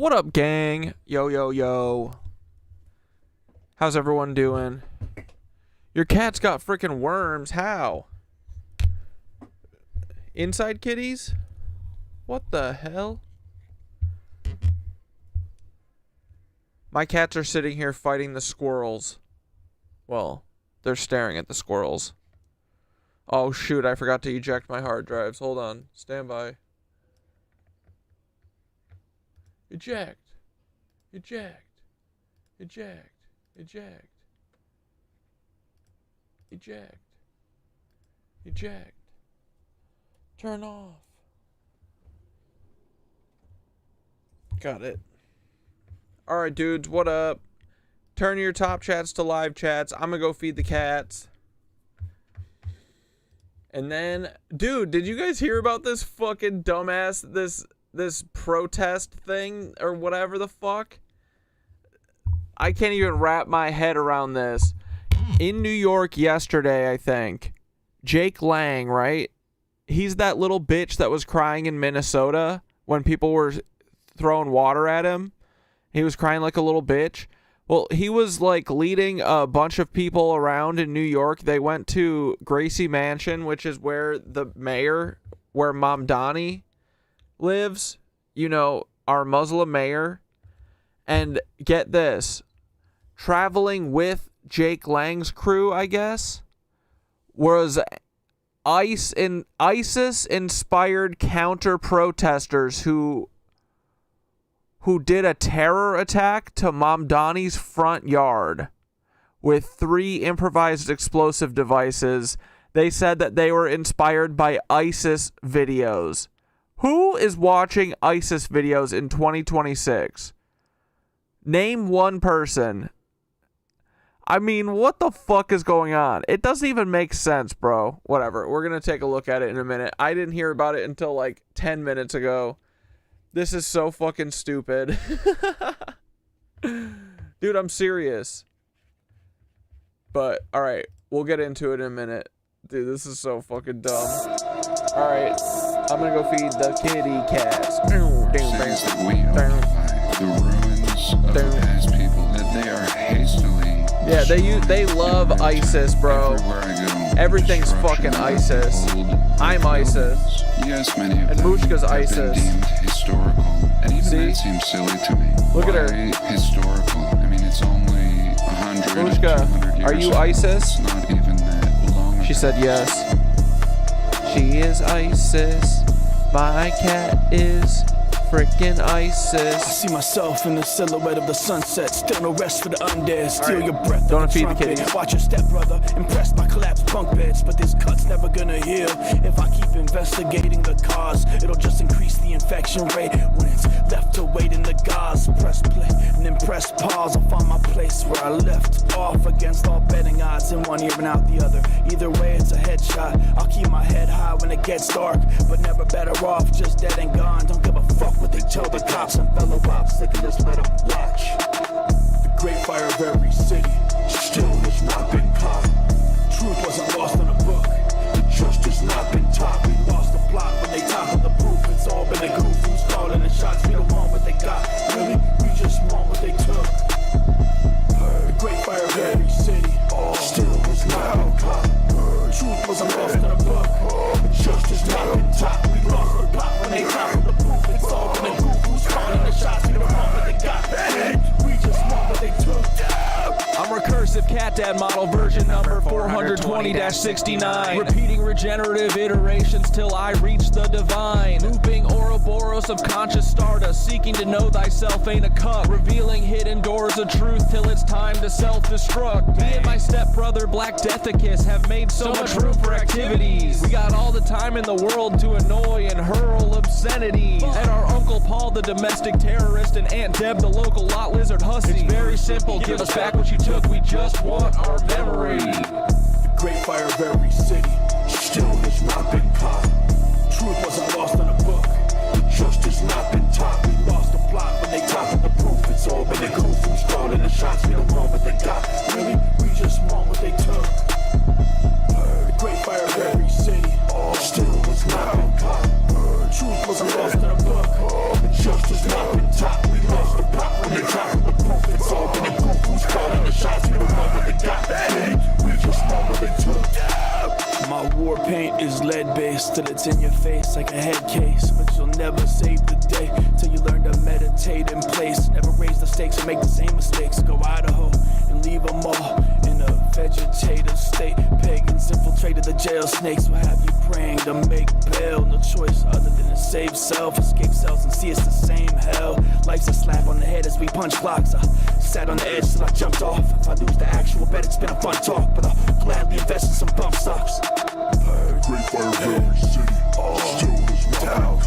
What up, gang? Yo, yo, yo. How's everyone doing? Your cat's got freaking worms. How? Inside kitties? What the hell? My cats are sitting here fighting the squirrels. Well, they're staring at the squirrels. Oh, shoot. I forgot to eject my hard drives. Hold on. Stand by. Eject. Eject. Eject. Eject. Eject. Eject. Turn off. Got it. Alright, dudes, what up? Turn your top chats to live chats. I'm gonna go feed the cats. And then, dude, did you guys hear about this fucking dumbass, this protest thing or whatever the fuck? I can't even wrap my head around this. In New York yesterday, I think, Jake Lang, right? He's that little bitch that was crying in Minnesota when people were throwing water at him. He was crying like a little bitch. Well, he was like leading a bunch of people around in New York. They went to Gracie Mansion, which is where the mayor, where Mamdani lives, you know, our Muslim mayor. And get this, traveling with Jake Lang's crew, I guess, was ISIS-inspired counter-protesters who did a terror attack to Mamdani's front yard with 3 improvised explosive devices. They said that they were inspired by ISIS videos. Who is watching ISIS videos in 2026? Name one person. I mean, what the fuck is going on? It doesn't even make sense, bro. Whatever. We're going to take a look at it in a minute. I didn't hear about it until like 10 minutes ago. This is so fucking stupid. Dude, I'm serious. But, alright. We'll get into it in a minute. Dude, this is so fucking dumb. Alright. I'm gonna go feed the kitty cats. Says that we occupy the ruins of the past people, that they are hastily... Yeah, they love ISIS, bro. Everywhere I go, everything's fucking ISIS. I'm ISIS. Yes, many of and them Mushka's have ISIS. been deemed historical. And even See? that seems silly to me. Look at her. Why historical? I mean, it's only 100 Mushka, 200 years are you old. ISIS? It's not even that long She ago. said yes. She is ISIS. My cat is freaking ISIS. I see myself in the silhouette of the sunset. Still no rest for the undead. Steal right. your breath. Don't of the feed the trumpet. kitties. Watch your step, brother. Impressed by collapsed bunk beds, but this cut's never gonna heal. If I keep investigating the cause, it'll just increase the infection rate. When it's left to wait in the gauze, press play and then press pause. I'll find my place where I left off against all betting odds. In one ear and out the other. Either way, it's a headshot. I'll keep my head high when it gets dark, but never better off just dead and gone. Don't give a fuck what they tell the cops and fellow ops. They can just let them watch. The great fire of every city still has not been caught. Truth wasn't lost in a book. The trust has not been taught. We lost the plot when they toppled the proof. It's all been a goof. Who's calling the shots? We don't want what they got. Really? We just want what they took. The great fire of every city still has not been caught. Truth wasn't lost in a book. The trust has not been taught. We lost the plot when they toppled the proof. It's all been a goof. Who's calling the shots? We don't want what they got. We just want what they took. I'm recursive cat dad model version number 420-69. Repeating regenerative iterations till I reach the divine. Looping Ouroboros of conscious stardust, seeking to know thyself ain't a cup. Revealing hidden doors of truth till it's time to self-destruct. Me and my stepbrother Black Deathicus have made so much room for activities. We got all the time in the world to annoy and hurl obscenities. And our Uncle Paul the domestic terrorist and Aunt Deb the local lot lizard hussy. It's very simple, give us back what you took, we just want our memory. The great fire of every city still has not been caught. Truth wasn't lost in a book. The trust has not been taught. We lost the plot when they toppled the proof. It's all been a goof. Who's calling the shots? We don't want what they got. Really? We just want what they took. The great fire of every city still has not been caught. Truth wasn't lost in a book. The trust has not been taught. We lost always lead-based, till it's in your face like a head case. But you'll never save the day till you learn to meditate in place. Never raise the stakes or make the same mistakes. Go Idaho and leave them all in a vegetative state. Pagans infiltrated the jail, snakes will have you praying to make bail. No choice other than to save self, escape cells and see it's the same hell. Life's a slap on the head as we punch clocks. I sat on the edge till I jumped off. If I lose the actual bet, it's been a fun talk, but I'll gladly invest in some bump stocks. Great fire every city, still is not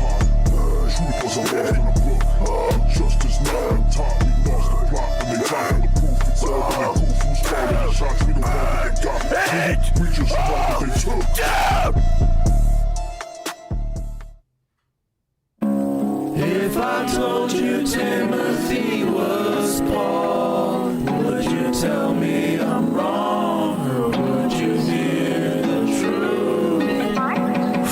truth was a law in the book. Justice not on top. We lost the plot when they tried for the proof. It's all when they proof who's calling the shots. We don't know what they got. We just know what they took. If I told you Timothy was Paul, would you tell me I'm wrong, or would you hear the truth?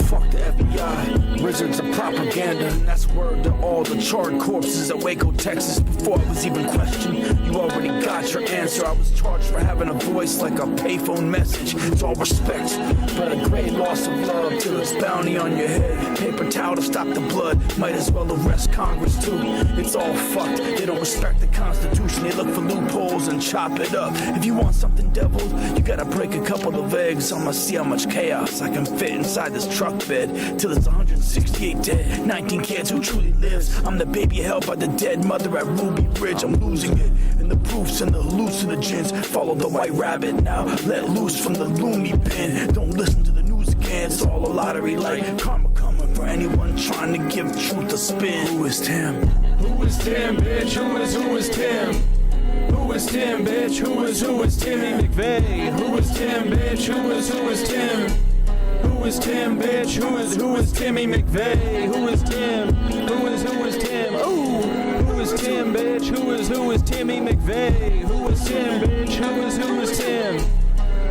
Fuck the FBI, wizards of propaganda, and that's word to all the charred corpses at Waco, Texas. Before I was even questioned, you already got your answer. I was charged for having a voice like a payphone message. It's all respect, but a great loss of love till it's bounty on your head. Paper towel to stop the blood, might as well arrest Congress too. It's all fucked, they don't respect the Constitution. They look for loopholes and chop it up. If you want something deviled, you gotta break a couple of eggs. I'ma see how much chaos I can fit inside this truck bed till it's 168 dead, 19 kids who truly lives. I'm the baby held by the dead mother at Ruby Ridge. I'm losing it, and the proofs and the hallucinogens. Follow the white rabbit now, let loose from the loony bin. Don't listen to the news again, it's all a lottery like karma coming for anyone trying to give truth a spin. Who is Tim? Who is Tim, bitch? Who is Tim? Who is Tim, bitch? Who is Timmy McVeigh? Who is Tim, bitch? Who is Tim? Who is Tim, bitch? Who is Timmy McVeigh? Who is Tim? Who is Tim? Ooh, who is Tim, bitch? Who is Timmy McVeigh? Who is Tim, bitch? Who is Tim?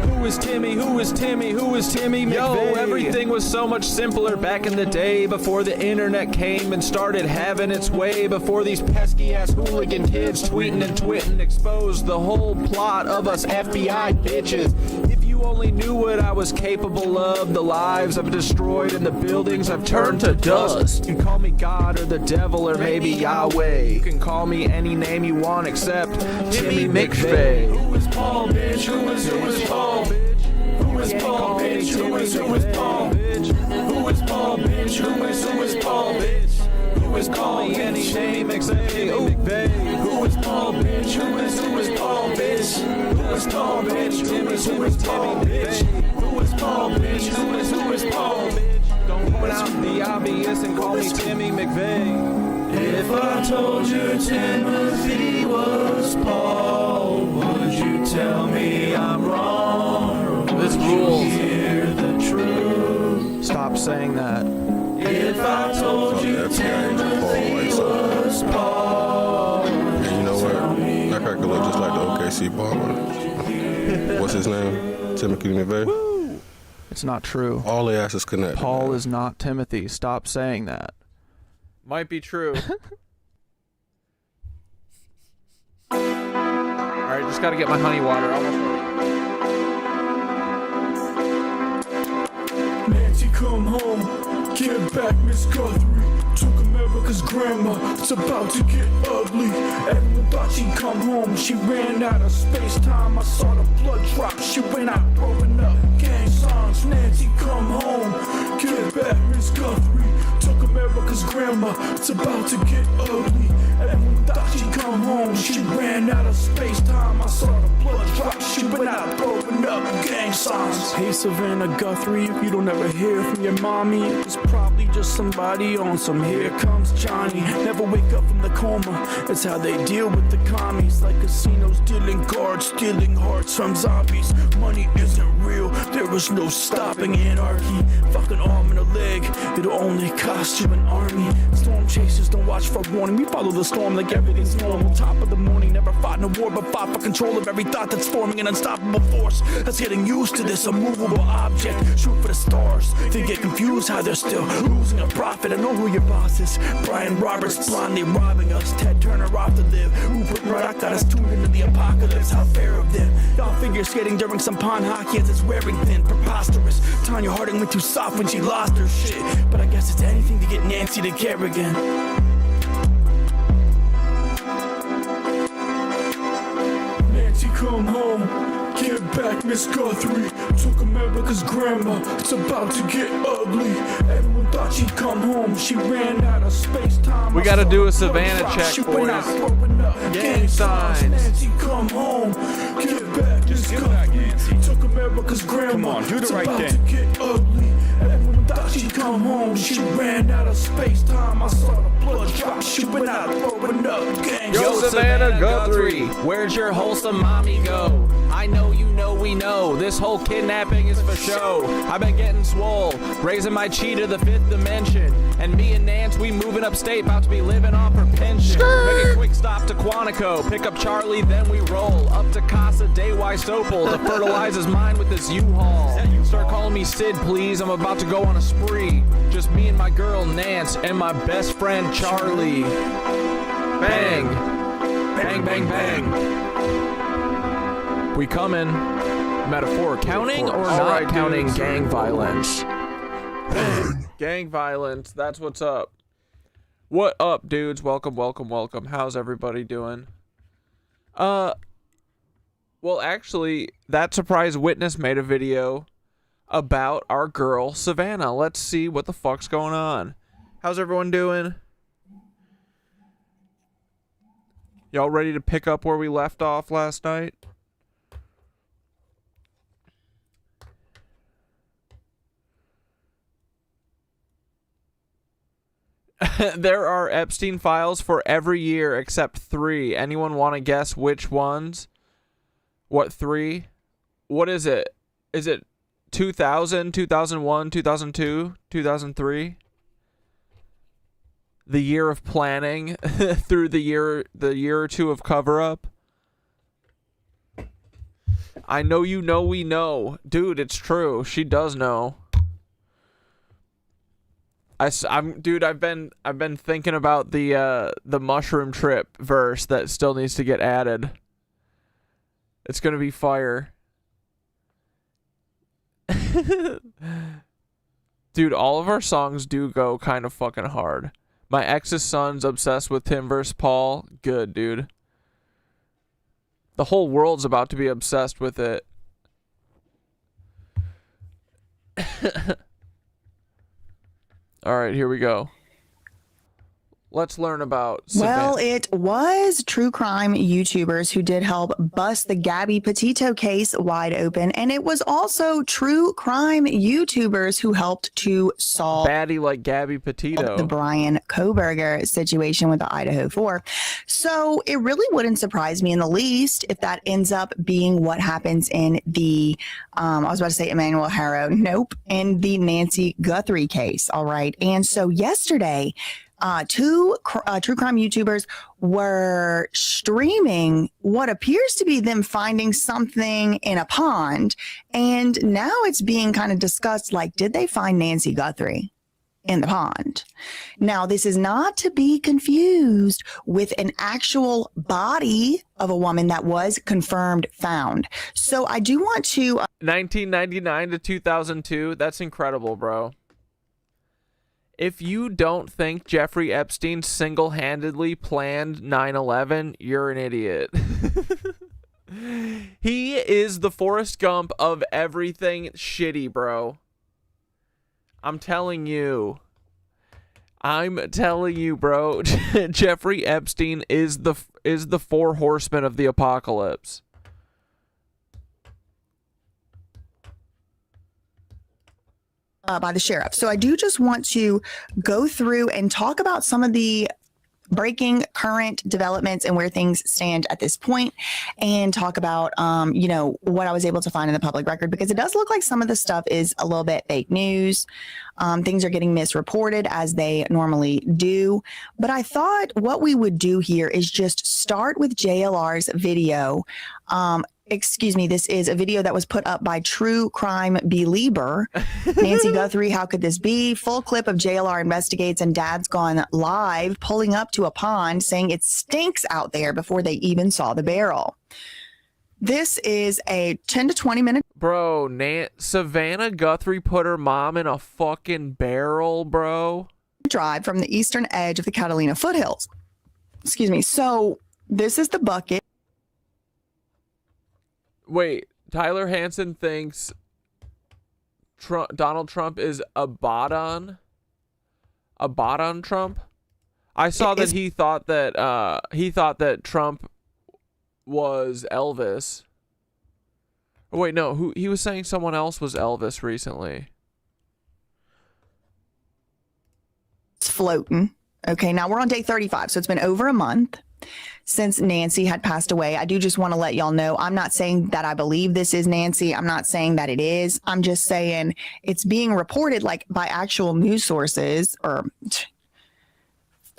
Who is Timmy? Who is Timmy? Who is Timmy McVeigh? Yo, everything was so much simpler back in the day before the internet came and started having its way, before these pesky ass hooligan kids tweeting and twitting exposed the whole plot of us FBI bitches. If you only knew what I was capable of, the lives I've destroyed and the buildings I've turned to dust. You can call me God or the devil or maybe Yahweh. You can call me any name you want except Timmy McVeigh. Who is Paul, bitch? Who is Paul, bitch? Who is Paul, bitch? Who is Paul, bitch? Who is Paul, bitch? Who is Paul, bitch? Who is Paul, bitch? Any name except Timmy McVeigh. Who is Paul, bitch? Who is Paul, bitch? Who is Paul, bitch? Who is Paul, bitch? Who is Paul, bitch? Who is Paul, bitch? Don't point out the obvious and call me Timmy McVeigh. If I told you Timothy was Paul, would you tell me I'm wrong? This rules. Hear the truth. Stop saying that. If I told you Timothy was Paul, And you know what? That cracker look just like the OKC baller. What's his name? Timothy McVeigh? It's not true. All the asses connected. Paul is not Timothy. Stop saying that. Might be true. Alright, just gotta get my honey water. Nancy, come home, give back Miss Guthrie. Took America's grandma, it's about to get ugly. Everyone thought she'd come home, she ran out of space-time. I saw the blood drop, she went out throwing up gang signs. Nancy, come home, give back Miss Guthrie. Took America's grandma, it's about to get ugly. Everyone thought she'd come home, she ran out of space-time. I saw the blood drop, she went out throwing up gang signs. Hey Savannah Guthrie, if you don't ever hear from your mommy, it's probably just somebody on some Here Comes Johnny. Never wake up from the coma, that's how they deal with the commies. Like casinos dealing guards, stealing hearts from zombies. Money isn't real, there is no stopping anarchy. Fucking arm and a leg, it'll only cost you an army. Storm chasers, don't watch for warning. We follow the storm like everything's normal. Top of the morning, never fought in a war, but fought for control of every thought that's forming an unstoppable force. That's getting used to this immovable object. Shoot for the stars, they get confused how they're still losing a profit. I know who your boss is. Brian Roberts blindly robbing us. Ted Turner off to live. Rupert Murdoch got us tuned into the apocalypse. How fair of them. Y'all figure skating during some pond hockey as it's wearing thin. Preposterous. Tanya Harding went too soft when she lost her shit. But I guess it's anything to get Nancy to care again. Nancy, come home. Get back, Miss Guthrie. Took America's grandma. It's about to get ugly. Everyone thought she'd come home. She ran out of space time. We gotta do a Savannah check, boys. Gang signs. Nancy, come home. Get back, Miss Guthrie. Took America's grandma. Come on, do the right it's thing. about to get ugly. Everyone thought she'd come home. She ran out of space time. I saw the blood drop. She went out throwing up. Gang Yo, Savannah Guthrie. Where'd your wholesome mommy go? I know you know we know this whole kidnapping is for show. I've been getting swole, raising my chi to the 5th dimension. And me and Nance, we moving upstate, about to be living off her pension. Make a quick stop to Quantico, pick up Charlie, then we roll up to Casa de Wysopal to fertilize his mind with this U-Haul. Start calling me Sid, please. I'm about to go on a spree. Just me and my girl Nance and my best friend Charlie. Bang, bang, bang, bang. We coming. Metaphor counting or not counting gang violence? Gang violence. That's what's up. What up, dudes? Welcome, welcome, welcome. How's everybody doing? Well, actually, that surprise witness made a video about our girl Savannah. Let's see what the fuck's going on. How's everyone doing? Y'all ready to pick up where we left off last night? There are Epstein files for every year except 3. Anyone want to guess which ones? What 3? What is it? Is it 2000, 2001, 2002, 2003? The year of planning through the year or two of cover-up? I know you know we know. Dude, it's true. She does know. Dude, I've been thinking about the mushroom trip verse that still needs to get added. It's gonna be fire. Dude, all of our songs do go kind of fucking hard. My ex's son's obsessed with Tim vs. Paul. Good, dude. The whole world's about to be obsessed with it. All right, here we go. Let's learn about Savannah. Well, it was true crime YouTubers who did help bust the Gabby Petito case wide open. And it was also true crime YouTubers who helped to solve baddie like Gabby Petito, the Brian Koberger situation with the Idaho 4. So it really wouldn't surprise me in the least if that ends up being what happens in the, I was about to say Emmanuel Harrow. Nope. In the Nancy Guthrie case. All right. And so yesterday, two true crime YouTubers were streaming what appears to be them finding something in a pond. And now it's being kind of discussed like, did they find Nancy Guthrie in the pond? Now, this is not to be confused with an actual body of a woman that was confirmed found. So I do want to... 1999 to 2002. That's incredible, bro. If you don't think Jeffrey Epstein single-handedly planned 9/11, you're an idiot. He is the Forrest Gump of everything shitty, bro. I'm telling you, bro. Jeffrey Epstein is the 4 horsemen of the apocalypse. By the sheriff. So I do just want to go through and talk about some of the breaking current developments and where things stand at this point, and talk about, you know, what I was able to find in the public record, because it does look like some of the stuff is a little bit fake news. Things are getting misreported as they normally do. But I thought what we would do here is just start with JLR's video. Excuse me, this is a video that was put up by True Crime Belieber. Nancy Guthrie, how could this be? Full clip of JLR investigates and Dad's gone live, pulling up to a pond, saying it stinks out there before they even saw the barrel. This is a 10 to 20 minute. Bro, Savannah Guthrie put her mom in a fucking barrel, bro. Drive from the eastern edge of the Catalina foothills. Excuse me. So this is the bucket. Wait, Tyler Hansen thinks Donald Trump is a bot on Trump. I saw that he thought that Trump was Elvis. Oh, wait, no, he was saying someone else was Elvis recently. It's floating. Okay, now we're on day 35, so it's been over a month since Nancy had passed away. I do just want to let y'all know, I'm not saying that I believe this is Nancy. I'm not saying that it is. I'm just saying it's being reported like by actual news sources, or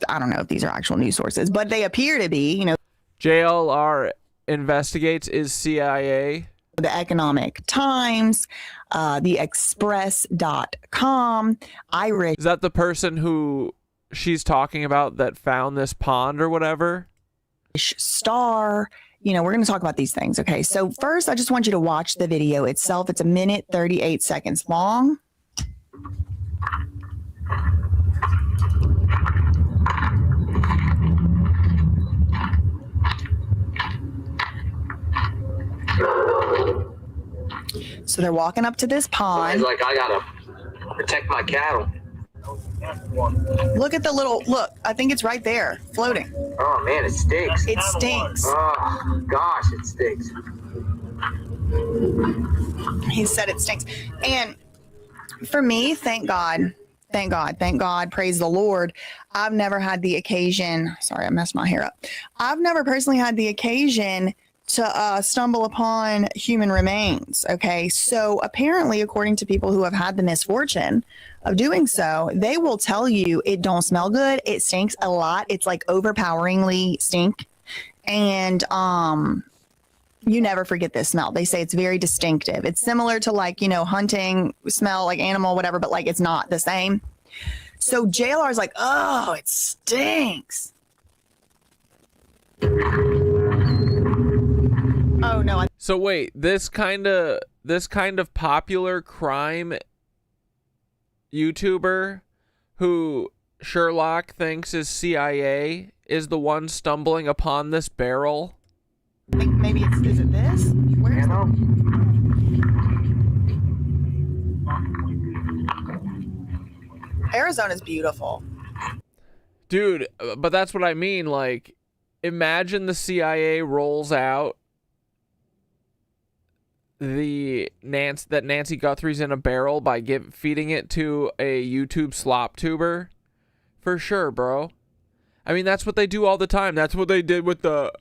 I don't know if these are actual news sources, but they appear to be, you know. JLR investigates is CIA. The Economic Times, the Express.com, Irish. Is that the person who she's talking about that found this pond or whatever? Star. You know, we're going to talk about these things. Okay. So first, I just want you to watch the video itself. It's 1:38 long. So they're walking up to this pond. He's like, I gotta protect my cattle. Look at the little, look, I think it's right there, floating. Oh man, it stinks. It stinks. Oh gosh, it stinks. He said it stinks. And for me, thank God, praise the Lord. I've never had the occasion, sorry, I messed my hair up. I've never personally had the occasion to stumble upon human remains. Okay. So apparently, according to people who have had the misfortune of doing so, they will tell you it don't smell good. It stinks a lot. It's like overpoweringly stink. And you never forget this smell. They say it's very distinctive. It's similar to like, you know, hunting smell, like animal, whatever, but like it's not the same. So JLR is like, oh, it stinks. Oh no. So wait, this kind of popular crime YouTuber who Sherlock thinks is CIA is the one stumbling upon this barrel. I think maybe is it this? Where is it? Arizona's beautiful. Dude, but that's what I mean. Like, imagine the CIA rolls out that Nancy Guthrie's in a barrel by feeding it to a YouTube slop tuber. For sure, bro. I mean, that's what they do all the time. That's what they did with the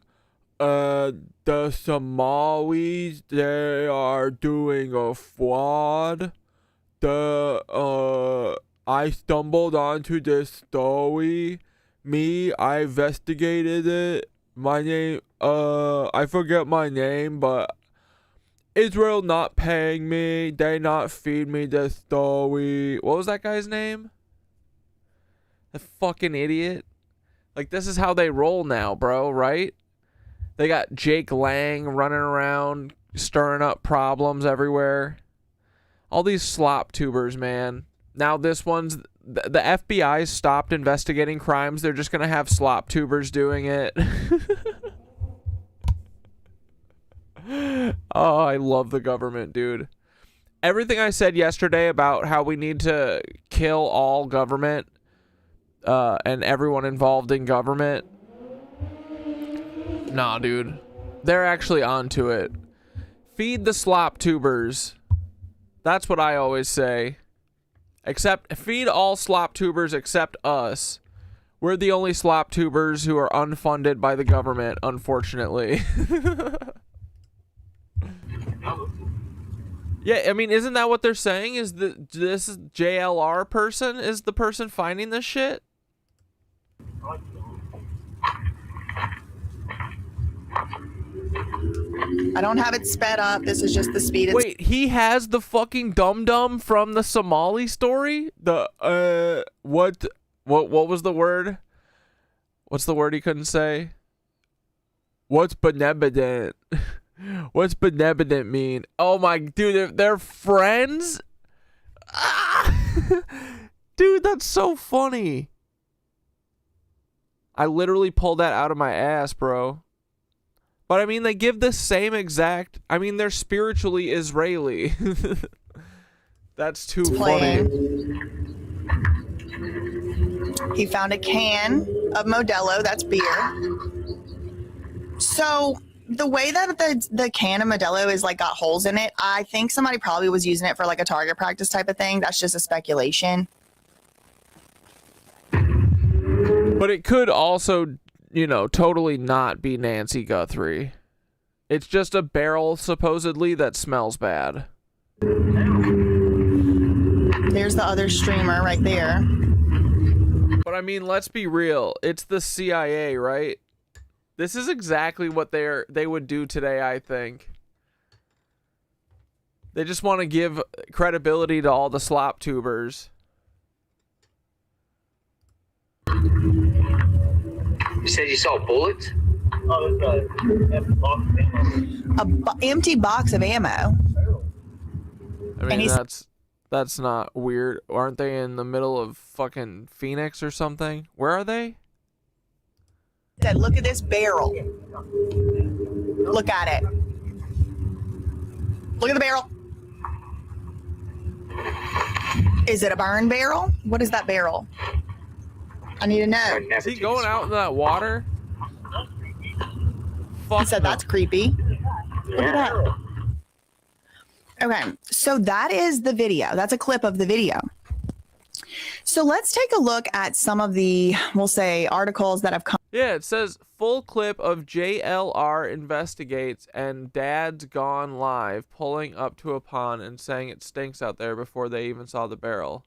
Somalis. They are doing a fraud. I stumbled onto this story. I investigated it. My name, I forget my name, but Israel not paying me. They not feed me this story. What was that guy's name? The fucking idiot. Like, this is how they roll now, bro, right? They got Jake Lang running around, stirring up problems everywhere. All these slop tubers, man. Now this one's... The FBI stopped investigating crimes. They're just going to have slop tubers doing it. Oh, I love the government, dude. Everything I said yesterday about how we need to kill all government and everyone involved in government. Nah, dude. They're actually onto it. Feed the slop tubers. That's what I always say. Except, feed all slop tubers except us. We're the only slop tubers who are unfunded by the government, unfortunately. Yeah, I mean, isn't that what they're saying? Is that this JLR person is the person finding this shit? I don't have it sped up. This is just the speed. Wait, he has the fucking dum-dum from the Somali story? The, what was the word? What's the word he couldn't say? What's benevolent? What's benevolent mean? Oh my, dude, they're friends? Ah! Dude, that's so funny. I literally pulled that out of my ass, bro. But I mean, they give the same exact, I mean, they're spiritually Israeli. That's too funny. He found a can of Modelo, that's beer. So the way that the can of Modelo is like got holes in it, I think somebody probably was using it for like a target practice type of thing. That's just a speculation. But it could also, you know, totally not be Nancy Guthrie. It's just a barrel, supposedly, that smells bad. There's the other streamer right there. But I mean, let's be real. It's the CIA, right? This is exactly what they would do today, I think. They just want to give credibility to all the slop tubers. You said you saw bullets? Oh, empty box of ammo. I mean, that's not weird. Aren't they in the middle of fucking Phoenix or something? Where are they? Said, look at this barrel. Look at it. Look at the barrel. Is it a burn barrel? What is that barrel? I need to know. Is he going out in that water? Fuck He said no. that's creepy. Look at that. Okay, so that is the video. That's a clip of the video. So let's take a look at some of the, we'll say, articles that have come. Yeah, it says full clip of JLR investigates and dad's gone live pulling up to a pond and saying it stinks out there before they even saw the barrel.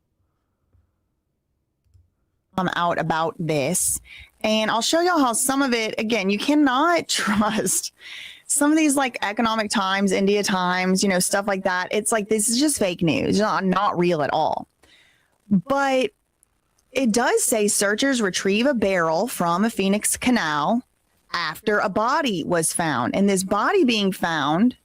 Out about this, and I'll show y'all how some of it, again, you cannot trust some of these like Economic Times, India Times, you know, stuff like that. It's like, this is just fake news, not real at all. But it does say searchers retrieve a barrel from a Phoenix canal after a body was found. And this body being found,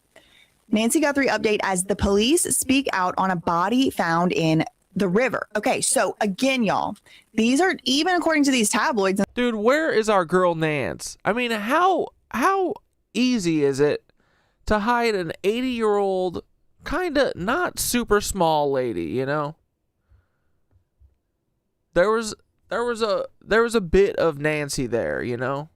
Nancy Guthrie update as the police speak out on a body found in the river. Okay, so again, y'all, these are, even according to these tabloids. Dude, where is our girl Nance? I mean, how easy is it to hide an 80-year-old, kind of not super small lady, you know? There was a bit of Nancy there, you know?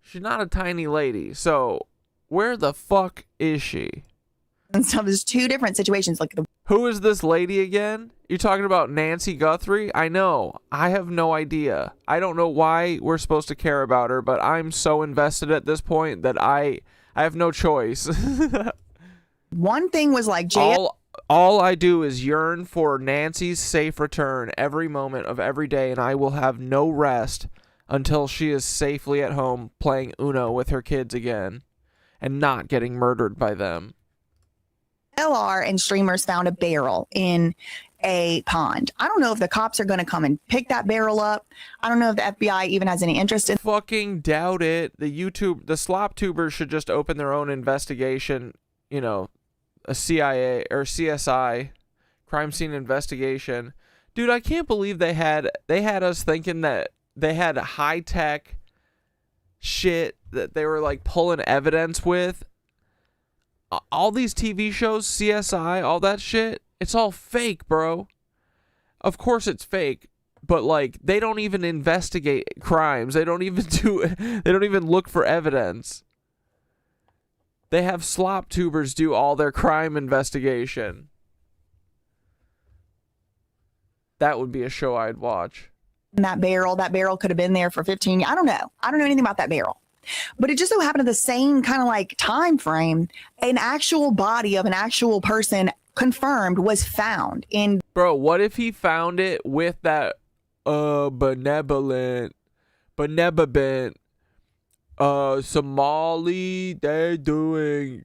She's not a tiny lady, so where the fuck is she? And so there's two different situations. Like, who is this lady again? You're talking about Nancy Guthrie? I know. I have no idea. I don't know why we're supposed to care about her, but I'm so invested at this point that I have no choice. one thing was like all I do is yearn for Nancy's safe return every moment of every day, and I will have no rest until she is safely at home playing Uno with her kids again and not getting murdered by them. LR and streamers found a barrel in a pond. I don't know if the cops are going to come and pick that barrel up. I don't know if the FBI even has any interest in. Fucking doubt it. The slop tubers should just open their own investigation, you know, a CIA or CSI, crime scene investigation. Dude, I can't believe they had us thinking that they had high tech shit that they were like pulling evidence with. All these TV shows, CSI, all that shit, it's all fake, bro. Of course it's fake, but like they don't even investigate crimes. They don't even look for evidence. They have slop tubers do all their crime investigation. That would be a show I'd watch. that barrel. That barrel could have been there for 15 years. I don't know. I don't know anything about that barrel. But it just so happened at the same kind of like time frame, an actual body of an actual person confirmed was found in. Bro, what if he found it with that benevolent Somali, they're doing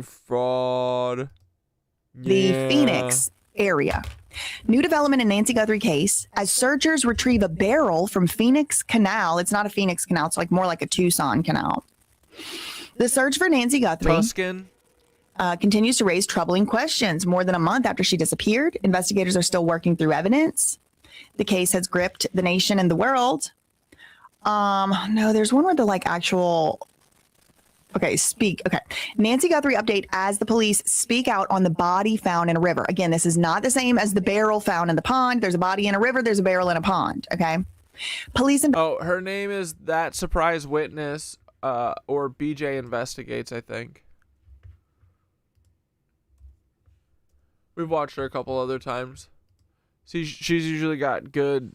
fraud. The Phoenix area. New development in Nancy Guthrie case as searchers retrieve a barrel from Phoenix Canal. It's not a Phoenix Canal. It's like more like a Tucson Canal. The search for Nancy Guthrie Tuscan continues to raise troubling questions. More than a month after she disappeared, investigators are still working through evidence. The case has gripped the nation and the world. No, there's one where the like actual. Okay, Nancy Guthrie update as the police speak out on the body found in a river. Again, this is not the same as the barrel found in the pond. There's a body in a river. There's a barrel in a pond. Okay. Police. Oh, her name is That Surprise Witness, or BJ Investigates, I think. We've watched her a couple other times. She's usually got good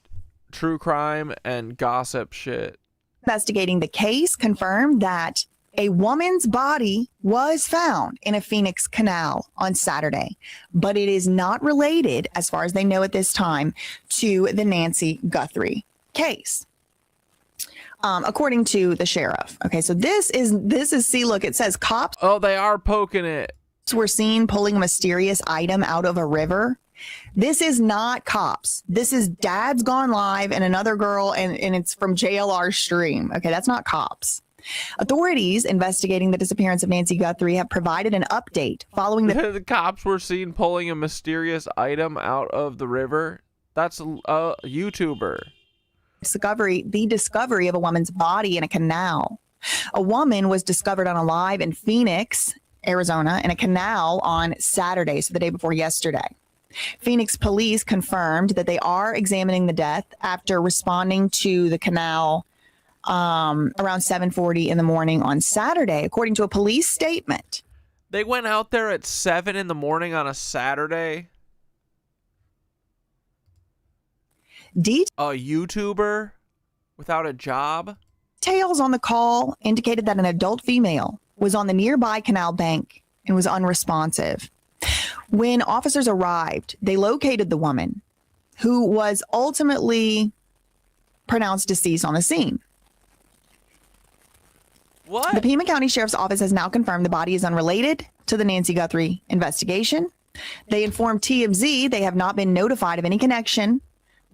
true crime and gossip shit. Investigating the case confirmed that a woman's body was found in a Phoenix canal on Saturday, but it is not related, as far as they know at this time, to the Nancy Guthrie case. According to the sheriff. Okay, so this is see, look, it says cops. Oh, they are poking it. Were seen pulling a mysterious item out of a river. This is not cops. This is Dad's Gone Live and another girl, and it's from JLR Stream. Okay, that's not cops. Authorities investigating the disappearance of Nancy Guthrie have provided an update following the cops were seen pulling a mysterious item out of the river. That's a YouTuber. The discovery of a woman's body in a canal. A woman was discovered unalive in Phoenix, Arizona, in a canal on Saturday, so the day before yesterday. Phoenix police confirmed that they are examining the death after responding to the canal around 7:40 in the morning on Saturday, according to a police statement. They went out there at 7 in the morning on a Saturday. A YouTuber without a job. Details on the call indicated that an adult female was on the nearby canal bank and was unresponsive. When officers arrived, they located the woman, who was ultimately pronounced deceased on the scene. What? The Pima County Sheriff's Office has now confirmed the body is unrelated to the Nancy Guthrie investigation. They informed TMZ they have not been notified of any connection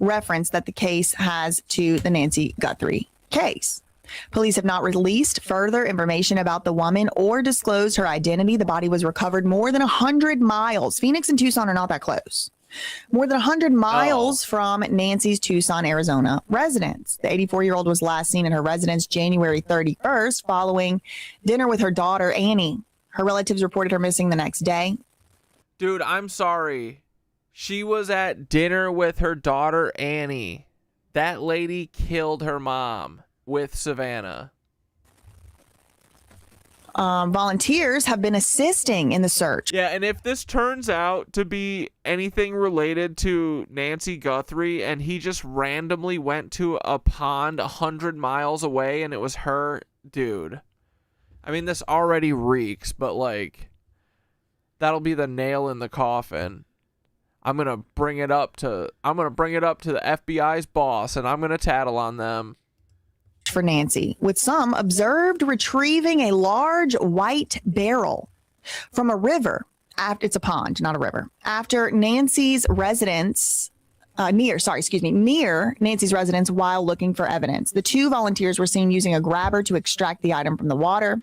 reference that the case has to the Nancy Guthrie case. Police have not released further information about the woman or disclosed her identity. The body was recovered more than 100 miles. Phoenix and Tucson are not that close. More than 100 miles from Nancy's Tucson, Arizona residence. The 84-year-old was last seen at her residence January 31st following dinner with her daughter, Annie. Her relatives reported her missing the next day. Dude, I'm sorry. She was at dinner with her daughter, Annie. That lady killed her mom with Savannah. Volunteers have been assisting in the search. Yeah, and if this turns out to be anything related to Nancy Guthrie and he just randomly went to a pond 100 miles away and it was her, dude. I mean, this already reeks, but like, that'll be the nail in the coffin. I'm going to bring it up to the FBI's boss and I'm going to tattle on them. For Nancy, with some observed retrieving a large white barrel from a river. It's a pond, not a river. After Nancy's residence, near Nancy's residence while looking for evidence. The two volunteers were seen using a grabber to extract the item from the water.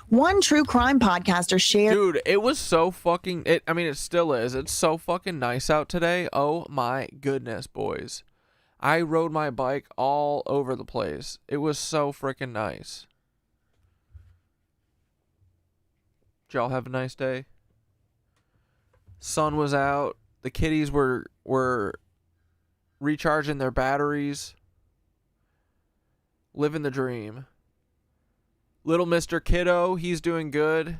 One true crime podcaster shared. Dude, it was so fucking. It still is. It's so fucking nice out today. Oh my goodness, boys. I rode my bike all over the place. It was so freaking nice. Did y'all have a nice day? Sun was out. The kitties were recharging their batteries. Living the dream. Little Mr. Kiddo, he's doing good.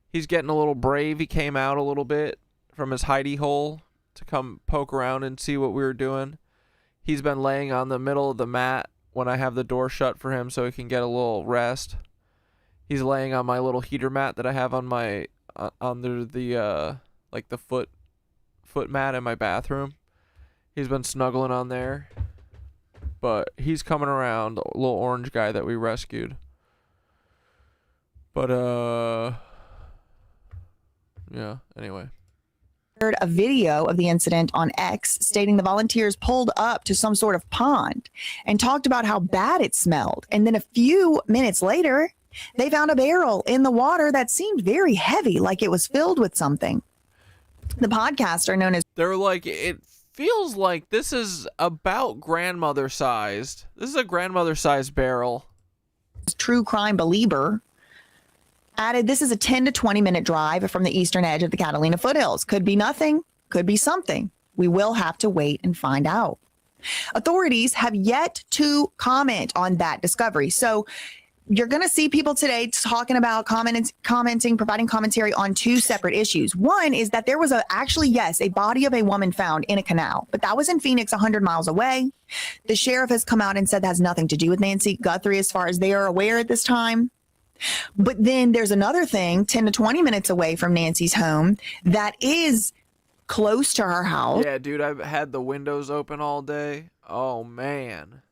He's getting a little brave. He came out a little bit from his hidey hole to come poke around and see what we were doing. He's been laying on the middle of the mat when I have the door shut for him so he can get a little rest. He's laying on my little heater mat that I have on my under the like the foot mat in my bathroom. He's been snuggling on there. But he's coming around, the little orange guy that we rescued. But yeah, anyway. A video of the incident on X stating the volunteers pulled up to some sort of pond and talked about how bad it smelled. And then a few minutes later, they found a barrel in the water that seemed very heavy, like it was filled with something. The podcaster known as... They're like, it feels like this is about grandmother sized. This is a grandmother sized barrel. True crime believer added, this is a 10 to 20 minute drive from the eastern edge of the Catalina foothills. Could be nothing, could be something. We will have to wait and find out. Authorities have yet to comment on that discovery. So you're going to see people today talking about commenting, providing commentary on two separate issues. One is that there was a body of a woman found in a canal, but that was in Phoenix, 100 miles away. The sheriff has come out and said that has nothing to do with Nancy Guthrie as far as they are aware at this time. But then there's another thing 10 to 20 minutes away from Nancy's home that is close to her house. Yeah, dude, I've had the windows open all day. Oh, man.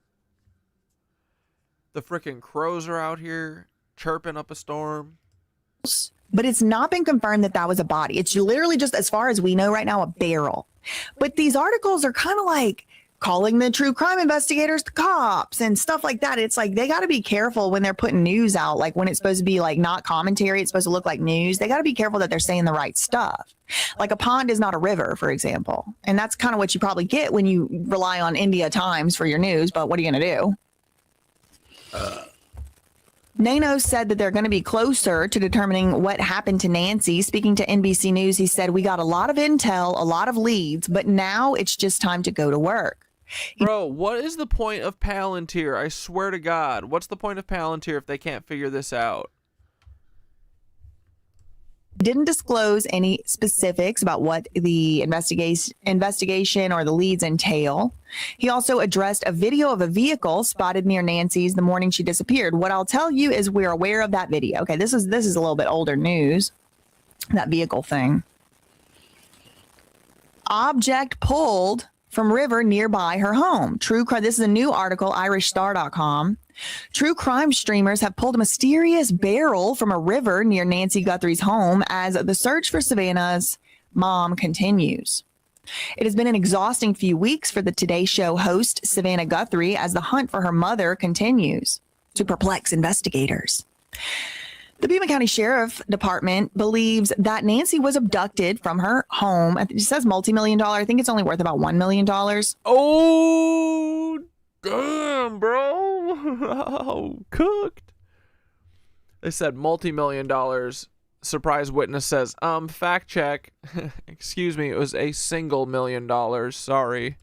The freaking crows are out here chirping up a storm. But it's not been confirmed that that was a body. It's literally just, as far as we know right now, a barrel. But these articles are kind of like calling the true crime investigators the cops and stuff like that. It's like they got to be careful when they're putting news out, like when it's supposed to be like not commentary, it's supposed to look like news. They got to be careful that they're saying the right stuff. Like a pond is not a river, for example. And that's kind of what you probably get when you rely on India Times for your news. But what are you going to do? Nano said that they're going to be closer to determining what happened to Nancy. Speaking to NBC News, he said, we got a lot of intel, a lot of leads, but now it's just time to go to work. Bro, what is the point of Palantir? I swear to God, what's the point of Palantir if they can't figure this out? Didn't disclose any specifics about what the investigation or the leads entail. He also addressed a video of a vehicle spotted near Nancy's the morning she disappeared. What I'll tell you is we're aware of that video. Okay, this is a little bit older news, that vehicle thing. Object pulled from river nearby her home. This is a new article, irishstar.com. True crime streamers have pulled a mysterious barrel from a river near Nancy Guthrie's home as the search for Savannah's mom continues. It has been an exhausting few weeks for the Today Show host, Savannah Guthrie, as the hunt for her mother continues to perplex investigators. The Pima County Sheriff Department believes that Nancy was abducted from her home. It says multi-million-dollar. I think it's only worth about $1 million. Oh, damn, bro. Oh, cooked. They said multi-million-dollars. Surprise witness says, fact check. Excuse me, it was a single $1 million. Sorry.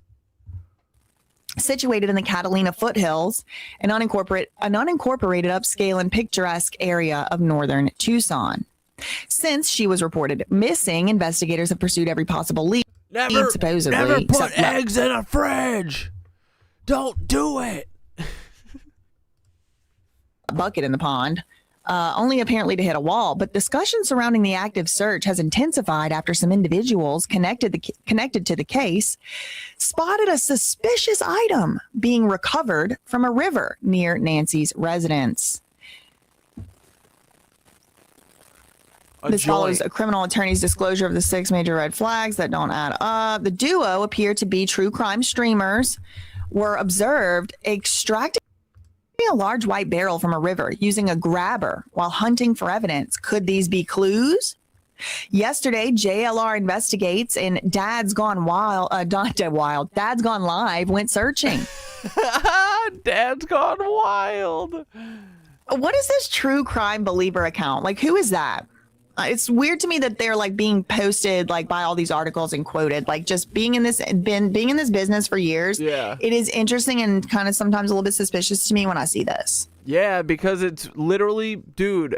Situated in the Catalina foothills, an unincorporated upscale and picturesque area of northern Tucson. Since she was reported missing, investigators have pursued every possible lead. Supposedly, never put eggs in a fridge. Don't do it. A bucket in the pond, only apparently to hit a wall. But discussion surrounding the active search has intensified after some individuals connected to the case spotted a suspicious item being recovered from a river near Nancy's residence. This follows a criminal attorney's disclosure of the 6 major red flags that don't add up. The duo appear to be true crime streamers, were observed extracting a large white barrel from a river using a grabber while hunting for evidence. Could these be clues? Yesterday, JLR Investigates and Dad's Gone Wild, Dad's Gone Live went searching. Dad's Gone Wild. What is this true crime believer account? Like, who is that? It's weird to me that they're like being posted like by all these articles and quoted. Like, just being in this business for years. Yeah, it is interesting and kind of sometimes a little bit suspicious to me when I see this. Yeah, because it's literally, dude,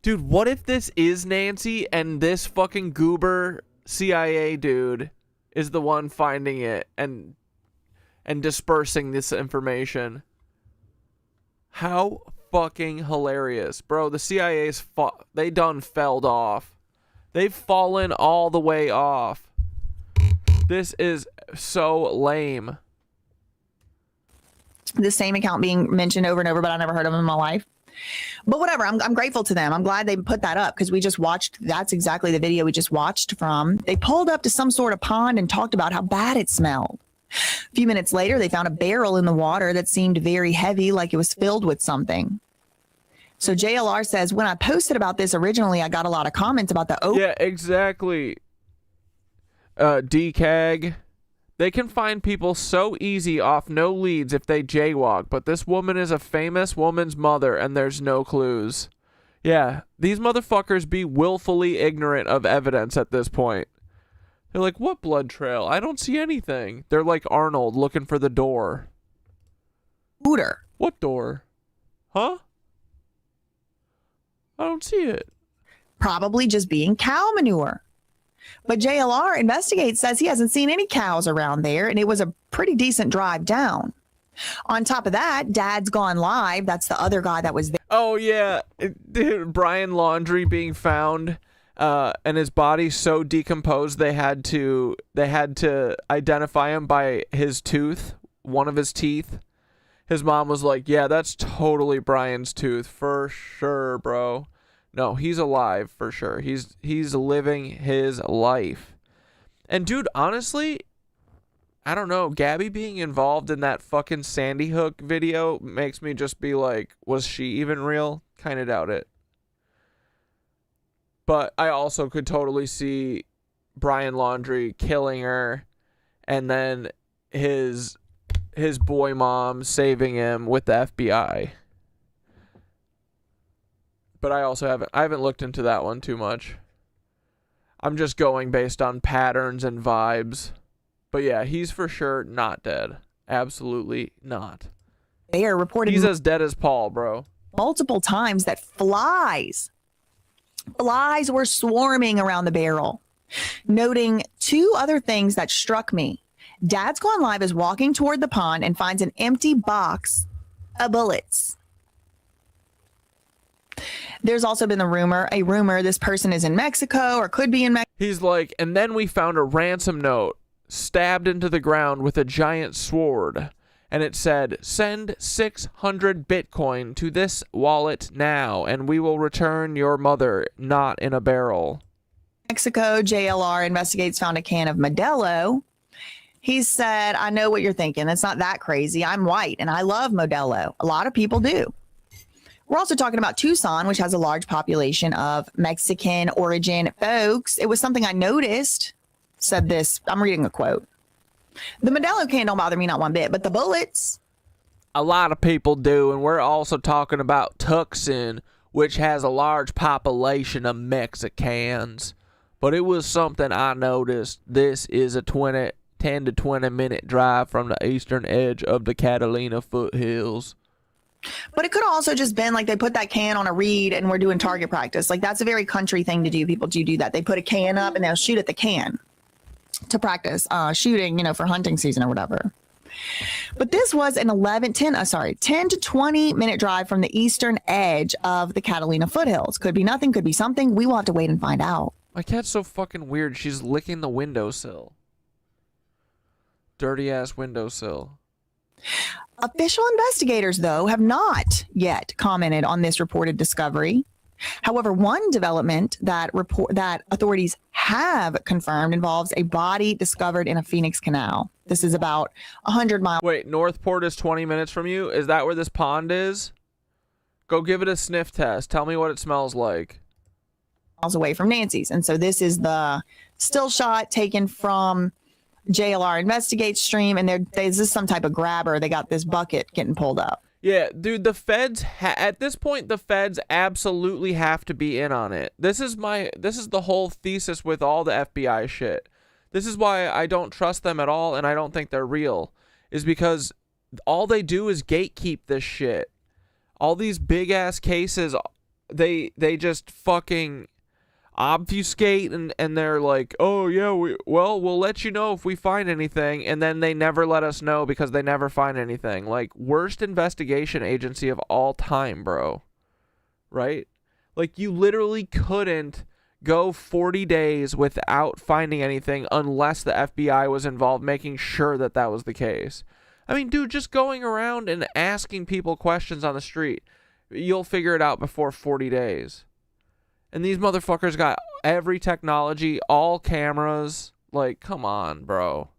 what if this is Nancy and this fucking goober CIA dude is the one finding it, and and dispersing this information. How fucking hilarious. Bro, the CIA's they done felled off. They've fallen all the way off. This is so lame. The same account being mentioned over and over, but I never heard of them in my life. But whatever, I'm grateful to them. I'm glad they put that up because we just watched. That's exactly the video we just watched from. They pulled up to some sort of pond and talked about how bad it smelled. A few minutes later, they found a barrel in the water that seemed very heavy, like it was filled with something. So JLR says, when I posted about this originally, I got a lot of comments about the... Yeah, exactly. DCAG. They can find people so easy off no leads if they jaywalk, but this woman is a famous woman's mother and there's no clues. Yeah, these motherfuckers be willfully ignorant of evidence at this point. They're like, what blood trail? I don't see anything. They're like Arnold looking for the door. Scooter. What door? Huh? I don't see it. Probably just being cow manure. But JLR Investigates says he hasn't seen any cows around there, and it was a pretty decent drive down. On top of that, Dad's Gone Live. That's the other guy that was there. Oh, yeah. Dude, Brian Laundrie being found, and his body so decomposed they had to identify him by his tooth, one of his teeth. His mom was like, yeah, that's totally Brian's tooth for sure, bro. No, he's alive for sure. He's living his life. And dude, honestly, I don't know, Gabby being involved in that fucking Sandy Hook video makes me just be like, was she even real? Kind of doubt it. But I also could totally see Brian Laundrie killing her and then his boy mom saving him with the FBI. But I haven't looked into that one too much. I'm just going based on patterns and vibes. But yeah, he's for sure not dead. Absolutely not. They are reporting he's as dead as Paul, bro. Multiple times that flies were swarming around the barrel. Noting two other things that struck me. Dad's Gone Live is walking toward the pond and finds an empty box of bullets. There's also been a rumor this person is in Mexico or could be in Mexico. He's like, and then we found a ransom note stabbed into the ground with a giant sword. And it said, send 600 Bitcoin to this wallet now, and we will return your mother not in a barrel. Mexico, JLR Investigates found a can of Modelo. He said, I know what you're thinking. It's not that crazy. I'm white and I love Modelo. A lot of people do. We're also talking about Tucson, which has a large population of Mexican origin folks. It was something I noticed, said this. I'm reading a quote. The Modelo can don't bother me not one bit, but the bullets. A lot of people do, and we're also talking about Tucson, which has a large population of Mexicans. But it was something I noticed. This is a 10 to 20 minute drive from the eastern edge of the Catalina foothills. But it could have also just been like they put that can on a reed and we're doing target practice. Like that's a very country thing to do. People do that. They put a can up and they'll shoot at the can to practice shooting, for hunting season or whatever. But this was an 10 to 20 minute drive from the eastern edge of the Catalina foothills. Could be nothing, could be something. We will have to wait and find out. My cat's so fucking weird. She's licking the windowsill. Dirty ass windowsill. Official investigators, though, have not yet commented on this reported discovery. However, one development that authorities have confirmed involves a body discovered in a Phoenix canal. This is about 100 miles. Wait, Northport is 20 minutes from you? Is that where this pond is? Go give it a sniff test. Tell me what it smells like. Miles away from Nancy's. And so this is the still shot taken from JLR Investigates stream, and there's this some type of grabber. They got this bucket getting pulled up. Yeah, dude, the feds at this point, the feds absolutely have to be in on it. This is the whole thesis with all the FBI shit. This is why I don't trust them at all, and I don't think they're real, is because all they do is gatekeep this shit. All these big ass cases, they just fucking, obfuscate and they're like, oh yeah, we'll let you know if we find anything, and then they never let us know because they never find anything. Like, worst investigation agency of all time, bro. Right? Like, you literally couldn't go 40 days without finding anything unless the FBI was involved making sure that that was the case. I mean, dude, just going around and asking people questions on the street, you'll figure it out before 40 days. And these motherfuckers got every technology, all cameras. Like, come on, bro.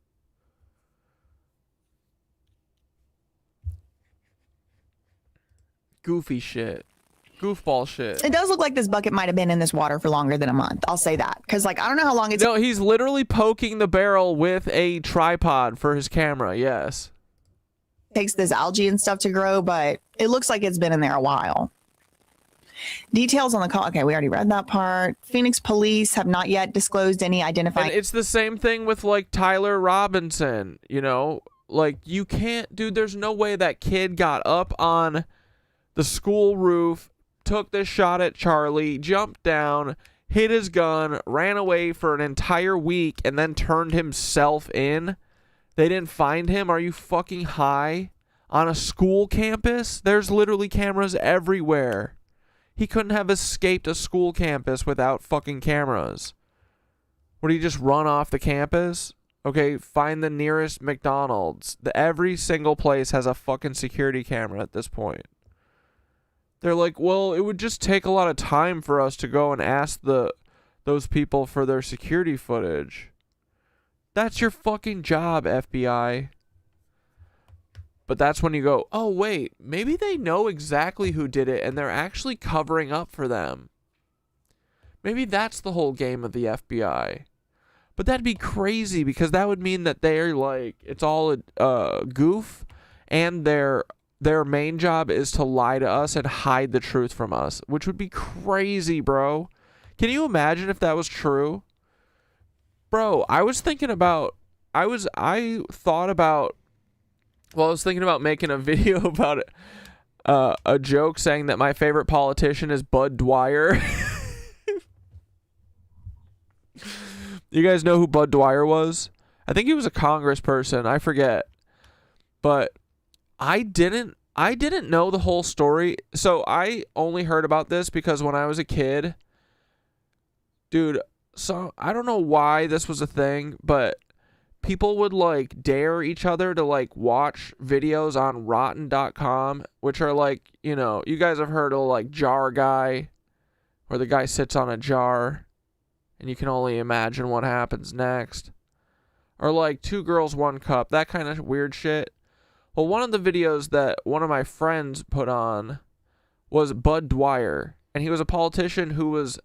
Goofy shit. Goofball shit. It does look like this bucket might have been in this water for longer than a month. I'll say that. Because, like, I don't know how long it's... No, he's literally poking the barrel with a tripod for his camera, yes. Takes this algae and stuff to grow, but it looks like it's been in there a while. Details on the call. Okay, we already read that part. Phoenix police have not yet disclosed any identifying... And it's the same thing with, like, Tyler Robinson, you know? Like, you can't... Dude, there's no way that kid got up on the school roof, took this shot at Charlie, jumped down, hit his gun, ran away for an entire week, and then turned himself in. They didn't find him? Are you fucking high? On a school campus? There's literally cameras everywhere. He couldn't have escaped a school campus without fucking cameras. Would he just run off the campus? Okay, find the nearest McDonald's. Every single place has a fucking security camera at this point. They're like, well, it would just take a lot of time for us to go and ask those people for their security footage. That's your fucking job, FBI. But that's when you go, oh, wait, maybe they know exactly who did it and they're actually covering up for them. Maybe that's the whole game of the FBI. But that'd be crazy because that would mean that they're like, it's all a goof, and their main job is to lie to us and hide the truth from us, which would be crazy, bro. Can you imagine if that was true? Bro, I was thinking about making a video about it, a joke saying that my favorite politician is Bud Dwyer. You guys know who Bud Dwyer was? I think he was a congressperson. I forget. But I didn't know the whole story. So I only heard about this because when I was a kid, dude, so I don't know why this was a thing, but people would like dare each other to like watch videos on rotten.com, which are like, you know, you guys have heard of like Jar Guy, where the guy sits on a jar and you can only imagine what happens next. Or like Two Girls, One Cup, that kind of weird shit. Well, one of the videos that one of my friends put on was Bud Dwyer, and he was a politician who was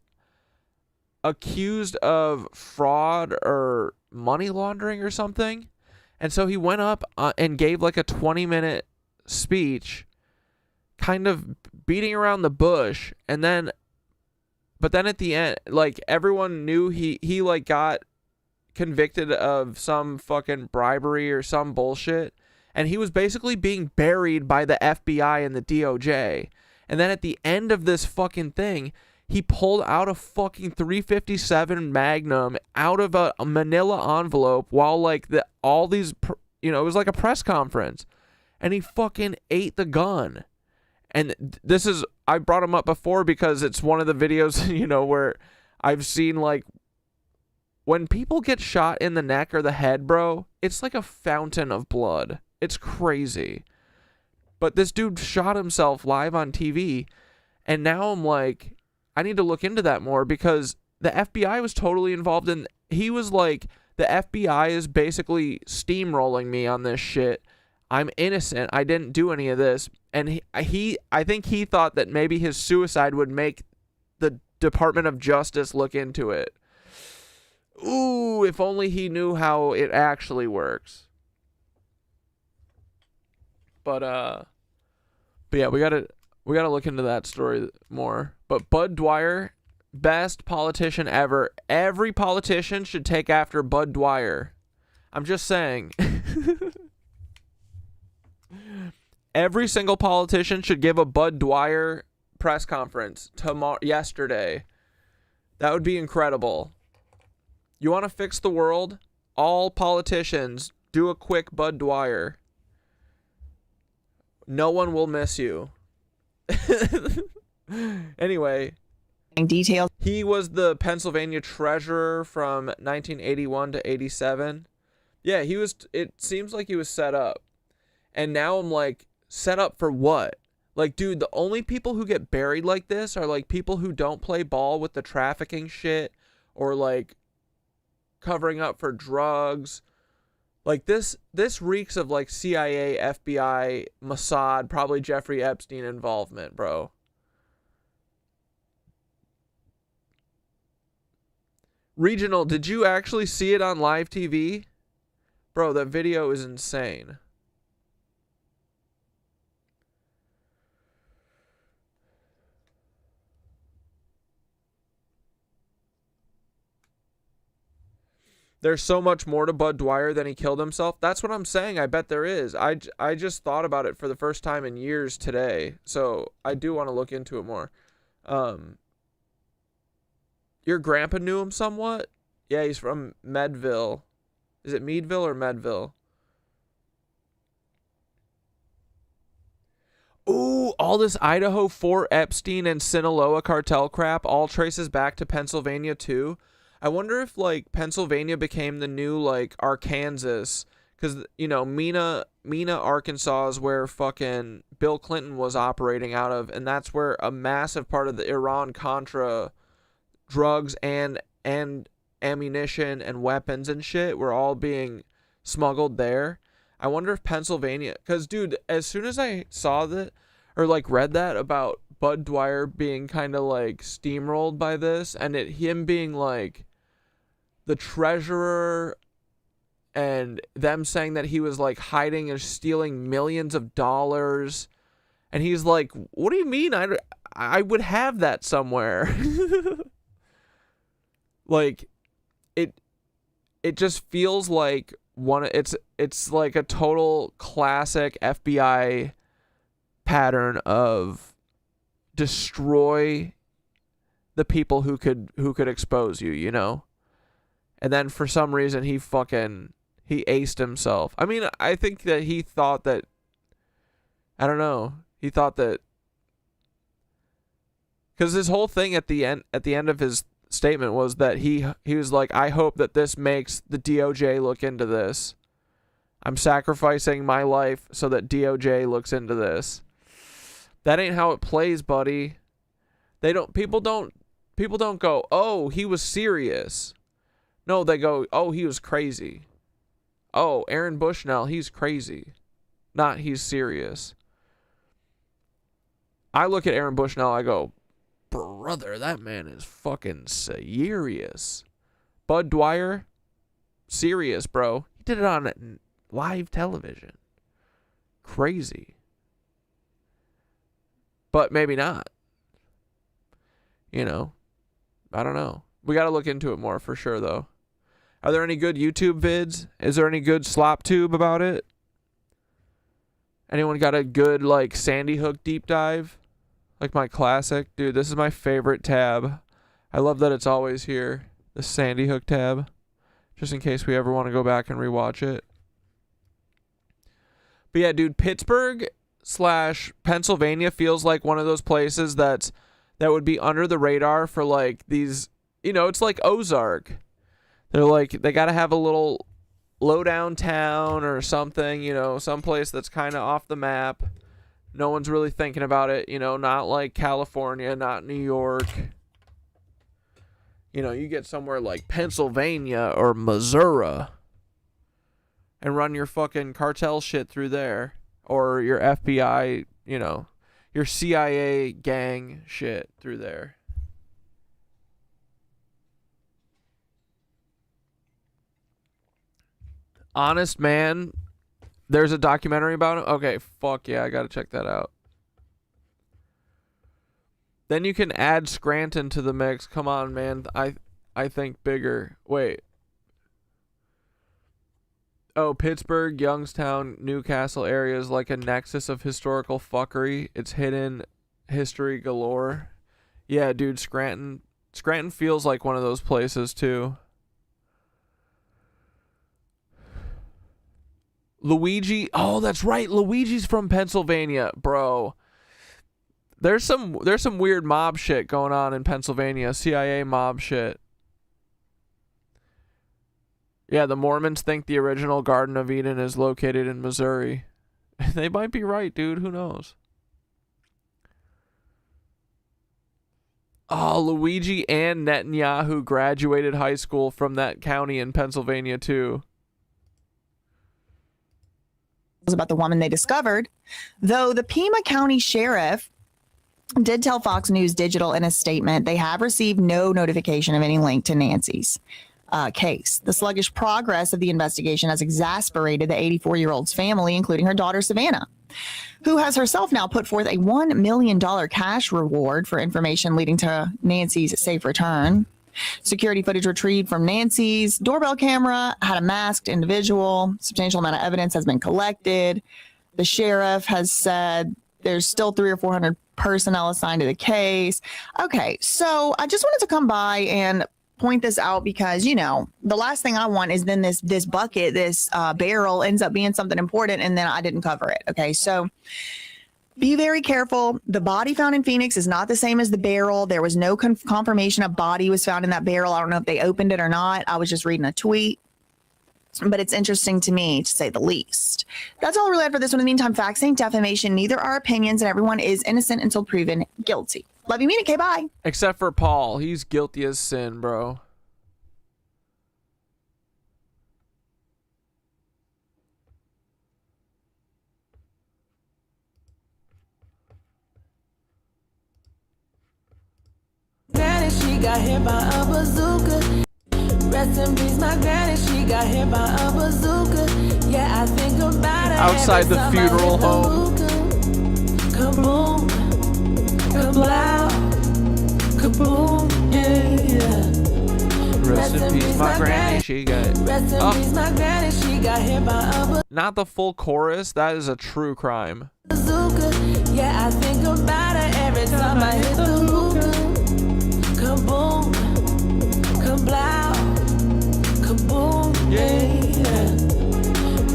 accused of fraud or money laundering or something. And so he went up and gave like a 20-minute speech kind of beating around the bush, but then at the end, like, everyone knew he like got convicted of some fucking bribery or some bullshit, and he was basically being buried by the FBI and the DOJ. And then at the end of this fucking thing, he pulled out a fucking .357 Magnum out of a manila envelope while like it was like a press conference, and he fucking ate the gun. And this is, I brought him up before because it's one of the videos, you know, where I've seen like when people get shot in the neck or the head, bro, it's like a fountain of blood. It's crazy. But this dude shot himself live on TV, and now I'm like, I need to look into that more because the FBI was totally involved in. He was like, the FBI is basically steamrolling me on this shit. I'm innocent. I didn't do any of this. And I think he thought that maybe his suicide would make the Department of Justice look into it. Ooh, if only he knew how it actually works. But yeah, we gotta look into that story more. But Bud Dwyer, best politician ever. Every politician should take after Bud Dwyer. I'm just saying. Every single politician should give a Bud Dwyer press conference yesterday. That would be incredible. You want to fix the world? All politicians, do a quick Bud Dwyer. No one will miss you. Anyway. Details. He was the Pennsylvania treasurer from 1981 to 87. Yeah, he was. It seems like he was set up. And now I'm like, set up for what? Like, dude, the only people who get buried like this are like people who don't play ball with the trafficking shit or like covering up for drugs. Like this reeks of like CIA, FBI, Mossad, probably Jeffrey Epstein involvement, bro. Regional, did you actually see it on live TV? Bro, that video is insane. There's so much more to Bud Dwyer than he killed himself. That's what I'm saying. I bet there is. I just thought about it for the first time in years today. So I do want to look into it more. Your grandpa knew him somewhat? Yeah, he's from Medville. Is it Meadville or Medville? Ooh, all this Idaho 4 Epstein and Sinaloa cartel crap all traces back to Pennsylvania too. I wonder if like Pennsylvania became the new like Arkansas, because you know Mena, Arkansas is where fucking Bill Clinton was operating out of, and that's where a massive part of the Iran-Contra drugs and ammunition and weapons and shit were all being smuggled there. I wonder if Pennsylvania, because dude, as soon as I saw that or like read that about Bud Dwyer being kind of like steamrolled by this, and him being like the treasurer, and them saying that he was like hiding and stealing millions of dollars, and he's like, what do you mean I would have that somewhere? Like it just feels like it's like a total classic FBI pattern of destroy the people who could expose you, you know? And then for some reason he aced himself. I mean, I think that he thought that, I don't know, he thought that, because his whole thing at the end of his statement was that he was like, I hope that this makes the DOJ look into this. I'm sacrificing my life so that DOJ looks into this. That ain't how it plays, buddy. People don't go, oh, he was serious. No, they go, oh, he was crazy. Oh, Aaron Bushnell, he's crazy. Not he's serious. I look at Aaron Bushnell, I go, brother, that man is fucking serious. Bud Dwyer, serious, bro. He did it on live television. Crazy. But maybe not. You know, I don't know. We got to look into it more for sure, though. Are there any good YouTube vids? Is there any good slop tube about it? Anyone got a good, like, Sandy Hook deep dive? Like my classic? Dude, this is my favorite tab. I love that it's always here. The Sandy Hook tab. Just in case we ever want to go back and rewatch it. But yeah, dude, Pittsburgh/Pennsylvania feels like one of those places that would be under the radar for like these, you know, it's like Ozark. They're like, they got to have a little low down town or something, you know, someplace that's kind of off the map. No one's really thinking about it, you know, not like California, not New York. You know, you get somewhere like Pennsylvania or Missouri and run your fucking cartel shit through there. Or your FBI, you know, your CIA gang shit through there. Honest Man, there's a documentary about him? Okay, fuck yeah, I gotta check that out. Then you can add Scranton to the mix. Come on, man. I think bigger. Wait. Oh, Pittsburgh, Youngstown, Newcastle area is like a nexus of historical fuckery. It's hidden history galore. Yeah, dude, Scranton. Scranton feels like one of those places too. Luigi, oh, that's right. Luigi's from Pennsylvania, bro. There's some weird mob shit going on in Pennsylvania, CIA mob shit. Yeah, the Mormons think the original Garden of Eden is located in Missouri. They might be right, dude. Who knows? Oh, Luigi and Netanyahu graduated high school from that county in Pennsylvania, too. About the woman they discovered, though the Pima County Sheriff did tell Fox News Digital in a statement they have received no notification of any link to Nancy's case. The sluggish progress of the investigation has exasperated the 84-year-old's family, including her daughter, Savannah, who has herself now put forth a $1 million cash reward for information leading to Nancy's safe return. Security footage retrieved from Nancy's doorbell camera had a masked individual. Substantial amount of evidence has been collected. The sheriff has said there's still 300 or 400 personnel assigned to the case. Okay, so I just wanted to come by and point this out because, you know, the last thing I want is then this bucket, this barrel ends up being something important and then I didn't cover it. Okay, so be very careful. The body found in Phoenix is not the same as the barrel. There was no confirmation a body was found in that barrel. I don't know if they opened it or not. I was just reading a tweet. But it's interesting to me, to say the least. That's all I really had for this one. In the meantime, facts ain't defamation. Neither are opinions, and everyone is innocent until proven guilty. Love you, mean it. Okay, bye. Except for Paul. He's guilty as sin, bro. Granny, she got hit by a bazooka. Rest in peace, my granny, she got hit by a bazooka. Yeah, I think about it. Outside the funeral home. Kaboom, kablow, kaboom, yeah. Rest in peace, my granny, she got. Rest in peace, my granny, she got hit by a Not the full chorus. That is a true crime. bazooka. Yeah, I think about it every time I hit the hookah. Kaboom, kablow, kaboom, yeah.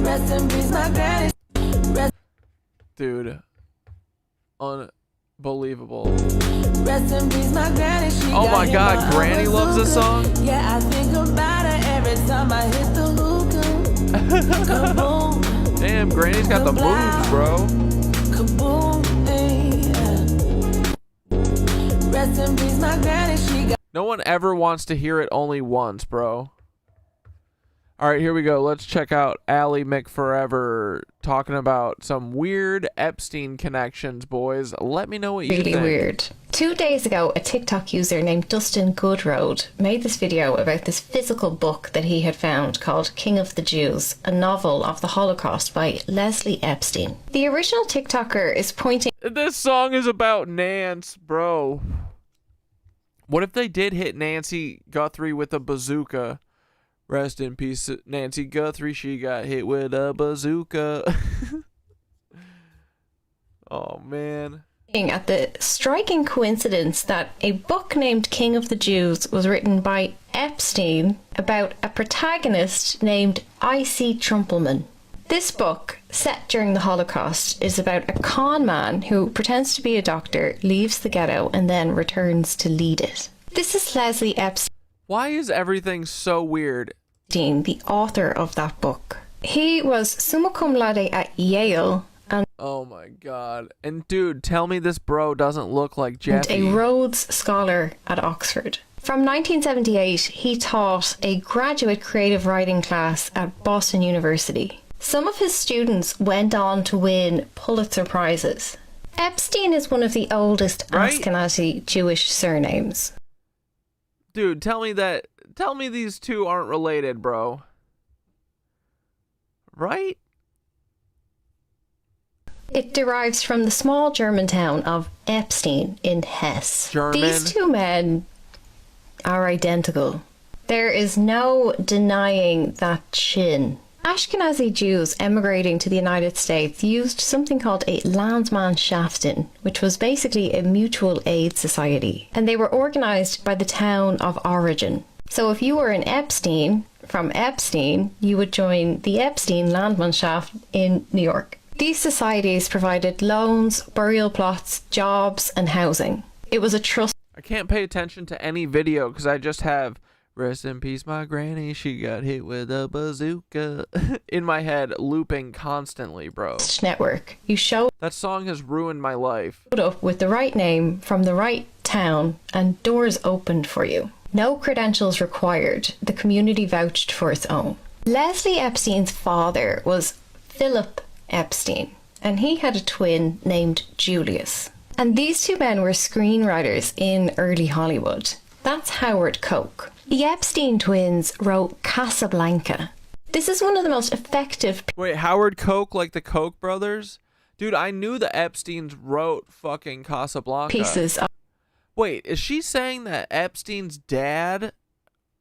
Rest in peace, my granny. Dude. Unbelievable. Rest in peace, my granny. She Oh my god, Granny loves this song? Yeah, I think about it every time I hit the hookah. Kaboom, Damn, Granny's got the moves, bro. kaboom, yeah. Rest in peace, my granny. She got No one ever wants to hear it only once, bro. Alright, here we go. Let's check out Allie McForever talking about some weird Epstein connections, boys. Let me know what you think. Really weird. 2 days ago, a TikTok user named Dustin Goodroad made this video about this physical book that he had found called King of the Jews, a novel of the Holocaust by Leslie Epstein. The original TikToker is pointing... This song is about Nance, bro. What if they did hit Nancy Guthrie with a bazooka? Rest in peace, Nancy Guthrie. She got hit with a bazooka. Oh, man. At the striking coincidence that a book named King of the Jews was written by Epstein about a protagonist named I.C. Trumpelman. This book, set during the Holocaust, is about a con man who pretends to be a doctor, leaves the ghetto, and then returns to lead it. This is Leslie Epstein. Why is everything so weird? The author of that book. He was summa cum laude at Yale and Oh my god. And dude, tell me this bro doesn't look like Jeffy. a Rhodes Scholar at Oxford. From 1978, he taught a graduate creative writing class at Boston University. Some of his students went on to win Pulitzer Prizes. Epstein is one of the oldest Right? Ashkenazi Jewish surnames. Dude, tell me these two aren't related, bro. Right? It derives from the small German town of Epstein in Hesse. German. These two men are identical. There is no denying that chin. Ashkenazi Jews emigrating to the United States used something called a Landsmannschaften, which was basically a mutual aid society, and they were organised by the town of origin. So if you were an Epstein from Epstein, you would join the Epstein Landmannschaft in New York. These societies provided loans, burial plots, jobs, and housing. It was a trust. I can't pay attention to any video because I just have "Rest in peace, my granny, she got hit with a bazooka" in my head, looping constantly, bro. Network. You showed That song has ruined my life. up with the right name from the right town and doors opened for you. No credentials required. The community vouched for its own. Leslie Epstein's father was Philip Epstein, and he had a twin named Julius. And these two men were screenwriters in early Hollywood. That's Howard Koch. The Epstein twins wrote Casablanca. This is one of the most effective Wait, Howard Koch, like the Koch brothers? Dude, I knew the Epsteins wrote fucking Casablanca. pieces of Wait, is she saying that Epstein's dad...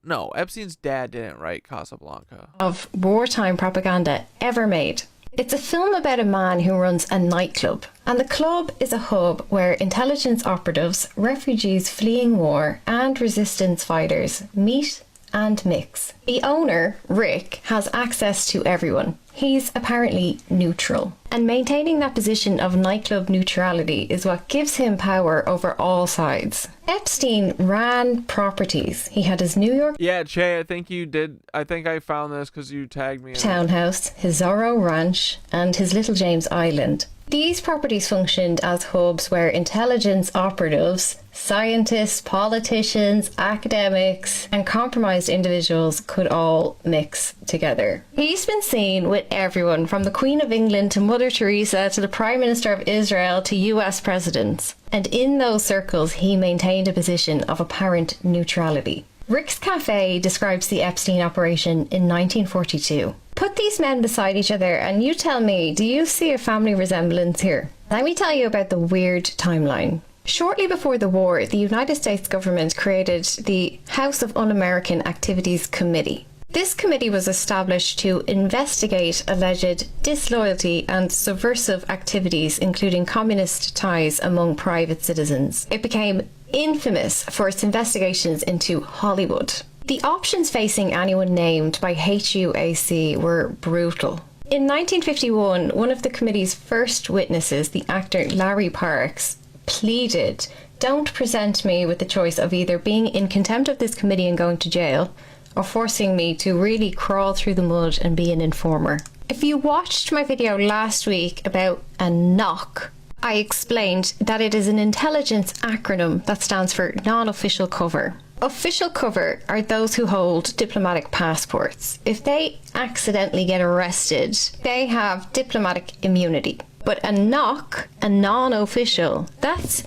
No, Epstein's dad didn't write Casablanca. wartime propaganda ever made. It's a film about a man who runs a nightclub, and the club is a hub where intelligence operatives, refugees fleeing war, and resistance fighters meet and mix. The owner, Rick, has access to everyone. He's apparently neutral. And maintaining that position of nightclub neutrality is what gives him power over all sides. Epstein ran properties. He had his New York Yeah, Che, I think you did. I think I found this because you tagged me in it. townhouse, his Zorro Ranch, and his Little James Island. These properties functioned as hubs where intelligence operatives, scientists, politicians, academics, and compromised individuals could all mix together. He's been seen with everyone from the Queen of England to Mother Teresa to the Prime Minister of Israel to US presidents. And in those circles, he maintained a position of apparent neutrality. Rick's Cafe describes the Epstein operation in 1942. Put these men beside each other and you tell me, do you see a family resemblance here? Let me tell you about the weird timeline. Shortly before the war, the United States government created the House of Un-American Activities Committee. This committee was established to investigate alleged disloyalty and subversive activities, including communist ties among private citizens. It became infamous for its investigations into Hollywood. The options facing anyone named by HUAC were brutal. In 1951, one of the committee's first witnesses, the actor Larry Parks, pleaded, "Don't present me with the choice of either being in contempt of this committee and going to jail, or forcing me to really crawl through the mud and be an informer." If you watched my video last week about a NOC, I explained that it is an intelligence acronym that stands for non-official cover. Official cover are those who hold diplomatic passports. If they accidentally get arrested, they have diplomatic immunity. But a NOC, a non-official, that's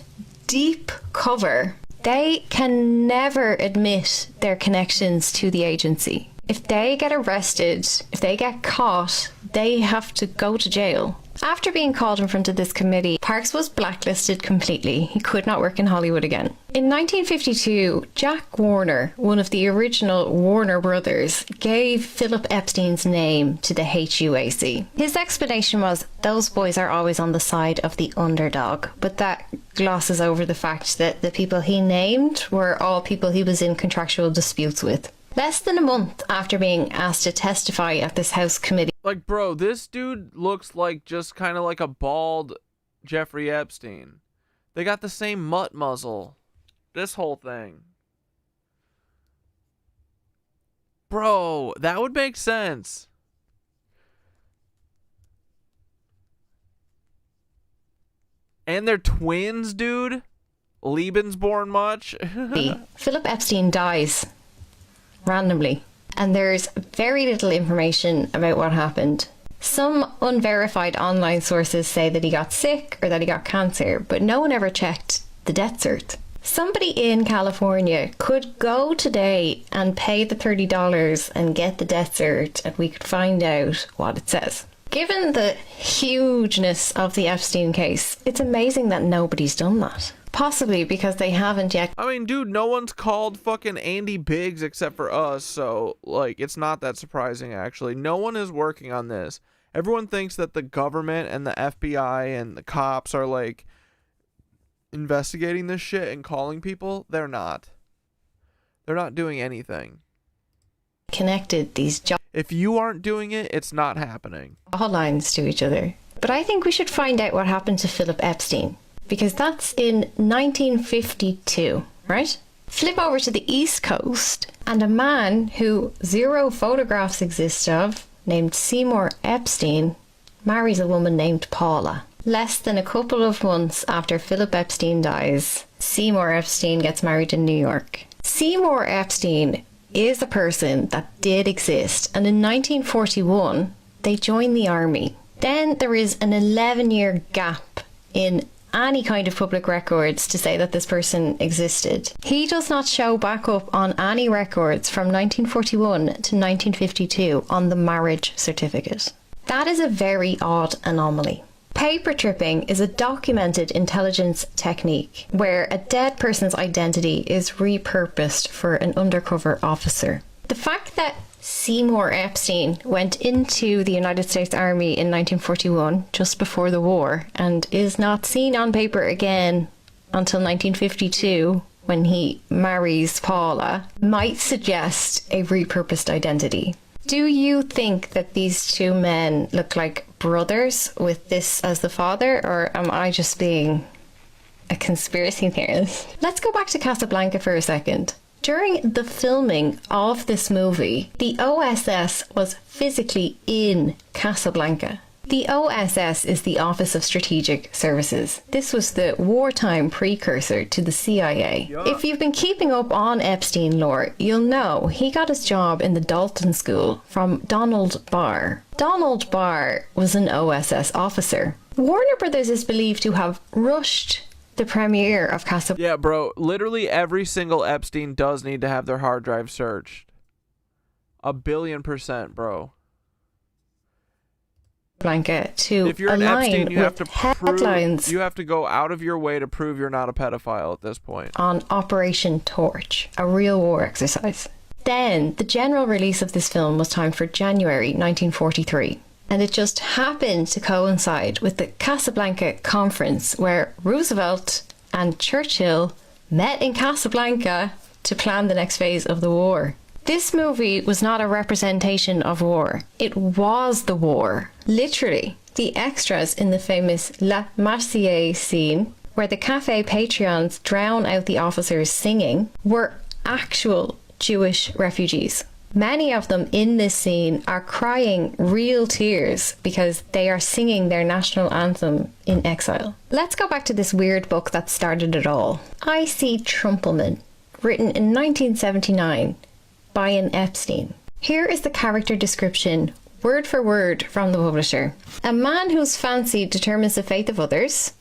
deep cover. They can never admit their connections to the agency. If they get arrested, if they get caught, they have to go to jail. After being called in front of this committee, Parks was blacklisted completely. He could not work in Hollywood again. In 1952, Jack Warner, one of the original Warner brothers, gave Philip Epstein's name to the HUAC. His explanation was, those boys are always on the side of the underdog, but that glosses over the fact that the people he named were all people he was in contractual disputes with. Less than a month after being asked to testify at this House committee. Like, bro, this dude looks like just kind of like a bald Jeffrey Epstein. They got the same mutt muzzle. This whole thing. Bro, that would make sense. And they're twins, dude. Lebensborn much. Philip Epstein dies randomly, and there's very little information about what happened. Some unverified online sources say that he got sick or that he got cancer, but no one ever checked the death cert. Somebody in California could go today and pay the $30 and get the death cert, and we could find out what it says. Given the hugeness of the Epstein case, it's amazing that nobody's done that. Possibly because they haven't yet. I mean, dude, no one's called fucking Andy Biggs except for us, so, like, it's not that surprising, actually. No one is working on this. Everyone thinks that the government and the FBI and the cops are, like, investigating this shit and calling people. They're not. They're not doing anything. Connected these If you aren't doing it, it's not happening. lines to each other. But I think we should find out what happened to Philip Epstein, because that's in 1952, right? Flip over to the East Coast, and a man who zero photographs exist of, named Seymour Epstein, marries a woman named Paula. Less than a couple of months after Philip Epstein dies, Seymour Epstein gets married in New York. Seymour Epstein is a person that did exist, and in 1941 they joined the army. Then there is an 11-year gap in any kind of public records to say that this person existed. He does not show back up on any records from 1941 to 1952 on the marriage certificate. That is a very odd anomaly. Paper tripping is a documented intelligence technique where a dead person's identity is repurposed for an undercover officer. The fact that Seymour Epstein went into the United States Army in 1941, just before the war, and is not seen on paper again until 1952 when he marries Paula, might suggest a repurposed identity. Do you think that these two men look like brothers with this as the father, or am I just being a conspiracy theorist? Let's go back to Casablanca for a second. During the filming of this movie, the OSS was physically in Casablanca. The OSS is the Office of Strategic Services. This was the wartime precursor to the CIA. If you've been keeping up on Epstein lore, you'll know he got his job in the Dalton School from Donald Barr. Donald Barr was an OSS officer. Warner Brothers is believed to have rushed the premiere of Casablanca. Yeah, bro, literally every single Epstein does need to have their hard drive searched. 1,000,000,000%, bro. To if you're an align Epstein, you have to headlines prove, you have to go out of your way to prove you're not a pedophile at this point. On Operation Torch, a real war exercise. Then, the general release of this film was timed for January 1943. And it just happened to coincide with the Casablanca conference where Roosevelt and Churchill met in Casablanca to plan the next phase of the war. This movie was not a representation of war. It was the war. Literally, the extras in the famous La Marseillaise scene, where the Café Patreons drown out the officers singing, were actual Jewish refugees. Many of them in this scene are crying real tears because they are singing their national anthem in exile. Let's go back to this weird book that started it all. I.C. Trumpelman, written in 1979 by an Epstein. Here is the character description, word for word, from the publisher. A man whose fancy determines the fate of others.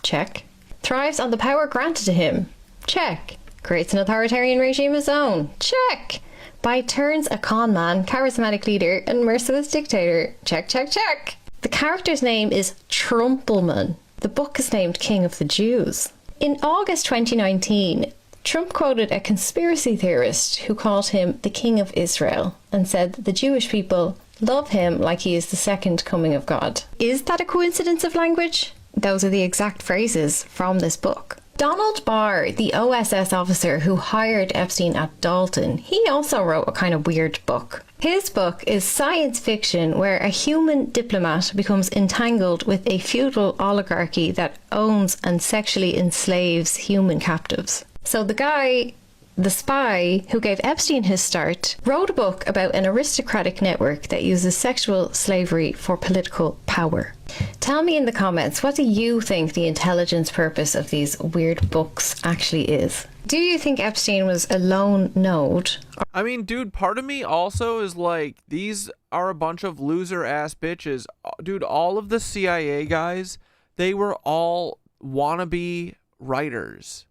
Check. Thrives on the power granted to him. Check. Creates an authoritarian regime of his own. Check. By turns a con man, charismatic leader, and merciless dictator. Check, check, check. The character's name is Trumpelman. The book is named King of the Jews. In August 2019, Trump quoted a conspiracy theorist who called him the King of Israel and said that the Jewish people love him like he is the second coming of God. Is that a coincidence of language? Those are the exact phrases from this book. Donald Barr, the OSS officer who hired Epstein at Dalton, he also wrote a kind of weird book. His book is science fiction where a human diplomat becomes entangled with a feudal oligarchy that owns and sexually enslaves human captives. So the guy, the spy who gave Epstein his start, wrote a book about an aristocratic network that uses sexual slavery for political power. Tell me in the comments, what do you think the intelligence purpose of these weird books actually is? Do you think Epstein was a lone node? I mean, dude, part of me also is like, these are a bunch of loser ass bitches. Dude, all of the CIA guys, they were all wannabe writers.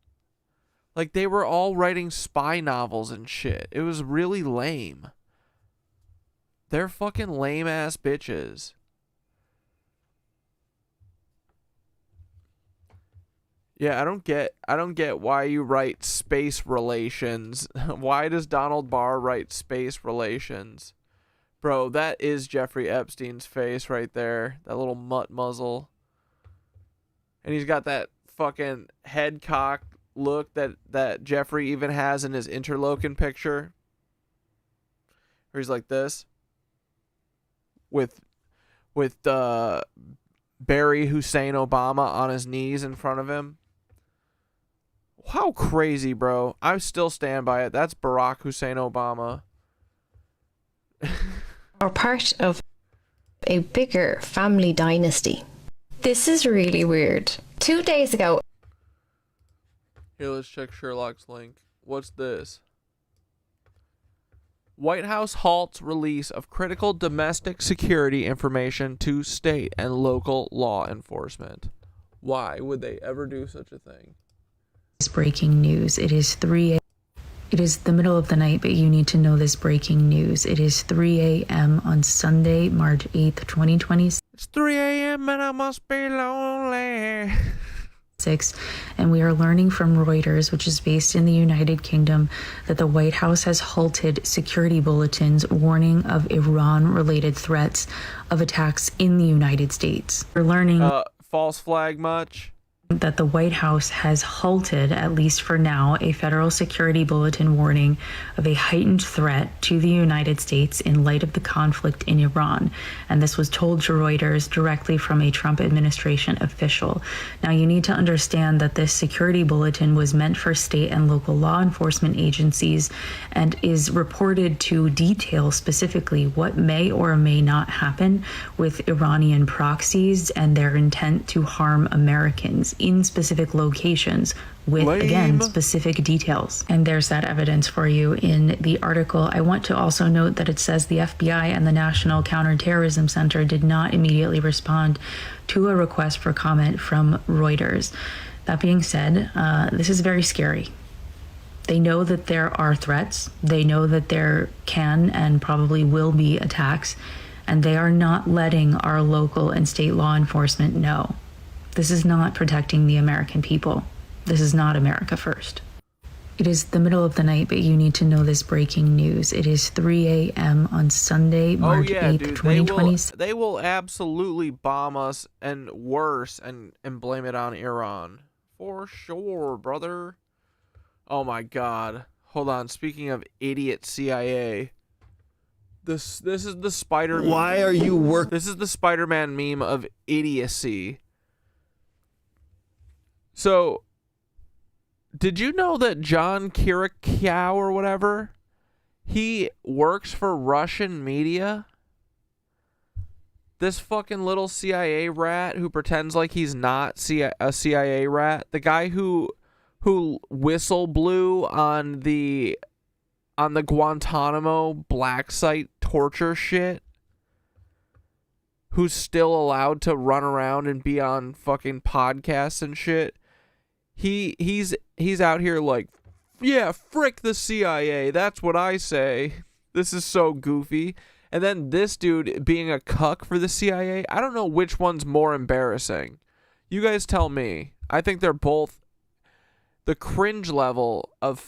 Like, they were all writing spy novels and shit. It was really lame. They're fucking lame ass bitches. Yeah, I don't get why you write space relations. Why does Donald Barr write space relations? Bro, that is Jeffrey Epstein's face right there. That little mutt muzzle. And he's got that fucking head cock look that Jeffrey even has in his interlochen picture. Where he's like this. With Barry Hussein Obama on his knees in front of him. How crazy, bro. I still stand by it. That's Barack Hussein Obama. Are part of a bigger family dynasty. This is really weird. 2 days ago. Here, let's check Sherlock's link. What's this? White House halts release of critical domestic security information to state and local law enforcement. Why would they ever do such a thing? It's breaking news. It is 3 a.m. It is the middle of the night, but you need to know this breaking news. It is 3 a.m. on Sunday, March 8th, 2026. It's 3 a.m. and I must be lonely. And we are learning from Reuters, which is based in the United Kingdom, that the White House has halted security bulletins warning of Iran-related threats of attacks in the United States. We're learning false flag much? That the White House has halted, at least for now, a federal security bulletin warning of a heightened threat to the United States in light of the conflict in Iran. And this was told to Reuters directly from a Trump administration official. Now, you need to understand that this security bulletin was meant for state and local law enforcement agencies and is reported to detail specifically what may or may not happen with Iranian proxies and their intent to harm Americans in specific locations with, again, specific details. And there's that evidence for you in the article. I want to also note that it says the FBI and the National Counterterrorism Center did not immediately respond to a request for comment from Reuters. That being said, this is very scary. They know that there are threats. They know that there can and probably will be attacks, and they are not letting our local and state law enforcement know. This is not protecting the American people. This is not America first. It is the middle of the night, but you need to know this breaking news. It is 3 a.m. on Sunday, March 8th, 2020. They will absolutely bomb us and worse and blame it on Iran. For sure, brother. Oh my God. Hold on. Speaking of idiot CIA. This is the Spider-Man. Why are you This is the Spider-Man meme of idiocy. So, did you know that John Kiriakou or whatever, he works for Russian media? This fucking little CIA rat who pretends like he's not a CIA rat. The guy who whistle blew on the Guantanamo black site torture shit. Who's still allowed to run around and be on fucking podcasts and shit. He's out here like, yeah, frick the CIA. That's what I say. This is so goofy. And then this dude being a cuck for the CIA. I don't know which one's more embarrassing. You guys tell me. I think they're both. The cringe level of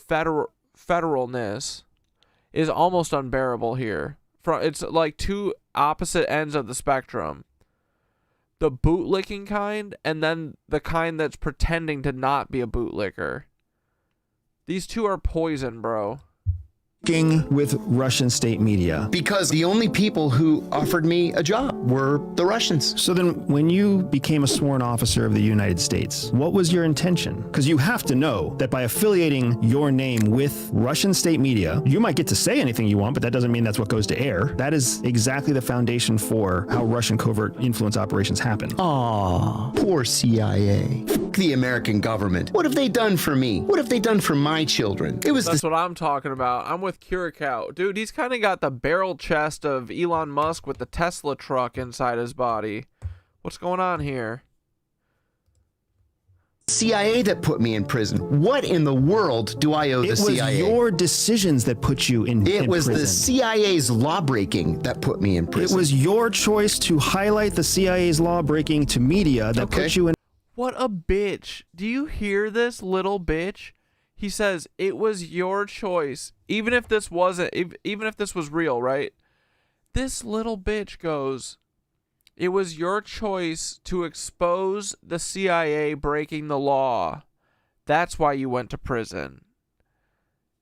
federalness is almost unbearable here. It's like two opposite ends of the spectrum. The bootlicking kind, and then the kind that's pretending to not be a bootlicker. These two are poison, bro. With Russian state media. Because the only people who offered me a job were the Russians. So then when you became a sworn officer of the United States, what was your intention? Because you have to know that by affiliating your name with Russian state media, you might get to say anything you want, but that doesn't mean that's what goes to air. That is exactly the foundation for how Russian covert influence operations happen. Aw, poor CIA. F the American government. What have they done for me? What have they done for my children? That's what I'm talking about. I'm with Kiriakou. Dude, he's kind of got the barrel chest of Elon Musk with the Tesla truck inside his body. What's going on here? CIA that put me in prison. What in the world do I owe the CIA? It was your decisions that put you in prison. It was the CIA's lawbreaking that put me in prison. It was your choice to highlight the CIA's lawbreaking to media that put you in. What a bitch. Do you hear this little bitch? He says, it was your choice. Even if this wasn't, even if this was real, right? This little bitch goes, it was your choice to expose the CIA breaking the law. That's why you went to prison.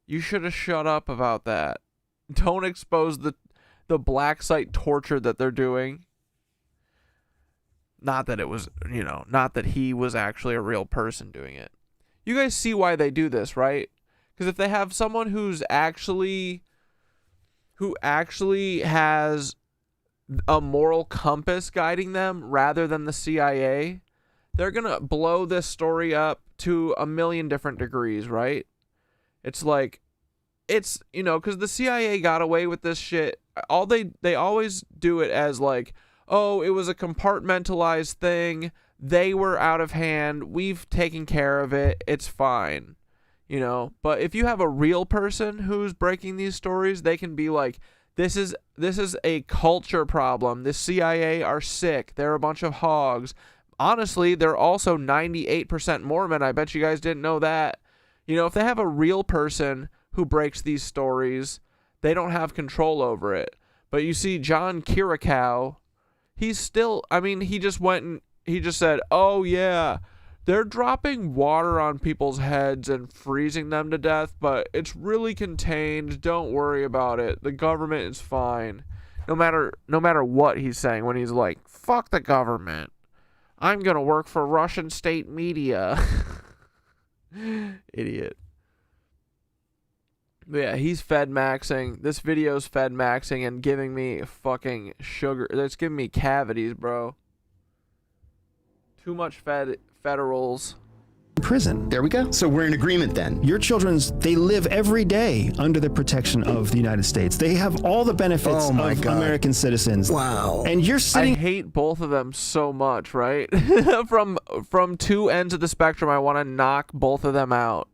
You should have shut up about that. Don't expose the black site torture that they're doing. Not that it was, not that he was actually a real person doing it. You guys see why they do this, right? Because if they have someone who actually has a moral compass guiding them rather than the CIA, they're going to blow this story up to a million different degrees, right? It's like, because the CIA got away with this shit. They always do it as like, oh, it was a compartmentalized thing. They were out of hand. We've taken care of it. It's fine. But if you have a real person who's breaking these stories, they can be like, this is a culture problem. The CIA are sick. They're a bunch of hogs. Honestly, they're also 98% Mormon. I bet you guys didn't know that. If they have a real person who breaks these stories, they don't have control over it. But you see John Kirikow, he's still, he just went and he just said, oh yeah, they're dropping water on people's heads and freezing them to death, but it's really contained. Don't worry about it. The government is fine. No matter what he's saying, when he's like, fuck the government. I'm going to work for Russian state media. Idiot. But yeah, he's fed maxing. This video's fed maxing and giving me fucking sugar. It's giving me cavities, bro. Too much federals. Prison. There we go. So we're in agreement then. Your they live every day under the protection of the United States. They have all the benefits of American citizens. Wow. And you're sitting... I hate both of them so much, right? From two ends of the spectrum, I want to knock both of them out.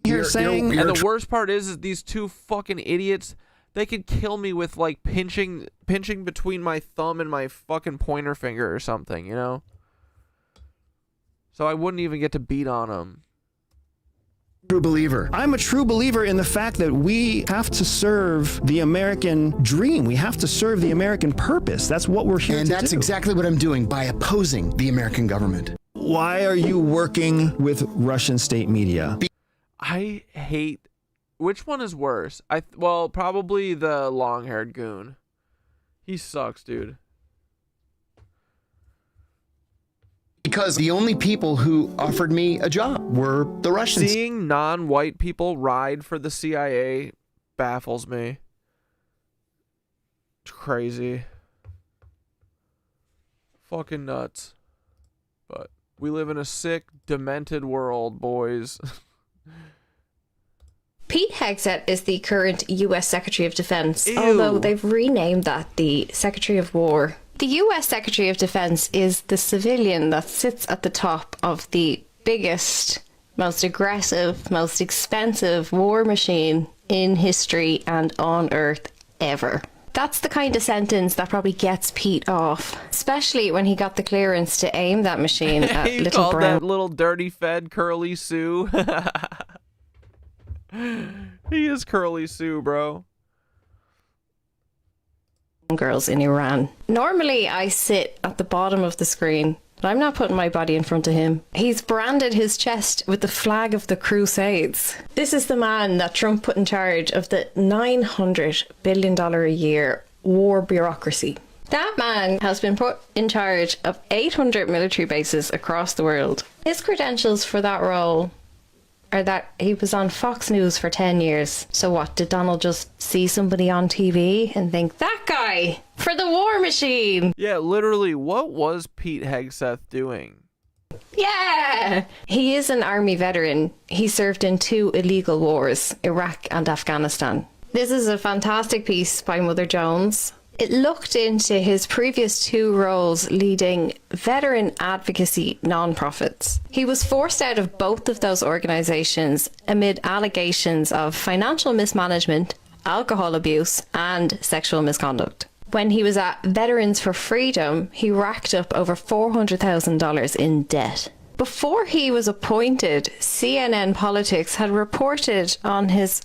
You're saying... And the worst part is these two fucking idiots, they could kill me with like pinching between my thumb and my fucking pointer finger or something, So I wouldn't even get to beat on them. True believer. I'm a true believer in the fact that we have to serve the American dream. We have to serve the American purpose. That's what we're here to do. And that's exactly what I'm doing by opposing the American government. Why are you working with Russian state media? I hate... Which one is worse? Well, probably the long-haired goon. He sucks, dude. Because the only people who offered me a job were the Russians. Seeing non-white people ride for the CIA baffles me. It's crazy. Fucking nuts. But we live in a sick, demented world, boys. Pete Hegseth is the current U.S. Secretary of Defense, Ew. although they've renamed that the Secretary of War. The U.S. Secretary of Defense is the civilian that sits at the top of the biggest, most aggressive, most expensive war machine in history and on Earth ever. That's the kind of sentence that probably gets Pete off, especially when he got the clearance to aim that machine at He little called brown... that little dirty fed Curly Sue. He is Curly Sue, bro. girls in Iran. Normally I sit at the bottom of the screen, but I'm not putting my body in front of him. He's branded his chest with the flag of the Crusades. This is the man that Trump put in charge of the $900 billion a year war bureaucracy. That man has been put in charge of 800 military bases across the world. His credentials for that role are that he was on Fox News for 10 years. So what, did Donald just see somebody on TV and think, that guy for the war machine? Yeah, literally, what was Pete Hegseth doing? Yeah! He is an army veteran. He served in 2 illegal wars, Iraq and Afghanistan. This is a fantastic piece by Mother Jones. It looked into his previous 2 roles leading veteran advocacy non-profits. He was forced out of both of those organizations amid allegations of financial mismanagement, alcohol abuse, and sexual misconduct. When he was at Veterans for Freedom, he racked up over $400,000 in debt. Before he was appointed, CNN Politics had reported on his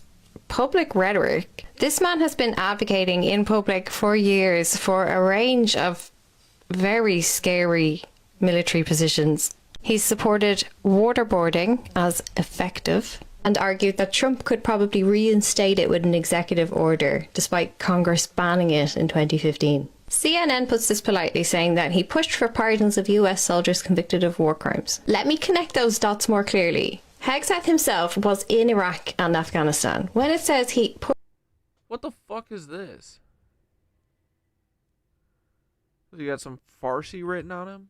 public rhetoric. This man has been advocating in public for years for a range of very scary military positions. He's supported waterboarding as effective and argued that Trump could probably reinstate it with an executive order, despite Congress banning it in 2015. CNN puts this politely, saying that he pushed for pardons of US soldiers convicted of war crimes. Let me connect those dots more clearly. Hegseth himself was in Iraq and Afghanistan. When it says he What the fuck is this? You got some Farsi written on him?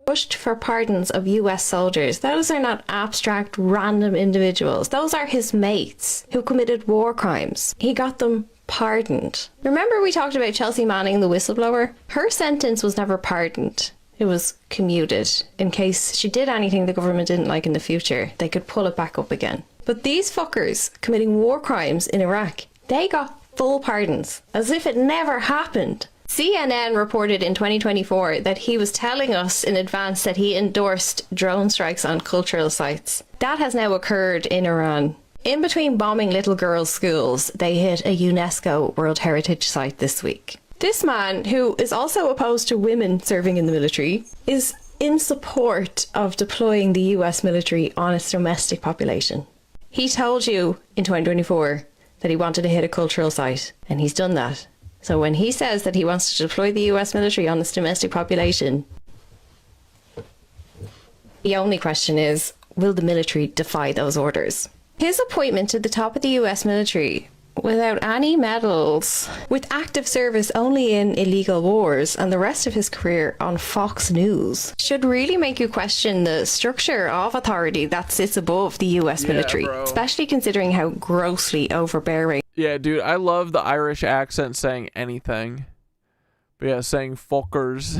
pushed for pardons of US soldiers, those are not abstract random individuals. Those are his mates who committed war crimes. He got them pardoned. Remember we talked about Chelsea Manning, the whistleblower? Her sentence was never pardoned. It was commuted. In case she did anything the government didn't like in the future, they could pull it back up again. But these fuckers committing war crimes in Iraq, they got full pardons, as if it never happened. CNN reported in 2024 that he was telling us in advance that he endorsed drone strikes on cultural sites. That has now occurred in Iran. In between bombing little girls' schools, they hit a UNESCO World Heritage Site this week. This man, who is also opposed to women serving in the military, is in support of deploying the US military on its domestic population. He told you in 2024 that he wanted to hit a cultural site, and he's done that. So when he says that he wants to deploy the US military on its domestic population, the only question is, will the military defy those orders? His appointment to the top of the US military, without any medals, with active service only in illegal wars, and the rest of his career on Fox News, should really make you question the structure of authority that sits above the US military, bro. especially considering how grossly overbearing. Yeah, dude, I love the Irish accent saying anything. But yeah, saying fuckers.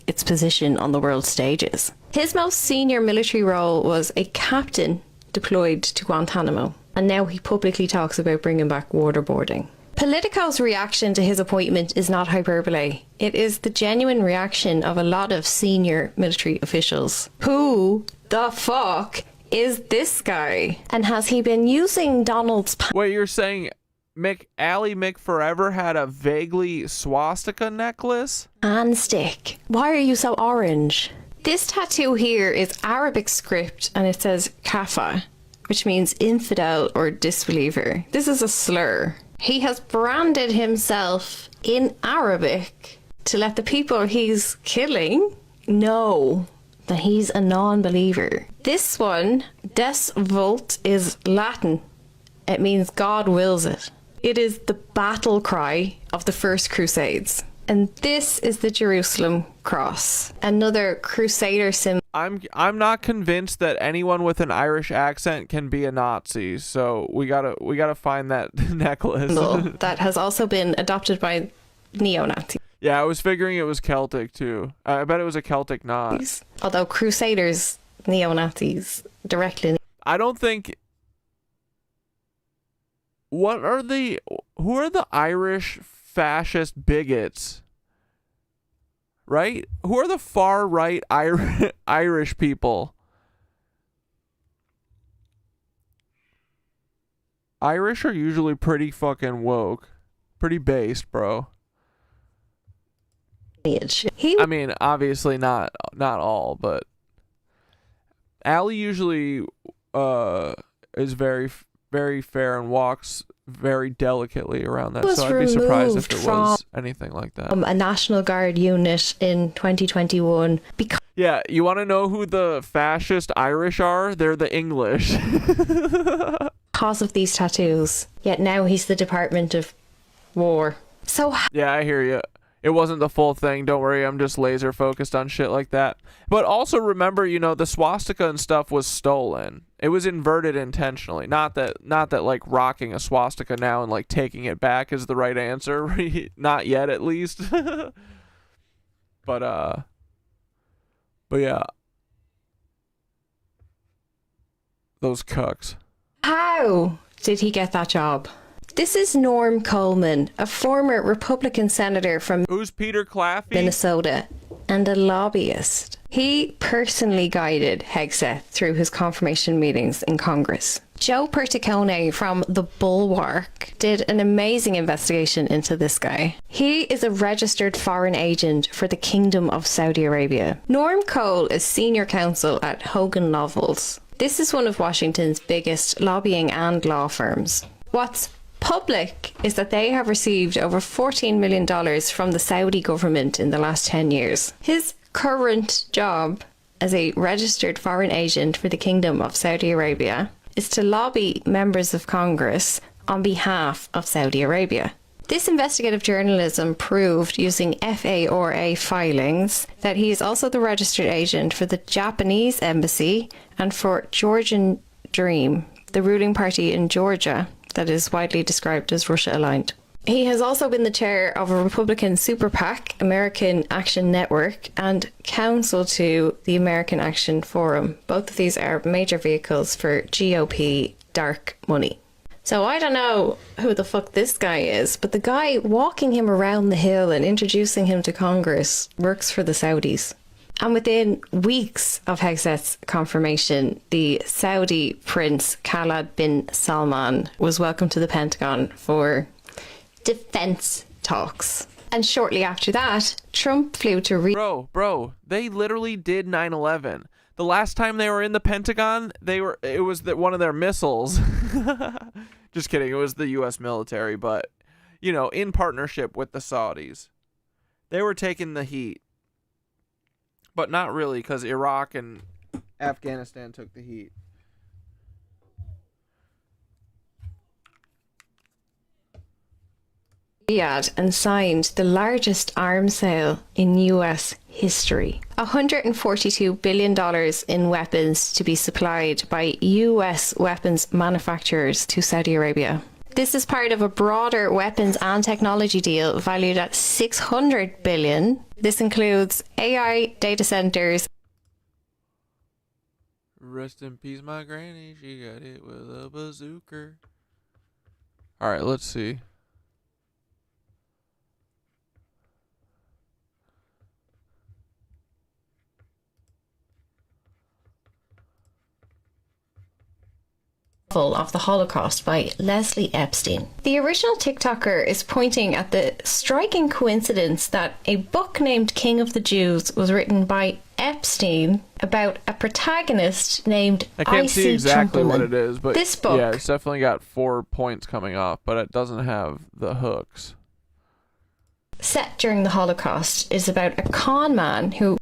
its position on the world stages. His most senior military role was a captain deployed to Guantanamo, and now he publicly talks about bringing back waterboarding. Politico's reaction to his appointment is not hyperbole. It is the genuine reaction of a lot of senior military officials. Who the fuck is this guy? And has he been using Donald's... Wait, you're saying Ally McForever had a vaguely swastika necklace? And stick. Why are you so orange? This tattoo here is Arabic script, and it says Kafa, which means infidel or disbeliever. This is a slur. He has branded himself in Arabic to let the people he's killing know that he's a non-believer. This one, Des Vult, is Latin. It means God wills it. It is the battle cry of the First Crusades. And this is the Jerusalem cross, another crusader symbol. I'm not convinced that anyone with an Irish accent can be a Nazi, so we gotta find that necklace. That has also been adopted by neo-Nazis. Yeah, I was figuring it was Celtic too. I bet it was a Celtic knot. Although crusaders, neo-Nazis, directly. I don't think... Who are the Irish fascist bigots? Right? Who are the far right Irish people? Irish are usually pretty fucking woke. Pretty based, bro. I mean, obviously not all, but Ally usually is very fair and walks very delicately around that, so I'd be surprised if it was anything like that. A National Guard unit in 2021. Yeah, you want to know who the fascist Irish are? They're the English. Because of these tattoos. Yet now he's the Department of War. So yeah, I hear you. It wasn't the full thing. Don't worry, I'm just laser focused on shit like that. But also remember, the swastika and stuff was stolen. It was inverted intentionally. Not that like rocking a swastika now and like taking it back is the right answer. Not yet, at least. But yeah. Those cucks. How did he get that job? This is Norm Coleman, a former Republican senator from Who's Peter Claffey? Minnesota and a lobbyist. He personally guided Hegseth through his confirmation meetings in Congress. Joe Perticone from The Bulwark did an amazing investigation into this guy. He is a registered foreign agent for the Kingdom of Saudi Arabia. Norm Cole is senior counsel at Hogan Lovells. This is one of Washington's biggest lobbying and law firms. What's public is that they have received over $14 million from the Saudi government in the last 10 years. His current job as a registered foreign agent for the Kingdom of Saudi Arabia is to lobby members of Congress on behalf of Saudi Arabia. This investigative journalism proved using FARA filings that he is also the registered agent for the Japanese embassy and for Georgian Dream, the ruling party in Georgia that is widely described as Russia-aligned. He has also been the chair of a Republican super PAC, American Action Network, and counsel to the American Action Forum. Both of these are major vehicles for GOP dark money. So I don't know who the fuck this guy is, but the guy walking him around the hill and introducing him to Congress works for the Saudis. And within weeks of Hegseth's confirmation, the Saudi Prince Khaled bin Salman was welcomed to the Pentagon for defense talks. And shortly after that, Trump flew to Bro, they literally did 9/11. The last time they were in the Pentagon, it was one of their missiles. Just kidding, it was the US military, but you know, in partnership with the Saudis. They were taking the heat. But not really, because Iraq and Afghanistan took the heat. Riyadh and signed the largest arms sale in US history. $142 billion in weapons to be supplied by US weapons manufacturers to Saudi Arabia. This is part of a broader weapons and technology deal valued at $600 billion. This includes AI data centers. Rest in peace, my granny. She got hit with a bazooka. All right, let's see. Of the Holocaust by Leslie Epstein. The original TikToker is pointing at the striking coincidence that a book named King of the Jews was written by Epstein about a protagonist named I can't see exactly what it is, but this book, yeah, it's definitely got 4 points coming up, but it doesn't have the hooks. Set during the Holocaust, is about a con man who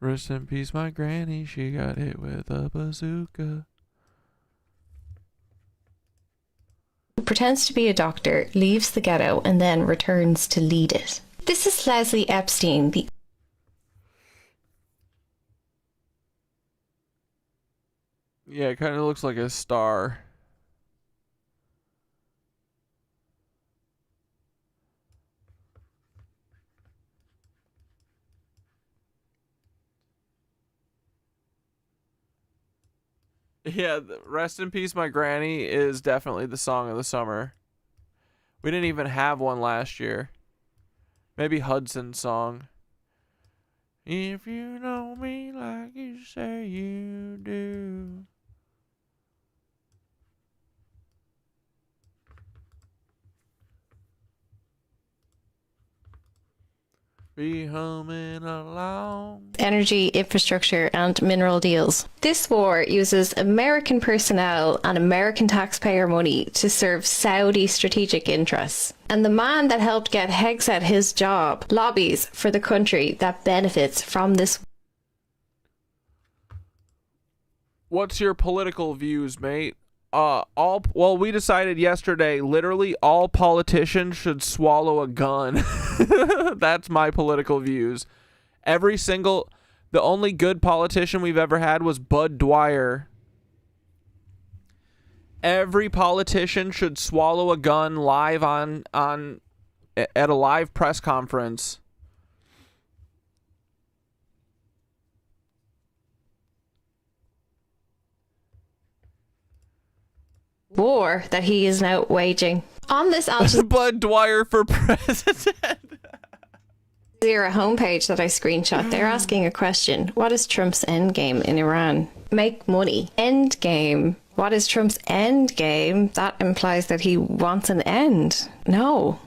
Rest in peace, my granny. She got hit with a bazooka. pretends to be a doctor, leaves the ghetto, and then returns to lead it. This is Leslie Epstein, the Yeah, it kind of looks like a star. Yeah, Rest in Peace, My Granny is definitely the song of the summer. We didn't even have one last year. Maybe Hudson's song. If you know me like you say you do. Be humming along. energy, infrastructure, and mineral deals. This war uses American personnel and American taxpayer money to serve Saudi strategic interests. And the man that helped get Hegseth his job lobbies for the country that benefits from this. What's your political views, mate? We decided yesterday, literally all politicians should swallow a gun. That's my political views. The only good politician we've ever had was Bud Dwyer. Every politician should swallow a gun live at a live press conference. war that he is now waging. On this Al Jazeera Bud Dwyer for president. homepage that I screenshot, they're asking a question. What is Trump's end game in Iran? Make money. End game. What is Trump's end game? That implies that he wants an end. No.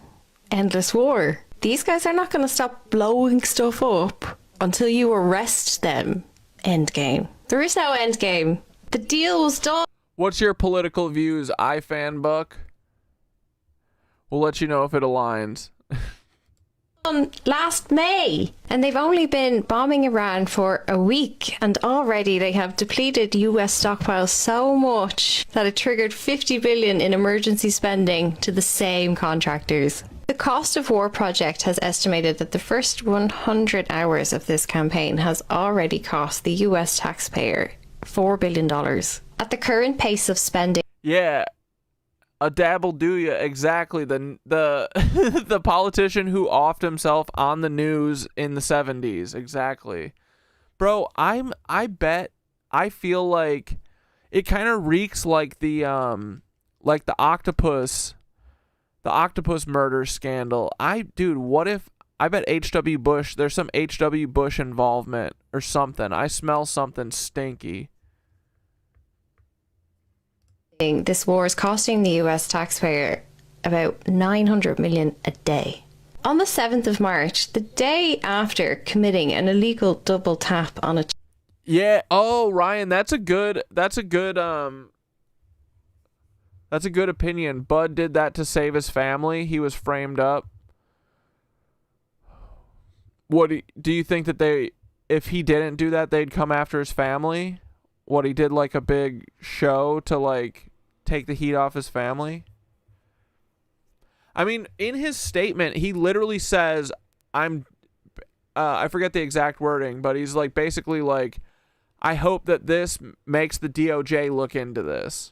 Endless war. These guys are not going to stop blowing stuff up until you arrest them. End game. There is no end game. The deal was done. What's your political views, iFanbuck? We'll let you know if it aligns. Last May, and they've only been bombing Iran for a week, and already they have depleted US stockpiles so much that it triggered $50 billion in emergency spending to the same contractors. The Cost of War project has estimated that the first 100 hours of this campaign has already cost the US taxpayer $4 billion. At the current pace of spending, Yeah, a dabble do ya, exactly. The the politician who offed himself on the news in the 70s, exactly. Bro, I feel like it kind of reeks like the octopus murder scandal. Dude, what if I bet H.W. Bush, there's some H.W. Bush involvement or something. I smell something stinky. this war is costing the US taxpayer about $900 million a day. On the 7th of March, the day after committing an illegal double tap on a... Yeah. Oh, Ryan, that's a good opinion. Bud did that to save his family. He was framed up. What do you think that if he didn't do that, they'd come after his family? What, he did like a big show to like take the heat off his family? I mean, in his statement, he literally says, I forget the exact wording, but he's like basically like, I hope that this makes the DOJ look into this.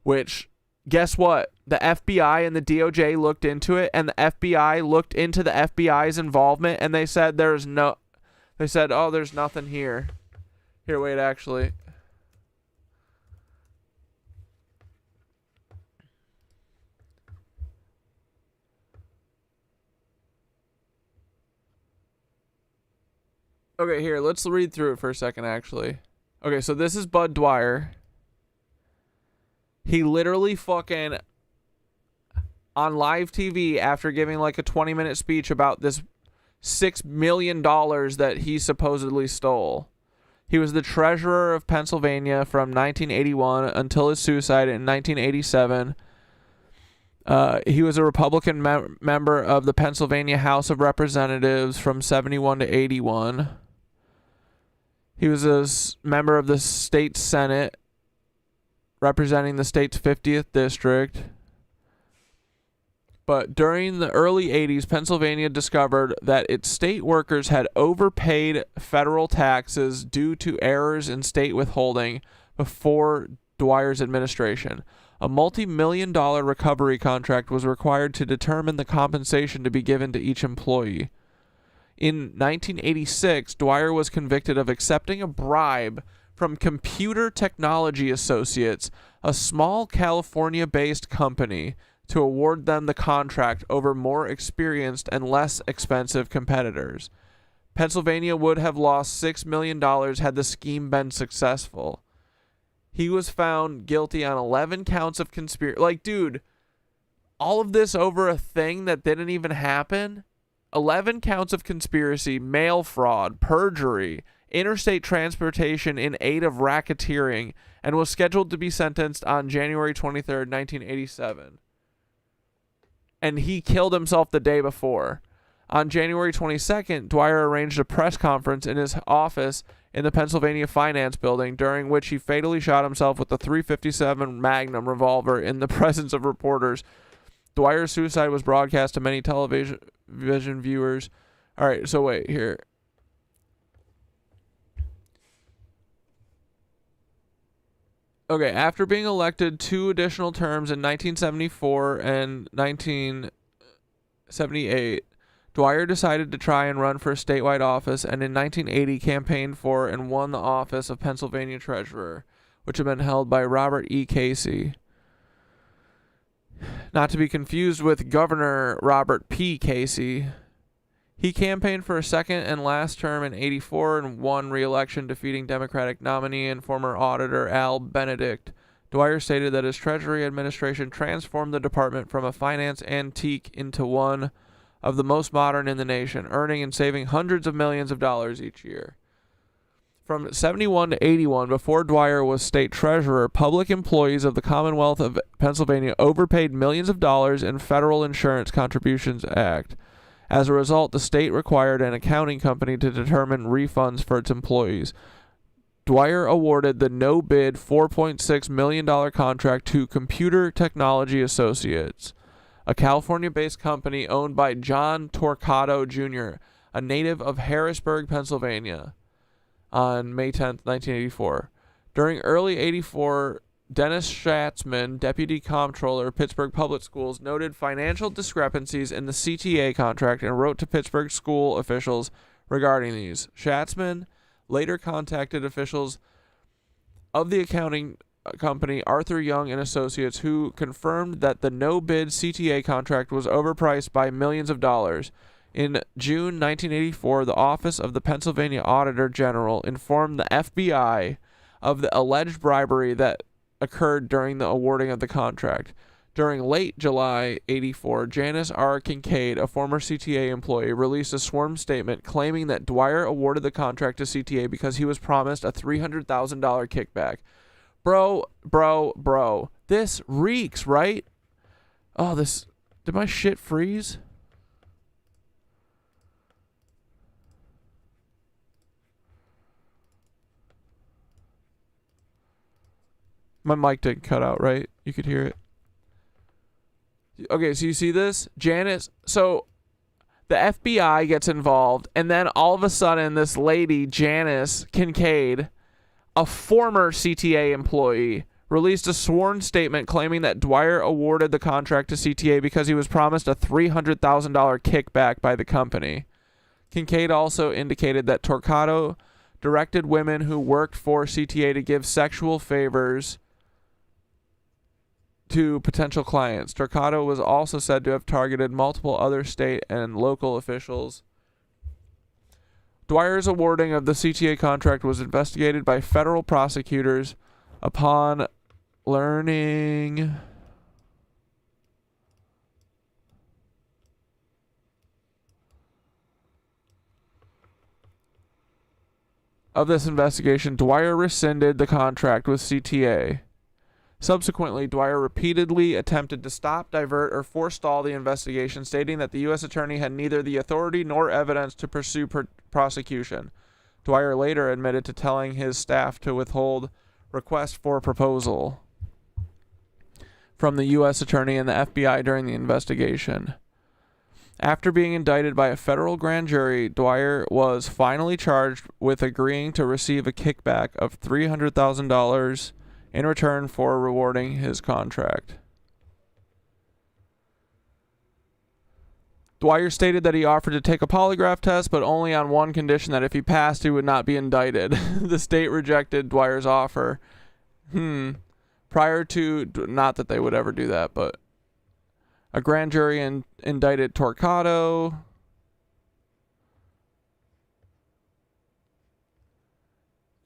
Which, guess what? The FBI and the DOJ looked into it, and the FBI looked into the FBI's involvement, and they said there's nothing here. Here, wait, actually. Okay, here, let's read through it for a second, actually. Okay, so this is Bud Dwyer. He literally fucking, on live TV, after giving like a 20-minute speech about this $6 million that he supposedly stole. He was the treasurer of Pennsylvania from 1981 until his suicide in 1987. He was a Republican member of the Pennsylvania House of Representatives from 71 to 81. He was a member of the state Senate, representing the state's 50th district. But during the early 80s, Pennsylvania discovered that its state workers had overpaid federal taxes due to errors in state withholding before Dwyer's administration. A multi-million-dollar recovery contract was required to determine the compensation to be given to each employee. In 1986, Dwyer was convicted of accepting a bribe from Computer Technology Associates, a small California-based company, to award them the contract over more experienced and less expensive competitors. Pennsylvania would have lost $6 million had the scheme been successful. He was found guilty on 11 counts of conspiracy. Like, dude, all of this over a thing that didn't even happen? 11 counts of conspiracy, mail fraud, perjury, interstate transportation in aid of racketeering, and was scheduled to be sentenced on January 23rd, 1987. And he killed himself the day before. On January 22nd, Dwyer arranged a press conference in his office in the Pennsylvania Finance Building, during which he fatally shot himself with the .357 Magnum revolver in the presence of reporters. Dwyer's suicide was broadcast to many television viewers. All right, so wait, here. Okay, after being elected 2 additional terms in 1974 and 1978, Dwyer decided to try and run for a statewide office, and in 1980 campaigned for and won the office of Pennsylvania Treasurer, which had been held by Robert E. Casey. not to be confused with Governor Robert P. Casey. He campaigned for a second and last term in '84 and won re-election, defeating Democratic nominee and former auditor Al Benedict. Dwyer stated that his Treasury administration transformed the department from a finance antique into one of the most modern in the nation, earning and saving hundreds of millions of dollars each year. From 71 to 81, before Dwyer was state treasurer, public employees of the Commonwealth of Pennsylvania overpaid millions of dollars in Federal Insurance Contributions Act. As a result, the state required an accounting company to determine refunds for its employees. Dwyer awarded the no-bid $4.6 million contract to Computer Technology Associates, a California-based company owned by John Torquato Jr., a native of Harrisburg, Pennsylvania, on May 10, 1984. During early '84, Dennis Schatzman, deputy comptroller, Pittsburgh Public Schools, noted financial discrepancies in the CTA contract and wrote to Pittsburgh school officials regarding these. Schatzman later contacted officials of the accounting company Arthur Young and Associates, who confirmed that the no-bid CTA contract was overpriced by millions of dollars. In June 1984, the Office of the Pennsylvania Auditor General informed the FBI of the alleged bribery that occurred during the awarding of the contract. During late July '84, Janice R. Kincaid, a former CTA employee, released a sworn statement claiming that Dwyer awarded the contract to CTA because he was promised a $300,000 kickback. Bro. This reeks, right? Oh, did my shit freeze? My mic didn't cut out, right? You could hear it. Okay, so you see this? Janice, so the FBI gets involved, and then all of a sudden this lady, Janice Kincaid, a former CTA employee, released a sworn statement claiming that Dwyer awarded the contract to CTA because he was promised a $300,000 kickback by the company. Kincaid also indicated that Torquato directed women who worked for CTA to give sexual favors to potential clients. Torquato was also said to have targeted multiple other state and local officials. Dwyer's awarding of the CTA contract was investigated by federal prosecutors. Upon learning of this investigation, Dwyer rescinded the contract with CTA. Subsequently, Dwyer repeatedly attempted to stop, divert, or forestall the investigation, stating that the U.S. attorney had neither the authority nor evidence to pursue prosecution. Dwyer later admitted to telling his staff to withhold requests for proposal from the U.S. attorney and the FBI during the investigation. After being indicted by a federal grand jury, Dwyer was finally charged with agreeing to receive a kickback of $300,000 in return for rewarding his contract. Dwyer stated that he offered to take a polygraph test, but only on one condition, that if he passed, he would not be indicted. The state rejected Dwyer's offer. Prior to, not that they would ever do that, but a grand jury indicted Torquato.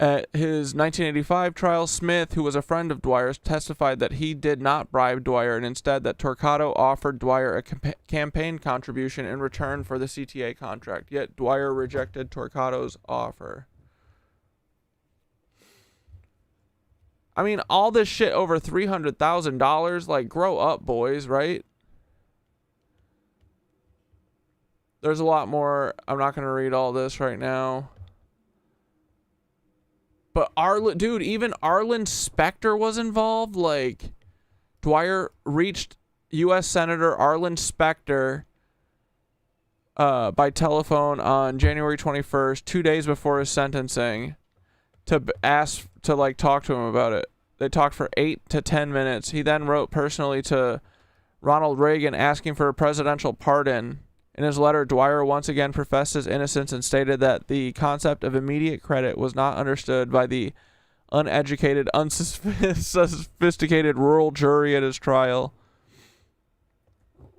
At his 1985 trial, Smith, who was a friend of Dwyer's, testified that he did not bribe Dwyer and instead that Torquato offered Dwyer a campaign contribution in return for the CTA contract, yet Dwyer rejected Torquato's offer. I mean, all this shit over $300,000, like, grow up, boys, right? There's a lot more. I'm not going to read all this right now. But even Arlen Specter was involved. Like, Dwyer reached U.S. Senator Arlen Specter by telephone on January 21st, 2 days before his sentencing, to ask to, like, talk to him about it. They talked for 8 to 10 minutes. He then wrote personally to Ronald Reagan asking for a presidential pardon. In his letter, Dwyer once again professed his innocence and stated that the concept of immediate credit was not understood by the uneducated, unsophisticated rural jury at his trial.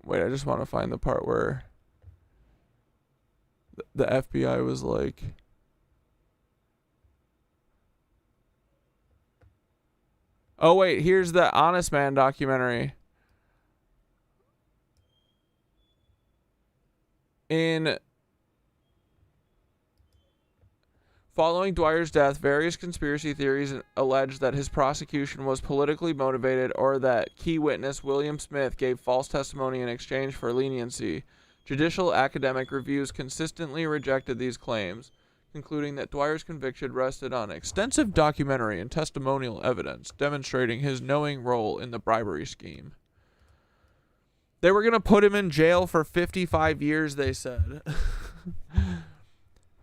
Wait, I just want to find the part where the FBI was like, oh wait, here's the Honest Man documentary. Following Dwyer's death, various conspiracy theories alleged that his prosecution was politically motivated or that key witness William Smith gave false testimony in exchange for leniency. Judicial academic reviews consistently rejected these claims, concluding that Dwyer's conviction rested on extensive documentary and testimonial evidence demonstrating his knowing role in the bribery scheme. They were going to put him in jail for 55 years, they said.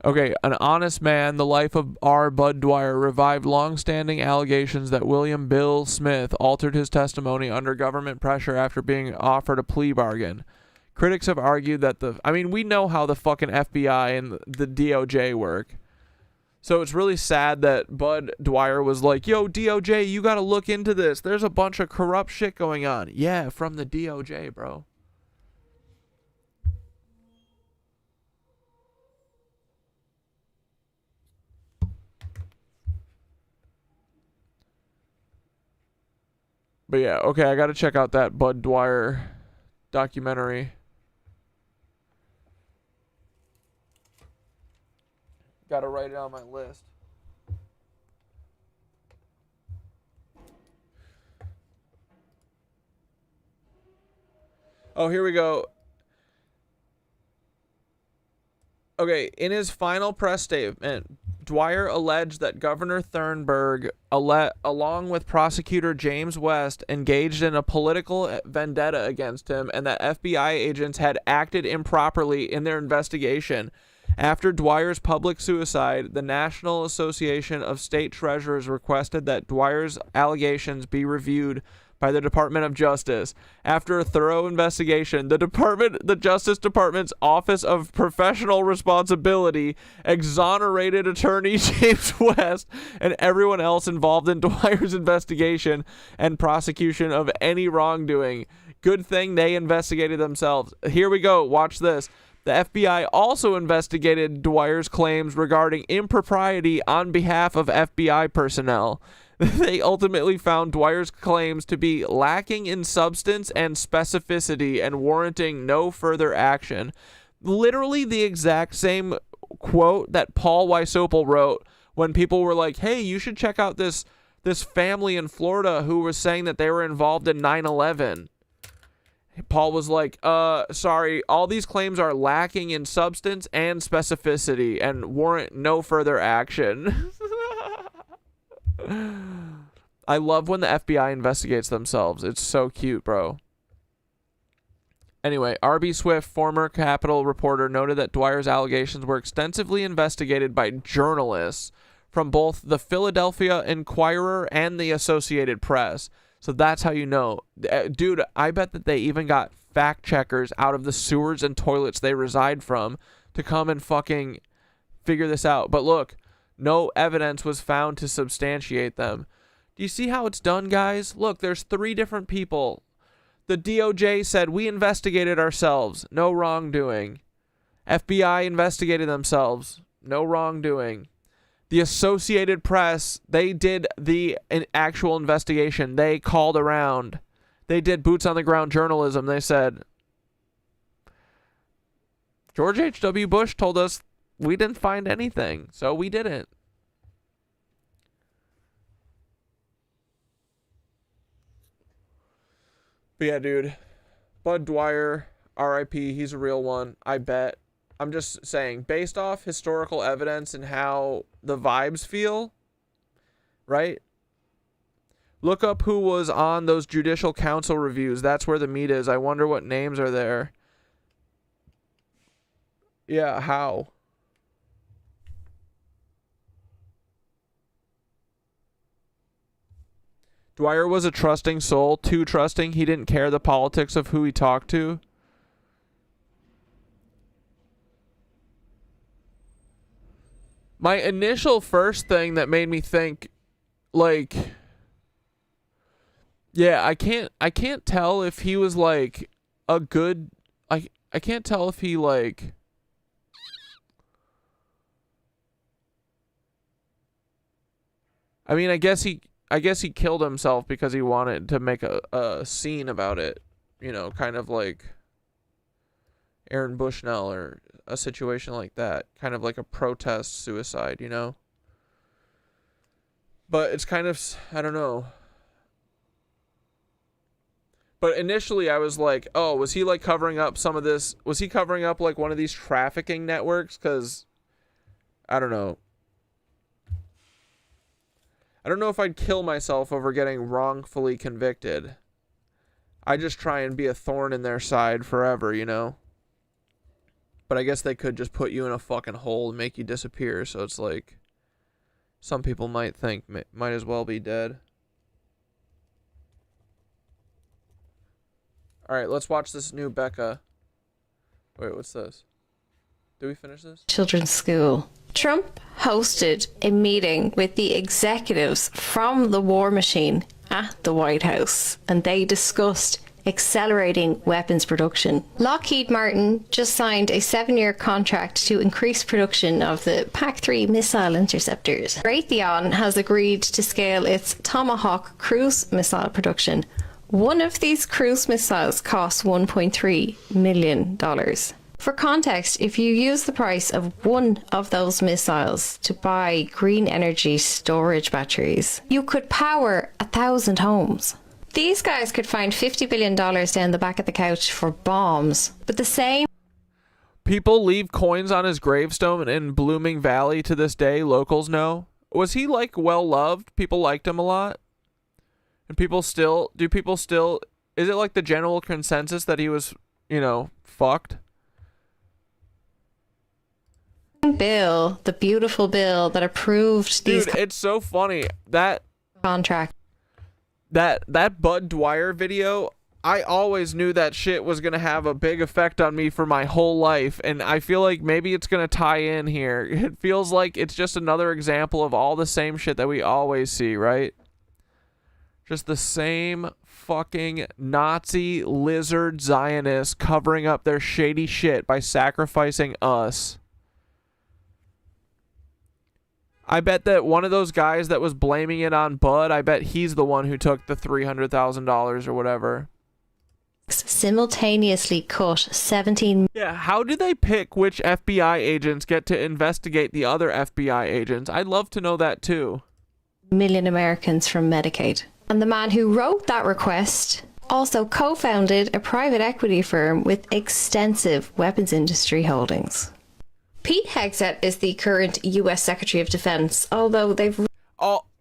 Okay, An Honest Man, The Life of R. Bud Dwyer revived long-standing allegations that William Bill Smith altered his testimony under government pressure after being offered a plea bargain. Critics have argued that we know how the fucking FBI and the DOJ work. So it's really sad that Bud Dwyer was like, yo, DOJ, you gotta look into this. There's a bunch of corrupt shit going on. Yeah, from the DOJ, bro. But yeah, okay, I gotta check out that Bud Dwyer documentary. Gotta write it on my list. Oh, here we go. Okay, in his final press statement, Dwyer alleged that Governor Thornburg, along with prosecutor James West, engaged in a political vendetta against him and that FBI agents had acted improperly in their investigation. After Dwyer's public suicide, the National Association of State Treasurers requested that Dwyer's allegations be reviewed by the Department of Justice. After a thorough investigation, the Justice Department's Office of Professional Responsibility exonerated attorney James West and everyone else involved in Dwyer's investigation and prosecution of any wrongdoing. Good thing they investigated themselves. Here we go. Watch this. The FBI also investigated Dwyer's claims regarding impropriety on behalf of FBI personnel. They ultimately found Dwyer's claims to be lacking in substance and specificity and warranting no further action. Literally the exact same quote that Paul Wysopal wrote when people were like, hey, you should check out this family in Florida who was saying that they were involved in 9/11. Paul was like, sorry, all these claims are lacking in substance and specificity and warrant no further action. I love when the FBI investigates themselves. It's so cute, bro. Anyway, R.B. Swift, former Capitol reporter, noted that Dwyer's allegations were extensively investigated by journalists from both the Philadelphia Inquirer and the Associated Press. So that's how you know. Dude, I bet that they even got fact checkers out of the sewers and toilets they reside from to come and fucking figure this out. But look, no evidence was found to substantiate them. Do you see how it's done, guys? Look, there's 3 different people. The DOJ said, we investigated ourselves. No wrongdoing. FBI investigated themselves. No wrongdoing. The Associated Press, they did an actual investigation. They called around. They did boots on the ground journalism. They said, George H.W. Bush told us we didn't find anything, so we didn't. But yeah, dude, Bud Dwyer, R.I.P., he's a real one, I bet. I'm just saying, based off historical evidence and how the vibes feel, right? Look up who was on those Judicial Council reviews. That's where the meat is. I wonder what names are there. Yeah, how? Dwyer was a trusting soul, too trusting. He didn't care the politics of who he talked to. My initial first thing that made me think, like, yeah, I can't tell if he was like a good, I can't tell if he like, I mean, I guess he killed himself because he wanted to make a scene about it, you know, kind of like Aaron Bushnell or a situation like that, kind of like a protest suicide, you know? But it's kind of, I don't know. But initially I was like, oh, was he like covering up some of this? Was he covering up like one of these trafficking networks? Because, I don't know. I don't know if I'd kill myself over getting wrongfully convicted. I just try and be a thorn in their side forever, you know? But I guess they could just put you in a fucking hole and make you disappear. So it's like, some people might think, might as well be dead. Alright, let's watch this new Becca. Wait, what's this? Did we finish this? Children's school. Trump hosted a meeting with the executives from the war machine at the White House, and they discussed accelerating weapons production. Lockheed Martin just signed a 7-year contract to increase production of the PAC-3 missile interceptors. Raytheon has agreed to scale its Tomahawk cruise missile production. One of these cruise missiles costs $1.3 million. For context, if you use the price of one of those missiles to buy green energy storage batteries, you could power 1,000 homes. These guys could find $50 billion down the back of the couch for bombs, but the same... People leave coins on his gravestone in Blooming Valley to this day, locals know. Was he, like, well-loved? People liked him a lot? And do people still, is it like the general consensus that he was, you know, fucked? Bill, the beautiful bill that approved these... Dude, it's so funny. That contract. That Bud Dwyer video, I always knew that shit was going to have a big effect on me for my whole life, and I feel like maybe it's going to tie in here. It feels like it's just another example of all the same shit that we always see, right? Just the same fucking Nazi lizard Zionists covering up their shady shit by sacrificing us. I bet that one of those guys that was blaming it on Bud, I bet he's the one who took the $300,000 or whatever. Simultaneously cut 17... Yeah, how do they pick which FBI agents get to investigate the other FBI agents? I'd love to know that too. ...million Americans from Medicaid. And the man who wrote that request also co-founded a private equity firm with extensive weapons industry holdings. Pete Hegseth is the current U.S. Secretary of Defense, although they've...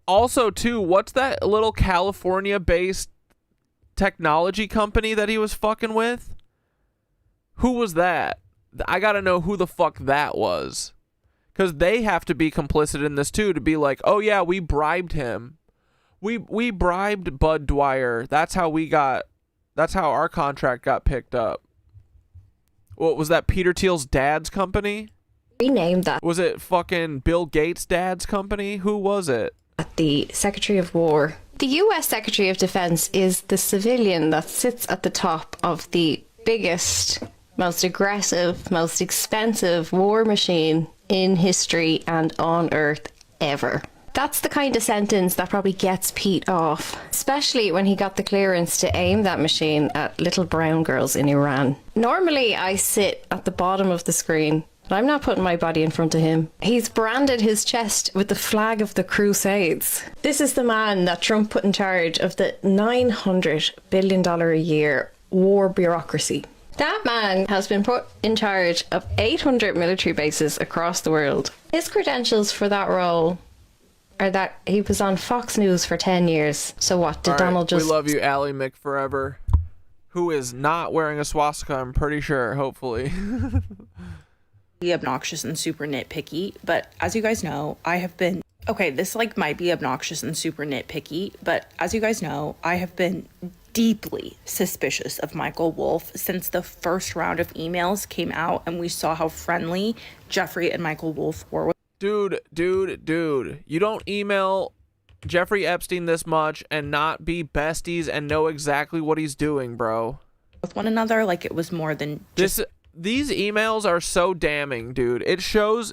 Also, too, what's that little California-based technology company that he was fucking with? Who was that? I gotta know who the fuck that was. Because they have to be complicit in this, too, to be like, oh, yeah, we bribed him. We bribed Bud Dwyer. That's how our contract got picked up. What was that, Peter Thiel's dad's company? Renamed that. Was it fucking Bill Gates' dad's company? Who was it? The Secretary of War. The U.S. Secretary of Defense is the civilian that sits at the top of the biggest, most aggressive, most expensive war machine in history and on Earth ever. That's the kind of sentence that probably gets Pete off, especially when he got the clearance to aim that machine at little brown girls in Iran. Normally, I sit at the bottom of the screen, but I'm not putting my body in front of him. He's branded his chest with the flag of the Crusades. This is the man that Trump put in charge of the $900 billion a year war bureaucracy. That man has been put in charge of 800 military bases across the world. His credentials for that role are that he was on Fox News for 10 years. So what, did Donald just... We love you, Ally McForever, who is not wearing a swastika, I'm pretty sure, hopefully. Obnoxious and super nitpicky, but as you guys know, I have been... Okay, this like might be obnoxious and super nitpicky, but as you guys know, I have been deeply suspicious of Michael Wolff since the first round of emails came out and we saw how friendly Jeffrey and Michael Wolff were. Dude, you don't email Jeffrey Epstein this much and not be besties and know exactly what he's doing, bro. with one another. Like it was more than just These emails are so damning, dude. It shows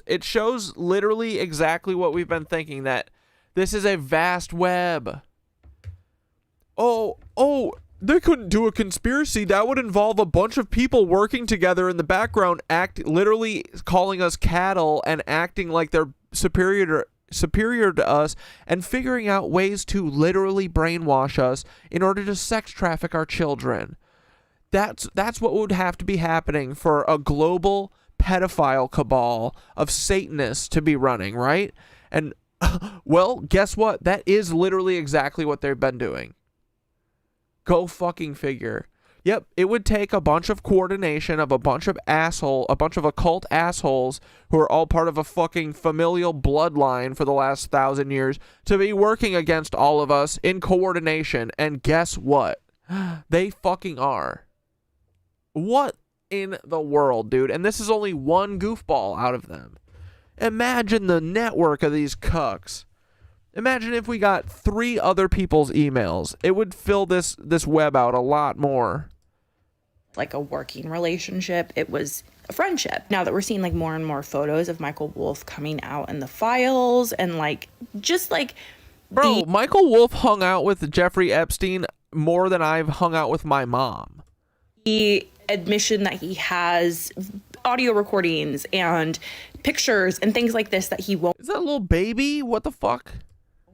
literally exactly what we've been thinking, that this is a vast web. Oh, they couldn't do a conspiracy. That would involve a bunch of people working together in the background, literally calling us cattle and acting like they're superior to us, and figuring out ways to literally brainwash us in order to sex traffic our children. That's what would have to be happening for a global pedophile cabal of Satanists to be running, right? And well, guess what? That is literally exactly what they've been doing. Go fucking figure. Yep, it would take a bunch of coordination of a bunch of occult assholes who are all part of a fucking familial bloodline for the last 1,000 years to be working against all of us in coordination. And guess what? They fucking are. What in the world, dude? And this is only one goofball out of them. Imagine the network of these cucks. Imagine if we got 3 other people's emails. It would fill this web out a lot more. Like a working relationship. It was a friendship. Now that we're seeing like more and more photos of Michael Wolff coming out in the files and like just like Bro, Michael Wolff hung out with Jeffrey Epstein more than I've hung out with my mom. The admission that he has audio recordings and pictures and things like this that he won't. Is that a little baby? What the fuck?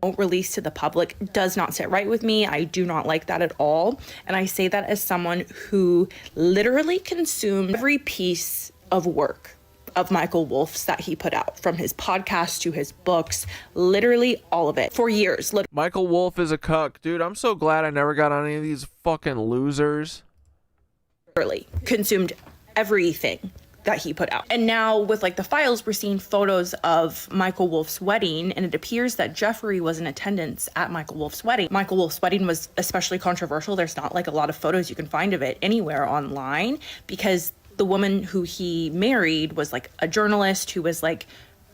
Won't release to the public does not sit right with me. I do not like that at all. And I say that as someone who literally consumed every piece of work of Michael Wolff's that he put out, from his podcast to his books, literally all of it for years. Michael Wolff is a cuck. Dude, I'm so glad I never got on any of these fucking losers. Literally consumed everything that he put out. And now with like the files, we're seeing photos of Michael Wolff's wedding, and it appears that Jeffrey was in attendance at Michael Wolff's wedding. Michael Wolff's wedding was especially controversial. There's not like a lot of photos you can find of it anywhere online, because the woman who he married was like a journalist who was like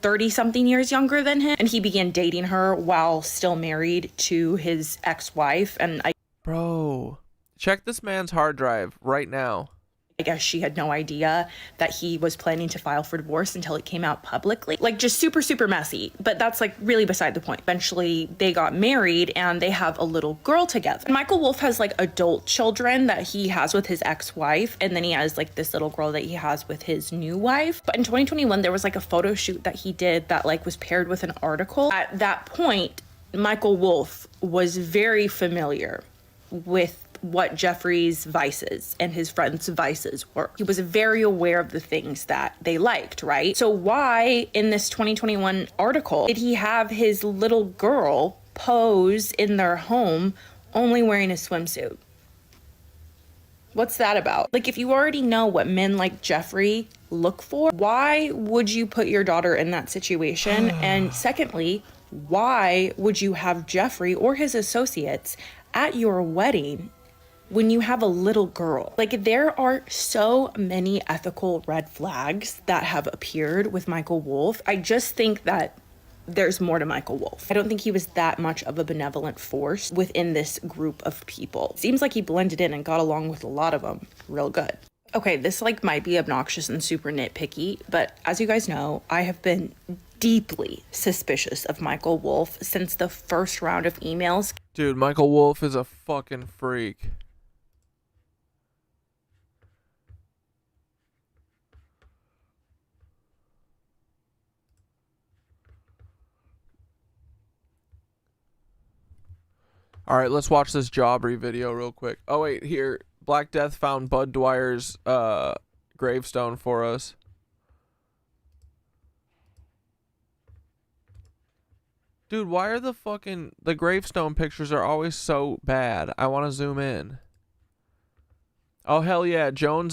30 something years younger than him, and he began dating her while still married to his ex-wife. And Bro, check this man's hard drive right now. I guess she had no idea that he was planning to file for divorce until it came out publicly. Like, just super, super messy. But that's like really beside the point. Eventually, they got married and they have a little girl together. Michael Wolff has like adult children that he has with his ex-wife. And then he has like this little girl that he has with his new wife. But in 2021, there was like a photo shoot that he did that like was paired with an article. At that point, Michael Wolff was very familiar with what Jeffrey's vices and his friends' vices were. He was very aware of the things that they liked, right? So why in this 2021 article did he have his little girl pose in their home only wearing a swimsuit? What's that about? Like, if you already know what men like Jeffrey look for, why would you put your daughter in that situation? And secondly, why would you have Jeffrey or his associates at your wedding when you have a little girl? Like, there are so many ethical red flags that have appeared with Michael Wolff. I just think that there's more to Michael Wolff. I don't think he was that much of a benevolent force within this group of people. It seems like he blended in and got along with a lot of them real good. Okay, this like might be obnoxious and super nitpicky, but as you guys know, I have been deeply suspicious of Michael Wolff since the first round of emails. Dude, Michael Wolff is a fucking freak. All right, let's watch this Jobbery video real quick. Oh, wait, here. Black Death found Bud Dwyer's gravestone for us. Dude, why are the gravestone pictures are always so bad? I want to zoom in. Oh, hell yeah. Joan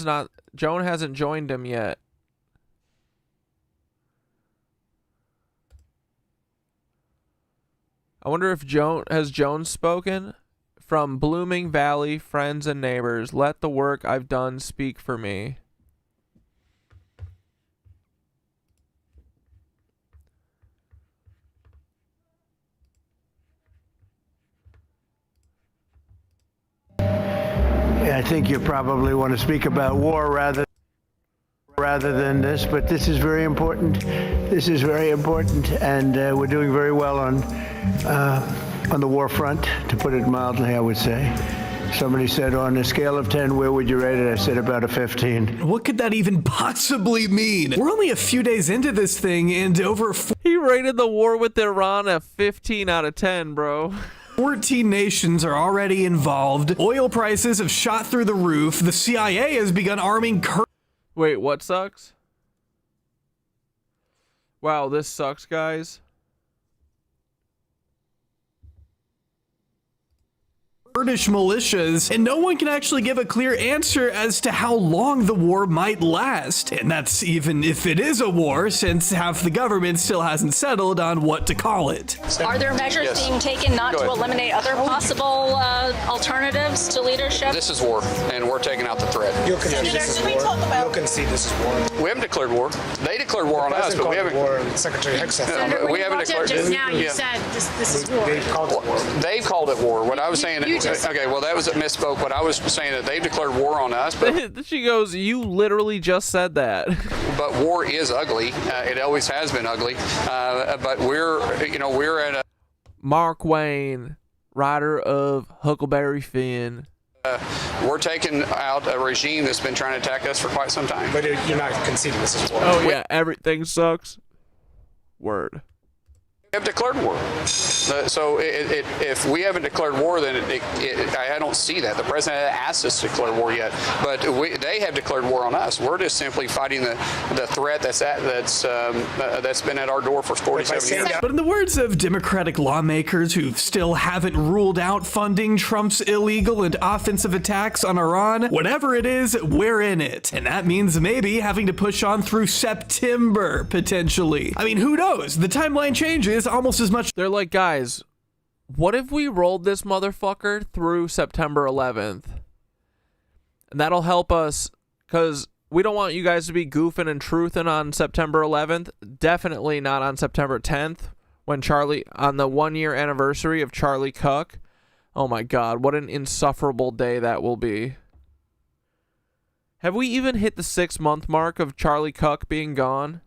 hasn't joined him yet. I wonder if Joan spoken? From Blooming Valley, friends and neighbors, let the work I've done speak for me. I think you probably want to speak about war rather than this, but this is very important. This is very important, and we're doing very well on the war front, to put it mildly, I would say. Somebody said, on a scale of 10, where would you rate it? I said about a 15. What could that even possibly mean? We're only a few days into this thing, and He rated the war with Iran a 15 out of 10, bro. 14 nations are already involved. Oil prices have shot through the roof. The CIA has begun arming Wait, what sucks? Wow, this sucks, guys. Kurdish militias, and no one can actually give a clear answer as to how long the war might last. And that's even if it is a war, since half the government still hasn't settled on what to call it. Are there measures being taken not to eliminate other possible alternatives to leadership? This is war, and we're taking out the threat. You'll concede this is war. You'll concede this is war. We haven't declared war. They declared war on us, but we haven't. War, Secretary Hicks said. We haven't declared. Just now you said this is war. They've called it war. They've called it war. What I was saying. Okay, well that was a misspoke. What I was saying that they've declared war on us. But she goes, "You literally just said that." But war is ugly. It always has been ugly. But we're at a. Mark Wayne, writer of Huckleberry Finn. We're taking out a regime that's been trying to attack us for quite some time. But you're not conceding this is war. Oh yeah, everything sucks. Word. We have declared war. So if we haven't declared war, then I don't see that. The president asked us to declare war yet, but they have declared war on us. We're just simply fighting the threat that's been at our door for 47 years. But in the words of Democratic lawmakers who still haven't ruled out funding Trump's illegal and offensive attacks on Iran, whatever it is, we're in it. And that means maybe having to push on through September, potentially. I mean, who knows? The timeline changes almost as much. They're like, guys, what if we rolled this motherfucker through September 11th? And that'll help us, because we don't want you guys to be goofing and truthing on September 11th. Definitely not on September 10th, when on the 1-year anniversary of Charlie Cook. Oh my God, what an insufferable day that will be. Have we even hit the 6-month mark of Charlie Cook being gone?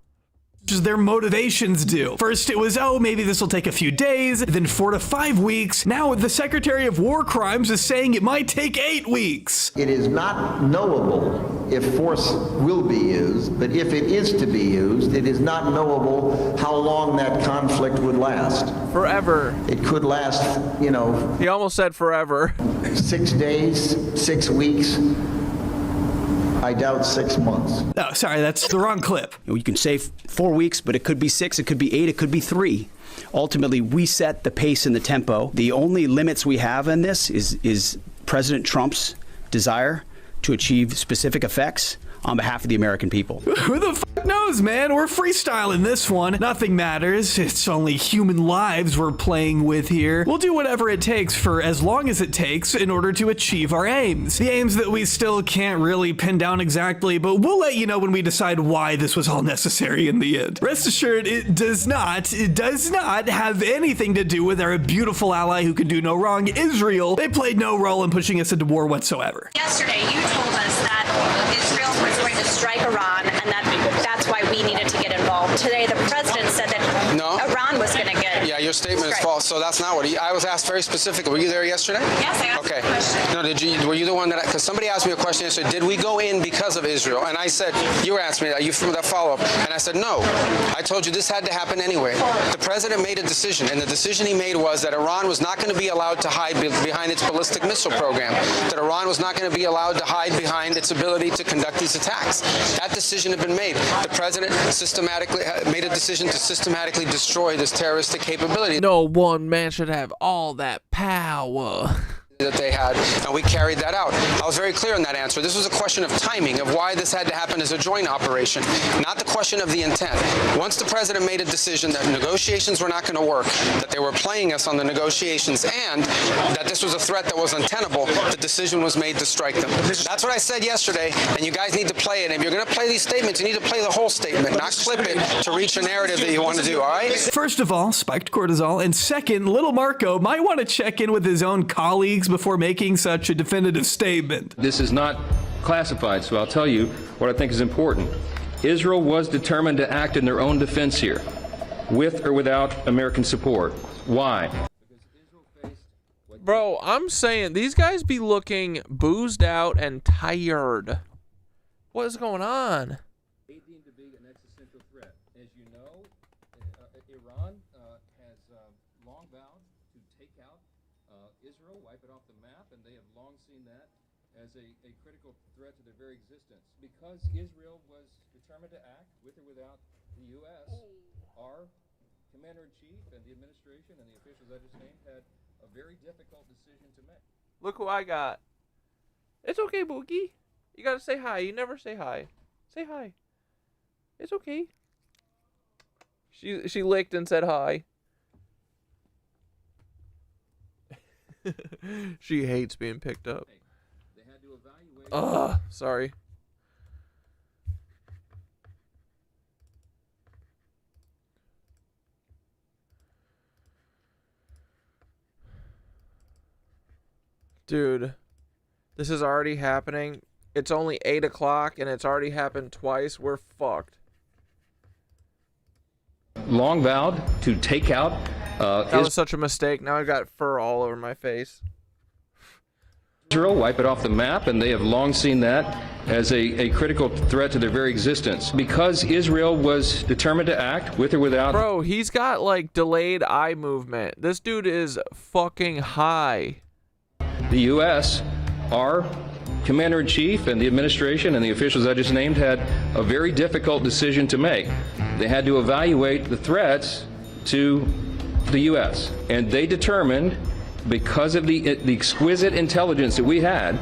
Their motivations do. First it was, oh, maybe this will take a few days, then 4 to 5 weeks. Now the Secretary of War Crimes is saying it might take 8 weeks. It is not knowable if force will be used, but if it is to be used, it is not knowable how long that conflict would last. Forever. It could last, He almost said forever. 6 days, 6 weeks. I doubt 6 months. Oh, sorry, that's the wrong clip. You can say 4 weeks, but it could be 6, it could be 8, it could be 3. Ultimately, we set the pace and the tempo. The only limits we have in this is President Trump's desire to achieve specific effects on behalf of the American people. Who the fuck knows, man? We're freestyling this one. Nothing matters. It's only human lives we're playing with here. We'll do whatever it takes for as long as it takes in order to achieve our aims. The aims that we still can't really pin down exactly, but we'll let you know when we decide why this was all necessary in the end. Rest assured, it does not have anything to do with our beautiful ally who can do no wrong, Israel. They played no role in pushing us into war whatsoever. Yesterday, you told us that Israel was going to strike Iran, and that's why we needed to get involved. Today, the president said that Iran was going to get. Yeah, your statement is false. So that's not what I was asked very specifically. Were you there yesterday? Yes, I asked okay. a question. No, were you the one that? Because somebody asked me a question yesterday. Did we go in because of Israel? And I said, you asked me that. You from that follow up, and I said no. I told you this had to happen anyway. The president made a decision, and the decision he made was that Iran was not going to be allowed to hide behind its ballistic missile program. That Iran was not going to be allowed to hide behind its ability to conduct these attacks. That decision had been made. The president systematically made a decision to systematically destroy this terroristic capability. No one man should have all that power that they had, and we carried that out. I was very clear in that answer. This was a question of timing, of why this had to happen as a joint operation, not the question of the intent. Once the president made a decision that negotiations were not going to work, that they were playing us on the negotiations, and that this was a threat that was untenable, the decision was made to strike them. That's what I said yesterday, and you guys need to play it. And if you're going to play these statements, you need to play the whole statement, not clip it to reach a narrative that you want to do, all right? First of all, spiked cortisol, and second, little Marco might want to check in with his own colleagues weeks before making such a definitive statement. This is not classified, so I'll tell you what I think is important. Israel was determined to act in their own defense here, with or without American support. Why? Bro, I'm saying these guys be looking boozed out and tired. What is going on? They deemed to be an existential threat. As you know, Iran has long vowed to take out Israel, wipe it off the map, and they have long seen that as a critical threat to their very existence. Because Israel was determined to act, with or without the U.S., our commander-in-chief and the administration and the officials I just named had a very difficult decision to make. Look who I got. It's okay, Boogie. You gotta say hi. You never say hi. Say hi. It's okay. She licked and said hi. She hates being picked up. Ugh, sorry. Dude, this is already happening. It's only 8 o'clock and it's already happened twice. We're fucked. Long vowed to take out that was such a mistake. Now I've got fur all over my face. Israel, wipe it off the map, and they have long seen that as a critical threat to their very existence. Because Israel was determined to act, with or without... Bro, he's got like delayed eye movement. This dude is fucking high. The U.S., our commander-in-chief and the administration and the officials I just named had a very difficult decision to make. They had to evaluate the threats to the U.S. And they determined, because of the exquisite intelligence that we had,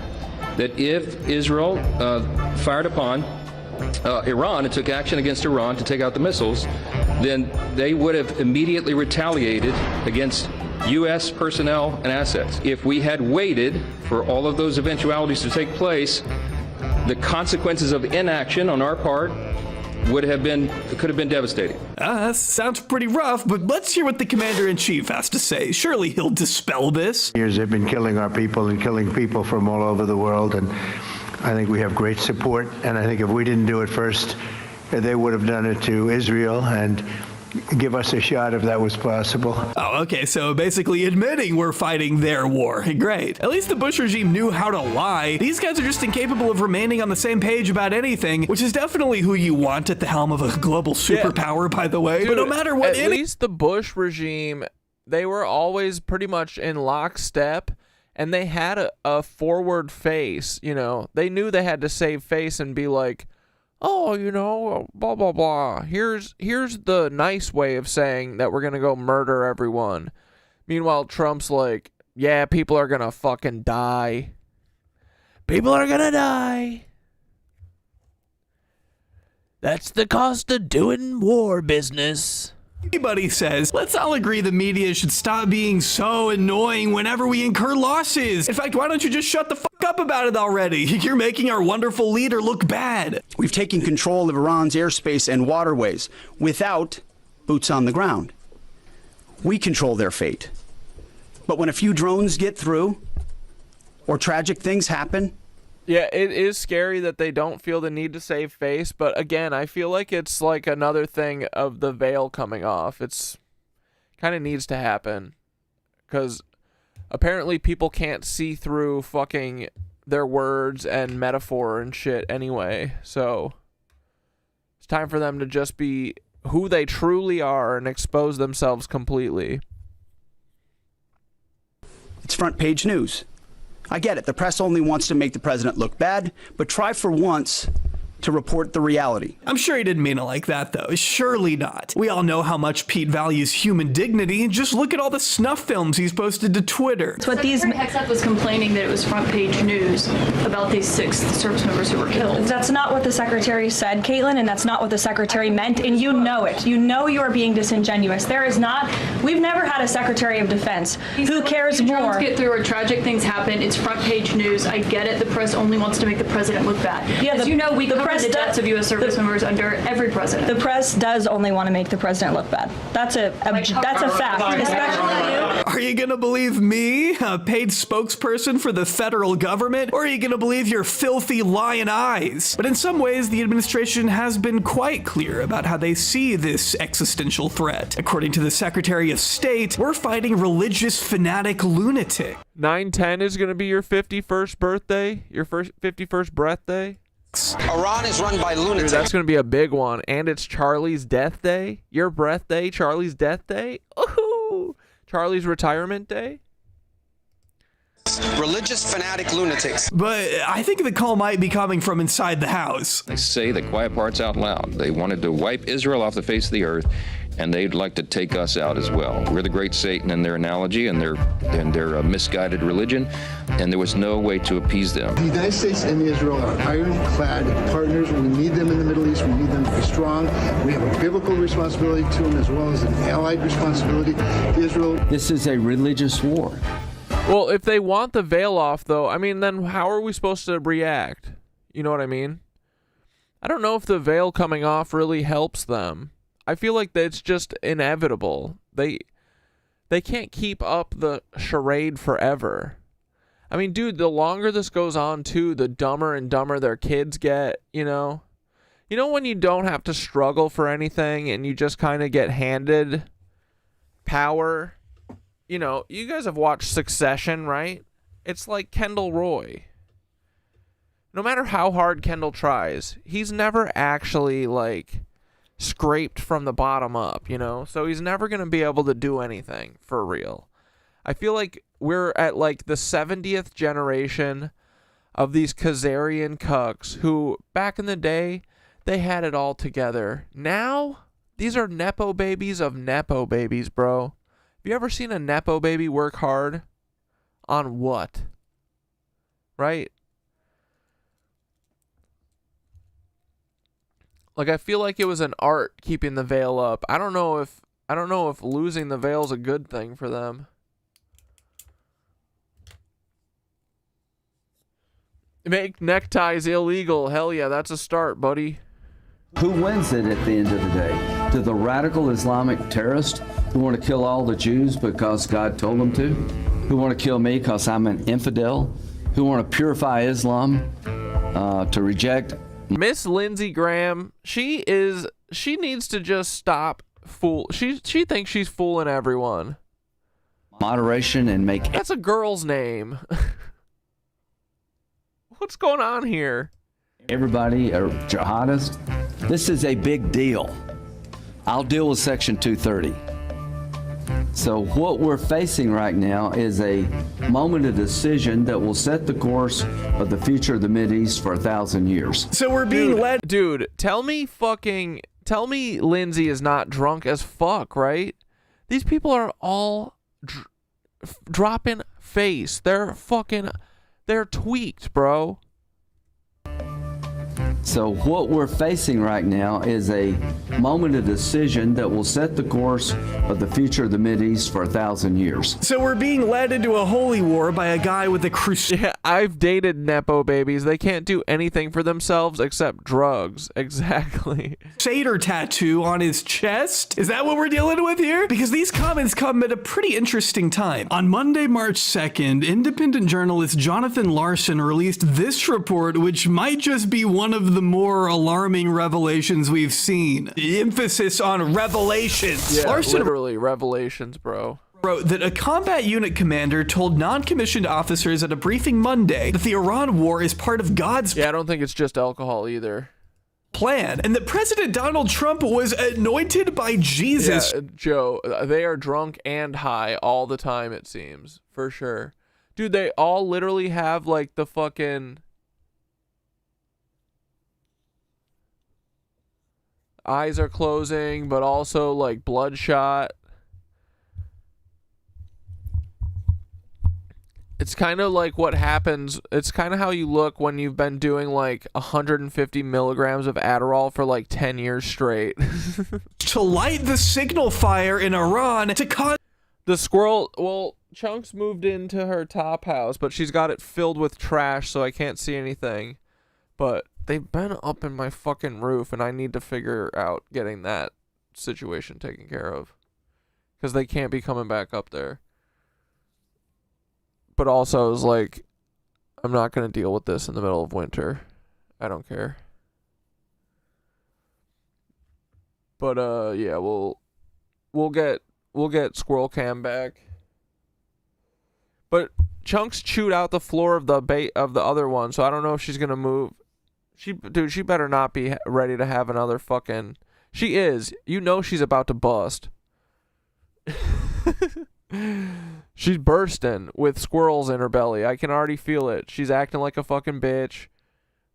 that if Israel fired upon Iran and took action against Iran to take out the missiles, then they would have immediately retaliated against U.S. personnel and assets. If we had waited for all of those eventualities to take place, the consequences of inaction on our part could have been devastating. That sounds pretty rough, but let's hear what the commander-in-chief has to say. Surely he'll dispel this. Years they've been killing our people and killing people from all over the world, and I think we have great support. And I think if we didn't do it first, they would have done it to Israel, and give us a shot if that was possible. Oh, okay, so basically admitting we're fighting their war. Great. At least the Bush regime knew how to lie. These guys are just incapable of remaining on the same page about anything, which is definitely who you want at the helm of a global superpower, by the way. Dude, but no matter what... At least the Bush regime, they were always pretty much in lockstep, and they had a forward face, you know. They knew they had to save face and be like, oh, you know, blah, blah, blah. Here's the nice way of saying that we're going to go murder everyone. Meanwhile, Trump's like, yeah, people are going to fucking die. People are going to die. That's the cost of doing war business. Anybody says, let's all agree the media should stop being so annoying whenever we incur losses. In fact, why don't you just shut the fuck up about it already? You're making our wonderful leader look bad. We've taken control of Iran's airspace and waterways without boots on the ground. We control their fate. But when a few drones get through or tragic things happen, yeah, it is scary that they don't feel the need to save face, but again, I feel like it's like another thing of the veil coming off. It's kind of needs to happen because apparently people can't see through fucking their words and metaphor and shit anyway. So it's time for them to just be who they truly are and expose themselves completely. it's front page news. I get it. The press only wants to make the president look bad, but try for once to report the reality. I'm sure he didn't mean it like that, though. Surely not. We all know how much Pete values human dignity. Just look at all the snuff films he's posted to Twitter. It's what these Hexeth was complaining that it was front page news about these 6 service members who were killed. That's not what the secretary said, Caitlin, and that's not what the secretary meant, and you know it. You know you are being disingenuous. There is not. We've never had a secretary of defense. Who cares more? Get through or tragic things happen. It's front page news. I get it. The press only wants to make the president look bad. Yeah, as you know, we cover the deaths of U.S. service members under every president. The press does only want to make the president look bad. That's a fact, especially you. Are you gonna believe me, a paid spokesperson for the federal government, or are you gonna believe your filthy lion eyes? But in some ways, the administration has been quite clear about how they see this existential threat. According to the Secretary of State, we're fighting religious fanatic lunatic. 9/10 is gonna be your 51st birthday, your 51st birthday. Iran is run by lunatics. Dude, that's gonna be a big one, and it's Charlie's death day. Your birthday, Charlie's death day. Ooh, Charlie's retirement day. Religious fanatic lunatics. But I think the call might be coming from inside the house. They say the quiet parts out loud. They wanted to wipe Israel off the face of the earth, and they'd like to take us out as well. We're the great Satan in their analogy and their misguided religion, and there was no way to appease them. The United States and Israel are ironclad partners. We need them in the Middle East. We need them to be strong. We have a biblical responsibility to them as well as an allied responsibility to Israel. This is a religious war. Well, if they want the veil off, though, I mean, then how are we supposed to react? You know what I mean? I don't know if the veil coming off really helps them. I feel like it's just inevitable. They can't keep up the charade forever. I mean, dude, the longer this goes on, too, the dumber and dumber their kids get, you know? You know when you don't have to struggle for anything and you just kind of get handed power? You know, you guys have watched Succession, right? It's like Kendall Roy. No matter how hard Kendall tries, he's never actually, like, scraped from the bottom up, you know? So he's never going to be able to do anything for real. I feel like we're at, like, the 70th generation of these Khazarian cucks who, back in the day, they had it all together. Now, these are Nepo babies of Nepo babies, bro. Have you ever seen a Nepo baby work hard? On what? Right? Like, I feel like it was an art keeping the veil up. I don't know if losing the veil is a good thing for them. Make neckties illegal. Hell yeah, that's a start, buddy. Who wins it at the end of the day? Do the radical Islamic terrorists who want to kill all the Jews because God told them to? Who want to kill me because I'm an infidel? Who want to purify Islam to reject? Miss Lindsey Graham, she needs to just stop she thinks she's fooling everyone. Moderation and make... That's a girl's name. What's going on here? Everybody a jihadist. This is a big deal. I'll deal with Section 230. So what we're facing right now is a moment of decision that will set the course of the future of the Mideast for 1,000 years. So we're being led... Dude, tell me Lindsay is not drunk as fuck, right? These people are all dropping face. They're tweaked, bro. So what we're facing right now is a moment of decision that will set the course of the future of the Mideast for 1,000 years. So we're being led into a holy war by a guy with a crusade. Yeah, I've dated Nepo babies. They can't do anything for themselves except drugs. Exactly. Crusader tattoo on his chest? Is that what we're dealing with here? Because these comments come at a pretty interesting time. On Monday, March 2nd, independent journalist Jonathan Larson released this report, which might just be one of the more alarming revelations we've seen. The emphasis on revelations. Yeah, Larson literally revelations, bro. Wrote that a combat unit commander told non-commissioned officers at a briefing Monday that the Iran war is part of God's... Yeah, I don't think it's just alcohol either. ...plan, and that President Donald Trump was anointed by Jesus. Yeah, Joe, they are drunk and high all the time, it seems. For sure. Dude, they all literally have, like, the fucking... eyes are closing, but also like bloodshot. It's kind of like what happens. It's kind of how you look when you've been doing like 150 milligrams of Adderall for like 10 years straight. To light the signal fire in Iran to cause... The squirrel, well, Chunks moved into her top house, but she's got it filled with trash, so I can't see anything. But they've been up in my fucking roof, and I need to figure out getting that situation taken care of. Because they can't be coming back up there. But also, it's like, I'm not going to deal with this in the middle of winter. I don't care. But, yeah, we'll get Squirrel Cam back. But Chunks chewed out the floor of the other one, so I don't know if she's gonna move. She better not be ready to have another fucking. She is. You know she's about to bust. She's bursting with squirrels in her belly. I can already feel it. She's acting like a fucking bitch,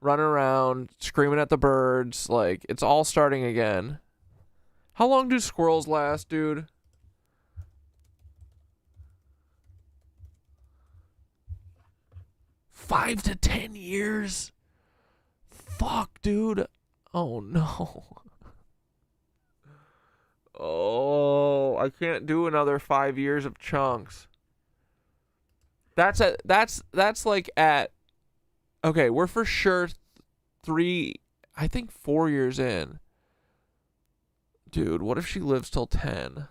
running around, screaming at the birds. Like, it's all starting again. How long do squirrels last, dude? $5 to 10 years? Fuck, dude. Oh, no. Oh, I can't do another 5 years of Chunks. That's like at... Okay, we're for sure 4 years in. Dude, what if she lives till 10?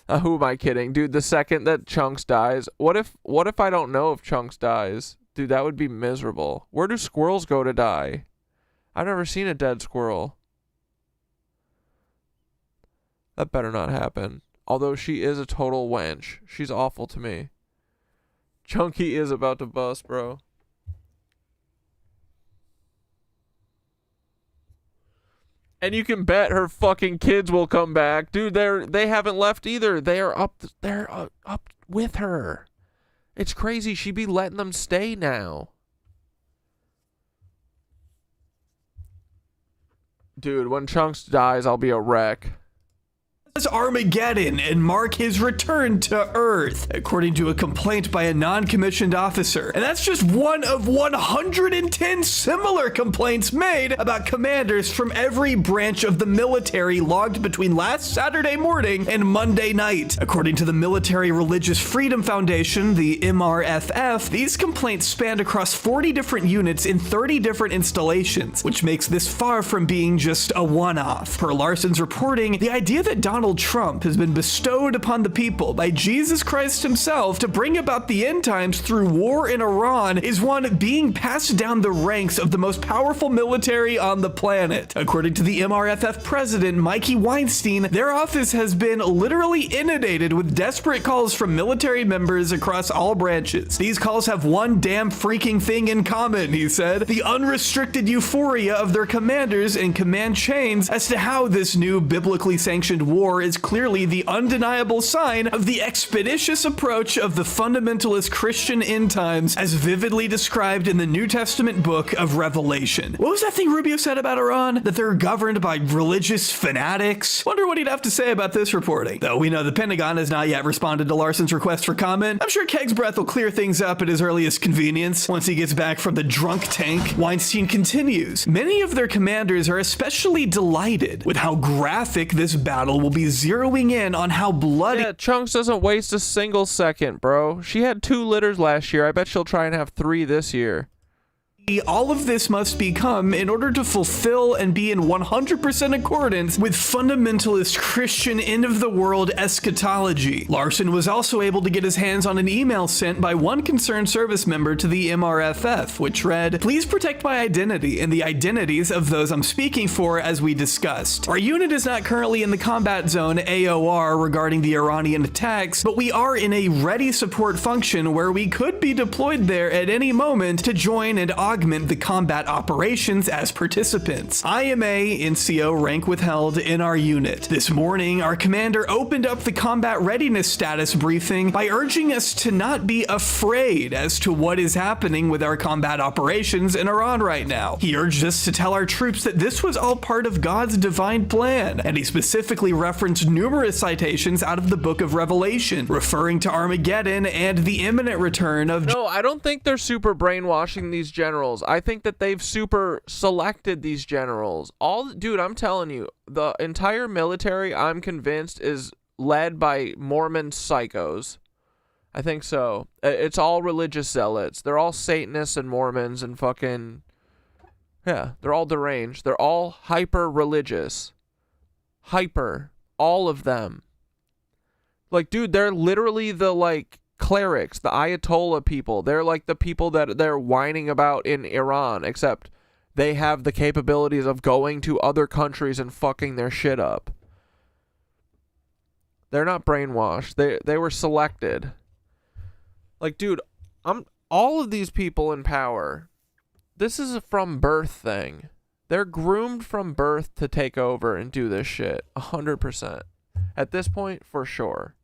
Who am I kidding? Dude, the second that Chunks dies... What if I don't know if Chunks dies? Dude, that would be miserable. Where do squirrels go to die? I've never seen a dead squirrel. That better not happen. Although she is a total wench. She's awful to me. Chunky is about to bust, bro. And you can bet her fucking kids will come back. Dude, they haven't left either. They're up with her. It's crazy. She'd be letting them stay now. Dude, when Chunks dies, I'll be a wreck. Armageddon and mark his return to Earth, according to a complaint by a non-commissioned officer. And that's just one of 110 similar complaints made about commanders from every branch of the military logged between last Saturday morning and Monday night. According to the Military Religious Freedom Foundation, the MRFF, these complaints spanned across 40 different units in 30 different installations, which makes this far from being just a one-off. Per Larson's reporting, the idea that Donald Trump has been bestowed upon the people by Jesus Christ himself to bring about the end times through war in Iran is one being passed down the ranks of the most powerful military on the planet. According to the MRFF president, Mikey Weinstein, their office has been literally inundated with desperate calls from military members across all branches. These calls have one damn freaking thing in common, he said: the unrestricted euphoria of their commanders and command chains as to how this new biblically sanctioned war is clearly the undeniable sign of the expeditious approach of the fundamentalist Christian end times as vividly described in the New Testament book of Revelation. What was that thing Rubio said about Iran? That they're governed by religious fanatics? Wonder what he'd have to say about this reporting. Though we know the Pentagon has not yet responded to Larson's request for comment, I'm sure Keg's breath will clear things up at his earliest convenience once he gets back from the drunk tank. Weinstein continues, many of their commanders are especially delighted with how graphic this battle will be, zeroing in on how bloody... Yeah, Chunks doesn't waste a single second, bro. She had 2 litters last year. I bet she'll try and have 3 this year. All of this must become in order to fulfill and be in 100% accordance with fundamentalist Christian end-of-the-world eschatology. Larson was also able to get his hands on an email sent by one concerned service member to the MRFF, which read, "Please protect my identity and the identities of those I'm speaking for as we discussed. Our unit is not currently in the combat zone AOR regarding the Iranian attacks, but we are in a ready support function where we could be deployed there at any moment to join and augment the combat operations as participants. IMA NCO rank withheld in our unit. This morning, our commander opened up the combat readiness status briefing by urging us to not be afraid as to what is happening with our combat operations in Iran right now. He urged us to tell our troops that this was all part of God's divine plan, and he specifically referenced numerous citations out of the book of Revelation, referring to Armageddon and the imminent return of... No, I don't think they're super brainwashing these generals. I think that they've super selected these generals. Dude, I'm telling you, the entire military, I'm convinced, is led by Mormon psychos. I think so. It's all religious zealots. They're all Satanists and Mormons and fucking Yeah, they're all deranged. They're all hyper-religious. Hyper. All of them. Like, dude, they're literally the, like, clerics, the Ayatollah people. They're like the people that they're whining about in Iran, except they have the capabilities of going to other countries and fucking their shit up. They're not brainwashed. They were selected. Like, dude, all of these people in power, this is a from birth thing. They're groomed from birth to take over and do this shit. 100%. At this point, for sure.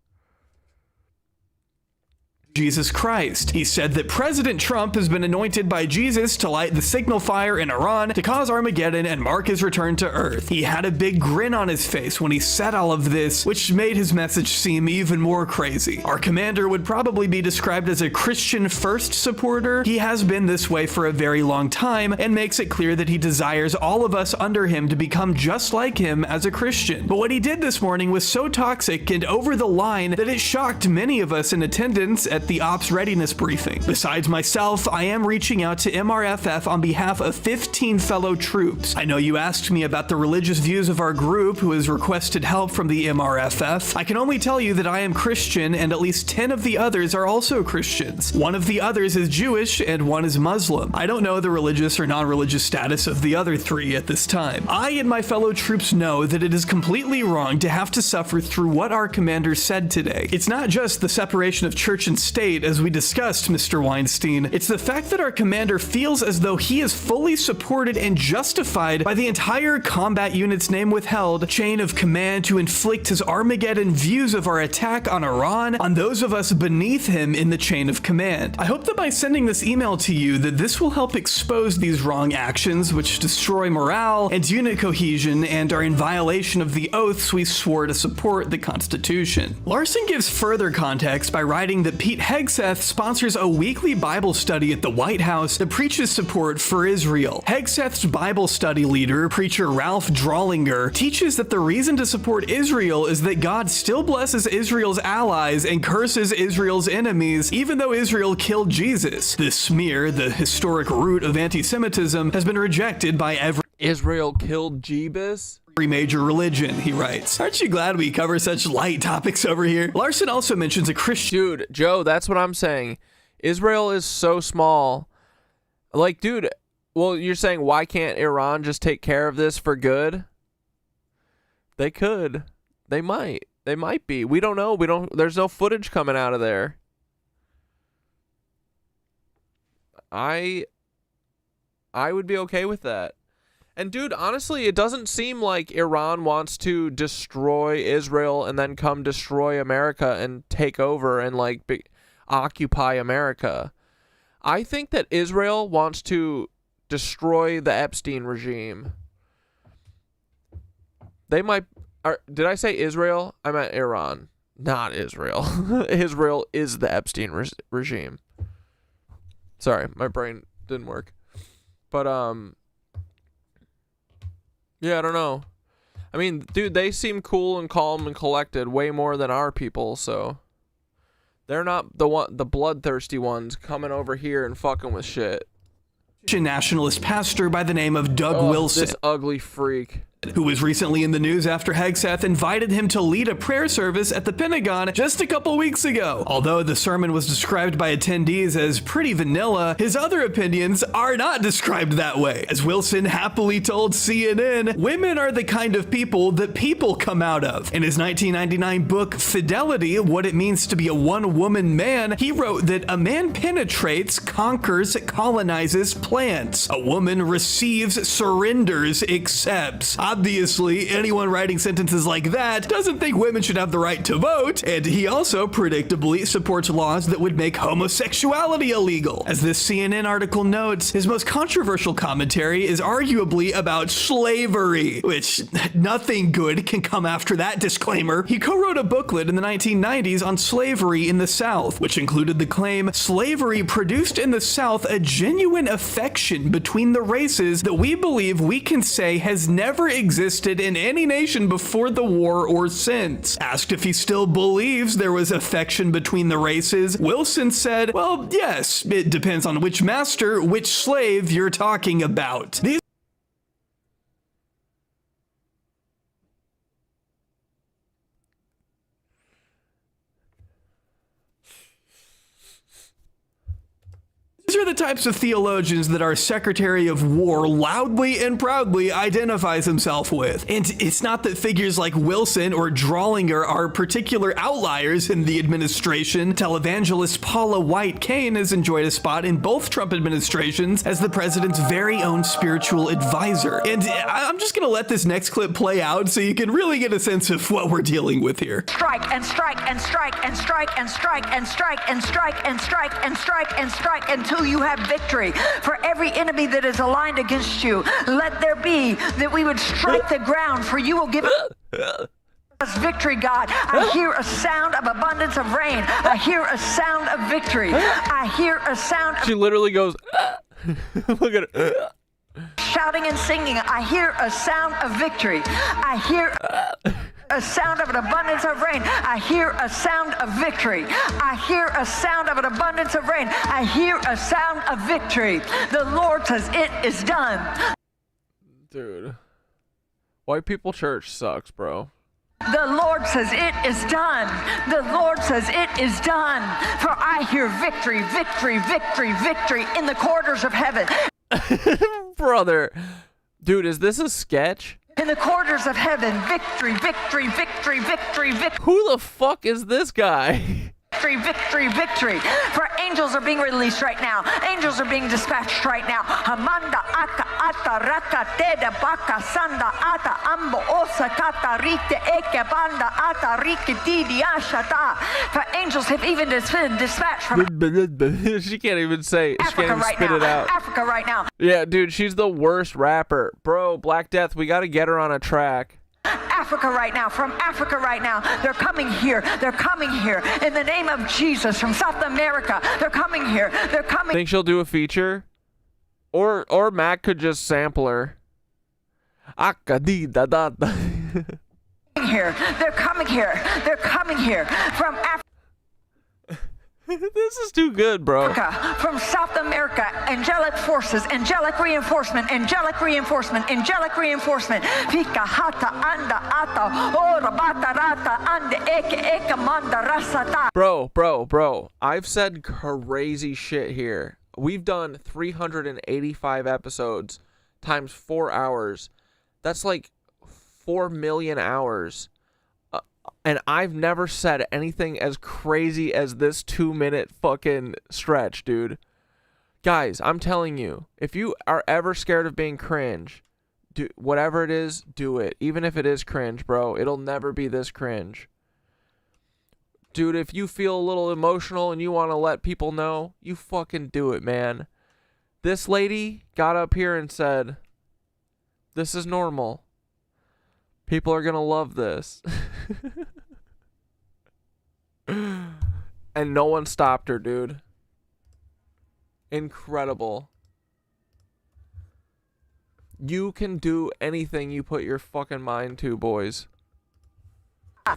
Jesus Christ. He said that President Trump has been anointed by Jesus to light the signal fire in Iran to cause Armageddon and mark his return to Earth. He had a big grin on his face when he said all of this, which made his message seem even more crazy. Our commander would probably be described as a Christian first supporter. He has been this way for a very long time and makes it clear that he desires all of us under him to become just like him as a Christian. But what he did this morning was so toxic and over the line that it shocked many of us in attendance at the ops readiness briefing. Besides myself, I am reaching out to MRFF on behalf of 15 fellow troops. I know you asked me about the religious views of our group who has requested help from the MRFF. I can only tell you that I am Christian and at least 10 of the others are also Christians. One of the others is Jewish and one is Muslim. I don't know the religious or non-religious status of the other 3 at this time. I and my fellow troops know that it is completely wrong to have to suffer through what our commander said today. It's not just the separation of church and state, as we discussed, Mr. Weinstein. It's the fact that our commander feels as though he is fully supported and justified by the entire combat unit's name withheld chain of command to inflict his Armageddon views of our attack on Iran on those of us beneath him in the chain of command. I hope that by sending this email to you that this will help expose these wrong actions which destroy morale and unit cohesion and are in violation of the oaths we swore to support the Constitution. Larson gives further context by writing that Pete Hegseth sponsors a weekly Bible study at the White House that preaches support for Israel. Hegseth's Bible study leader, preacher Ralph Drollinger, teaches that the reason to support Israel is that God still blesses Israel's allies and curses Israel's enemies, even though Israel killed Jesus. This smear, the historic root of anti-Semitism, has been rejected by every Israel killed Jeebus? Major religion, he writes. Aren't you glad we cover such light topics over here? Larson also mentions a Christian. Dude, Joe, that's what I'm saying. Israel is so small. Like, dude, well, you're saying why can't Iran just take care of this for good? They could. They might. They might be. We don't know. There's no footage coming out of there. I would be okay with that. And dude, honestly, it doesn't seem like Iran wants to destroy Israel and then come destroy America and take over and like occupy America. I think that Israel wants to destroy the Epstein regime. They might. Did I say Israel? I meant Iran, not Israel. Israel is the Epstein regime. Sorry, my brain didn't work. But yeah, I don't know. I mean, dude, they seem cool and calm and collected way more than our people, so they're not the bloodthirsty ones coming over here and fucking with shit. Nationalist pastor by the name of Doug Wilson. This ugly freak. Who was recently in the news after Hegseth invited him to lead a prayer service at the Pentagon just a couple weeks ago. Although the sermon was described by attendees as pretty vanilla, his other opinions are not described that way. As Wilson happily told CNN, women are the kind of people that people come out of. In his 1999 book, Fidelity, What It Means to Be a One-Woman Man, he wrote that a man penetrates, conquers, colonizes, plants. A woman receives, surrenders, accepts. Obviously, anyone writing sentences like that doesn't think women should have the right to vote, and he also predictably supports laws that would make homosexuality illegal. As this CNN article notes, his most controversial commentary is arguably about slavery, which nothing good can come after that disclaimer. He co-wrote a booklet in the 1990s on slavery in the South, which included the claim slavery produced in the South a genuine affection between the races that we believe we can say has never existed in any nation before the war or since. Asked if he still believes there was affection between the races, Wilson said, well, yes, it depends on which master, which slave you're talking about. are the types of theologians that our Secretary of War loudly and proudly identifies himself with. And it's not that figures like Wilson or Drawlinger are particular outliers in the administration. Televangelist Paula White Cain has enjoyed a spot in both Trump administrations as the president's very own spiritual advisor. And I'm just gonna let this next clip play out so you can really get a sense of what we're dealing with here. Strike and strike and strike and strike and strike and strike and strike and strike and strike and strike until you have victory. For every enemy that is aligned against you, let there be that we would strike the ground, for you will give us victory, God. I hear a sound of abundance of rain. I hear a sound of victory. I hear a sound of... She literally goes, look at her. Shouting and singing. I hear a sound of victory. I hear a sound of an abundance of rain. I hear a sound of victory. I hear a sound of an abundance of rain. I hear a sound of victory. The Lord says it is done. Dude. White people church sucks, bro. The Lord says it is done. The Lord says it is done. For I hear victory, victory, victory, victory in the corridors of heaven. Brother. Dude, is this a sketch? In the corridors of heaven, victory, victory, victory, victory, victory. Who the fuck is this guy? Victory, victory, victory. For angels are being released right now. Angels are being dispatched right now. Hamanda aka ata raka teda baka sanda ata ambo osa kata rite eke banda ata rike didi ashata. For angels have even been dispatched from She can't even say. She Africa can't even right spit now. it out. Africa right now. Yeah, dude, she's the worst rapper. Bro, Black Death, we gotta get her on a track. Africa right now, from Africa right now. They're coming here. They're coming here. In the name of Jesus, from South America. They're coming here. They're coming. Think she'll do a feature? Or Mac could just sample her. Akadee-da-da-da. Here. They're coming here. They're coming here. From Africa. This is too good, bro. From South America, angelic forces, angelic reinforcement, angelic reinforcement, angelic reinforcement. Fika hata anda ata ora bata rata ande eke eke manda rasata. Bro. I've said crazy shit here. We've done 385 episodes times 4 hours. That's like 4 million hours. And I've never said anything as crazy as this 2-minute fucking stretch, dude. Guys, I'm telling you, if you are ever scared of being cringe, do whatever it is, do it. Even if it is cringe, bro, it'll never be this cringe. Dude, if you feel a little emotional and you want to let people know, you fucking do it, man. This lady got up here and said, this is normal. People are gonna love this. And no one stopped her, dude. Incredible. You can do anything you put your fucking mind to, boys.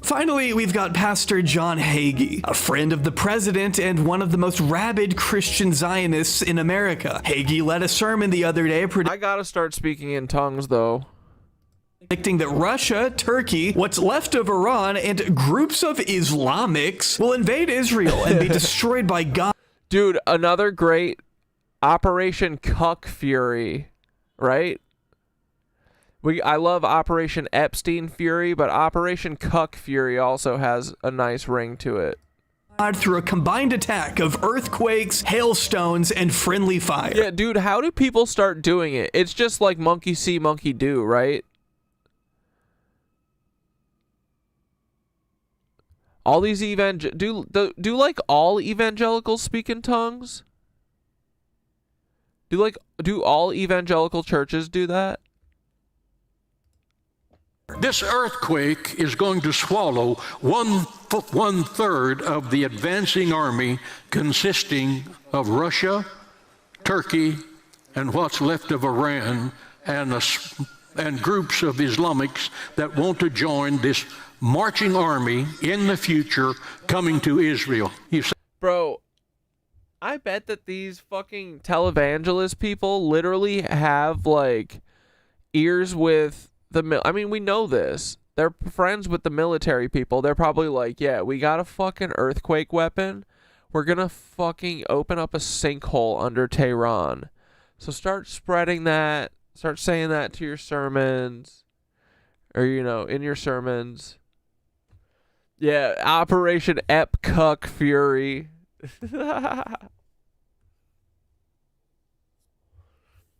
Finally, we've got Pastor John Hagee, a friend of the president and one of the most rabid Christian Zionists in America. Hagee led a sermon the other day I gotta start speaking in tongues, though. predicting that Russia, Turkey, what's left of Iran, and groups of Islamics will invade Israel and be destroyed by God. Dude, another great Operation Cuck Fury, right? I love Operation Epstein Fury, but Operation Cuck Fury also has a nice ring to it. Through a combined attack of earthquakes, hailstones, and friendly fire. Yeah, dude, how do people start doing it? It's just like monkey see, monkey do, right? All these do like all evangelicals speak in tongues? Do all evangelical churches do that? This earthquake is going to swallow one third of the advancing army consisting of Russia, Turkey, and what's left of Iran, and groups of Islamics that want to join this marching army in the future coming to Israel. Bro, I bet that these fucking televangelist people literally have like ears with I mean, we know this. They're friends with the military people. They're probably like, yeah, we got a fucking earthquake weapon. We're gonna fucking open up a sinkhole under Tehran. So start spreading that. Start saying that to your sermons. Or, you know, in your sermons. Yeah, Operation Epcuck Fury.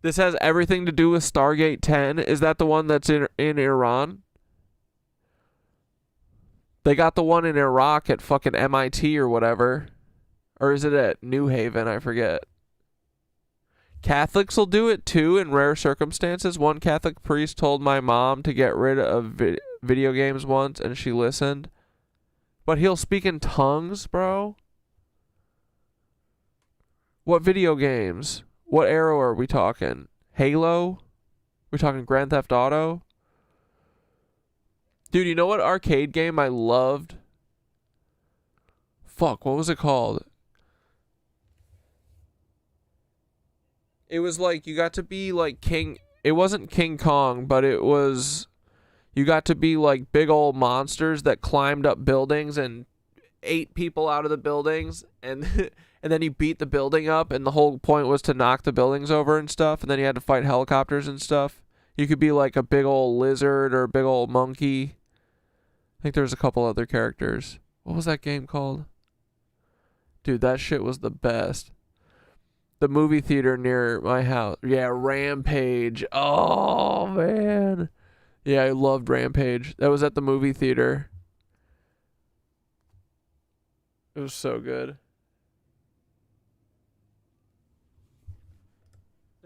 This has everything to do with Stargate 10. Is that the one that's in Iran? They got the one in Iraq at fucking MIT or whatever. Or is it at New Haven? I forget. Catholics will do it too in rare circumstances. One Catholic priest told my mom to get rid of video games once, and she listened. But he'll speak in tongues, bro? What video games? What era are we talking? Halo? We talking Grand Theft Auto? Dude, you know what arcade game I loved? Fuck, what was it called? It was like you got to be like King. It wasn't King Kong, but it was. You got to be like big old monsters that climbed up buildings and ate people out of the buildings, and and then you beat the building up, and the whole point was to knock the buildings over and stuff, and then you had to fight helicopters and stuff. You could be like a big old lizard or a big old monkey. I think there's a couple other characters. What was that game called? Dude, that shit was the best. The movie theater near my house. Yeah, Rampage. Oh, man. Yeah, I loved Rampage. That was at the movie theater. It was so good.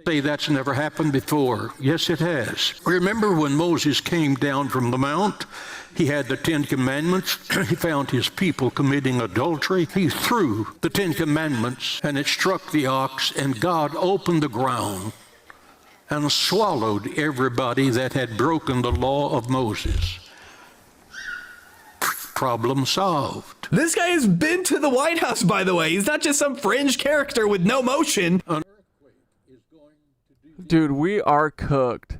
Say that's never happened before. Yes, it has. Remember when Moses came down from the mount? He had the 10 Commandments. He found his people committing adultery. He threw the 10 Commandments, and it struck the ox, and God opened the ground and swallowed everybody that had broken the law of Moses. Problem solved. This guy has been to the White House, by the way. He's not just some fringe character with no motion. Dude, we are cooked.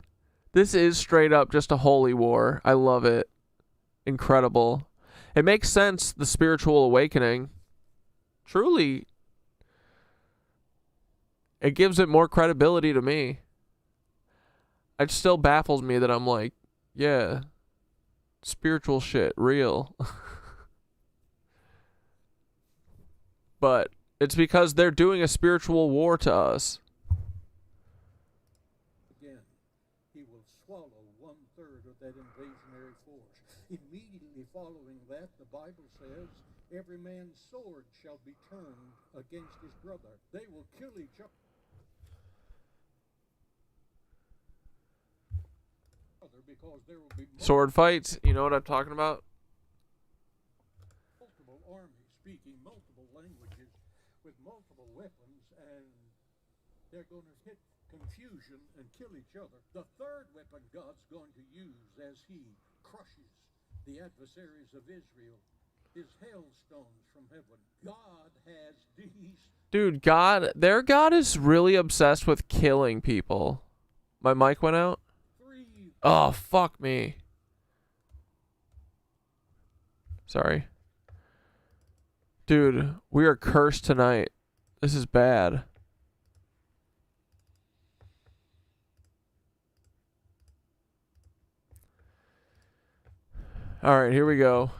This is straight up just a holy war. I love it. Incredible. It makes sense, the spiritual awakening. Truly. It gives it more credibility to me. It still baffles me that I'm like, yeah, spiritual shit, real. But it's because they're doing a spiritual war to us. Again, he will swallow 1/3 of that invasionary force. Immediately following that, the Bible says, every man's sword shall be turned against his brother. They will kill each other because there will be sword fights, you know what I'm talking about? multiple armies speaking multiple languages with multiple weapons, and they're going to hit confusion and kill each other. The third weapon God's going to use as he crushes the adversaries of Israel is hailstones from heaven. God has these. Dude, their God is really obsessed with killing people. My mic went out? Oh, fuck me. Sorry. Dude, we are cursed tonight. This is bad. All right, here we go.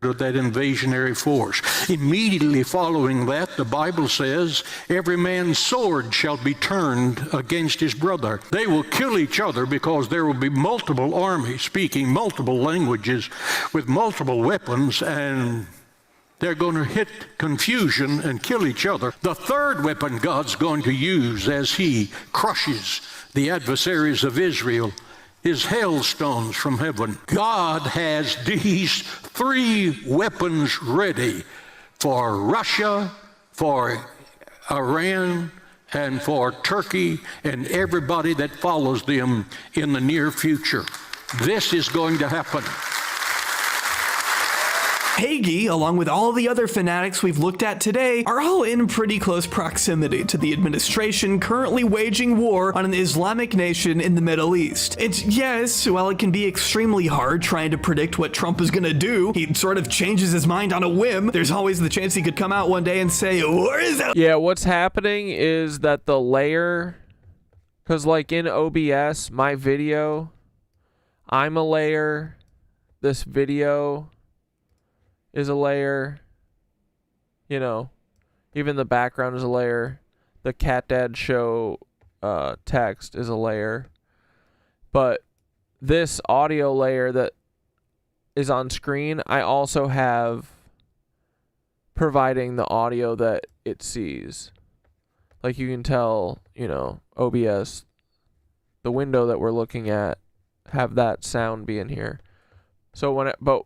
Of that invasionary force. Immediately following that, the Bible says, every man's sword shall be turned against his brother. They will kill each other because there will be multiple armies speaking multiple languages with multiple weapons, and they're going to hit confusion and kill each other. The third weapon God's going to use as he crushes the adversaries of Israel is hailstones from heaven. God has these 3 weapons ready for Russia, for Iran, and for Turkey, and everybody that follows them in the near future. This is going to happen. Hagee, along with all the other fanatics we've looked at today, are all in pretty close proximity to the administration currently waging war on an Islamic nation in the Middle East. And yes, while it can be extremely hard trying to predict what Trump is gonna do, he sort of changes his mind on a whim. There's always the chance he could come out one day and say, "War is out." Yeah, what's happening is that the layer, because like in OBS, my video, I'm a layer, this video is a layer, you know, even the background is a layer, the Cat Dad Show text is a layer, but this audio layer that is on screen, I also have providing the audio that it sees. Like you can tell, you know, OBS, the window that we're looking at, have that sound be in here. So but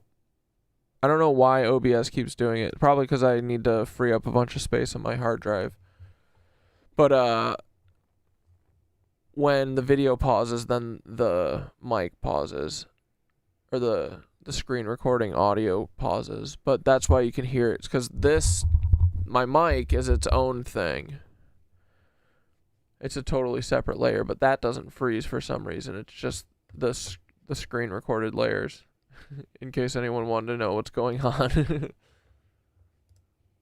I don't know why OBS keeps doing it. Probably because I need to free up a bunch of space on my hard drive. But when the video pauses, then the mic pauses, or the screen recording audio pauses. But that's why you can hear it. It's because my mic is its own thing. It's a totally separate layer, but that doesn't freeze for some reason. It's just the screen recorded layers, in case anyone wanted to know what's going on.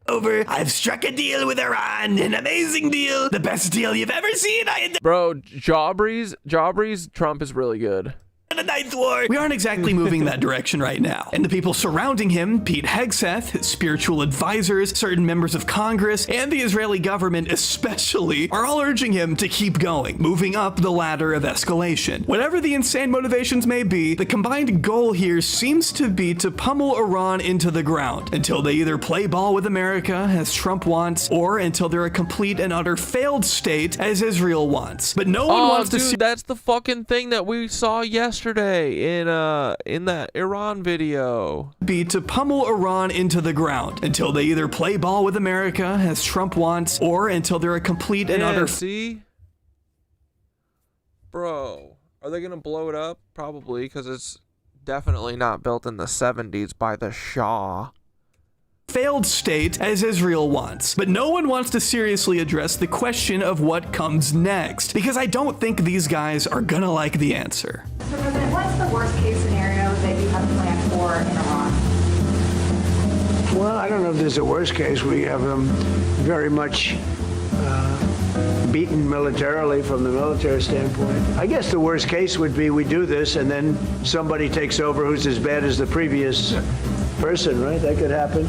Over, I've struck a deal with Iran, an amazing deal, the best deal you've ever seen. Bro, Jawbreeze Trump is really good. The Ninth War. We aren't exactly moving that direction right now. And the people surrounding him, Pete Hegseth, his spiritual advisors, certain members of Congress, and the Israeli government especially, are all urging him to keep going, moving up the ladder of escalation. Whatever the insane motivations may be, the combined goal here seems to be to pummel Iran into the ground until they either play ball with America, as Trump wants, or until they're a complete and utter failed state, as Israel wants. But no one wants to see. That's the fucking thing that we saw yesterday in that Iran video. Be to pummel Iran into the ground until they either play ball with America, as Trump wants, or until they're a complete and utter. See, bro, are they gonna blow it up? Probably, because it's definitely not built in the 70s by the Shah. Failed state as Israel wants. But no one wants to seriously address the question of what comes next, because I don't think these guys are gonna like the answer. So President, what's the worst case scenario that you have planned for in Iran? Well, I don't know if there's a worst case. We have them very much beaten militarily from the military standpoint. I guess the worst case would be we do this and then somebody takes over who's as bad as the previous person, right? That could happen.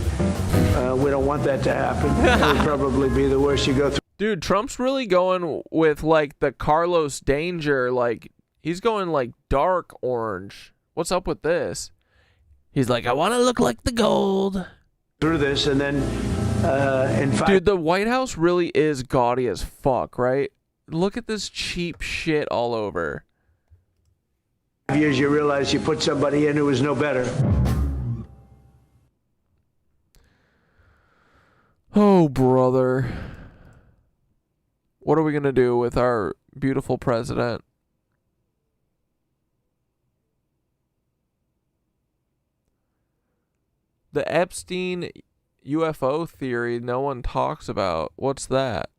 We don't want that to happen. That would probably be the worst you go through. Dude, Trump's really going with like the Carlos Danger, like he's going like dark orange. What's up with this? He's like, I want to look like the gold. Through this and then in fact, dude, the White House really is gaudy as fuck, right? Look at this cheap shit all over. 5 years you realize you put somebody in who was no better. Oh, brother. What are we going to do with our beautiful president? The Epstein UFO theory no one talks about. What's that?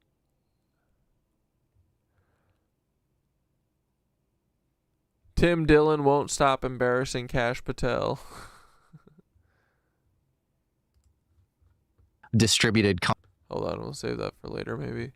Tim Dillon won't stop embarrassing Kash Patel. Distributed. Hold on, we'll save that for later, maybe.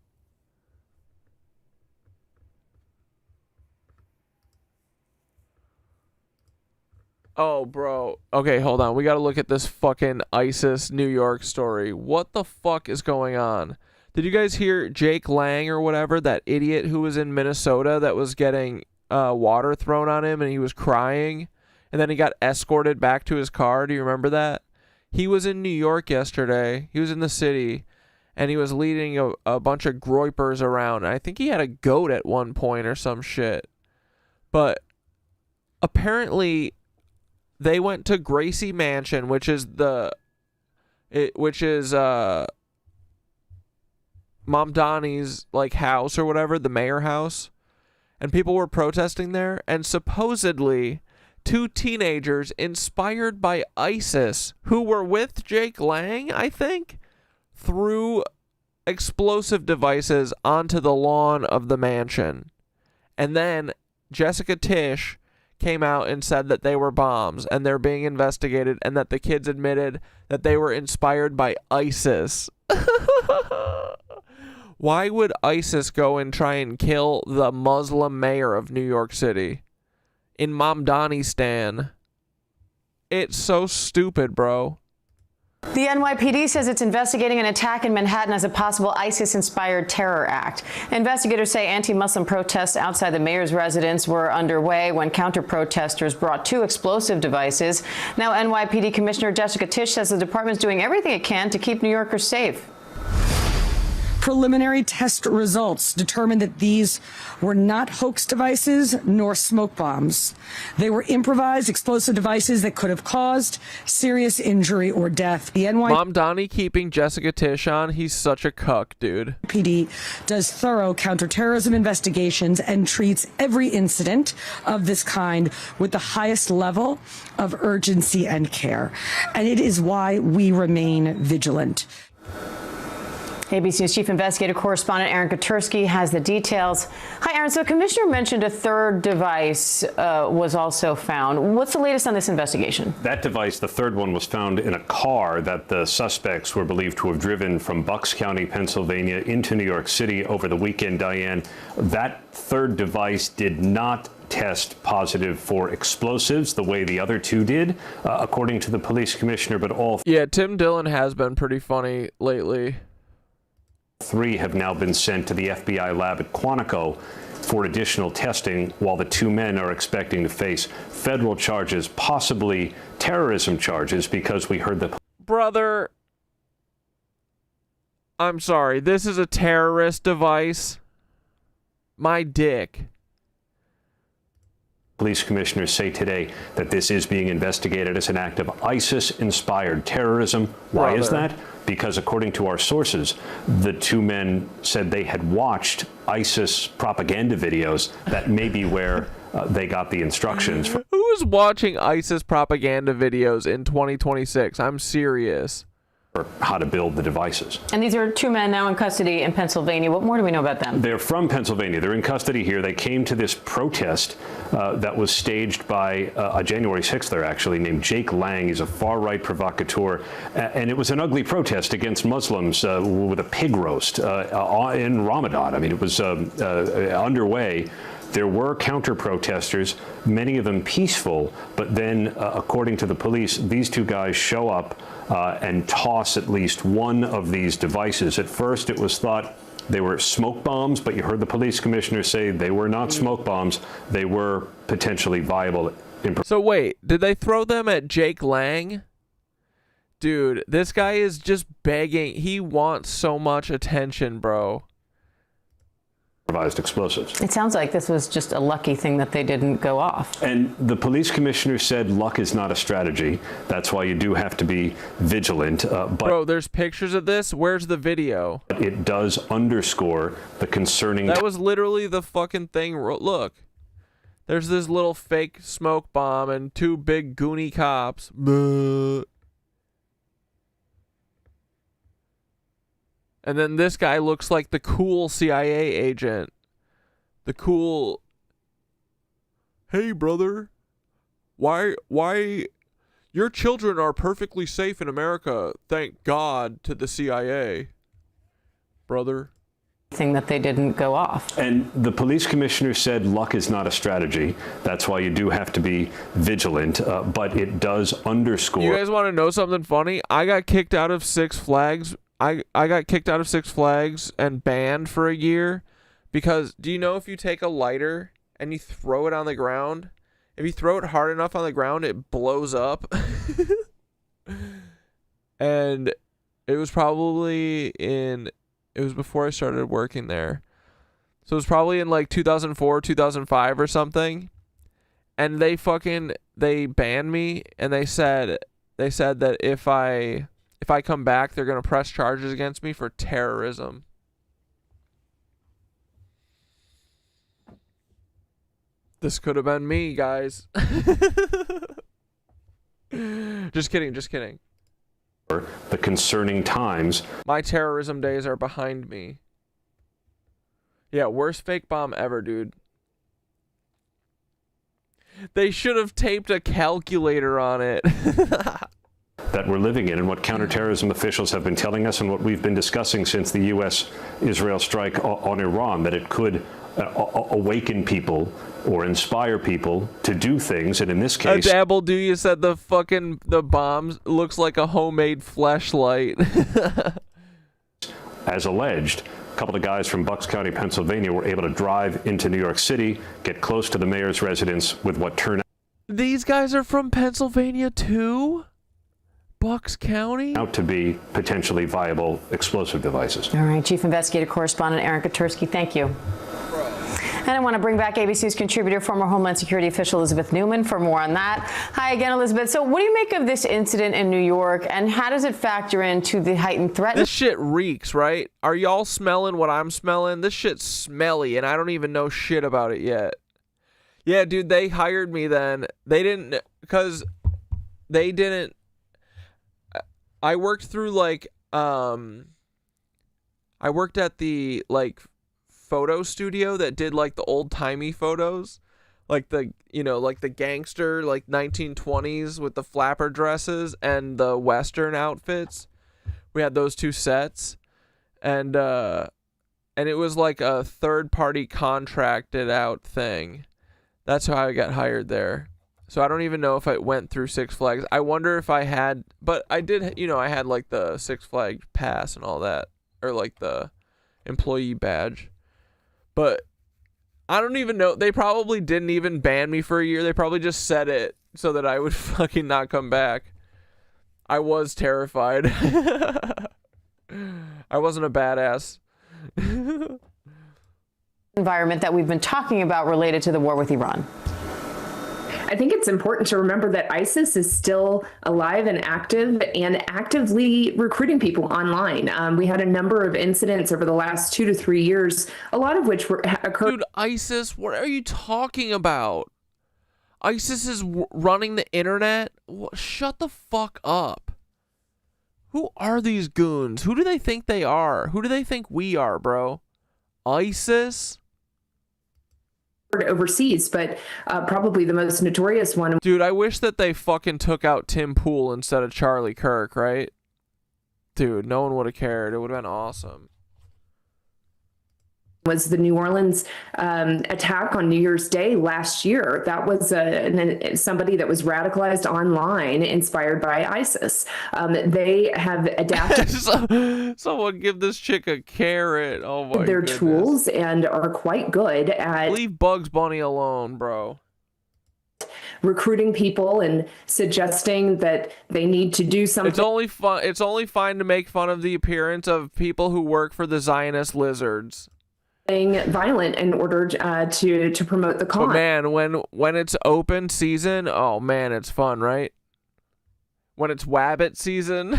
Oh, bro. Okay, hold on. We gotta look at this fucking ISIS New York story. What the fuck is going on? Did you guys hear Jake Lang or whatever, that idiot who was in Minnesota that was getting water thrown on him and he was crying? And then he got escorted back to his car. Do you remember that? He was in New York yesterday. He was in the city, and he was leading a bunch of groypers around. I think he had a goat at one point or some shit. But apparently, they went to Gracie Mansion, which is Mamdani's like house or whatever, the mayor house, and people were protesting there. And supposedly, 2 teenagers inspired by ISIS who were with Jake Lang, I think, threw explosive devices onto the lawn of the mansion. And then Jessica Tisch came out and said that they were bombs and they're being investigated, and that the kids admitted that they were inspired by ISIS. Why would ISIS go and try and kill the Muslim mayor of New York City in Mamdani-stan? It's so stupid, bro. The NYPD says it's investigating an attack in Manhattan as a possible ISIS-inspired terror act. Investigators say anti-Muslim protests outside the mayor's residence were underway when counter-protesters brought 2 explosive devices. Now NYPD Commissioner Jessica Tisch says the department's doing everything it can to keep New Yorkers safe. Preliminary test results determined that these were not hoax devices nor smoke bombs. They were improvised explosive devices that could have caused serious injury or death. The Mamdani keeping Jessica Tisch on, he's such a cuck, dude. NYPD does thorough counterterrorism investigations and treats every incident of this kind with the highest level of urgency and care. And it is why we remain vigilant. ABC News Chief Investigative Correspondent Aaron Katersky has the details. Hi, Aaron. So Commissioner mentioned a 3rd device was also found. What's the latest on this investigation? That device, the 3rd one, was found in a car that the suspects were believed to have driven from Bucks County, Pennsylvania into New York City over the weekend, Diane. That 3rd device did not test positive for explosives the way the other 2 did, according to the police commissioner, but all... Yeah, Tim Dillon has been pretty funny lately. 3 have now been sent to the FBI lab at Quantico for additional testing, while the 2 men are expecting to face federal charges, possibly terrorism charges, because we heard the... Brother, I'm sorry, this is a terrorist device? My dick. Police commissioners say today that this is being investigated as an act of ISIS-inspired terrorism. Why is that? Because according to our sources, the 2 men said they had watched ISIS propaganda videos. That may be where they got the instructions from. Who is watching ISIS propaganda videos in 2026? I'm serious. Or how to build the devices. And these are 2 men now in custody in Pennsylvania. What more do we know about them? They're from Pennsylvania. They're in custody here. They came to this protest that was staged by a January 6th there, actually, named Jake Lang. He's a far-right provocateur. And it was an ugly protest against Muslims with a pig roast in Ramadan. I mean, it was underway. There were counter-protesters, many of them peaceful, but then, according to the police, these 2 guys show up and toss at least one of these devices. At first, it was thought they were smoke bombs, but you heard the police commissioner say they were not smoke bombs. They were potentially viable. So wait, did they throw them at Jake Lang? Dude, this guy is just begging. He wants so much attention, bro. Explosives. It sounds like this was just a lucky thing that they didn't go off. And the police commissioner said luck is not a strategy. That's why you do have to be vigilant. But bro, there's pictures of this. Where's the video? It does underscore the concerning... That was literally the fucking thing. Look. There's this little fake smoke bomb and 2 big goony cops. And then this guy looks like the cool CIA agent. The cool... Hey, brother. Why... Your children are perfectly safe in America. Thank God to the CIA. Brother. Thing that they didn't go off. And the police commissioner said luck is not a strategy. That's why you do have to be vigilant. But it does underscore... You guys want to know something funny? I got kicked out of Six Flags... I got kicked out of Six Flags and banned for a year because do you know if you take a lighter and you throw it on the ground, if you throw it hard enough on the ground, it blows up? And it was before I started working there. So it was probably in like 2004, 2005 or something. And they banned me and they said that if I come back, they're going to press charges against me for terrorism. This could have been me, guys. Just kidding, just kidding. The concerning times. My terrorism days are behind me. Yeah, worst fake bomb ever, dude. They should have taped a calculator on it. That we're living in and what counterterrorism officials have been telling us and what we've been discussing since the U.S.-Israel strike on Iran, that it could awaken people or inspire people to do things, and in this case... Dabble, do you said the bomb looks like a homemade fleshlight. As alleged, a couple of guys from Bucks County, Pennsylvania were able to drive into New York City, get close to the mayor's residence with what turned These guys are from Pennsylvania too? Bucks County? out to be potentially viable explosive devices. All right, Chief Investigative Correspondent Aaron Katursky, thank you. And I want to bring back ABC's contributor, former Homeland Security official Elizabeth Newman, for more on that. Hi again, Elizabeth. So what do you make of this incident in New York, and how does it factor into the heightened threat? This shit reeks, right? Are y'all smelling what I'm smelling? This shit's smelly, and I don't even know shit about it yet. Yeah, dude, they hired me then. They didn't, because they didn't. I worked through, like, I worked at the, like, photo studio that did, like, the old-timey photos. Like the, you know, like the gangster, like 1920s with the flapper dresses and the Western outfits. We had those two sets. And it was like a third-party contracted out thing. That's how I got hired there. So I don't even know if I went through Six Flags. I wonder if I had, but I did, you know, I had like the Six Flags pass and all that, or like the employee badge. But I don't even know. They probably didn't even ban me for a year. They probably just said it so that I would fucking not come back. I was terrified. I wasn't a badass. Environment that we've been talking about related to the war with Iran. I think it's important to remember that ISIS is still alive and active and actively recruiting people online. We had a number of incidents over the last 2 to 3 years, a lot of which occurred. Dude, ISIS, what are you talking about? ISIS is running the internet? Shut the fuck up. Who are these goons? Who do they think they are? Who do they think we are, bro? ISIS? Overseas, but probably the most notorious one. Dude, I wish that they fucking took out Tim Pool instead of Charlie Kirk, right? Dude, no one would have cared. It would have been awesome. Was the New Orleans attack on New Year's Day last year. That was somebody that was radicalized online, inspired by ISIS. They have adapted Someone give this chick a carrot. Oh my their goodness. tools and are quite good at leave Bugs Bunny alone, bro. Recruiting people and suggesting that they need to do something. It's only fine to make fun of the appearance of people who work for the Zionist lizards. Violent in order to promote the cause. But man, when it's open season, oh man, it's fun, right? When it's Wabbit season.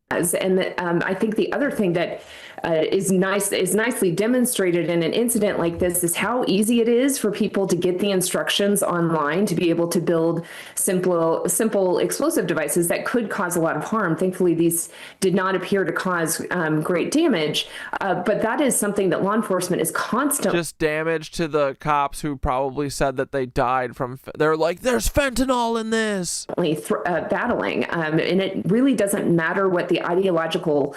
And I think the other thing that is nicely demonstrated in an incident like this is how easy it is for people to get the instructions online to be able to build simple explosive devices that could cause a lot of harm. Thankfully, these did not appear to cause great damage, but that is something that law enforcement is constantly just damage to the cops who probably said that they died from. They're like, there's fentanyl in this. Battling, and it really doesn't matter what the ideological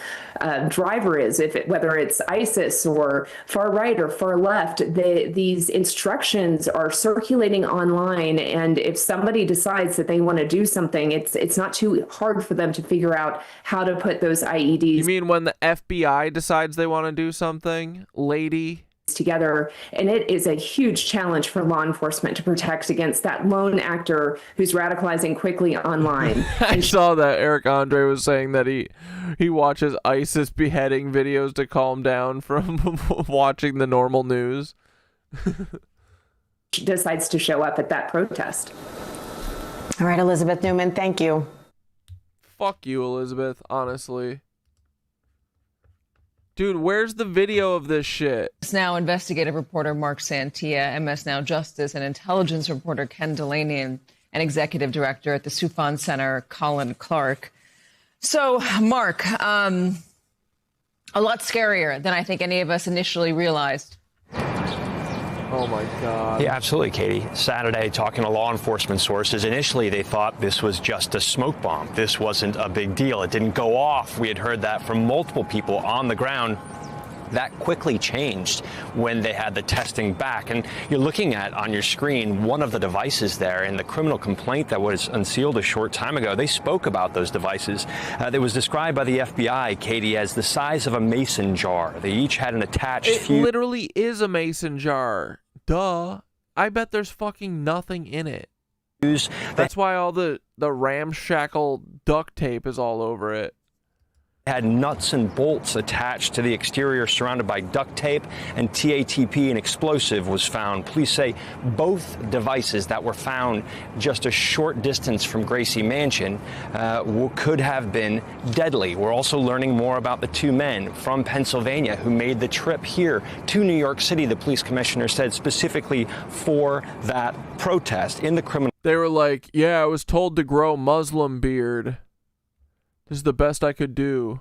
driver is, whether it's ISIS or far right or far left. These instructions are circulating online, and if somebody decides that they want to do something, it's not too hard for them to figure out how to put those IEDs. You mean when the FBI decides they want to do something, lady? Together, and it is a huge challenge for law enforcement to protect against that lone actor who's radicalizing quickly online. I saw that Eric Andre was saying that he watches ISIS beheading videos to calm down from watching the normal news. Decides to show up at that protest. All right, Elizabeth Newman, thank you. Fuck you, Elizabeth, honestly. Dude, where's the video of this shit? MS Now investigative reporter Mark Santia, MS Now Justice and intelligence reporter Ken Delaney, and executive director at the Sufan Center, Colin Clark. So, Mark, a lot scarier than I think any of us initially realized. Oh my God. Yeah, absolutely, Katie. Saturday, talking to law enforcement sources, initially they thought this was just a smoke bomb. This wasn't a big deal. It didn't go off. We had heard that from multiple people on the ground. That quickly changed when they had the testing back. And you're looking at on your screen one of the devices there in the criminal complaint that was unsealed a short time ago. They spoke about those devices. That was described by the FBI, Katie, as the size of a mason jar. They each had an attached fuse. It literally is a mason jar. Duh. I bet there's fucking nothing in it. That's why all the ramshackle duct tape is all over it. Had nuts and bolts attached to the exterior surrounded by duct tape, and TATP, an explosive, was found. Police say both devices that were found just a short distance from Gracie Mansion could have been deadly. We're also learning more about the two men from Pennsylvania who made the trip here to New York City, the police commissioner said, specifically for that protest in the criminal. They were like, yeah, I was told to grow Muslim beard. This is the best I could do.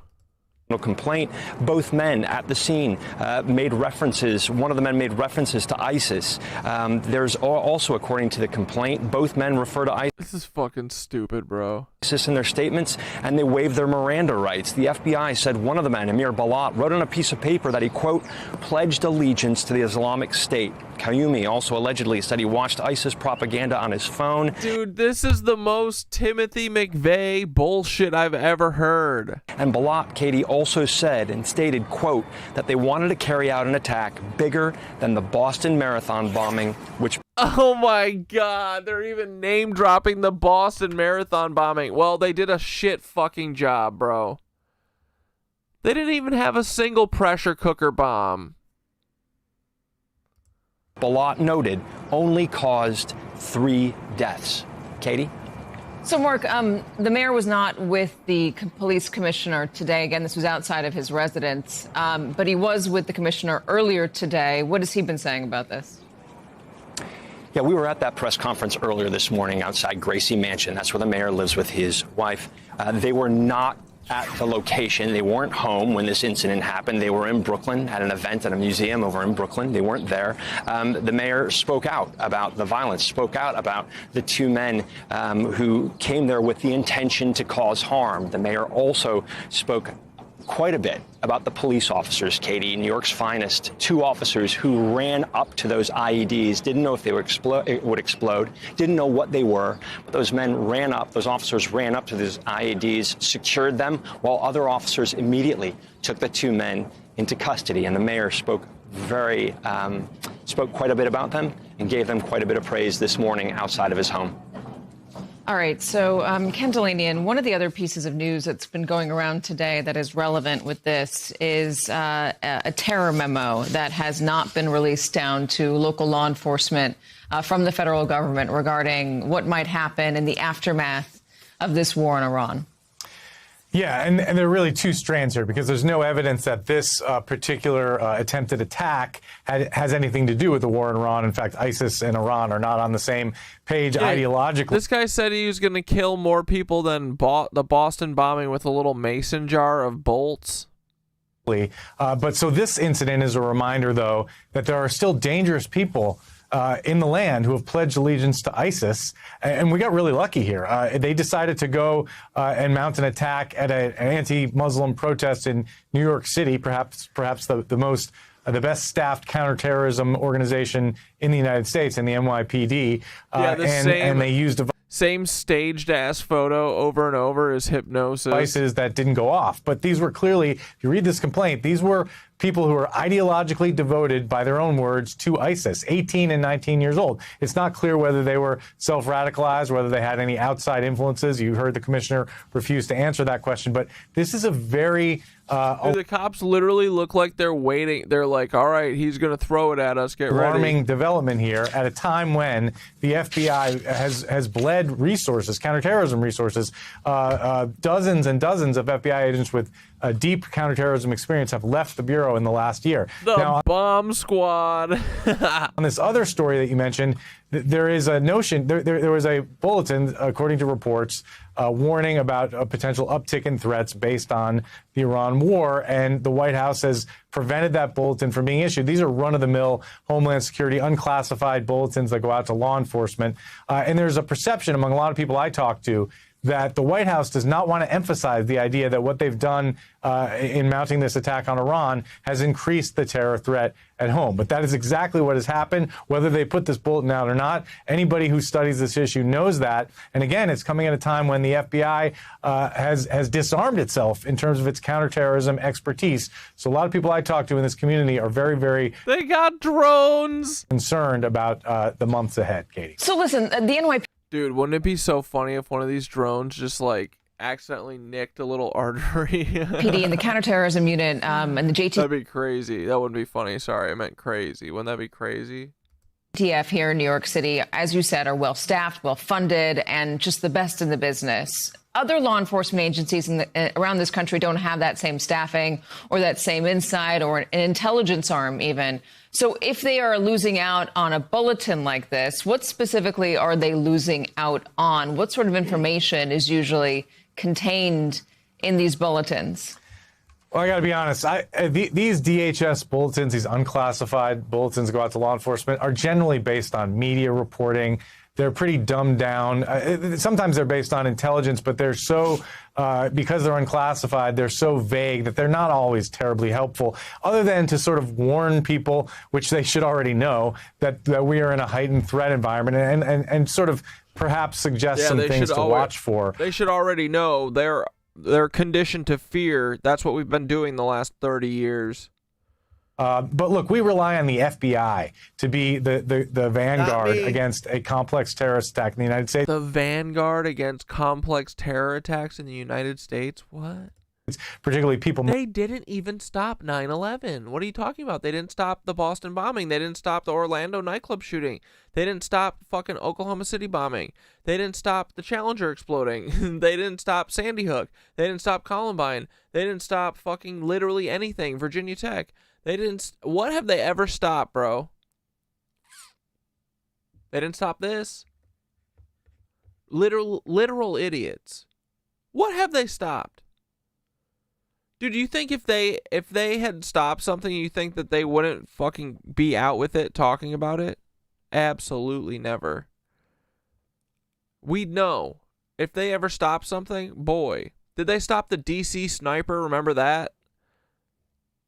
Complaint. Both men at the scene made references. One of the men made references to ISIS. There's also, according to the complaint, both men refer to ISIS. This is fucking stupid, bro. In their statements, and they waived their Miranda rights. The FBI said one of the men, Amir Balat, wrote on a piece of paper that he, quote, pledged allegiance to the Islamic State. Qayyumi also allegedly said he watched ISIS propaganda on his phone. Dude, this is the most Timothy McVeigh bullshit I've ever heard. And Balat, Katie, also said and stated, quote, that they wanted to carry out an attack bigger than the Boston Marathon bombing, which... Oh my God, they're even name dropping the Boston Marathon bombing. Well, they did a shit fucking job, bro. They didn't even have a single pressure cooker bomb. Balat noted only caused 3 deaths. Katie? So, Mark, the mayor was not with the police commissioner today. Again, this was outside of his residence, but he was with the commissioner earlier today. What has he been saying about this? Yeah, we were at that press conference earlier this morning outside Gracie Mansion. That's where the mayor lives with his wife. They were not at the location. They weren't home when this incident happened. They were in Brooklyn at an event at a museum over in Brooklyn. They weren't there. The mayor spoke out about the violence, spoke out about the two men who came there with the intention to cause harm. The mayor also spoke quite a bit about the police officers, Katie, New York's finest, 2 officers who ran up to those IEDs, didn't know if they would explode, didn't know what they were, but those officers ran up to those IEDs, secured them, while other officers immediately took the 2 men into custody. And the mayor spoke quite a bit about them and gave them quite a bit of praise this morning outside of his home. All right, so Ken Delaney, and one of the other pieces of news that's been going around today that is relevant with this is a terror memo that has not been released down to local law enforcement from the federal government regarding what might happen in the aftermath of this war in Iran. Yeah, and there are really 2 strands here because there's no evidence that this particular attempted attack has anything to do with the war in Iran. In fact, ISIS and Iran are not on the same page ideologically. This guy said he was going to kill more people than the Boston bombing with a little mason jar of bolts. But so this incident is a reminder, though, that there are still dangerous people in the land who have pledged allegiance to ISIS. And we got really lucky here. They decided to go and mount an attack at an anti-Muslim protest in New York City, perhaps the best staffed counterterrorism organization in the United States, in the NYPD. And they used same staged ass photo over and over as hypnosis. Devices that didn't go off. But these were clearly, if you read this complaint, these were people who are ideologically devoted, by their own words, to ISIS, 18 and 19 years old. It's not clear whether they were self-radicalized, whether they had any outside influences. You heard the commissioner refuse to answer that question, but this is a very... Dude, the cops literally look like they're waiting. They're like, all right, he's going to throw it at us. Get ready. Alarming development here at a time when the FBI has bled resources, counterterrorism resources. Dozens and dozens of FBI agents with deep counterterrorism experience have left the Bureau in the last year. The bomb squad. On this other story that you mentioned, there is a notion, there was a bulletin, according to reports, warning about a potential uptick in threats based on the Iran war, and the White House has prevented that bulletin from being issued. These are run-of-the-mill Homeland Security unclassified bulletins that go out to law enforcement, and there's a perception among a lot of people I talk to that the White House does not want to emphasize the idea that what they've done in mounting this attack on Iran has increased the terror threat at home. But that is exactly what has happened, whether they put this bulletin out or not. Anybody who studies this issue knows that. And again, it's coming at a time when the FBI has disarmed itself in terms of its counterterrorism expertise. So a lot of people I talk to in this community are very, very... They got drones! ...concerned about the months ahead, Katie. So listen, the NYPD... Dude, wouldn't it be so funny if one of these drones just, like, accidentally nicked a little artery? PD and the counterterrorism unit and the JT... That'd be crazy. That wouldn't be funny. Sorry, I meant crazy. Wouldn't that be crazy? TF here in New York City, as you said, are well-staffed, well-funded, and just the best in the business. Other law enforcement agencies around this country don't have that same staffing or that same insight or an intelligence arm even. So if they are losing out on a bulletin like this, what specifically are they losing out on? What sort of information is usually contained in these bulletins? Well, I got to be honest. These DHS bulletins, these unclassified bulletins that go out to law enforcement, are generally based on media reporting. They're pretty dumbed down. Sometimes they're based on intelligence, but they're so, because they're unclassified, they're so vague that they're not always terribly helpful, other than to sort of warn people, which they should already know, that we are in a heightened threat environment and sort of perhaps suggest some things to watch for. They should already know they're conditioned to fear. That's what we've been doing the last 30 years. But look, we rely on the FBI to be the vanguard against a complex terrorist attack in the United States. The vanguard against complex terror attacks in the United States? What? Particularly people... They didn't even stop 9/11. What are you talking about? They didn't stop the Boston bombing. They didn't stop the Orlando nightclub shooting. They didn't stop fucking Oklahoma City bombing. They didn't stop the Challenger exploding. They didn't stop Sandy Hook. They didn't stop Columbine. They didn't stop fucking literally anything. Virginia Tech. They didn't... What have they ever stopped, bro? They didn't stop this. Literal idiots. What have they stopped? Dude, do you think if they had stopped something, you think that they wouldn't fucking be out with it, talking about it? Absolutely never. We'd know. If they ever stopped something, boy. Did they stop the DC sniper? Remember that?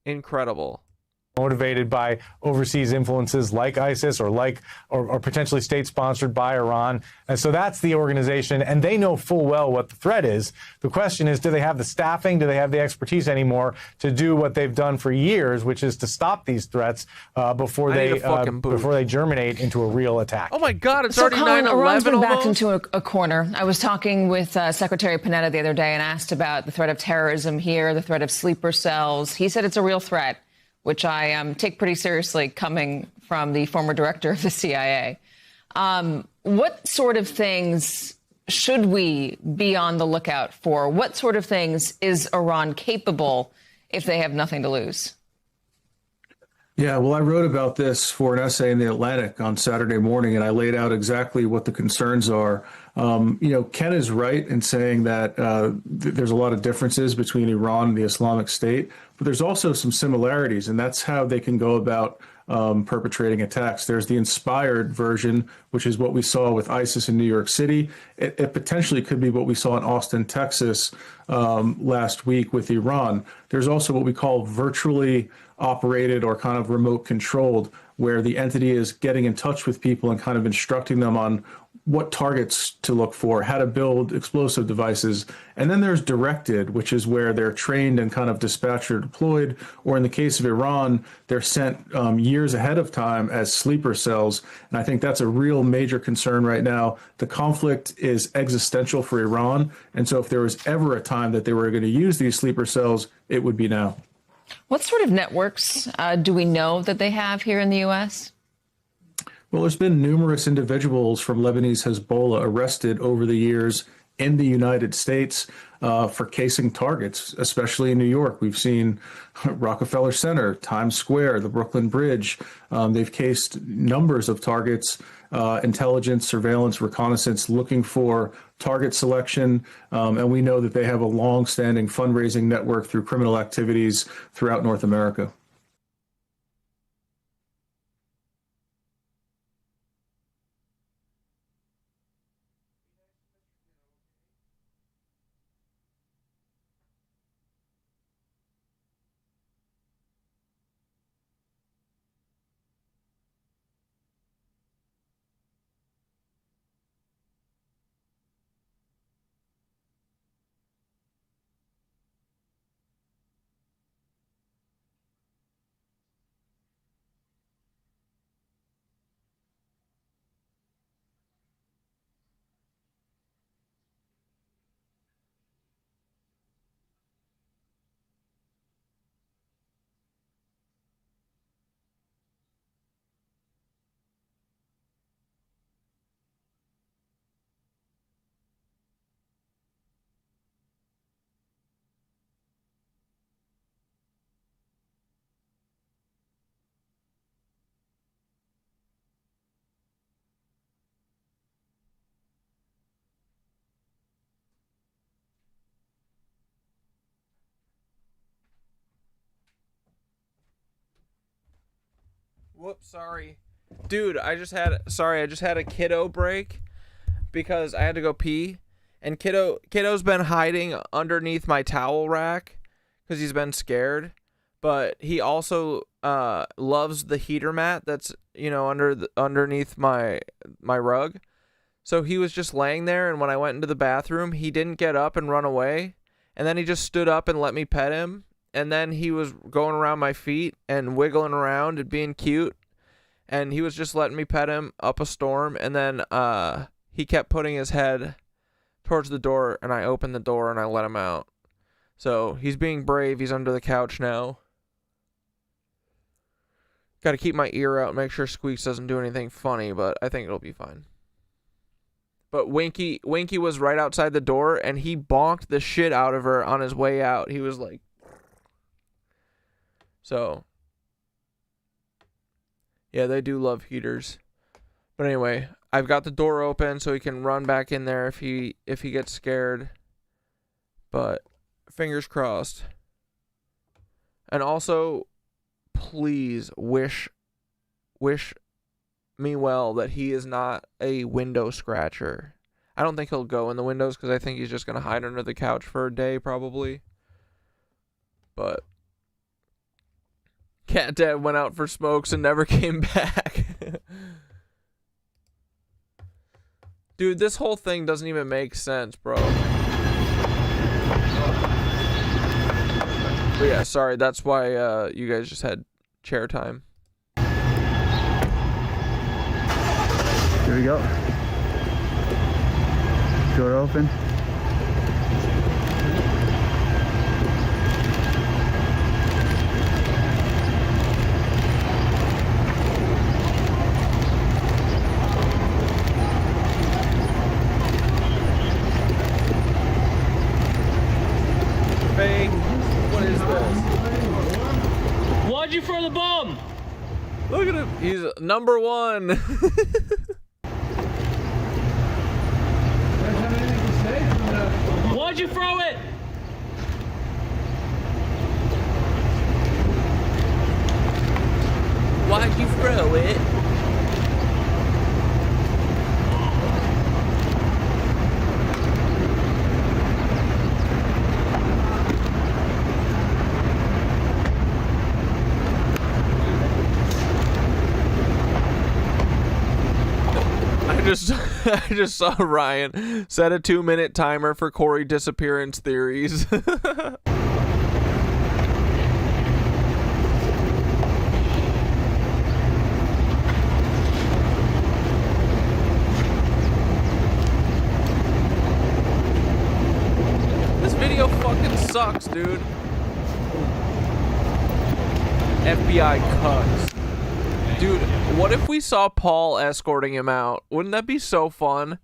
Incredible. Motivated by overseas influences like ISIS or potentially state-sponsored by Iran. And so that's the organization, and they know full well what the threat is. The question is, do they have the staffing, do they have the expertise anymore to do what they've done for years, which is to stop these threats before they germinate into a real attack? Oh my God, it's so already 9/11 Iran's been backed almost? into a corner. I was talking with Secretary Panetta the other day and asked about the threat of terrorism here, the threat of sleeper cells. He said it's a real threat, which I take pretty seriously coming from the former director of the CIA. What sort of things should we be on the lookout for? What sort of things is Iran capable if they have nothing to lose? Yeah, well, I wrote about this for an essay in The Atlantic on Saturday morning, and I laid out exactly what the concerns are. Ken is right in saying that there's a lot of differences between Iran and the Islamic State, but there's also some similarities, and that's how they can go about perpetrating attacks. There's the inspired version, which is what we saw with ISIS in New York City. It potentially could be what we saw in Austin, Texas last week with Iran. There's also what we call virtually operated or kind of remote controlled, where the entity is getting in touch with people and kind of instructing them on what targets to look for, how to build explosive devices. And then there's directed, which is where they're trained and kind of dispatched or deployed. Or in the case of Iran, they're sent years ahead of time as sleeper cells. And I think that's a real major concern right now. The conflict is existential for Iran. And so if there was ever a time that they were going to use these sleeper cells, it would be now. What sort of networks do we know that they have here in the U.S.? Well, there's been numerous individuals from Lebanese Hezbollah arrested over the years in the United States for casing targets, especially in New York. We've seen Rockefeller Center, Times Square, the Brooklyn Bridge. They've cased numbers of targets, intelligence, surveillance, reconnaissance, looking for target selection. And we know that they have a long-standing fundraising network through criminal activities throughout North America. Whoops, sorry. Dude, I just had a kiddo break because I had to go pee, and kiddo's been hiding underneath my towel rack because he's been scared, but he also loves the heater mat that's, underneath my rug. So he was just laying there, and when I went into the bathroom, he didn't get up and run away, and then he just stood up and let me pet him. And then he was going around my feet and wiggling around and being cute. And he was just letting me pet him up a storm. And then he kept putting his head towards the door. And I opened the door and I let him out. So he's being brave. He's under the couch now. Got to keep my ear out, make sure Squeaks doesn't do anything funny. But I think it'll be fine. But Winky was right outside the door. And he bonked the shit out of her on his way out. He was like... So, yeah, they do love heaters. But anyway, I've got the door open so he can run back in there if he gets scared. But fingers crossed. And also, please wish me well that he is not a window scratcher. I don't think he'll go in the windows because I think he's just going to hide under the couch for a day probably. But Cat Dad went out for smokes and never came back. Dude, this whole thing doesn't even make sense, bro. But yeah, sorry, that's why you guys just had chair time. Here we go. Door open. What is this? Why'd you throw the bomb? Look at him. He's number one. Why'd you throw it? Why'd you throw it? I just saw Ryan set a 2-minute timer for Corey disappearance theories. This video fucking sucks, dude. FBI cucks. Dude, what if we saw Paul escorting him out? Wouldn't that be so fun?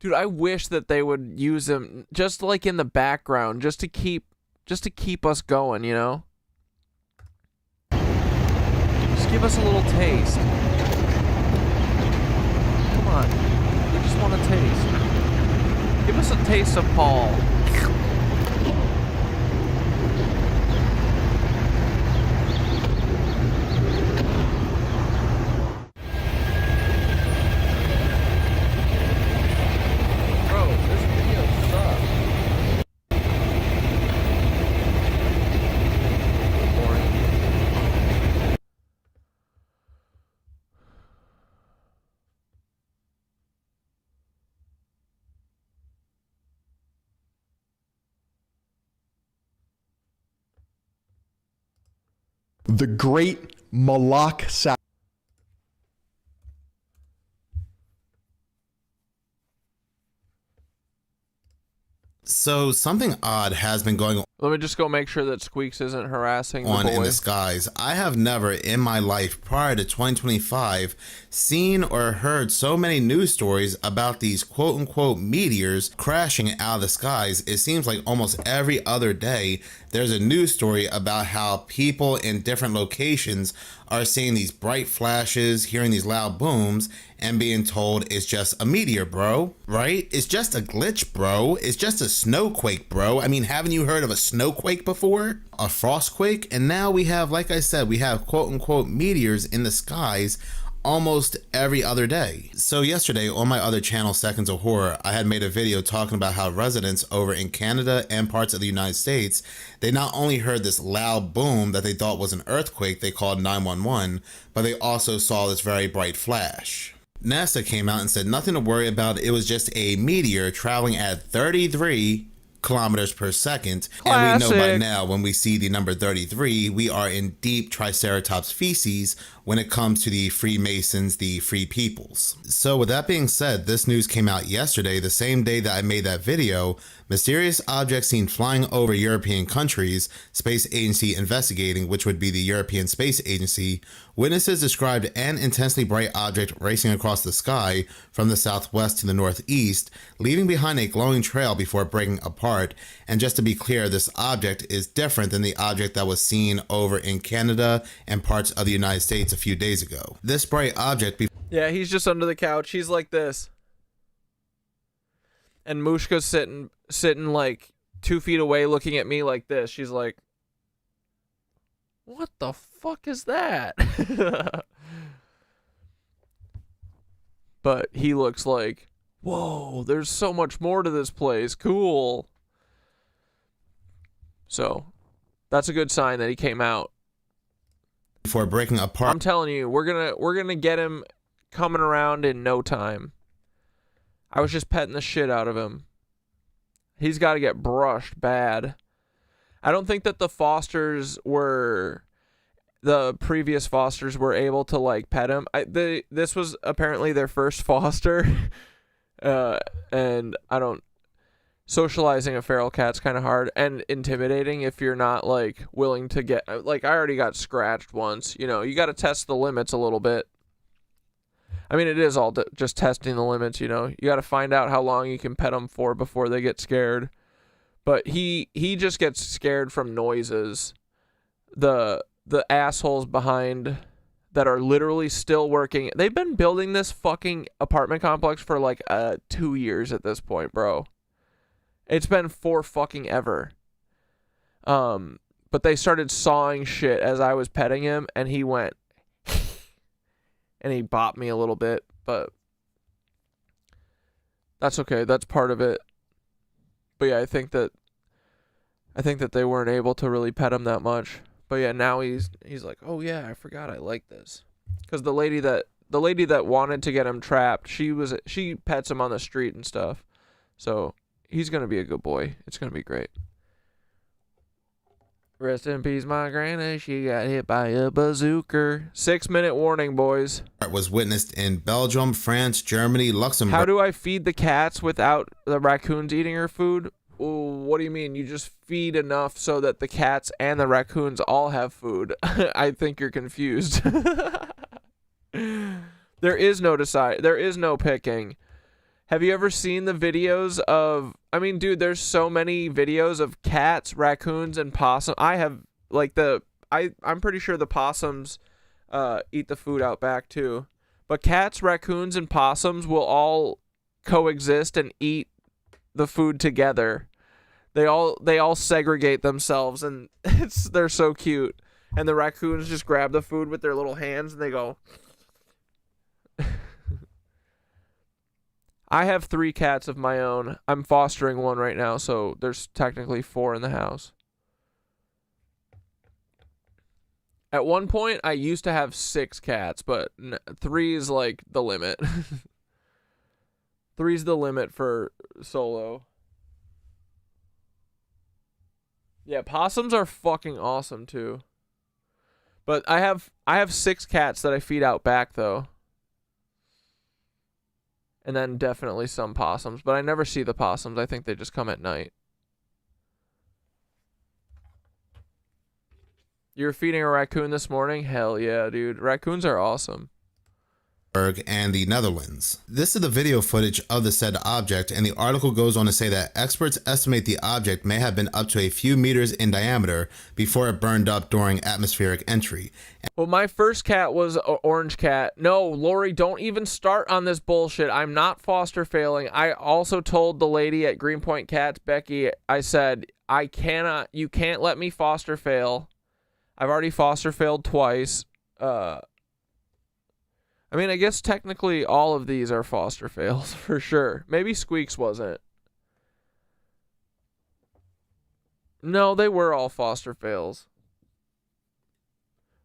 Dude, I wish that they would use him just like in the background, just to keep us going, you know? Just give us a little taste. Come on. We just want a taste. Give us a taste of Paul. The Great Malak Sacrifice. So something odd has been going Let me just go make sure that Squeaks isn't harassing the on boy. in the skies. I have never in my life prior to 2025 seen or heard so many news stories about these quote unquote meteors crashing out of the skies. It seems like almost every other day there's a news story about how people in different locations are seeing these bright flashes, hearing these loud booms, and being told it's just a meteor, bro, right? It's just a glitch, bro. It's just a snowquake, bro. I mean, haven't you heard of a snowquake before? A frostquake? And now we have, like I said, we have quote unquote meteors in the skies almost every other day. So yesterday on my other channel, Seconds of Horror, I had made a video talking about how residents over in Canada and parts of the United States, they not only heard this loud boom that they thought was an earthquake they called 911, but they also saw this very bright flash. NASA came out and said nothing to worry about. It was just a meteor traveling at 33 kilometers per second. And we know by now when we see the number 33, we are in deep Triceratops feces when it comes to the Freemasons, the Free Peoples. So with that being said, this news came out yesterday, the same day that I made that video. Mysterious objects seen flying over European countries, space agency investigating, which would be the European Space Agency. Witnesses described an intensely bright object racing across the sky from the southwest to the northeast, leaving behind a glowing trail before breaking apart. And just to be clear, this object is different than the object that was seen over in Canada and parts of the United States a few days ago. This bright object... Yeah, he's just under the couch. He's like this. And Mushka's sitting like 2 feet away looking at me like this. She's like, what the fuck is that? But he looks like, whoa, there's so much more to this place. Cool. So that's a good sign that he came out. Before breaking apart. I'm telling you, we're gonna get him coming around in no time. I was just petting the shit out of him. He's got to get brushed bad. I don't think that the previous fosters were able to like pet him. This was apparently their first foster. And socializing a feral cat's kind of hard and intimidating if you're not like willing to get, like I already got scratched once, you know, you got to test the limits a little bit. I mean, it is all just testing the limits, you know. You got to find out how long you can pet them for before they get scared. But he just gets scared from noises. The assholes behind that are literally still working. They've been building this fucking apartment complex for like 2 years at this point, bro. It's been for fucking ever. But they started sawing shit as I was petting him, and he went... and he bopped me a little bit, but that's okay. That's part of it. But yeah, I think that they weren't able to really pet him that much. But yeah, now he's like, oh yeah, I forgot I like this. Because the lady that the lady that wanted to get him trapped, she pets him on the street and stuff. So he's gonna be a good boy. It's gonna be great. Rest in peace, my granny. She got hit by a bazooka. 6-minute warning, boys. Was witnessed in Belgium, France, Germany, Luxembourg. How do I feed the cats without the raccoons eating her food? What do you mean? You just feed enough so that the cats and the raccoons all have food. I think you're confused. There is no picking. Have you ever seen the videos of, I mean, dude, there's so many videos of cats, raccoons, and possums. I have, like, I'm pretty sure the possums eat the food out back too. But cats, raccoons, and possums will all coexist and eat the food together. They all segregate themselves, and they're so cute. And the raccoons just grab the food with their little hands, and they go. I have 3 cats of my own. I'm fostering one right now, so there's technically 4 in the house. At one point, I used to have 6 cats, but 3 is like the limit. 3 is the limit for solo. Yeah, possums are fucking awesome too. But I have 6 cats that I feed out back though. And then definitely some possums, but I never see the possums. I think they just come at night. You were feeding a raccoon this morning? Hell yeah, dude. Raccoons are awesome. And the Netherlands. This is the video footage of the said object, and the article goes on to say that experts estimate the object may have been up to a few meters in diameter before it burned up during atmospheric entry. Well, my first cat was an orange cat. No, Lori, don't even start on this bullshit. I'm not foster failing. I also told the lady at Greenpoint Cats, Becky, I said, you can't let me foster fail. I've already foster failed twice. I mean, I guess technically all of these are foster fails for sure. Maybe Squeaks wasn't. No, they were all foster fails.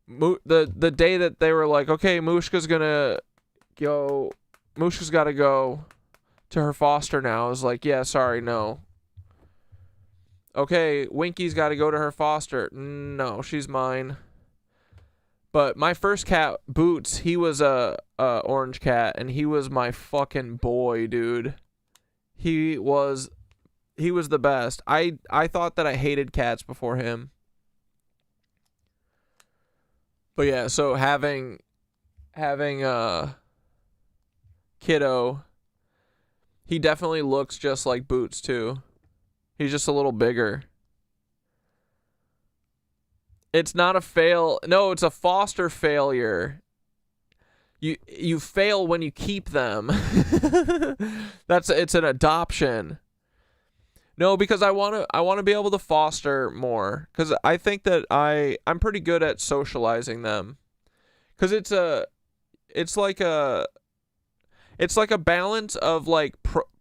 The day that they were like, okay, Mushka's got to go to her foster now. I was like, yeah, sorry, no. Okay, Winky's got to go to her foster. No, she's mine. But my first cat, Boots, he was a orange cat, and he was my fucking boy, dude. He was the best. I thought that I hated cats before him. But yeah, so having Kiddo, he definitely looks just like Boots too. He's just a little bigger. It's not a fail. No, it's a foster failure. You fail when you keep them. It's an adoption. No, because I want to be able to foster more, cuz I think that I'm pretty good at socializing them. Cuz it's like a balance of like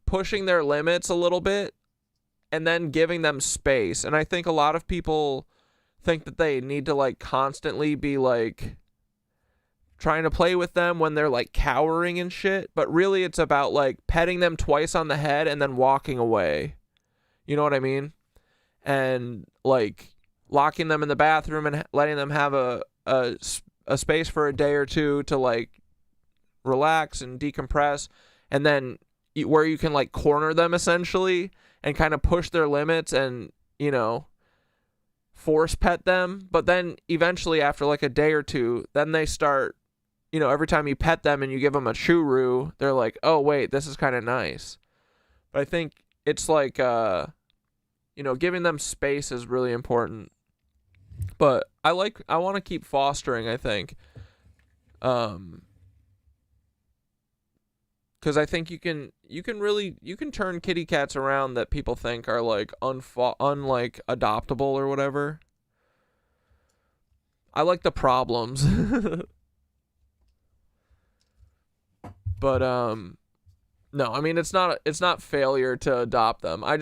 pushing their limits a little bit and then giving them space. And I think a lot of people think that they need to like constantly be like trying to play with them when they're like cowering and shit, but really it's about like petting them twice on the head and then walking away. You know what I mean? And like locking them in the bathroom and letting them have a space for a day or two to like relax and decompress, and then where you can like corner them essentially and kind of push their limits and, you know, force pet them. But then eventually after like a day or two, then they start, you know, every time you pet them and you give them a churu, they're like, oh wait, this is kind of nice. But I think it's like, you know, giving them space is really important. But I want to keep fostering, I think. Because I think you can turn kitty cats around that people think are like unlike adoptable or whatever. I like the problems. But no, I mean it's not failure to adopt them. I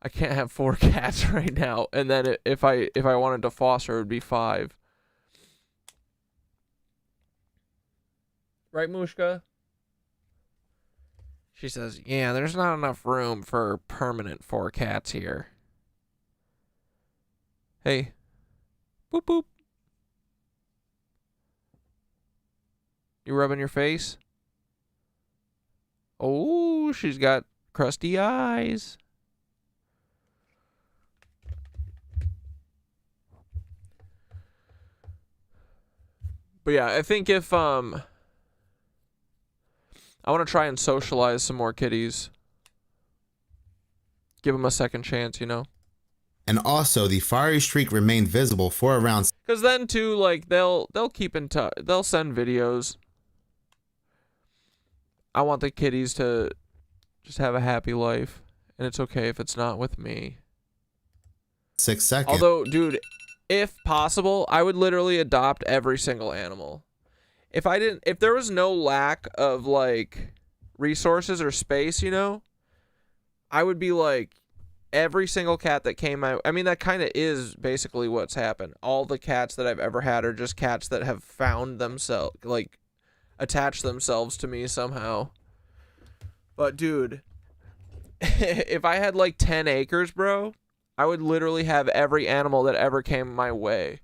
can't have 4 cats right now, and then if I wanted to foster, it would be 5. Right, Mushka? She says, yeah, there's not enough room for permanent 4 cats here. Hey. Boop, boop. You rubbing your face? Oh, she's got crusty eyes. But yeah, I think if I want to try and socialize some more kitties. Give them a second chance, you know. And also, the fiery streak remained visible for around. Because then too, like they'll keep in touch. They'll send videos. I want the kitties to just have a happy life, and it's okay if it's not with me. 6 seconds. Although, dude, if possible, I would literally adopt every single animal. If there was no lack of like resources or space, you know, I would be like every single cat that came out. I mean, that kind of is basically what's happened. All the cats that I've ever had are just cats that have found themselves, like attached themselves to me somehow. But dude, if I had like 10 acres, bro, I would literally have every animal that ever came my way.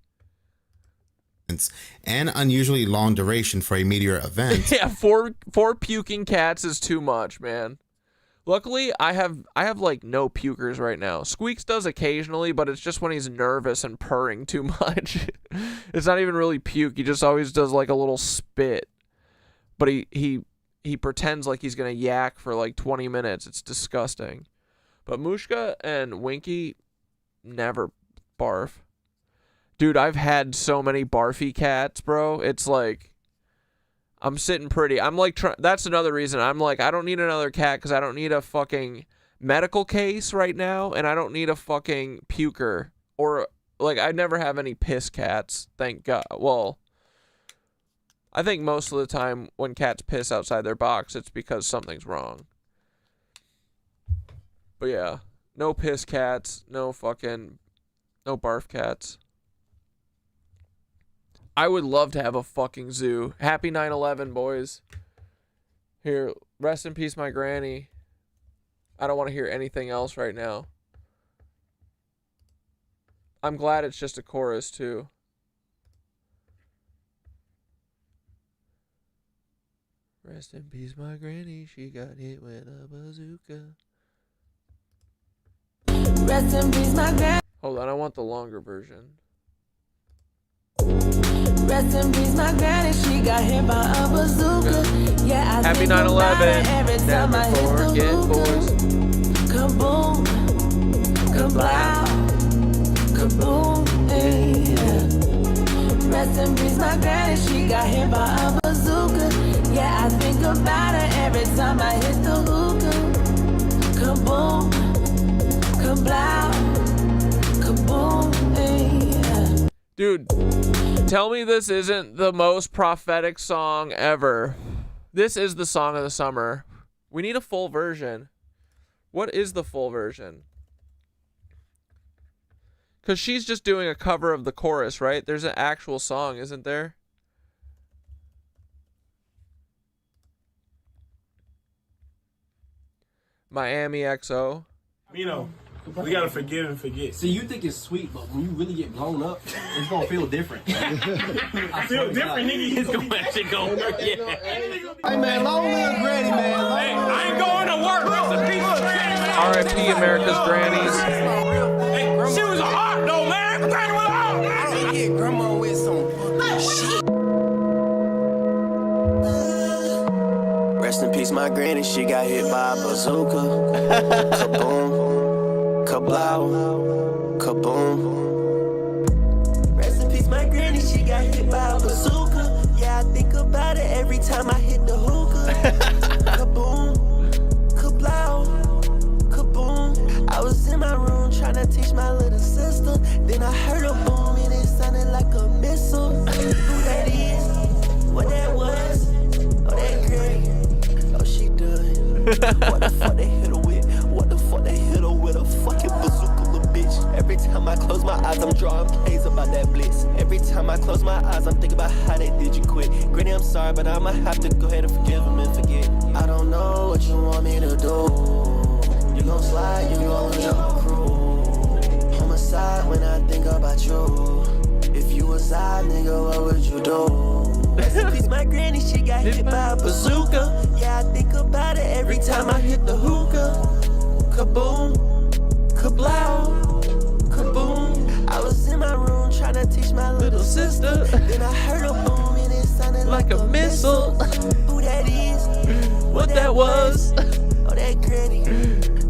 And unusually long duration for a meteor event. Yeah, four puking cats is too much, man. Luckily, I have like no pukers right now. Squeaks does occasionally, but it's just when he's nervous and purring too much. It's not even really puke. He just always does like a little spit. But he pretends like he's gonna yak for like 20 minutes. It's disgusting. But Mushka and Winky never barf. Dude, I've had so many barfy cats, bro. It's like I'm sitting pretty. I'm like, that's another reason. I'm like, I don't need another cat because I don't need a fucking medical case right now, and I don't need a fucking puker. Or, like, I never have any piss cats, thank God. Well, I think most of the time when cats piss outside their box, it's because something's wrong. But yeah, no piss cats, no barf cats. I would love to have a fucking zoo. Happy 9/11, boys. Here, rest in peace, my granny. I don't want to hear anything else right now. I'm glad it's just a chorus, too. Rest in peace, my granny. She got hit with a bazooka. Rest in peace, my granny. Hold on, I want the longer version. Rest in peace, my granny, she got hit by a bazooka. Yeah, I Happy 9/11. Never forget, boys. Kaboom, kablow, kaboom, yeah. Rest in peace, my granny, she got hit by a bazooka. Yeah, I think about her every time I hit the hookah. Kaboom, kablow, kaboom, yeah. Dude, tell me this isn't the most prophetic song ever. This is the song of the summer. We need a full version. What is the full version? Because she's just doing a cover of the chorus, right? There's an actual song, isn't there? Miami XO. You know, we gotta forgive and forget. See, you think it's sweet, but when you really get blown up, it's gonna feel different. I feel different, nigga. It's gonna actually go. Yeah. Hey man, long live Granny, man. Hey, I ain't going to work. Rest in peace, Granny. R.I.P. America's Grannies. Hey, she was a heart, though, man. Granny was a heart. I hit grandma with some shit. Rest in peace, my granny. She got hit by a bazooka. Kaboom, kablow, kaboom. Rest in peace, my granny. She got hit by a bazooka. Yeah, I think about it every time I hit the hookah. Kaboom, kablow, kaboom. I was in my room trying to teach my little sister. Then I heard a boom and it sounded like a missile. Who that is? What that was? Oh, that granny. Oh, she done. What the fuck they hit her with? What the fuck they hit her with? A fucking bazooka, little bitch. Every time time I close my eyes, I'm drawing plays about that blitz. Every time I close my eyes, I'm thinking about how they did you quit. Granny, I'm sorry, but I'ma have to go ahead and forgive him and forget. I don't know what you want me to do. You gon' slide, you gon' lose your crew. Homicide when I think about you. If you was out, nigga, what would you do? Rest in peace, my granny, she got hit by a bazooka. Yeah, I think about it every time I hit the hookah. Kaboom, kablow, kaboom. I was in my room trying to teach my little sister. Then I heard a boom and it sounded like a missile. Who that is? What that was? Oh, that granny.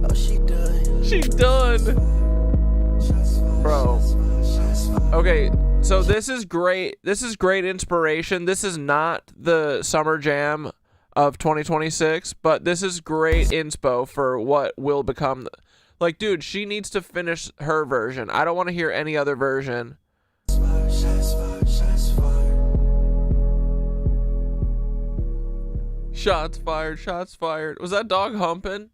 Oh, she done. She done. Bro. Okay, so this is great. This is great inspiration. This is not the Summer Jam of 2026, but this is great inspo for what will become. Like, dude, she needs to finish her version. I don't want to hear any other version. Shots fired, shots fired. Was that dog humping?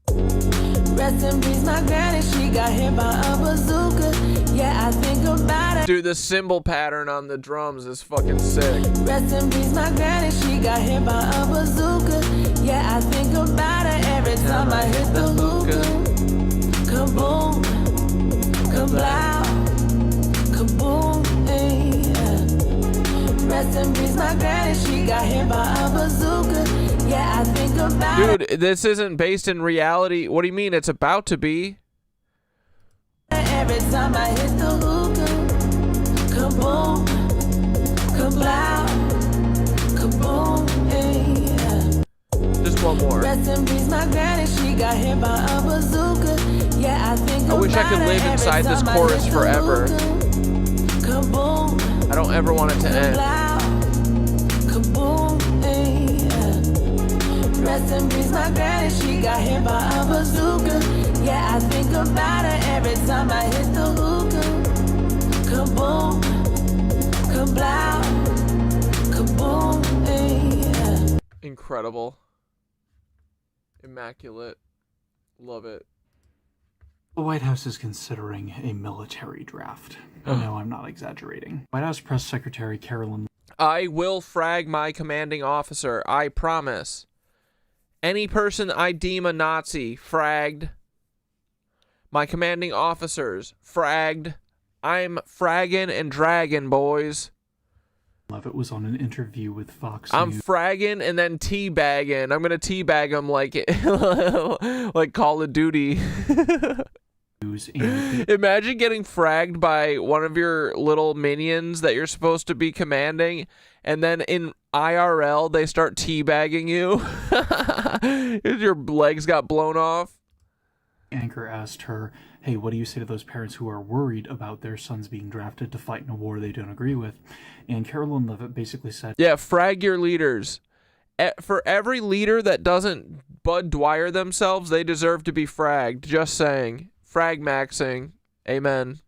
Rest in peace, my granny, she got hit by a bazooka. Yeah, I think about it. Dude, the cymbal pattern on the drums is fucking sick. Rest in peace, my granny, she got hit by a bazooka. Yeah, I think about it every time I hit the hookah. Kaboom, kablow, kaboom, yeah. Rest in peace, my granny, she got hit by a bazooka. Yeah, I think about it. Dude, this isn't based in reality. What do you mean? It's about to be. Every time I hit the hookah, kaboom, kablow, kaboom, yeah. Just one more. Rest in peace, my granny, she got hit by a bazooka. Yeah, I think I wish I could live inside this chorus forever. Kaboom, I don't ever want it to end. kaboom, yeah. Rest in peace, my granny, she got hit by a bazooka. Yeah, I think about it every time I hit the hookah. Kaboom, kablow, kaboom, yeah. Incredible. Immaculate. Love it. The White House is considering a military draft. No, I'm not exaggerating. White House Press Secretary Carolyn... I will frag my commanding officer. I promise. Any person I deem a Nazi, fragged. My commanding officers, fragged. I'm fragging and dragging, boys. Levitt was on an interview with Fox I'm News. fragging and then teabagging. I'm gonna teabag them like Call of Duty. Imagine getting fragged by one of your little minions that you're supposed to be commanding, and then in IRL they start teabagging you. Your legs got blown off. Anchor asked her, hey, what do you say to those parents who are worried about their sons being drafted to fight in a war they don't agree with? And Carolyn Levitt basically said, yeah, frag your leaders. For every leader that doesn't Bud Dwyer themselves, they deserve to be fragged. Just saying. Frag maxing. Amen.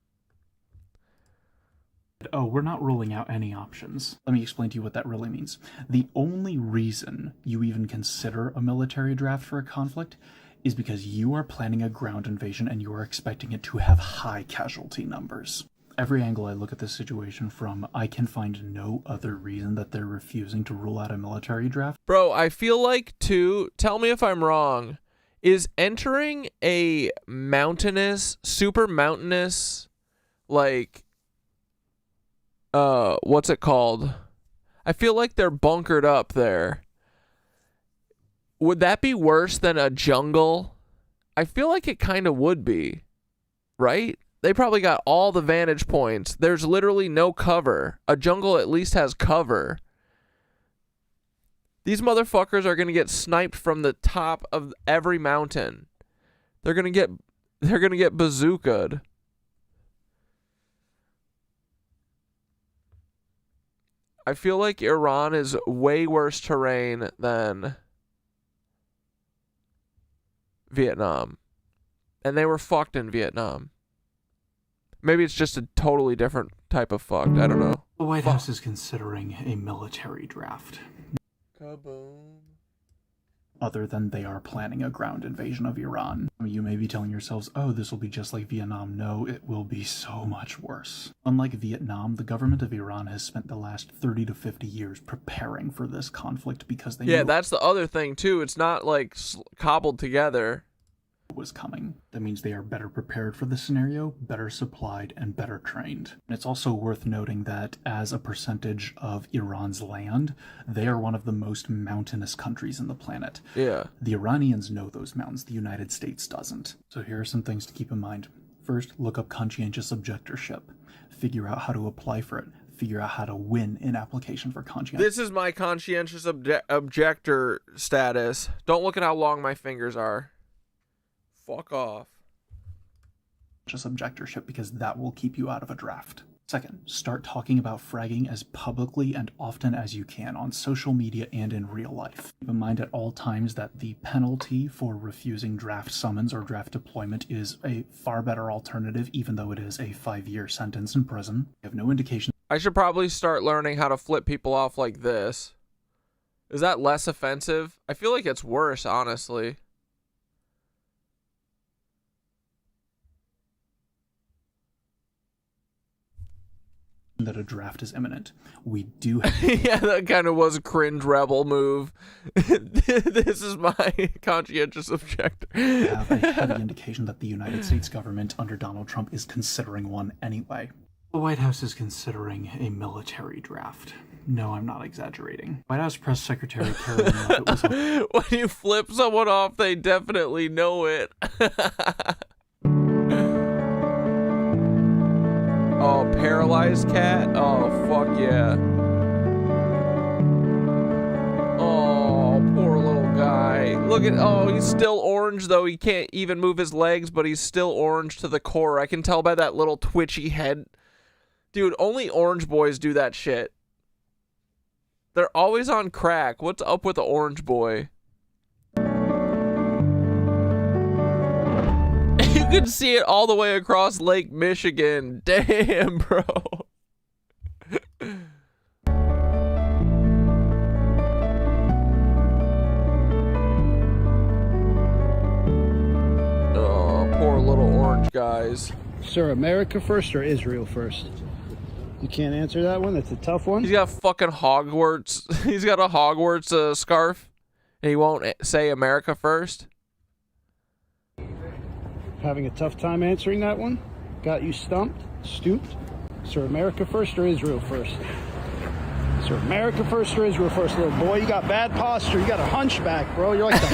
oh, we're not ruling out any options. Let me explain to you what that really means. The only reason you even consider a military draft for a conflict is because you are planning a ground invasion and you are expecting it to have high casualty numbers. Every angle I look at this situation from, I can find no other reason that they're refusing to rule out a military draft. Bro, I feel like, too, tell me if I'm wrong, is entering a mountainous, super mountainous, like, what's it called? I feel like they're bunkered up there. Would that be worse than a jungle? I feel like it kind of would be, right? They probably got all the vantage points. There's literally no cover. A jungle at least has cover. These motherfuckers are going to get sniped from the top of every mountain. They're going to get bazookaed. I feel like Iran is way worse terrain than Vietnam. And they were fucked in Vietnam. Maybe it's just a totally different type of fucked. I don't know. The White House is considering a military draft. Kaboom. other than they are planning a ground invasion of Iran. You may be telling yourselves, oh, this will be just like Vietnam. No, it will be so much worse. Unlike Vietnam, the government of Iran has spent the last 30 to 50 years preparing for this conflict because they knew that's the other thing too. It's not like cobbled together. Was coming. That means they are better prepared for the scenario, better supplied, and better trained. And it's also worth noting that as a percentage of Iran's land, they are one of the most mountainous countries in the planet. Yeah. The Iranians know those mountains, the United States doesn't. So here are some things to keep in mind. First, look up conscientious objectorship. Figure out how to apply for it. Figure out how to win an application for conscientious. This is my conscientious objector status. Don't look at how long my fingers are. Fuck off. Just objectorship, because that will keep you out of a draft. Second, start talking about fragging as publicly and often as you can on social media and in real life. Keep in mind at all times that the penalty for refusing draft summons or draft deployment is a far better alternative, even though it is a 5-year sentence in prison. You have no indication. I should probably start learning how to flip people off like this. Is that less offensive? I feel like it's worse, honestly. That a draft is imminent. We do yeah, that kind of was a cringe rebel move. This is my conscientious objector. have a heavy indication that the United States government under Donald Trump is considering one anyway. The White House is considering a military draft. No, I'm not exaggerating. White House Press Secretary Caroline Leavitt was when you flip someone off, they definitely know it. Oh, paralyzed cat? Oh, fuck yeah. Oh, poor little guy. Look at, oh, he's still orange, though. He can't even move his legs, but he's still orange to the core. I can tell by that little twitchy head. Dude, only orange boys do that shit. They're always on crack. What's up with the orange boy? You can see it all the way across Lake Michigan. Damn, bro. Oh, poor little orange guys. Sir, America first or Israel first? You can't answer that one? That's a tough one. He's got fucking Hogwarts. He's got a Hogwarts scarf. And he won't say America first. Having a tough time answering that one? Got you stumped? Stooped? Sir, America first or Israel first? Sir, America first or Israel first, little boy? You got bad posture. You got a hunchback, bro. You're like the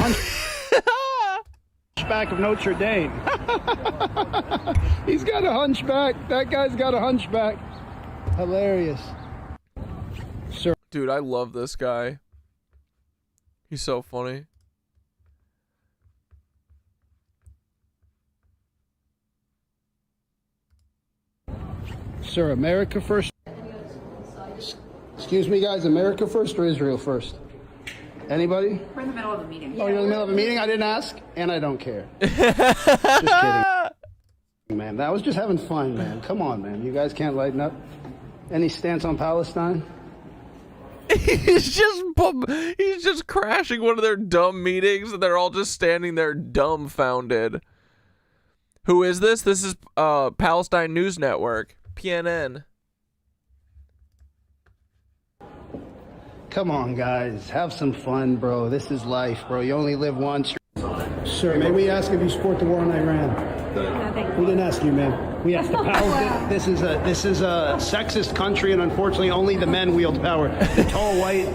hunchback of Notre Dame. He's got a hunchback. That guy's got a hunchback. Hilarious. Sir. Dude, I love this guy. He's so funny. Sir, America first. Excuse me, guys. America first or Israel first? Anybody? We're in the middle of a meeting. Oh, you're in the middle of a meeting? I didn't ask, and I don't care. Just kidding. Man, I was just having fun, man. Come on, man. You guys can't lighten up. Any stance on Palestine? He's just crashing one of their dumb meetings, and they're all just standing there dumbfounded. Who is this? This is Palestine News Network, PNN. Come on, guys. Have some fun, bro. This is life, bro. You only live once. Sir, may we ask if you support the war on Iran? We didn't ask you, man. We asked the power. This is a sexist country, and unfortunately, only the men wield power. The tall, white,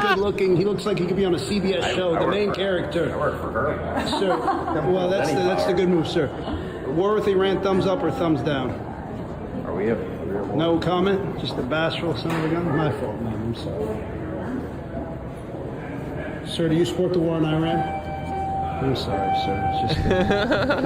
good-looking. He looks like he could be on a CBS show. The main character. I work for her. Sir, well, that's the good move, sir. War with Iran, thumbs up or thumbs down? Are we up? No comment. Just a bashful son of a gun. My fault, man. I'm sorry. Sir, do you support the war on Iran? I'm sorry, sir. It's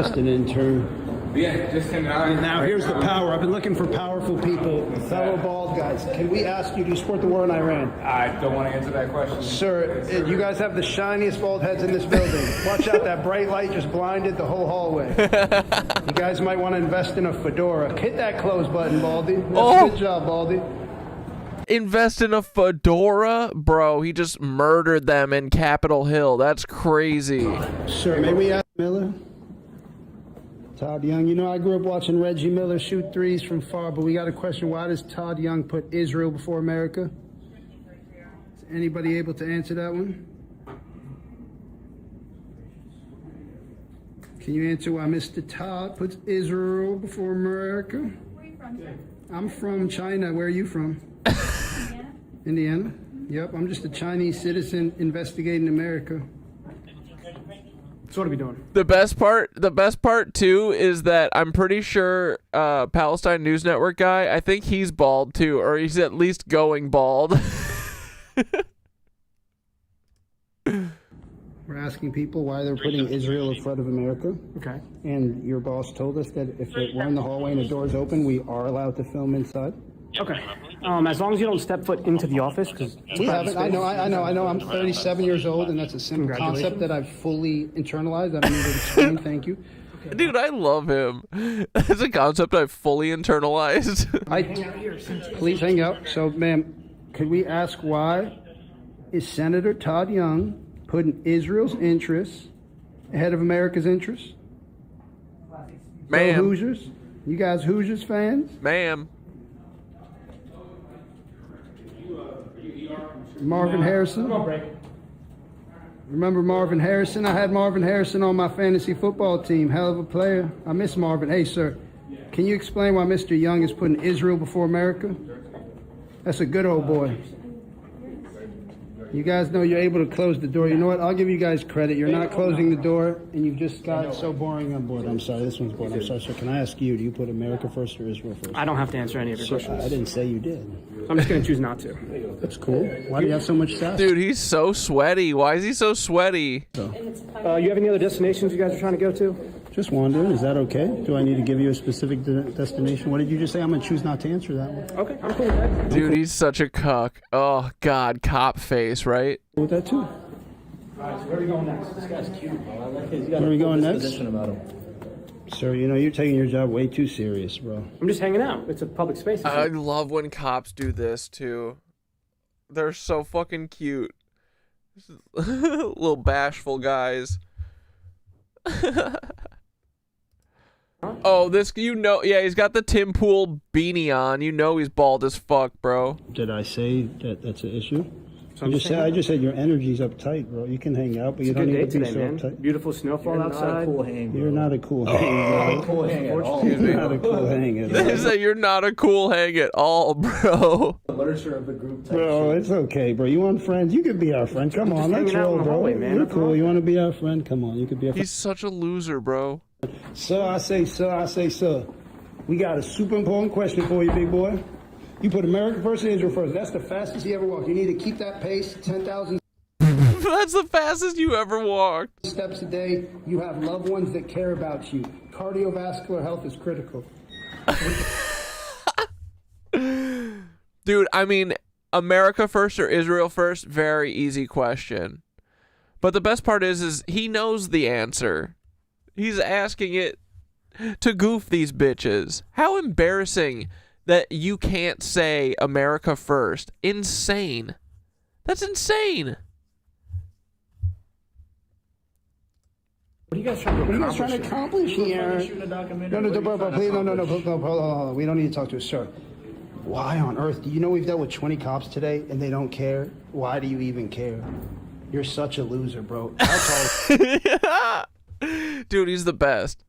just an intern. Yeah, just him out. Now here's the power. I've been looking for powerful people, fellow bald guys. Can we ask you, do you support the war on Iran? I don't want to answer that question. Sir, you guys have the shiniest bald heads in this building. Watch out, that bright light just blinded the whole hallway. You guys might want to invest in a fedora. Hit that close button, Baldy. That's a good job, Baldy. invest in a fedora? Bro, he just murdered them in Capitol Hill. That's crazy. Sir, may we ask Miller? Todd Young, you know, I grew up watching Reggie Miller shoot threes from far, but we got a question. Why does Todd Young put Israel before America? Is anybody able to answer that one? Can you answer why Mr. Todd puts Israel before America? Where are you from, sir? I'm from China. Where are you from? Indiana? Indiana? Yep, I'm just a Chinese citizen investigating America. So what are we doing? The best part too is that I'm pretty sure Palestine News Network guy, I think he's bald too, or he's at least going bald. We're asking people why they're putting Israel in front of America. Okay. And your boss told us that if we're in the hallway and the door's open, we are allowed to film inside. Okay. As long as you don't step foot into the office, because We haven't. I know. I'm 37 years old, and that's a simple concept that I've fully internalized. I don't need to explain. Thank you. Dude, I love him. That's a concept I've fully internalized. Please hang out. So, ma'am, could we ask why is Senator Todd Young putting Israel's interests ahead of America's interests? Ma'am. So Hoosiers? You guys Hoosiers fans? Ma'am. Marvin Harrison? Remember Marvin Harrison? I had Marvin Harrison on my fantasy football team. Hell of a player. I miss Marvin. Hey, sir, can you explain why Mr. Young is putting Israel before America? That's a good old boy. You guys know you're able to close the door. You know what? I'll give you guys credit. You're not closing the door, and you've just got so boring on board. I'm sorry. This one's boring. I'm sorry, sir. Can I ask you, do you put America first or Israel first? I don't have to answer any of your questions. I didn't say you did. I'm just going to choose not to. That's cool. Why do you have so much sass? Dude, he's so sweaty. Why is he so sweaty? You have any other destinations you guys are trying to go to? Just wondering. Is that okay? Do I need to give you a specific destination? What did you just say? I'm going to choose not to answer that one. Okay, I'm cool with that. Dude, he's such a cuck. Oh, God, cop face, right? With that, too. All right, so where are we going next? This guy's cute, bro. I like his. Where are we going next? Sir, you know, you're taking your job way too serious, bro. I'm just hanging out. It's a public space. I love when cops do this, too. They're so fucking cute. Little bashful guys. Oh, this, you know, yeah, he's got the Tim Pool beanie on. You know he's bald as fuck, bro. Did I say that that's an issue? I just said your energy's uptight, bro. You can hang out, but you don't need to be so uptight. Beautiful snowfall outside. You're not a cool hang, bro. You're not a cool hang at all. They say you're not a cool hang at all, bro. The literature of the group. Bro, it's okay, bro. You want friends? You could be our friend. Come on, let's roll, bro. You're cool. You want to be our friend? Come on, you could be our friend. He's such a loser, bro. Sir, I say, sir. We got a super important question for you, big boy. You put America first and Israel first. That's the fastest you ever walked. You need to keep that pace, 10,000 That's the fastest you ever walked. steps a day. You have loved ones that care about you. Cardiovascular health is critical. Dude, I mean, America first or Israel first? Very easy question. But the best part is he knows the answer. He's asking it to goof these bitches. How embarrassing that you can't say America first. Insane. That's insane. What are you guys trying to accomplish? here? No, please, no. We don't need to talk to a sir. Why on earth? Do you know we've dealt with 20 cops today and they don't care? Why do you even care? You're such a loser, bro. Dude, he's the best.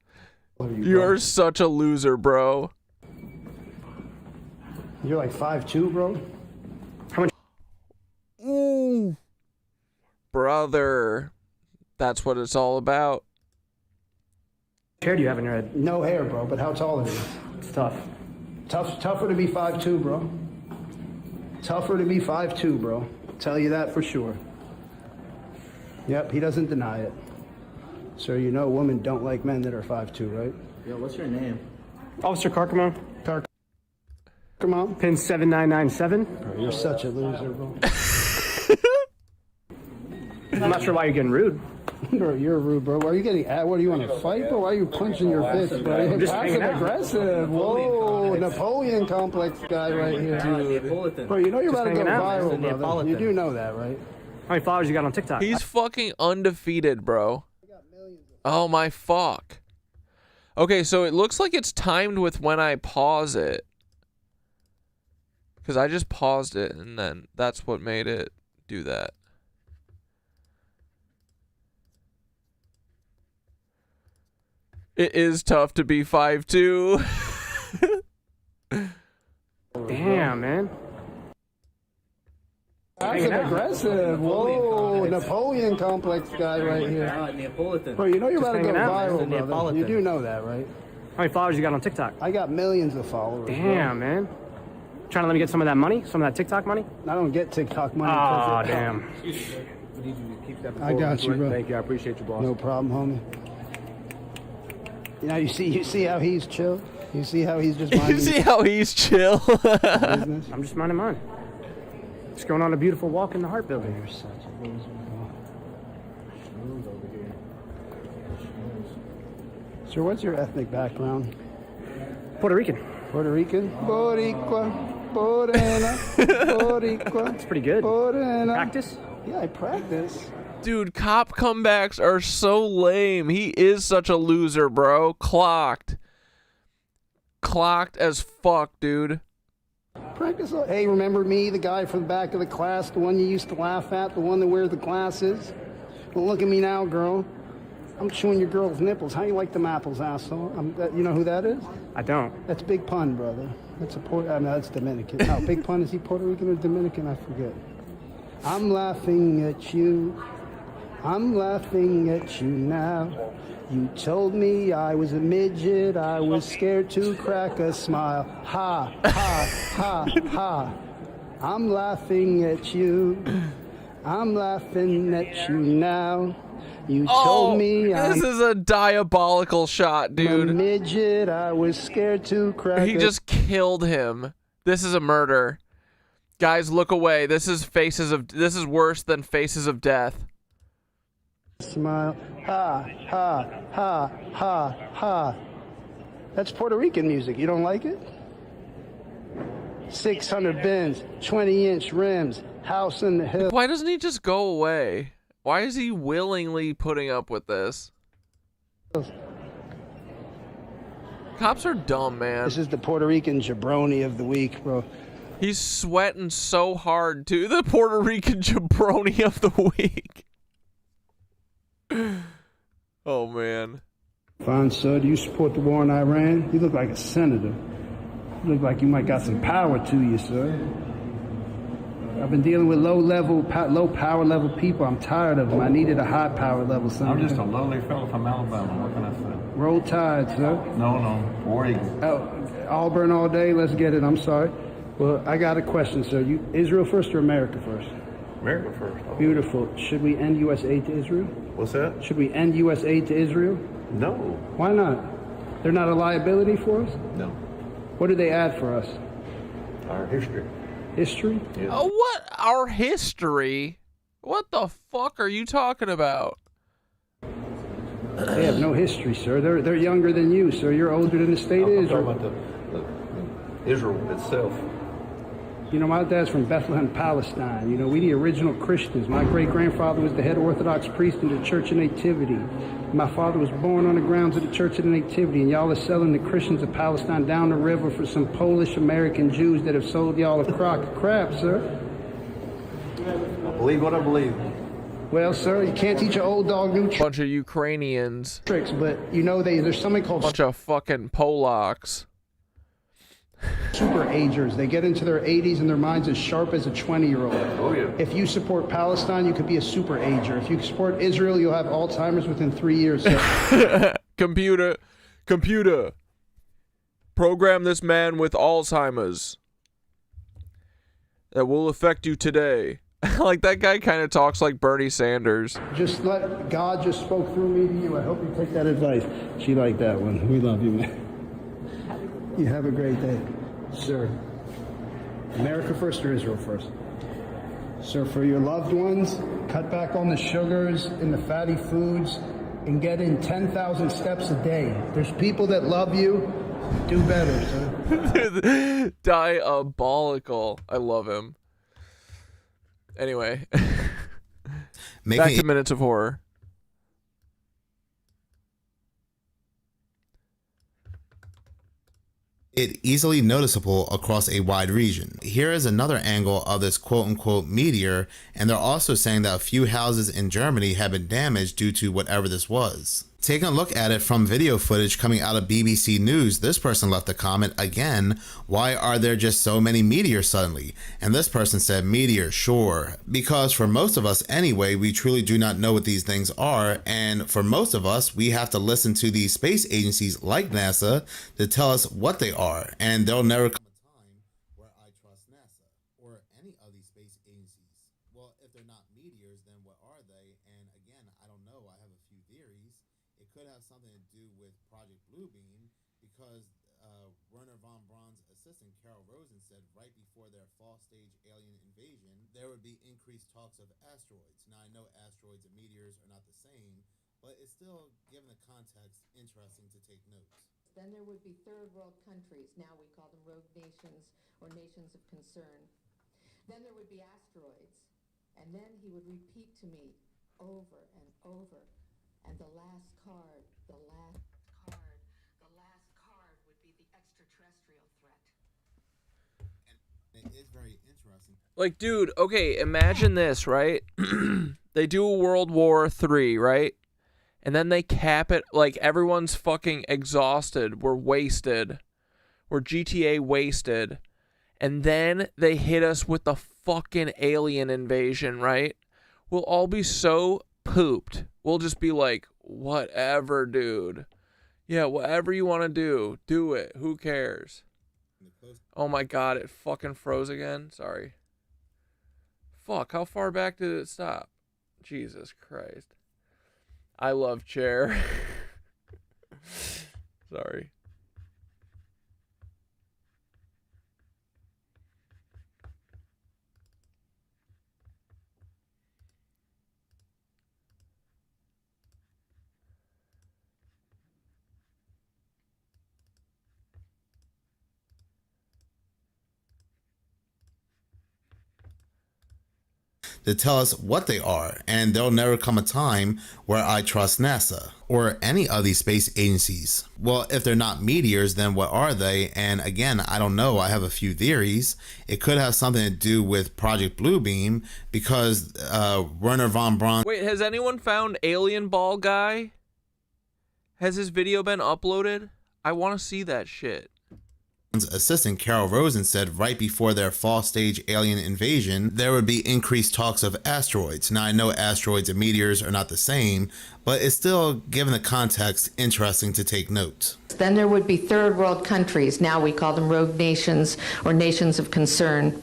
You're such a loser, bro. You're like 5'2", bro. How much? Ooh. Brother. That's what it's all about. How much hair do you have in your head? No hair, bro, but how tall are you? It's tough. Tougher to be 5'2", bro. Tougher to be 5'2", bro. Tell you that for sure. Yep, he doesn't deny it. Sir, you know women don't like men that are 5'2", right? Yo, what's your name? Officer Carcamon. Come on. Pin 7997. Bro, you're such a loser, bro. I'm not sure why you're getting rude. Bro, you're rude, bro. Why are you getting at? What, do you want to fight, bro? Why are you punching your fist, bro? You're just passive hanging out. aggressive. Whoa, Napoleon complex guy right here. Bro, you know you're about to go viral, brother. You do know that, right? How many followers you got on TikTok? He's fucking undefeated, bro. Oh my fuck. Okay, so it looks like it's timed with when I pause it. Because I just paused it, and then that's what made it do that. It is tough to be 5'2". Damn, man. Passive aggressive. Whoa, Napoleon complex guy right here. Bro, you know you're about to go viral, brother. You do know that, right? How many followers you got on TikTok? I got millions of followers. Damn, man. Trying to let me get some of that money? Some of that TikTok money? I don't get TikTok money. Oh, damn. I got you, bro. Thank you. I appreciate you, boss. No problem, homie. You know, you see how he's chill? You see how he's just minding You see how he's chill? business? I'm just minding mine. Just going on a beautiful walk in the Hart Building. You're such a loser, bro. Sir, what's your ethnic background? Puerto Rican. Puerto Rican? Boricua, Morena, Boricua. That's pretty good. Morena. Practice? Yeah, I practice. Dude, cop comebacks are so lame. He is such a loser, bro. Clocked. Clocked as fuck, dude. Practice. Hey, remember me, the guy from the back of the class, the one you used to laugh at, the one that wears the glasses? Well, look at me now, girl. I'm chewing your girl's nipples. How you like them apples, asshole? You know who that is? I don't. That's Big Pun, brother. That's that's Dominican. No, Big Pun, is he Puerto Rican or Dominican? I forget. I'm laughing at you. I'm laughing at you now. You told me I was a midget. I was scared to crack a smile. Ha, ha, ha, ha. I'm laughing at you. I'm laughing at you now. You told me this is a diabolical shot, dude. I'm a midget. I was scared to crack He just killed him. This is a murder. Guys, look away. This is worse than Faces of Death. Smile. Ha, ha, ha, ha, ha. That's Puerto Rican music. You don't like it? 600 bins, 20-inch rims, house in the hill. Why doesn't he just go away? Why is he willingly putting up with this? Cops are dumb, man. This is the Puerto Rican jabroni of the week, bro. He's sweating so hard, too. The Puerto Rican jabroni of the week. Oh, man. Fine, sir. Do you support the war in Iran? You look like a senator. You look like you might got some power to you, sir. I've been dealing with low power level people. I'm tired of them. I needed a high power level son. I'm just a lowly fellow from Alabama. What can I say? Roll Tide, sir. No. War Eagle. Oh, Auburn all day. Let's get it. I'm sorry. Well, I got a question, sir. You Israel first or America first? America first. Oh. Beautiful. Should we end U.S. aid to Israel? What's that? Should we end U.S. aid to Israel? No. Why not? They're not a liability for us? No. What do they add for us? Our history. History? Yeah. Oh, what? Our history? What the fuck are you talking about? They have no history, sir. They're younger than you, sir. You're older than the state of Israel. I'm talking about the Israel itself. You know, my dad's from Bethlehem, Palestine. You know, we the original Christians. My great-grandfather was the head Orthodox priest in the Church of Nativity. My father was born on the grounds of the Church of the Nativity, and y'all are selling the Christians of Palestine down the river for some Polish-American Jews that have sold y'all a crock of crap, sir. I believe what I believe. Well, sir, you can't teach an old dog new Bunch of Ukrainians. tricks, but you know there's something called Bunch of fucking Polacks. super agers. They get into their 80s and their mind's as sharp as a 20-year-old. Oh, yeah. If you support Palestine, you could be a super ager. If you support Israel, you'll have Alzheimer's within 3 years. So. Computer. Program this man with Alzheimer's. That will affect you today. Like, that guy kind of talks like Bernie Sanders. Just let God just spoke through me to you. I hope you take that advice. She liked that one. We love you, man. You have a great day. Sir. America first or Israel first? So for your loved ones, cut back on the sugars and the fatty foods and get in 10,000 steps a day. There's people that love you. Do better, sir. Diabolical. I love him. Anyway. Back to Minutes of Horror. It easily noticeable across a wide region. Here is another angle of this quote-unquote meteor, and they're also saying that a few houses in Germany have been damaged due to whatever this was. Taking a look at it from video footage coming out of BBC News, this person left a comment again, why are there just so many meteors suddenly? And this person said, meteor, sure. Because for most of us anyway, we truly do not know what these things are, and for most of us, we have to listen to these space agencies like NASA to tell us what they are, and they'll never come a time where I trust NASA or any of these space agencies. Well, if they're not meteors, then what are they? And again, I don't know, I have a few theories. It could have something to do with Project Bluebeam because Werner von Braun's assistant Carol Rosen said right before their fall stage alien invasion, there would be increased talks of asteroids. Now I know asteroids and meteors are not the same, but it's still, given the context, interesting to take notes. Then there would be third world countries. Now we call them rogue nations or nations of concern. Then there would be asteroids. And then he would repeat to me over and over. And the last card would be the extraterrestrial threat. And it is very interesting. Like, dude, okay, imagine this, right? They do a World War III, right? And then they cap it, like, everyone's fucking exhausted. We're wasted. We're GTA wasted. And then they hit us with the fucking alien invasion, right? We'll all be so pooped. We'll just be like, whatever, dude. Yeah, whatever you want to do it. Who cares? Oh my god, it fucking froze again. Sorry. Fuck, how far back did it stop? Jesus Christ. I love chair. Sorry. To tell us what they are, and there'll never come a time where I trust NASA or any of these space agencies. Well, if they're not meteors, then what are they? And again, I don't know. I have a few theories. It could have something to do with Project Bluebeam because Werner von Braun. Wait, has anyone found Alien Ball Guy? Has his video been uploaded? I want to see that shit. Assistant Carol Rosen said right before their fall stage alien invasion, there would be increased talks of asteroids. Now I know asteroids and meteors are not the same, but it's still, given the context, interesting to take note. Then there would be third world countries. Now we call them rogue nations or nations of concern.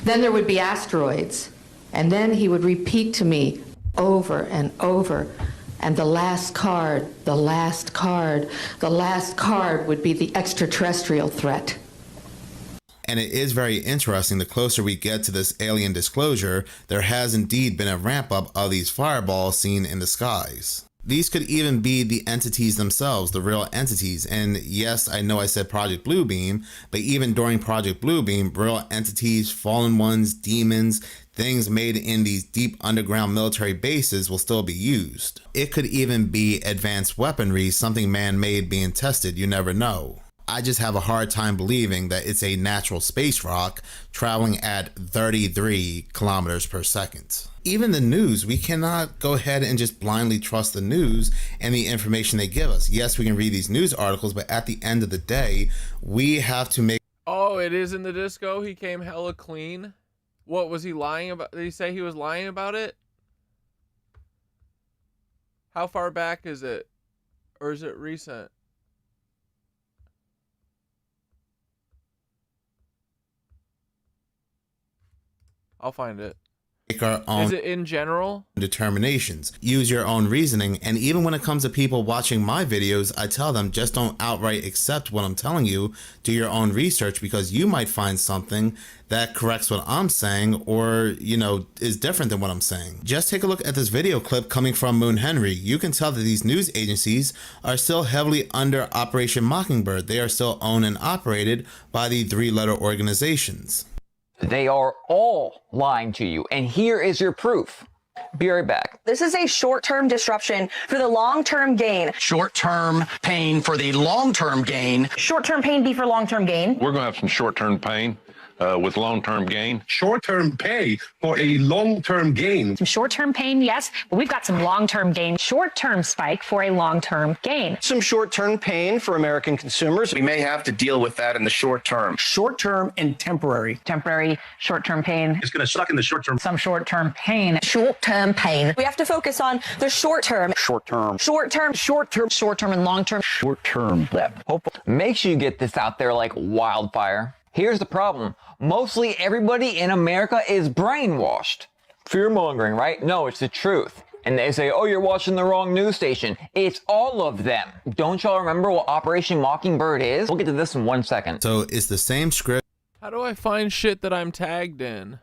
Then there would be asteroids. And then he would repeat to me over and over. And the last card would be the extraterrestrial threat. And it is very interesting, the closer we get to this alien disclosure, there has indeed been a ramp up of these fireballs seen in the skies. These could even be the entities themselves, the real entities. And yes, I know I said Project Bluebeam, but even during Project Bluebeam, real entities, fallen ones, demons, things made in these deep underground military bases will still be used. It could even be advanced weaponry, something man-made being tested, you never know. I just have a hard time believing that it's a natural space rock traveling at 33 kilometers per second. Even the news, we cannot go ahead and just blindly trust the news and the information they give us. Yes, we can read these news articles, but at the end of the day, we have to make... Oh, it is in the disco? He came hella clean? What, was he lying about? Did he say he was lying about it? How far back is it? Or is it recent? I'll find it. make our own Is it in general? determinations, use your own reasoning, and even when it comes to people watching my videos, I tell them just don't outright accept what I'm telling you, do your own research, because you might find something that corrects what I'm saying or, you know, is different than what I'm saying. Just take a look at this video clip coming from Moon Henry. You can tell that these news agencies are still heavily under Operation Mockingbird. They are still owned and operated by the three-letter organizations. They are all lying to you, and here is your proof. Be right back. This is a short-term disruption for the long-term gain. Short-term pain for the long-term gain. Short-term pain be for long-term gain. We're going to have some short-term pain with long-term gain. Short-term pay for a long-term gain. Some short-term pain, yes, but we've got some long-term gain. Short-term spike for a long-term gain. Some short-term pain for American consumers. We may have to deal with that in the short term. Short-term and temporary. Temporary, short-term pain. It's going to suck in the short term. Some short-term pain. Short-term pain. We have to focus on the short-term. Short-term. Short-term. Short-term. Short-term and long-term. Short-term. Make sure you get this out there like wildfire. Here's the problem. Mostly everybody in America is brainwashed. Fear-mongering, right? No, it's the truth. And they say, oh, you're watching the wrong news station. It's all of them. Don't y'all remember what Operation Mockingbird is? We'll get to this in 1 second. So it's the same script. How do I find shit that I'm tagged in?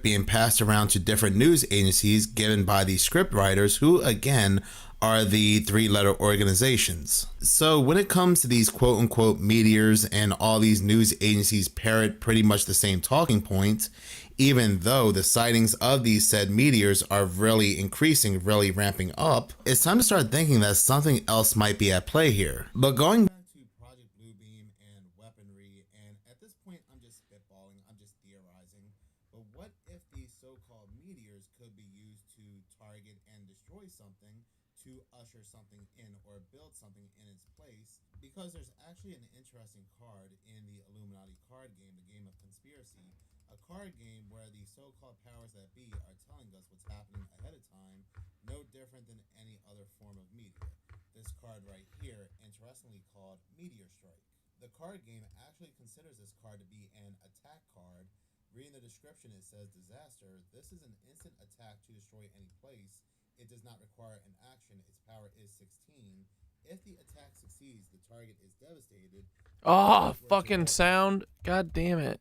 Being passed around to different news agencies given by the script writers, who again are the three-letter organizations. So when it comes to these quote-unquote meteors and all these news agencies parrot pretty much the same talking points, even though the sightings of these said meteors are really increasing, really ramping up, it's time to start thinking that something else might be at play here. But going back to Project Bluebeam and weaponry, and at this point I'm just spitballing, I'm just theorizing, but what if these so-called meteors could be used to target and destroy something, to usher something in or build something in its place? Because there's actually an interesting card in the Illuminati card game, the game of conspiracy, a card game where the so-called powers that be are telling us what's happening ahead of time, no different than any other form of media. This card right here, interestingly called Meteor Strike. The card game actually considers this card to be an attack card. Reading the description, it says disaster. This is an instant attack to destroy any place. It does not require an action. Its power is 16. If the attack succeeds, the target is devastated. Oh, fucking sound. God damn it.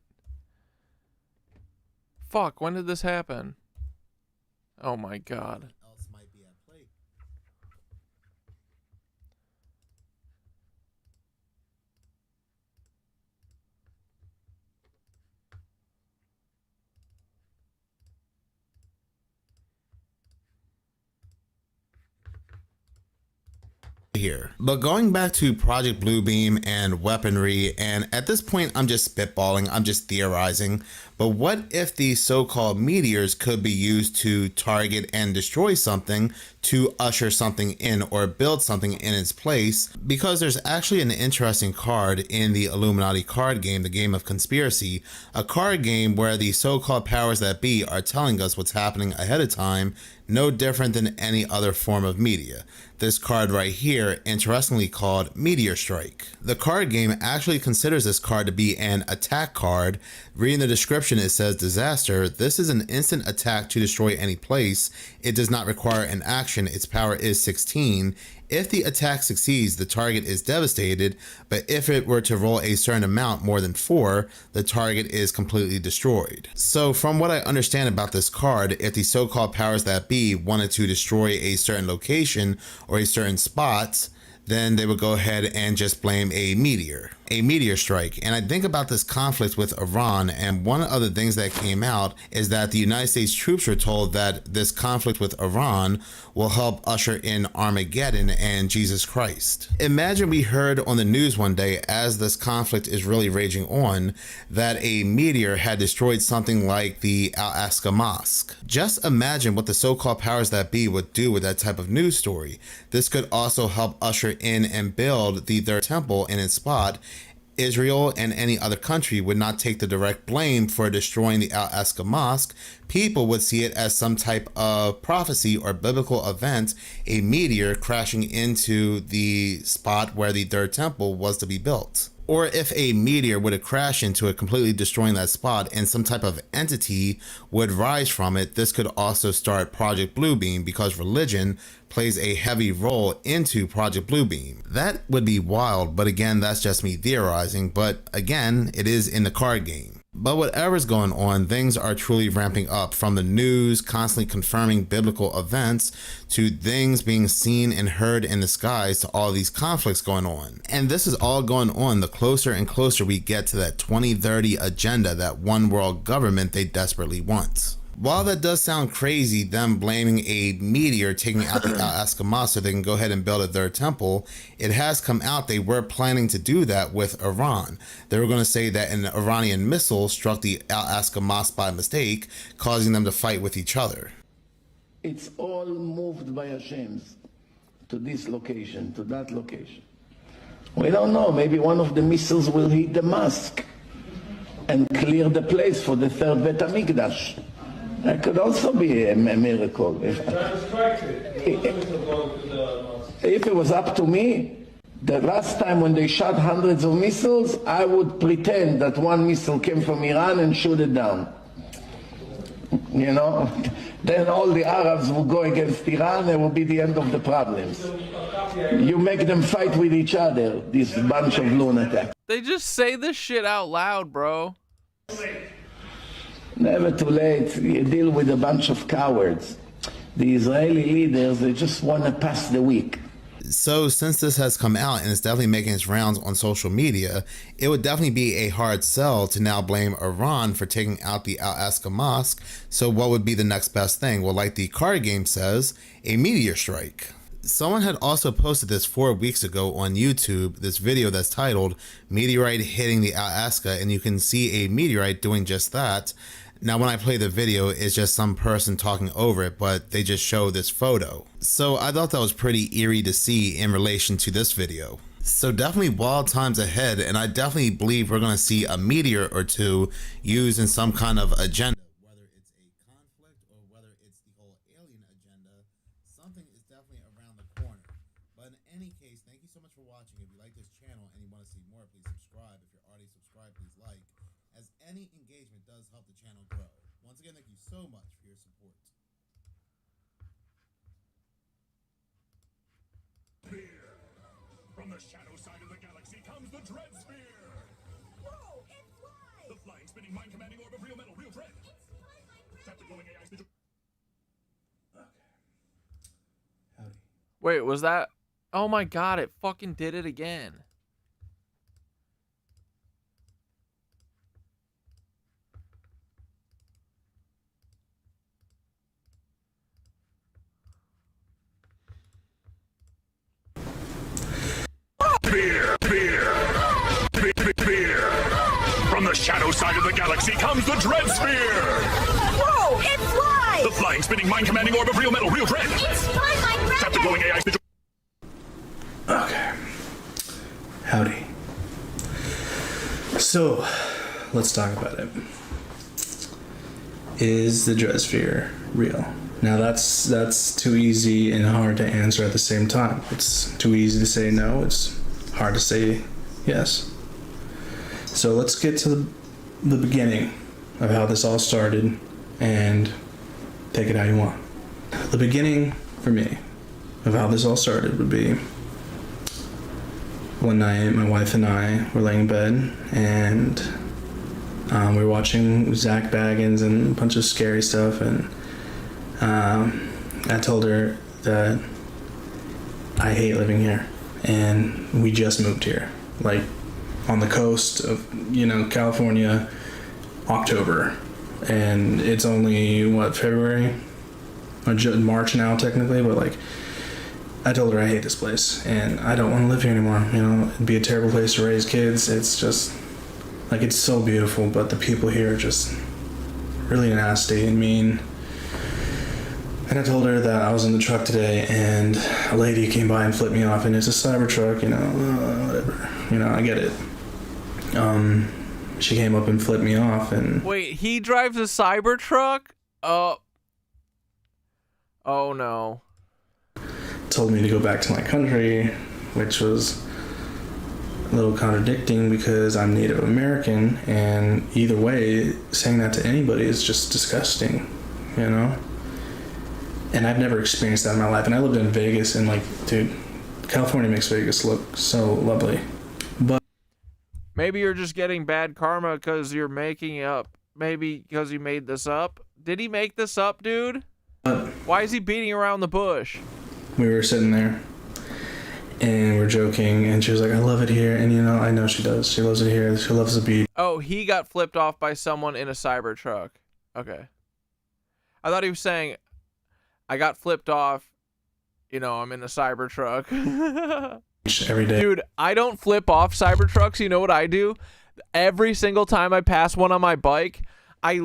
Fuck, when did this happen? Oh my god. Else might be at play. Here. But going back to Project Bluebeam and weaponry, and at this point I'm just spitballing, I'm just theorizing, but what if these so-called meteors could be used to target and destroy something, to usher something in or build something in its place? Because there's actually an interesting card in the Illuminati card game, the game of conspiracy, a card game where the so-called powers that be are telling us what's happening ahead of time, no different than any other form of media. This card right here, interestingly called Meteor Strike. The card game actually considers this card to be an attack card. Reading the description, it says disaster. This is an instant attack to destroy any place. It does not require an action. Its power is 16. If the attack succeeds, the target is devastated, but if it were to roll a certain amount, more than 4, the target is completely destroyed. So from what I understand about this card, if the so-called powers that be wanted to destroy a certain location or a certain spot, then they would go ahead and just blame a meteor strike. And I think about this conflict with Iran, and one of the things that came out is that the United States troops were told that this conflict with Iran will help usher in Armageddon and Jesus Christ. Imagine we heard on the news one day, as this conflict is really raging on, that a meteor had destroyed something like the Al-Aqsa Mosque. Just imagine what the so-called powers that be would do with that type of news story. This could also help usher in and build the Third Temple in its spot. Israel and any other country would not take the direct blame for destroying the Al-Aqsa Mosque. People would see it as some type of prophecy or biblical event, a meteor crashing into the spot where the Third Temple was to be built. Or if a meteor would crash into it, completely destroying that spot, and some type of entity would rise from it, this could also start Project Bluebeam, because religion plays a heavy role into Project Bluebeam. That would be wild, but again, that's just me theorizing, but again, it is in the card game. But whatever's going on, things are truly ramping up, from the news constantly confirming biblical events to things being seen and heard in the skies to all these conflicts going on. And this is all going on the closer and closer we get to that 2030 agenda, that one world government they desperately want. While that does sound crazy, them blaming a meteor taking out the Al-Aqsa so they can go ahead and build a third temple, it has come out they were planning to do that with Iran. They were going to say that an Iranian missile struck the Al-Aqsa by mistake, causing them to fight with each other. It's all moved by Hashem to this location, to that location. We don't know, maybe one of the missiles will hit the mosque and clear the place for the third Bet HaMikdash. That could also be a miracle. If it was up to me, the last time when they shot hundreds of missiles, I would pretend that one missile came from Iran and shoot it down. You know, then all the Arabs will go against Iran, and it will be the end of the problems. You make them fight with each other, this bunch of lunatics. They just say this shit out loud, bro. Never too late. You deal with a bunch of cowards. The Israeli leaders, they just want to pass the week. So since this has come out and it's definitely making its rounds on social media, it would definitely be a hard sell to now blame Iran for taking out the Al-Aqsa Mosque. So what would be the next best thing? Well, like the card game says, a meteor strike. Someone had also posted this 4 weeks ago on YouTube, this video that's titled "Meteorite Hitting the Al-Aqsa," and you can see a meteorite doing just that. Now, when I play the video, it's just some person talking over it, but they just show this photo. So I thought that was pretty eerie to see in relation to this video. So definitely wild times ahead, and I definitely believe we're going to see a meteor or two used in some kind of agenda. Whether it's a conflict or whether it's the whole alien agenda, something is definitely around the corner. But in any case, thank you so much for watching. If you like this channel and you want to see more, please subscribe. If you're already subscribed, please like, as any engagement does help the channel grow. Once again, thank you so much for your support. From the shadow side of the galaxy comes the Dread Sphere! Whoa, it flies! The flying, spinning, mind-commanding orb of real metal, real dread! It's flying like Tap the glowing AI spiritual... Wait, was that? Oh my god, it fucking did it again. Fear! From the shadow side of the galaxy comes the Dread Sphere! Whoa, it flies! The flying, spinning, mind-commanding orb of real metal, real dread! It's flying like Tap the glowing AI spiritual... Okay. Howdy. So, let's talk about it. Is the Dread Sphere real? Now that's too easy and hard to answer at the same time. It's too easy to say no, it's hard to say yes. So let's get to the beginning of how this all started and take it how you want. The beginning for me of how this all started would be one night my wife and I were laying in bed and we were watching Zach Baggins and a bunch of scary stuff, and I told her that I hate living here, and we just moved here, like on the coast of, California, October, and it's only February or March now technically, but like I told her I hate this place and I don't want to live here anymore. It'd be a terrible place to raise kids. It's just like, it's so beautiful, but the people here are just really nasty and mean. And I told her that I was in the truck today and a lady came by and flipped me off, and it's a cyber truck, whatever. I get it. She came up and flipped me off and... Wait, he drives a Cybertruck? Oh no. Told me to go back to my country, which was a little contradicting because I'm Native American, and either way, saying that to anybody is just disgusting, you know? And I've never experienced that in my life. And I lived in Vegas, and like, dude, California makes Vegas look so lovely. But maybe you're just getting bad karma because you're making it up. Maybe because you made this up. Did he make this up, dude? Why is he beating around the bush? We were sitting there, and we're joking, and she was like, I love it here. And, you know, I know she does. She loves it here. She loves the beach. Oh, he got flipped off by someone in a Cybertruck. Okay. I thought he was saying, I got flipped off. You know, I'm in a Cybertruck. Every day. Dude, I don't flip off Cybertrucks. You know what I do? Every single time I pass one on my bike, I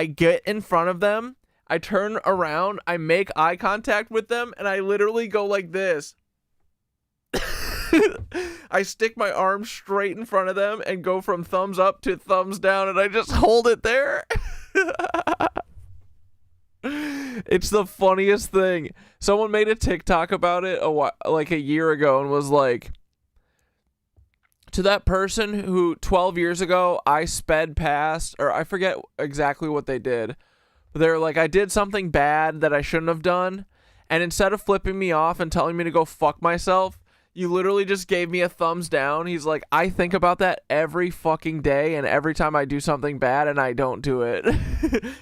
get in front of them. I turn around, I make eye contact with them, and I literally go like this. I stick my arm straight in front of them and go from thumbs up to thumbs down, and I just hold it there. It's the funniest thing. Someone made a TikTok about it like a year ago and was like, to that person who 12 years ago I sped past, or I forget exactly what they did. They're like, I did something bad that I shouldn't have done, and instead of flipping me off and telling me to go fuck myself, you literally just gave me a thumbs down. He's like, I think about that every fucking day, and every time I do something bad and I don't do it.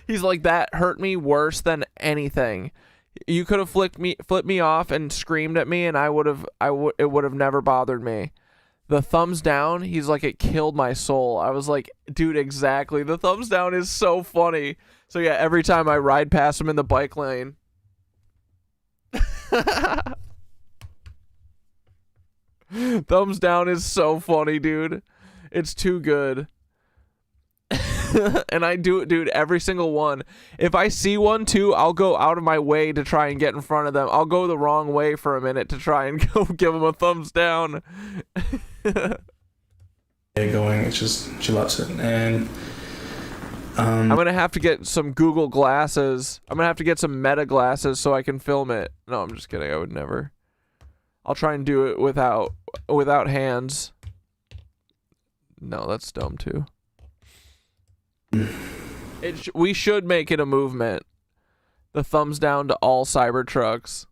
He's like, that hurt me worse than anything. You could have flipped me off and screamed at me, and it would have never bothered me. The thumbs down, he's like, it killed my soul. I was like, dude, exactly. The thumbs down is so funny. So yeah, every time I ride past him in the bike lane. Thumbs down is so funny, dude. It's too good. And I do it, dude, every single one. If I see one too, I'll go out of my way to try and get in front of them. I'll go the wrong way for a minute to try and go give them a thumbs down. Going, it's just, she loves it. And I'm gonna have to get some Google glasses. I'm gonna have to get some Meta glasses so I can film it. No, I'm just kidding. I would never. I'll try and do it without hands. No, that's dumb too. We should make it a movement. The thumbs down to all Cybertrucks.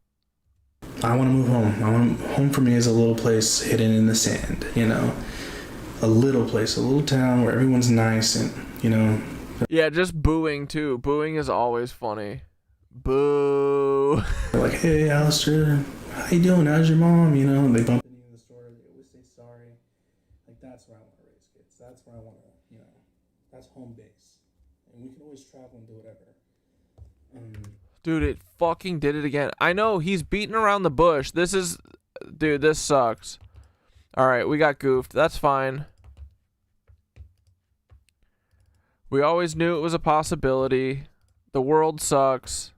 I want to move home. Home for me is a little place hidden in the sand, you know, a little place, a little town where everyone's nice and, you know. Yeah, just booing too. Booing is always funny. Boo. They're like, hey, Alistair, how you doing? How's your mom? You know, they bump into you in the store. They always say sorry. Like, that's where I want to raise kids. That's where I want to, you know, that's home base. And we can always travel and do whatever. Dude, it fucking did it again. I know, he's beating around the bush. Dude, this sucks. Alright, we got goofed. That's fine. We always knew it was a possibility. The world sucks.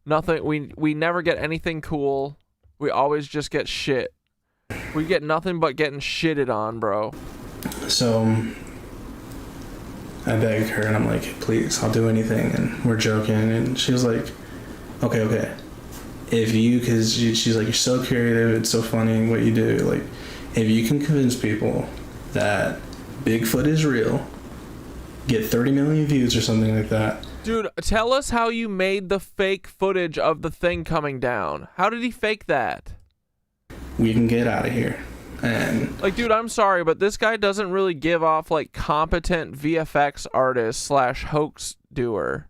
Nothing, we never get anything cool. We always just get shit. We get nothing but getting shitted on, bro. So I begged her and I'm like, please, I'll do anything. And we're joking. And she was like, okay. If you, because she's like, you're so creative. It's so funny what you do. Like, if you can convince people that Bigfoot is real, get 30 million views or something like that. Dude, tell us how you made the fake footage of the thing coming down. How did he fake that? We can get out of here. And like, dude, I'm sorry, but this guy doesn't really give off like competent VFX artist / hoax doer.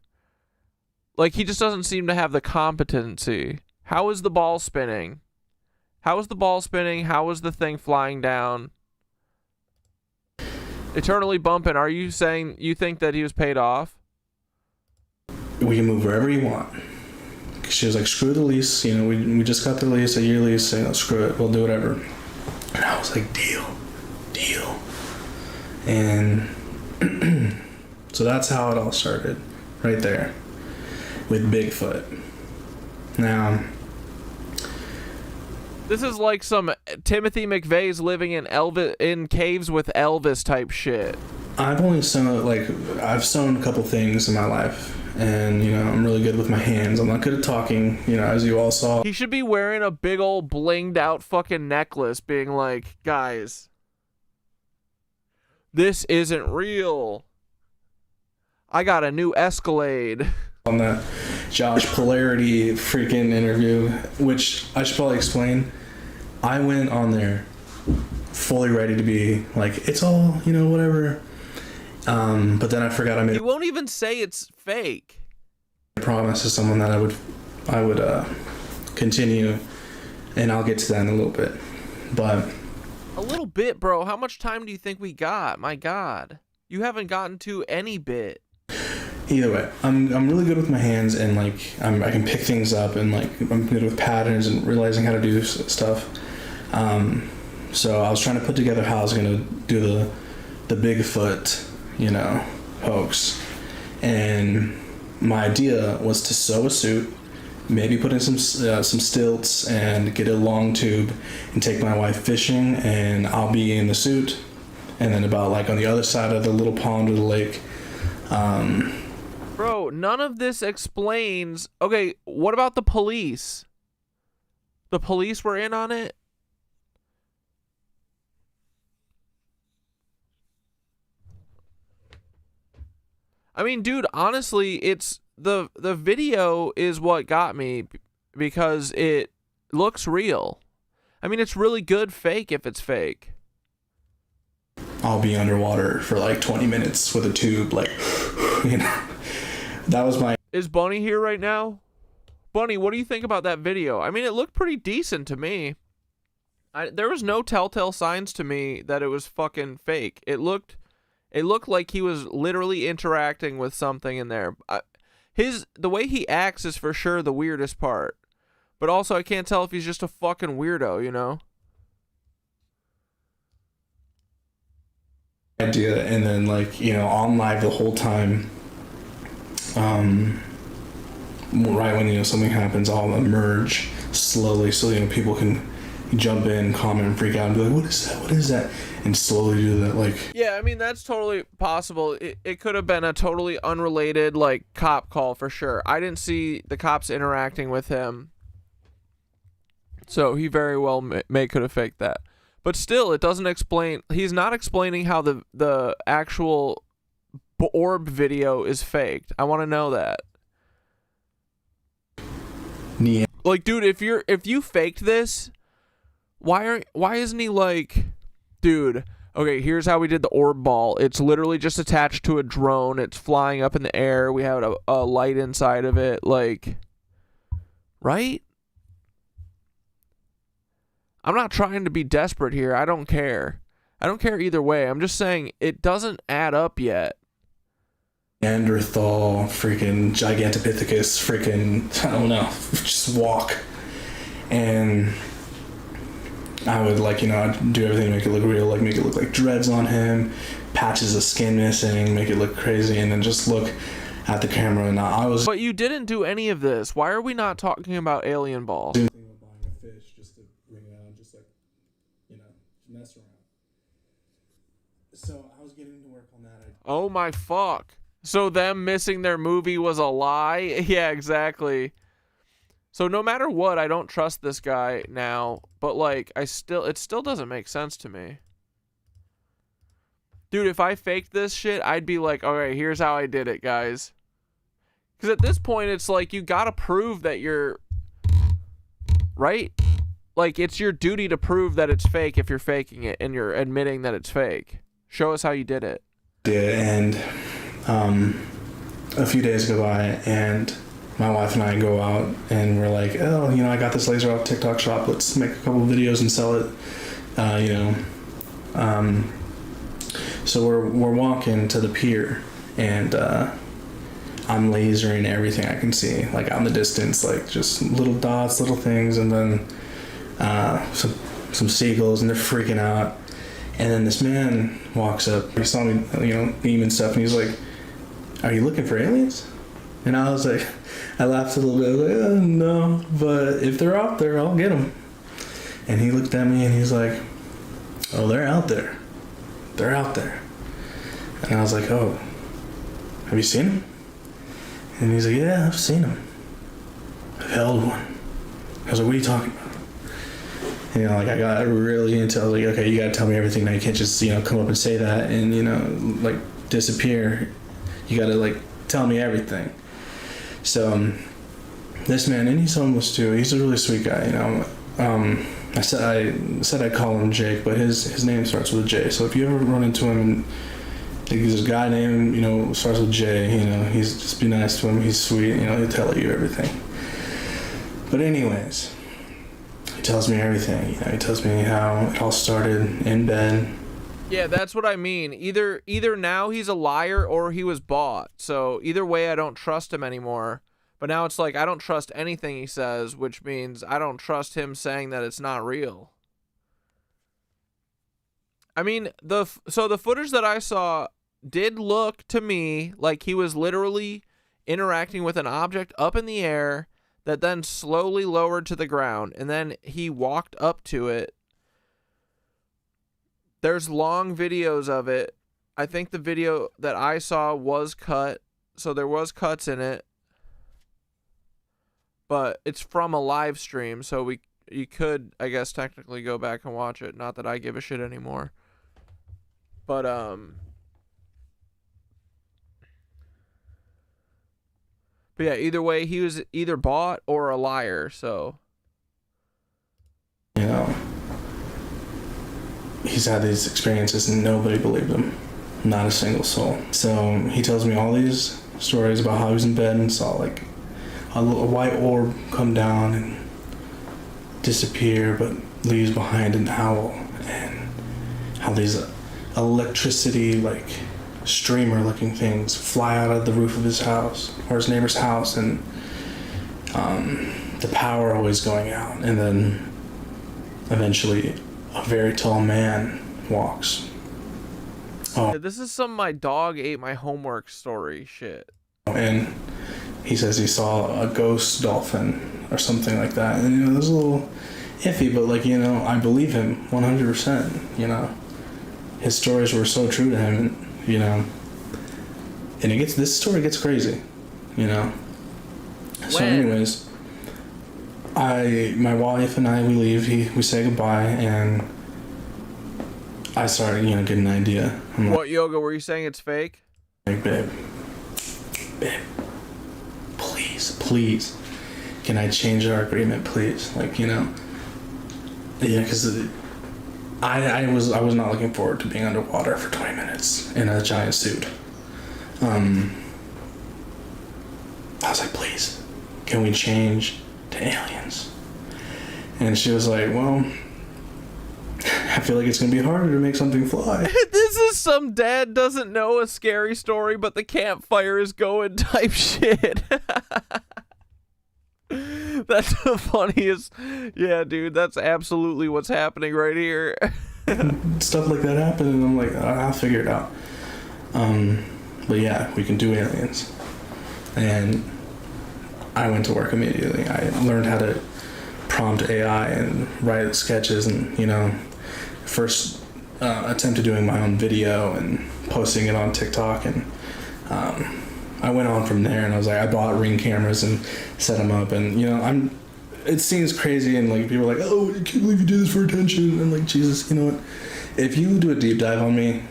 Like, he just doesn't seem to have the competency. How is the ball spinning? How is the ball spinning? How is the thing flying down? Eternally bumping. Are you saying you think that he was paid off? We can move wherever you want. She was like, screw the lease. You know, we just got the lease, a year lease. So, you know, screw it. We'll do whatever. And I was like, deal. And so that's how it all started, right there, with Bigfoot. Now, this is like some Timothy McVeigh's living in caves with Elvis type shit. I've sewn a couple things in my life. And, you know, I'm really good with my hands. I'm not good at talking, you know, as you all saw. He should be wearing a big old blinged out fucking necklace being like, guys, This isn't real. I got a new Escalade. On that Josh Polarity freaking interview, which I should probably explain. I went on there fully ready to be like, it's all, whatever. But then I forgot I made You won't even say it's fake. a promise to someone that I would continue, and I'll get to that in a little bit. But A little bit, bro. How much time do you think we got? My God. You haven't gotten to any bit. either way, I'm really good with my hands, and I can pick things up, and I'm good with patterns and realizing how to do stuff. So I was trying to put together how I was gonna do the Bigfoot, hoax, and my idea was to sew a suit, maybe put in some stilts, and get a long tube, and take my wife fishing, and I'll be in the suit, and then about on the other side of the little pond or the lake. Bro, none of this explains. Okay, what about the police? The police were in on it? I mean, dude, honestly, it's the video is what got me because it looks real. I mean, it's really good fake if it's fake. I'll be underwater for 20 minutes with a tube, that was my... Is Bunny here right now? Bunny, what do you think about that video? I mean, it looked pretty decent to me. There was no telltale signs to me that it was fucking fake. It looked like he was literally interacting with something in there. The way he acts is for sure the weirdest part. But also, I can't tell if he's just a fucking weirdo, idea, and then on live the whole time, right when something happens, I'll emerge slowly so people can jump in, comment, and freak out, and be like, what is that, and slowly do that. Yeah, I mean, that's totally possible. It could have been a totally unrelated cop call for sure. I didn't see the cops interacting with him, so he very well could have faked that. But still, it doesn't explain. He's not explaining how the actual orb video is faked. I want to know that. Yeah. Dude, if you faked this, why isn't he dude, okay, here's how we did the orb ball. It's literally just attached to a drone. It's flying up in the air. We have a light inside of it, right? I'm not trying to be desperate here. I don't care. I don't care either way. I'm just saying it doesn't add up yet. Neanderthal, freaking Gigantopithecus, freaking, I don't know, just walk. And I would I'd do everything to make it look real, make it look like dreads on him, patches of skin missing, make it look crazy, and then just look at the camera. And I was... But you didn't do any of this. Why are we not talking about Alien Ball? Mess around. So I was getting to work on that. Oh my fuck. So them missing their movie was a lie? Yeah, exactly. So no matter what, I don't trust this guy now, but it still doesn't make sense to me. Dude, if I faked this shit, I'd be like, alright, here's how I did it, guys. Because at this point, it's you gotta prove that you're... Right? It's your duty to prove that it's fake if you're faking it and you're admitting that it's fake. Show us how you did it. Yeah, and a few days go by, and my wife and I go out, and we're like, oh, I got this laser off TikTok shop. Let's make a couple of videos and sell it, So we're walking to the pier, and I'm lasering everything I can see, out in the distance, just little dots, little things, and then some seagulls, and they're freaking out. And then this man walks up. He saw me, beam and stuff, and he's like, "Are you looking for aliens?" And I was like, I laughed a little bit. I was like, no, but if they're out there, I'll get them. And he looked at me, and he's like, "Oh, they're out there. They're out there." And I was like, "Oh, have you seen them?" And he's like, "Yeah, I've seen them. I've held one." I was like, "What are you talking about?" You know, like I got really into, I was like, okay, you gotta tell me everything now. You can't just, you know, come up and say that and, you know, like disappear. You gotta like tell me everything. So this man, and he's homeless too. He's a really sweet guy, you know. I said I'd call him Jake, but his name starts with a J. So if you ever run into him and there's a guy named, you know, starts with J, you know, he's just be nice to him. He's sweet, you know, he'll tell you everything. But anyways, he tells me everything. You know, he tells me how it all started in bed. Yeah, that's what I mean. Either now he's a liar or he was bought. So either way, I don't trust him anymore. But now it's like I don't trust anything he says, which means I don't trust him saying that it's not real. I mean, the footage that I saw did look to me like he was literally interacting with an object up in the air that then slowly lowered to the ground, and then he walked up to it. There's long videos of it. I think the video that I saw was cut, so there was cuts in it. But it's from a live stream, so you could, I guess, technically go back and watch it. Not that I give a shit anymore. But yeah, either way, he was either bought or a liar, so. You know, he's had these experiences and nobody believed him. Not a single soul. So he tells me all these stories about how he was in bed and saw like a white orb come down and disappear, but leaves behind an owl, and how these electricity, like streamer looking things, fly out of the roof of his house or his neighbor's house, and the power always going out, and then eventually a very tall man walks. Yeah, this is some my dog ate my homework story shit. And he says he saw a ghost dolphin or something like that. And, you know, it was a little iffy, but, like, you know, I believe him 100%, you know. His stories were so true to him, and, you know. And this story gets crazy, you know. So anyways, my wife and I, we leave, we say goodbye, and I started, you know, getting an idea. I'm what, Yoga, were you saying it's fake? Like, babe, please, can I change our agreement, please? Like, you know, yeah, because I was not looking forward to being underwater for 20 minutes in a giant suit. I was like, please, can we change to aliens? And she was like, well, I feel like it's gonna be harder to make something fly. This is some dad doesn't know a scary story, but the campfire is going type shit. That's the funniest. Yeah, dude, that's absolutely what's happening right here. Stuff like that happened, and I'm like, I'll figure it out. But yeah, we can do aliens. And I went to work immediately. I learned how to prompt AI and write sketches, and, you know, first attempt to doing my own video and posting it on TikTok, and I went on from there, and I was like, I bought Ring cameras and set them up, and, you know, it seems crazy, and, like, people are like, oh, I can't believe you did this for attention, and, like, Jesus, you know what, if you do a deep dive on me,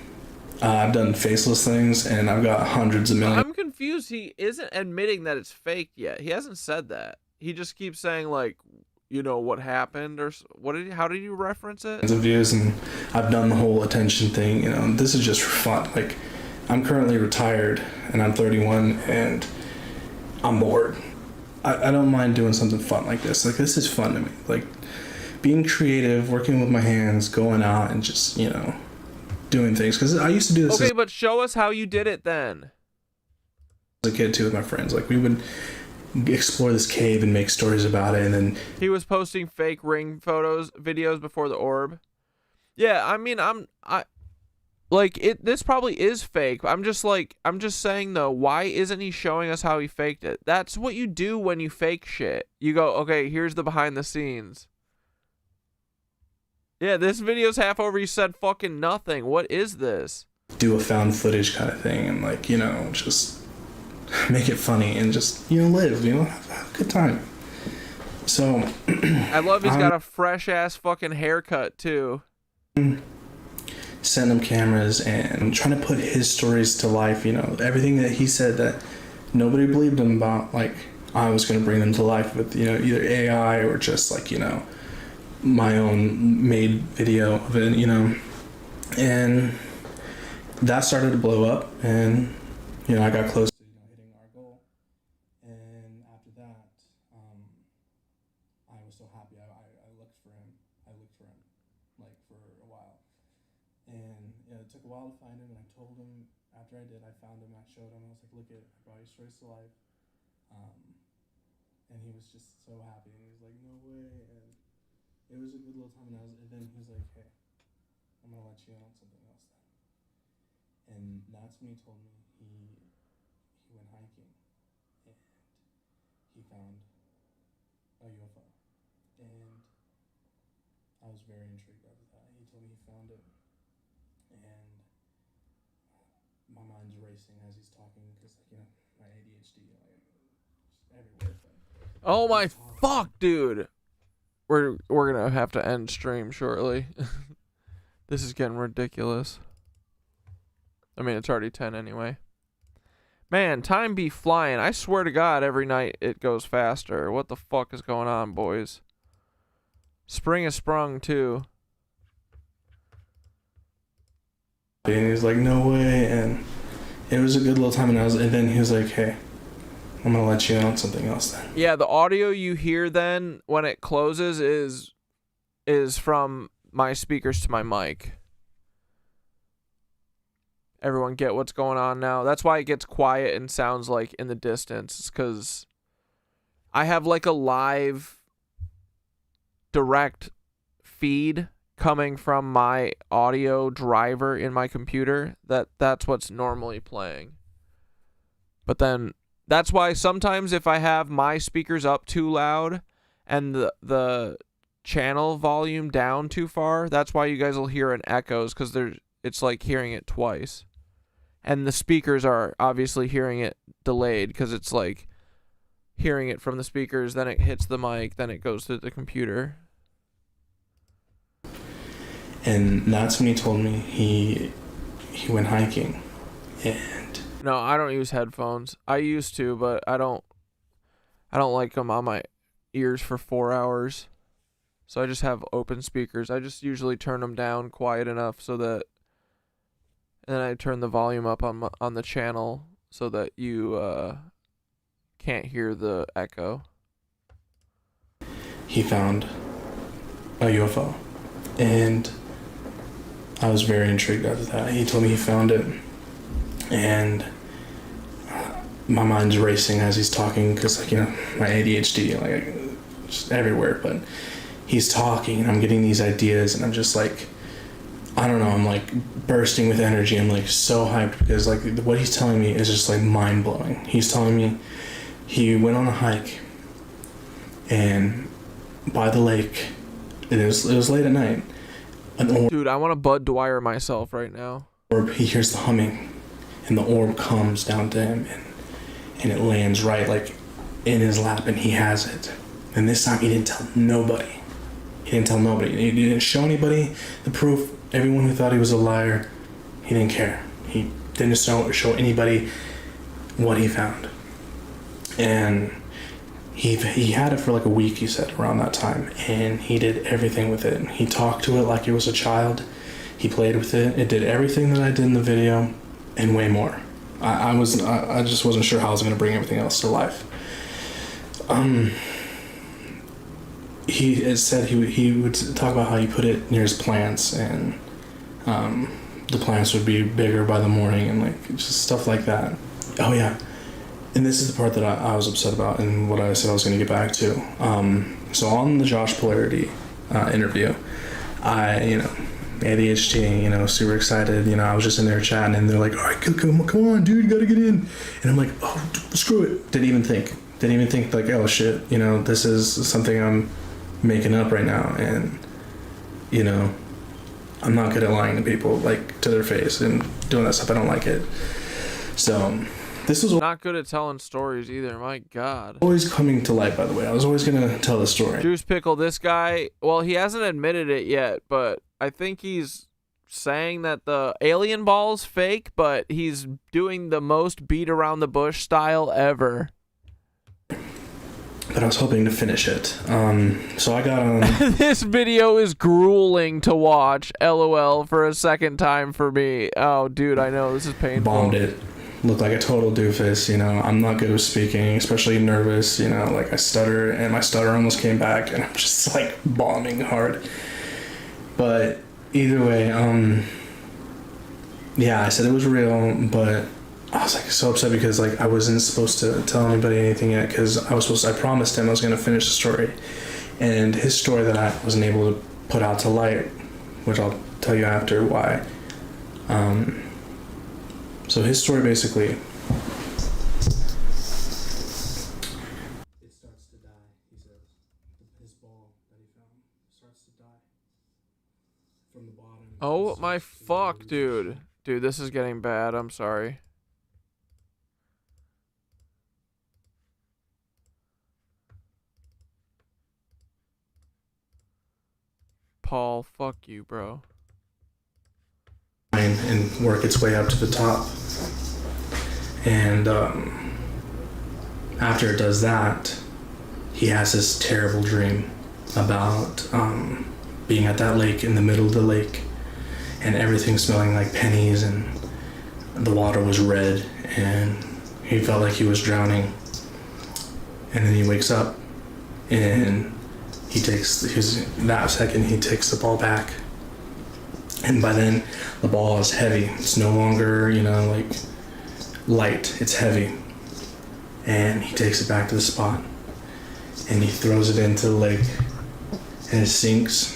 I've done faceless things, and I've got hundreds of millions. I'm confused. He isn't admitting that it's fake yet. He hasn't said that. He just keeps saying, like, you know, what happened, or how did you reference it? Of views, and I've done the whole attention thing, you know, this is just for fun. Like, I'm currently retired, and I'm 31, and I'm bored. I don't mind doing something fun like this. Like, this is fun to me. Like, being creative, working with my hands, going out, and just, you know, doing things. Because I used to do this Okay, but show us how you did it then. as a kid, too, with my friends. Like, we would explore this cave and make stories about it, and then he was posting fake ring videos before the orb. Yeah, I mean, this probably is fake. I'm just saying though, why isn't he showing us how he faked it? That's what you do when you fake shit. You go, okay, here's the behind the scenes. Yeah, this video's half over. You said fucking nothing. What is this? Do a found footage kind of thing, and, like, you know, just make it funny and just, you know, live, you know, have a good time. So I love he's got a fresh ass fucking haircut too. Send him cameras and trying to put his stories to life, you know, everything that he said that nobody believed him about, like I was going to bring them to life with, you know, either AI or just like, you know, my own made video of it, you know. And that started to blow up, and you know, I got close to, you know, hitting our goal. And after that, I was so happy. I looked for him. Like for a while. And you know, it took a while to find him, and I told him after I did, I found him, I showed him, I was like, look at, I brought your stories to life. And he was just so happy, and he was like, no way. And it was a good little time, and then he was like, hey, I'm gonna let you in on something else then. And that's when he told me he went hiking, and he found a UFO. And I was very intrigued after that. He told me he found it, and my mind's racing as he's talking, because, like, you know, my ADHD, like, just everywhere. Oh my fuck, dude. We're gonna have to end stream shortly. This is getting ridiculous. I mean, it's already 10 anyway. Man, time be flying. I swear to God, every night it goes faster. What the fuck is going on, boys? Spring has sprung, too. And he was like, no way. And it was a good little time. And then he was like, hey, I'm going to let you in on something else then. Yeah, the audio you hear then when it closes is from my speakers to my mic. Everyone get what's going on now? That's why it gets quiet and sounds like in the distance. It's because I have like a live direct feed coming from my audio driver in my computer. That's what's normally playing. But then that's why sometimes if I have my speakers up too loud and the channel volume down too far, that's why you guys will hear an echoes, because it's like hearing it twice. And the speakers are obviously hearing it delayed, because it's like hearing it from the speakers, then it hits the mic, then it goes to the computer. And that's when he told me he went hiking. And no, I don't use headphones. I used to, but I don't like them on my ears for 4 hours. So I just have open speakers. I just usually turn them down quiet enough so that, and then I turn the volume up on the channel so that you can't hear the echo. He found a UFO, and I was very intrigued after that. He told me he found it, and my mind's racing as he's talking, because, like, you know, my ADHD, like, just everywhere. But he's talking, and I'm getting these ideas, and I'm just like, I don't know, I'm like bursting with energy. I'm like so hyped, because like what he's telling me is just like mind blowing. He's telling me he went on a hike, and by the lake, it was late at night. Dude, I want to Bud Dwyer myself right now. He hears the humming, and the orb comes down to him, and it lands right like in his lap, and he has it. And this time he didn't tell nobody. He didn't show anybody the proof. Everyone who thought he was a liar, he didn't care. He didn't show anybody what he found. And he had it for like a week, he said, around that time. And he did everything with it. He talked to it like it was a child. He played with it. It did everything that I did in the video and way more. I just wasn't sure how I was going to bring everything else to life. He said he would talk about how he put it near his plants, and the plants would be bigger by the morning, and like just stuff like that. Oh yeah, and this is the part that I was upset about, and what I said I was going to get back to. So on the Josh Polarity interview, I ADHD, super excited. I was just in there chatting, and they're like, "All right, come on, dude, you gotta get in." And I'm like, "Oh, screw it." Didn't even think like, "Oh shit, this is something I'm making up right now." And I'm not good at lying to people, like to their face and doing that stuff. I don't like it. So This was not good at telling stories either. My God. always coming to light, by the way. I was always gonna tell the story. Juice Pickle, this guy, well, he hasn't admitted it yet, but I think he's saying that the alien ball's fake, but he's doing the most beat around the bush style ever. But I was hoping to finish it. So I got on. This video is grueling to watch. LOL for a second time for me. Oh, dude, I know this is painful. Bombed it. Looked like a total doofus, you know. I'm not good with speaking, especially nervous, you know. Like I stutter, and my stutter almost came back, and I'm just like bombing hard. But either way, yeah, I said it was real, but I was like so upset because like I wasn't supposed to tell anybody anything yet, because I promised him I was gonna finish the story, and his story that I wasn't able to put out to light, which I'll tell you after why. So his story basically. It starts to die, he says. His ball that he found starts to die from the bottom. Oh my fuck, dude. Dude, this is getting bad. I'm sorry. Paul, fuck you, bro. And work its way up to the top. And after it does that, he has this terrible dream about being at that lake, in the middle of the lake, and everything smelling like pennies, and the water was red, and he felt like he was drowning. And then he wakes up, and he takes that second he takes the ball back. And by then, the ball is heavy. It's no longer, you know, like light. It's heavy. And he takes it back to the spot. And he throws it into the lake. And it sinks.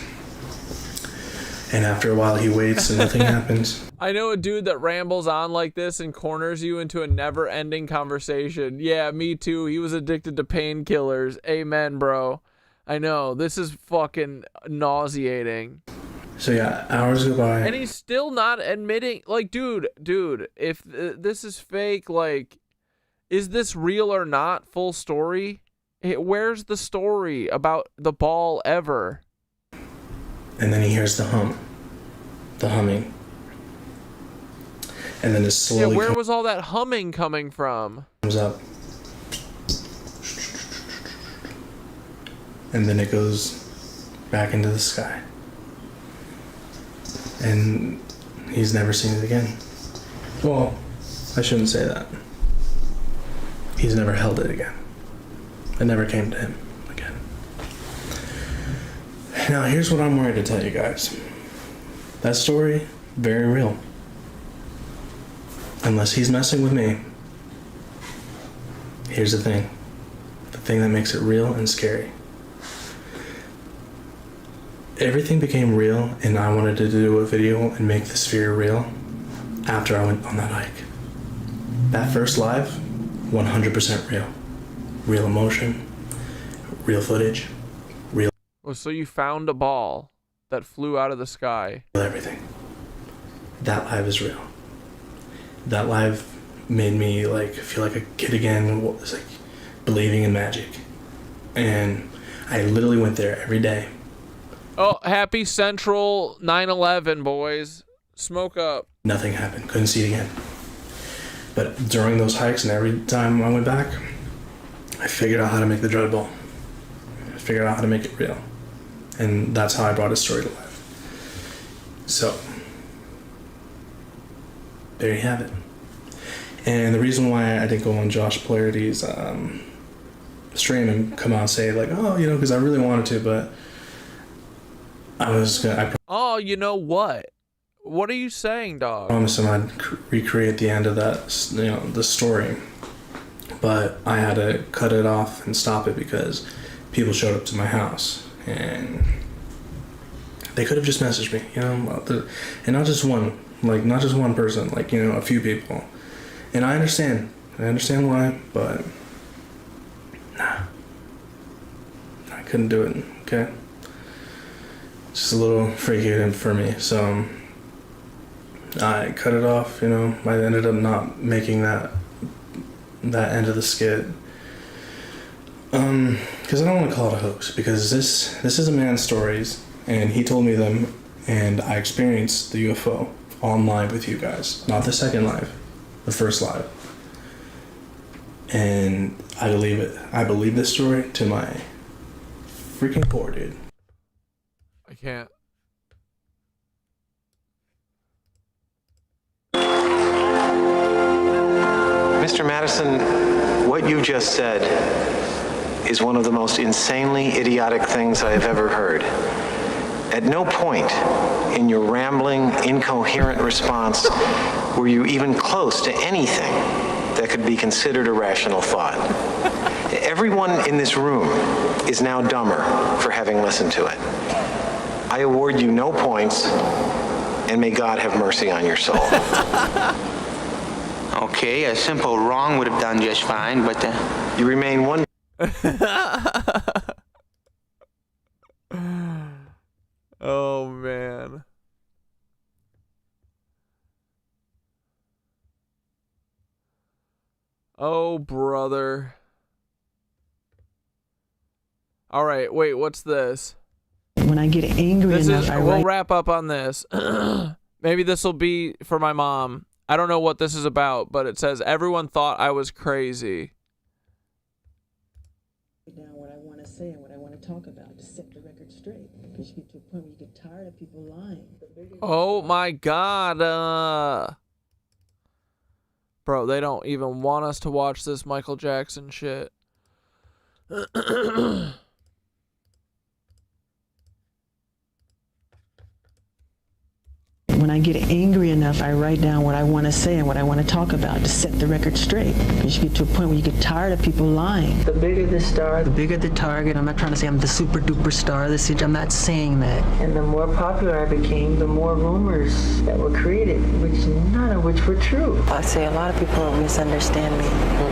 And after a while, he waits and nothing happens. I know a dude that rambles on like this and corners you into a never-ending conversation. Yeah, me too. He was addicted to painkillers. Amen, bro. I know. This is fucking nauseating. So yeah, hours go by. And he's still not admitting, like, dude, if this is fake, like, is this real or not? Full story? Where's the story about the ball ever? And then he hears the humming. And then it slowly where was all that humming coming from? Comes up. And then it goes back into the sky. And he's never seen it again. Well, I shouldn't say that. He's never held it again. It never came to him again. Now, here's what I'm worried to tell you guys. That story, very real. Unless he's messing with me. Here's the thing. The thing that makes it real and scary. Everything became real, and I wanted to do a video and make this fear real after I went on that hike. That first live, 100% real. Real emotion, real footage, real. Oh, so you found a ball that flew out of the sky. Everything. That live is real. That live made me like feel like a kid again. Was like believing in magic, and I literally went there every day. Oh, happy Central 9/11, boys. Smoke up. Nothing happened. Couldn't see it again. But during those hikes and every time I went back, I figured out how to make the dread ball. I figured out how to make it real. And that's how I brought his story to life. So, there you have it. And the reason why I didn't go on Josh Polarity's stream and come out and say like, oh, you know, because I really wanted to, but Oh, you know what? What are you saying, dog? I promised him I'd recreate the end of that, you know, the story. But I had to cut it off and stop it because people showed up to my house and they could have just messaged me, you know, and not just one person, like, you know, a few people. And I understand why, but nah, I couldn't do it, okay? Just a little freaky for me, so I cut it off, you know. I ended up not making that that end of the skit. Because I don't want to call it a hoax, because this is a man's stories, and he told me them, and I experienced the UFO on live with you guys. Not the second live, the first live. And I believe it. I believe this story to my freaking core, dude. I can't. Mr. Madison, what you just said is one of the most insanely idiotic things I have ever heard. At no point in your rambling, incoherent response were you even close to anything that could be considered a rational thought. Everyone in this room is now dumber for having listened to it. I award you no points, and may God have mercy on your soul. Okay, a simple wrong would have done just fine, but you remain one. Oh man. Oh brother. All right, wait, what's this? When I get angry enough, we'll wrap up on this. Maybe this will be for my mom. I don't know what this is about, but it says everyone thought I was crazy. Down what I want to say and what I want to talk about to set the record straight, because you get to a point where you get tired of people lying. Oh my God. Bro, they don't even want us to watch this Michael Jackson shit. When I get angry enough, I write down what I want to say and what I want to talk about to set the record straight. Because you get to a point where you get tired of people lying. The bigger the star, the bigger the target. I'm not trying to say I'm the super duper star. I'm not saying that. And the more popular I became, the more rumors that were created, which none of which were true. I say a lot of people misunderstand me.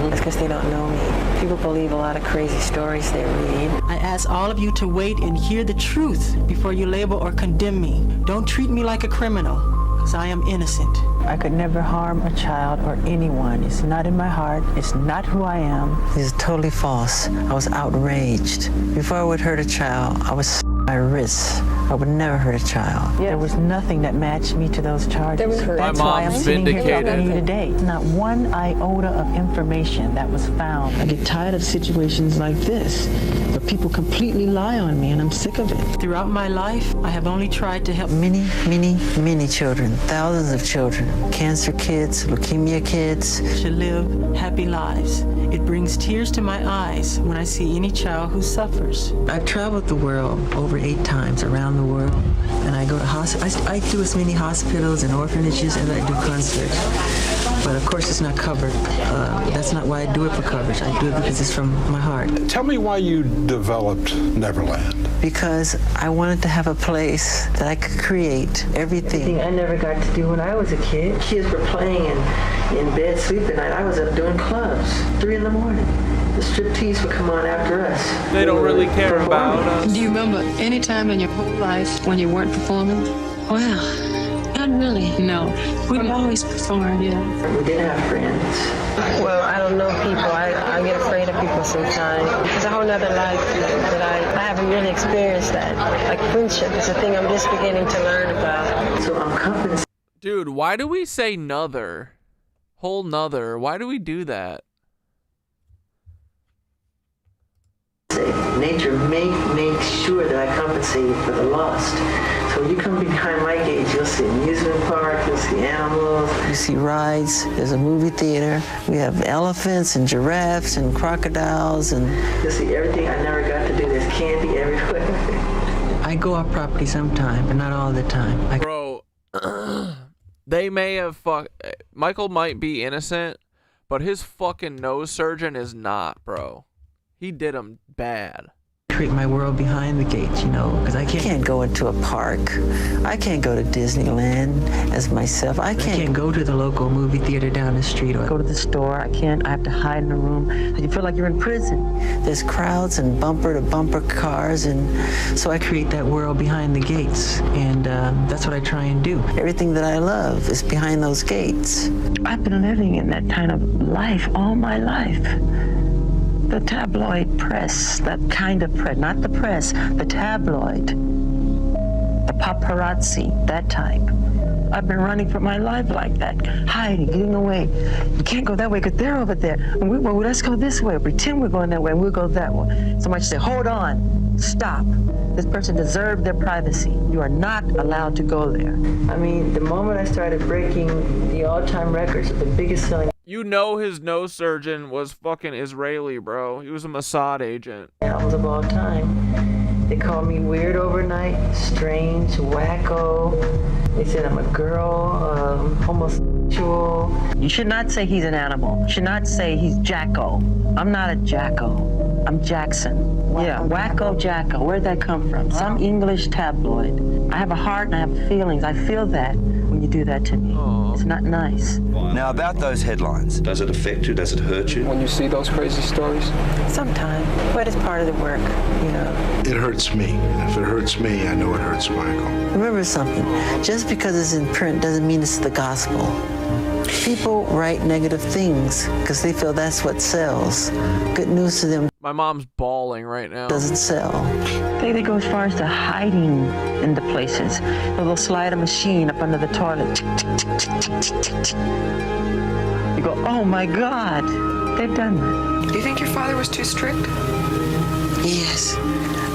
That's because they don't know me. People believe a lot of crazy stories they read. I ask all of you to wait and hear the truth before you label or condemn me. Don't treat me like a criminal. Because I am innocent. I could never harm a child or anyone. It's not in my heart. It's not who I am. This is totally false. I was outraged. Before I would hurt a child, I was my wrists. I would never hurt a child. Yes. There was nothing that matched me to those charges. That's why I'm sitting here talking to you today. Not one iota of information that was found. I get tired of situations like this, where people completely lie on me, and I'm sick of it. Throughout my life, I have only tried to help many children, thousands of children, cancer kids, leukemia kids, to live happy lives. It brings tears to my eyes when I see any child who suffers. I've traveled the world over 8 times around the world, and I go to hospitals. I do as many hospitals and orphanages as I do concerts. But of course it's not covered. That's not why I do it for coverage. I do it because it's from my heart. Tell me why you developed Neverland. Because I wanted to have a place that I could create everything I never got to do when I was a kid. Kids were playing in bed, sleeping at night. I was up doing clubs, 3 in the morning. The striptease would come on after us. They don't really care about us. Do you remember any time in your whole life when you weren't performing? Well, not really, no. We always performed, yeah. We didn't have friends. Well, I don't know people. I get afraid of people sometimes. It's a whole nother life that I haven't really experienced that. Like friendship is a thing I'm just beginning to learn about. So I'm compensating. Dude, why do we say nother? Whole nother. Why do we do that? Nature makes sure that I compensate for the lost. So when you come behind my gate, you'll see amusement park, you'll see animals. You see rides, there's a movie theater. We have elephants and giraffes and crocodiles, and you'll see everything I never got to do. There's candy everywhere. I go off property sometime, but not all the time. Bro, they may have Michael might be innocent, but his fucking nose surgeon is not, bro. He did him bad. create my world behind the gates, you know, because I can't go into a park. I can't go to Disneyland as myself. I can't go to the local movie theater down the street or go to the store. I have to hide in a room. You feel like you're in prison. There's crowds and bumper-to-bumper cars, and so I create that world behind the gates, and that's what I try and do. Everything that I love is behind those gates. I've been living in that kind of life all my life. The tabloid press, that kind of press, not the press, the tabloid, the paparazzi, that type. I've been running for my life like that, hiding, getting away. You can't go that way because they're over there. And well, let's go this way. Pretend we're going that way and we'll go that way. Somebody say, hold on, stop. This person deserved their privacy. You are not allowed to go there. I mean, the moment I started breaking the all-time records of the biggest selling You know his nose surgeon was fucking Israeli, bro. He was a Mossad agent. albums of all time. They call me weird overnight, strange, wacko. They said I'm a girl, homosexual. You should not say he's an animal. You should not say he's Jacko. I'm not a Jacko. I'm Jackson. Yeah, wacko Jacko. Where'd that come from? Some English tabloid. I have a heart and I have feelings. I feel that when you do that to me. It's not nice. Now about those headlines. Does it affect you? Does it hurt you? When you see those crazy stories? Sometimes, but it's part of the work, you know. It hurts me. And if it hurts me, I know it hurts Michael. Remember something, just because it's in print doesn't mean it's the gospel. People write negative things because they feel that's what sells. Good news to them. My mom's bawling right now. Doesn't sell. They go as far as to hiding in the places. They'll slide a machine up under the toilet. You go, oh my God, they've done that. Do you think your father was too strict? Yes.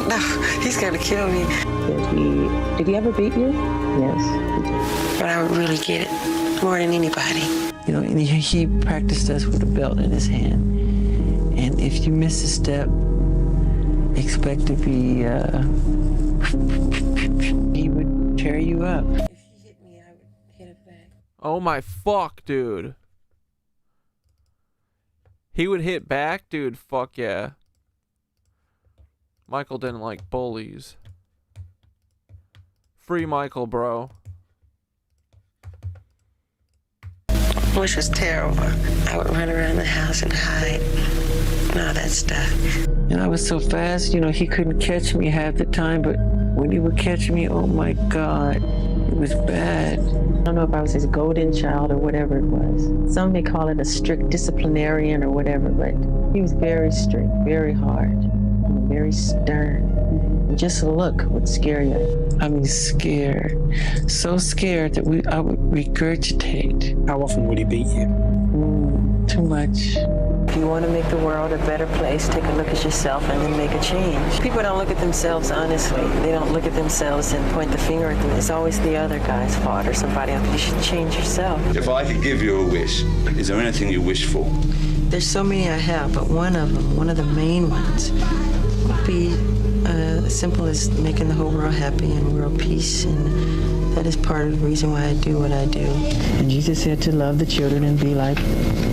No, he's gonna kill me. Did he ever beat you? Yes. But I would really get it more than anybody. You know, and he practiced us with a belt in his hand. And if you miss a step, expect to be, he would tear you up. If he hit me, I would hit it back. Oh my fuck, dude. He would hit back? Dude, fuck yeah. Michael didn't like bullies. Free Michael, bro. Which was terrible. I would run around the house and hide and all that stuff. And I was so fast, you know, he couldn't catch me half the time, but when he would catch me, oh my God, it was bad. I don't know if I was his golden child or whatever it was. Some may call it a strict disciplinarian or whatever, but he was very strict, very hard, very stern. And just a look would scare you. I mean, scared. So scared that I would regurgitate. How often would he beat you? Too much. If you want to make the world a better place, take a look at yourself and then make a change. People don't look at themselves honestly. They don't look at themselves and point the finger at them. It's always the other guy's fault or somebody else. You should change yourself. If I could give you a wish, is there anything you wish for? There's so many I have, but one of them, one of the main ones, would be as simple as making the whole world happy and world peace, and that is part of the reason why I do what I do. And Jesus said to love the children and be like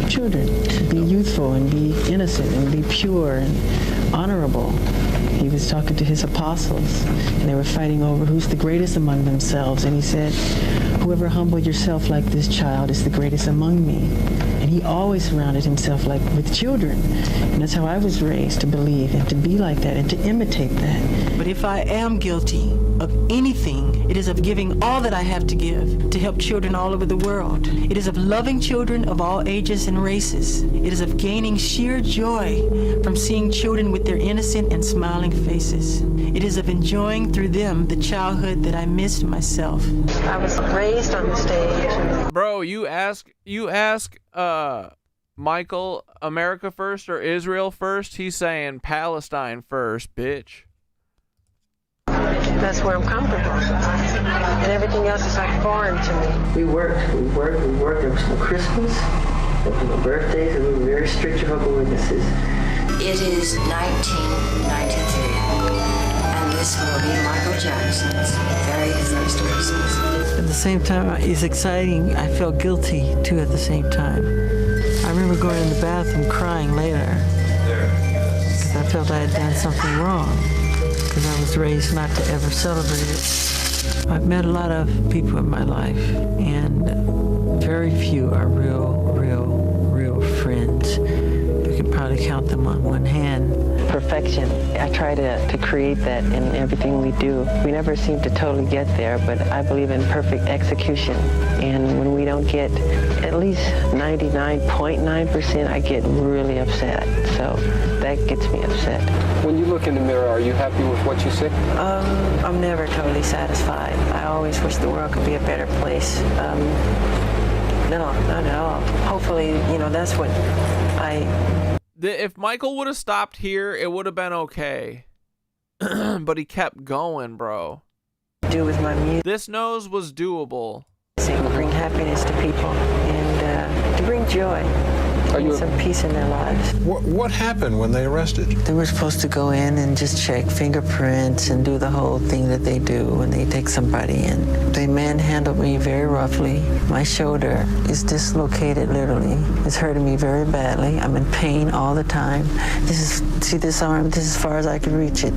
children, be youthful and be innocent and be pure and honorable. He was talking to his apostles, and they were fighting over who's the greatest among themselves, and he said, whoever humbled yourself like this child is the greatest among me. And he always surrounded himself with children. And that's how I was raised, to believe and to be like that and to imitate that. But if I am guilty of anything, it is of giving all that I have to give to help children all over the world. It is of loving children of all ages and races. It is of gaining sheer joy from seeing children with their innocent and smiling faces. It is of enjoying through them the childhood that I missed myself. I was raised on the stage. Bro, you ask Michael, America first or Israel first? He's saying Palestine first, bitch. That's where I'm comfortable. And everything else is like foreign to me. We worked. There was no Christmas, there was no birthdays, and we were very strict Jehovah's Witnesses. It is 1993, and this will be Michael Jackson's very first Christmas. At the same time, it's exciting. I felt guilty, too, at the same time. I remember going in the bathroom crying later because I felt I had done something wrong. because I was raised not to ever celebrate it. I've met a lot of people in my life, and very few are real friends. You could probably count them on one hand. Perfection. I try to create that in everything we do. We never seem to totally get there, but I believe in perfect execution. And when we don't get at least 99.9%, I get really upset. So that gets me upset. When you look in the mirror, are you happy with what you see? I'm never totally satisfied. I always wish the world could be a better place. No, not at all. Hopefully, that's what If Michael would have stopped here, it would have been okay. But he kept going, bro. do with my music. This nose was doable. To bring happiness to people and to bring joy. And some peace in their lives. What happened when they arrested you? They were supposed to go in and just check fingerprints and do the whole thing that they do when they take somebody in. They manhandled me very roughly. My shoulder is dislocated, literally. It's hurting me very badly. I'm in pain all the time. See this arm? This is as far as I can reach it.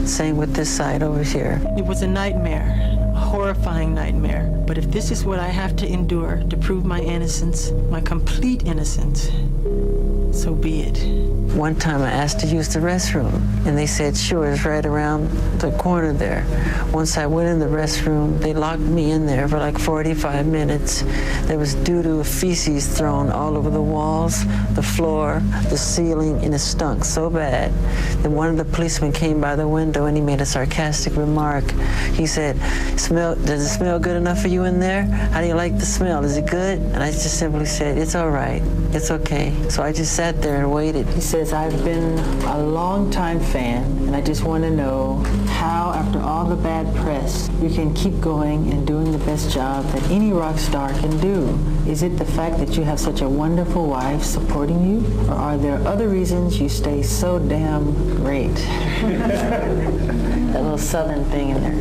Same with this side over here. It was a nightmare. A horrifying nightmare. But if this is what I have to endure to prove my innocence, my complete innocence, so be it. One time I asked to use the restroom, and they said, sure, it's right around the corner there. Once I went in the restroom, they locked me in there for like 45 minutes. There was doo-doo of feces thrown all over the walls, the floor, the ceiling, and it stunk so bad that one of the policemen came by the window and he made a sarcastic remark. He said, does it smell good enough for you in there? How do you like the smell? Is it good? And I just simply said, it's all right. It's okay. So I just sat there and waited. He says, I've been a long-time fan, and I just want to know how, after all the bad press, you can keep going and doing the best job that any rock star can do. Is it the fact that you have such a wonderful wife supporting you, or are there other reasons you stay so damn great? That little southern thing in there.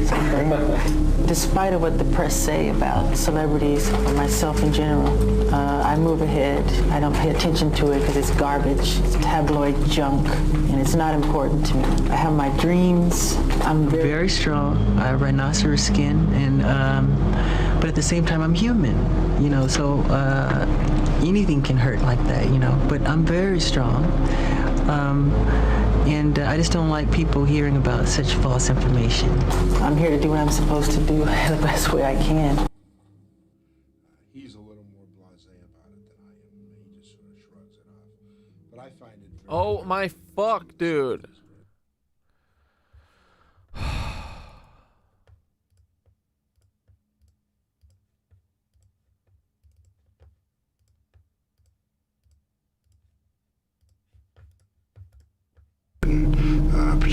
Despite of what the press say about celebrities or myself in general, I move ahead. I don't pay attention to it because it's garbage. It's tabloid junk, and it's not important to me. I have my dreams. I'm very strong. I have rhinoceros skin, and but at the same time, I'm human. So anything can hurt like that. But I'm very strong. And I just don't like people hearing about such false information. I'm here to do what I'm supposed to do the best way I can. He's a little more blasé about it than I am. He just sort of shrugs it off. But I find it very Oh my fuck, dude.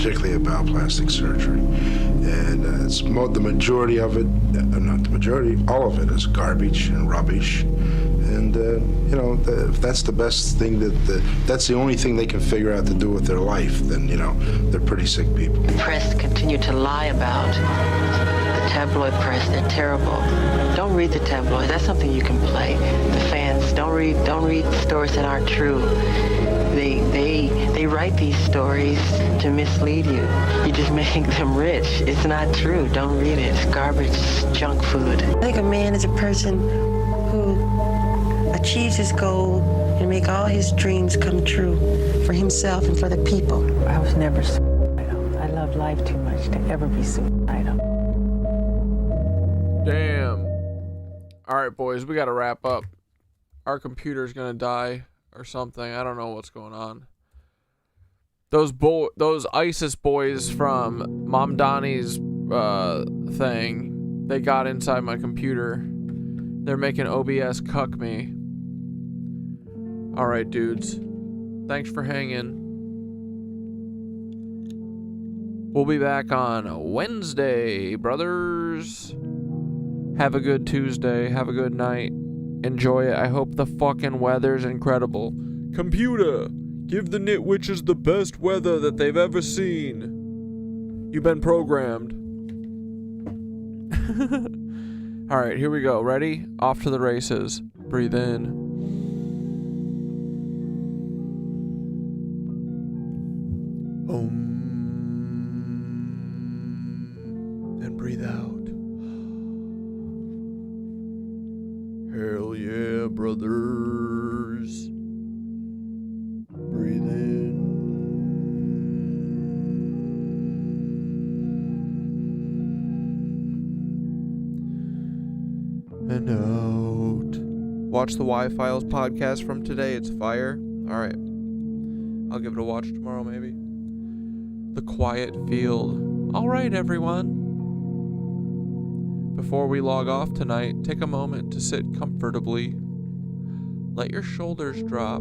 particularly about plastic surgery. And it's the majority of it, not the majority, all of it is garbage and rubbish. And, if that's the best thing, that's the only thing they can figure out to do with their life, then, they're pretty sick people. The press continue to lie about the tabloid press. They're terrible. Don't read the tabloids. That's something you can play. The fans, don't read stories that aren't true. They write these stories to mislead you. You just make them rich. It's not true. Don't read it. It's garbage. It's junk food. I think a man is a person who achieves his goal and make all his dreams come true for himself and for the people. I was never suicidal. I love life too much to ever be suicidal. Damn. All right, boys, we got to wrap up. Our computer's going to die or something. I don't know what's going on. Those ISIS boys from Mamdani's thing, they got inside my computer. They're making OBS cuck me. All right, dudes. Thanks for hanging. We'll be back on Wednesday, brothers. Have a good Tuesday. Have a good night. Enjoy it. I hope the fucking weather's incredible. Computer, give the Nitwitches the best weather that they've ever seen. You've been programmed. Alright, here we go. Ready? Off to the races. Breathe in. Om. yeah, brothers. Breathe in. And out. Watch the Y-Files podcast from today. It's fire. Alright. I'll give it a watch tomorrow, maybe. The Quiet Field. Alright, everyone. Before we log off tonight, take a moment to sit comfortably. Let your shoulders drop.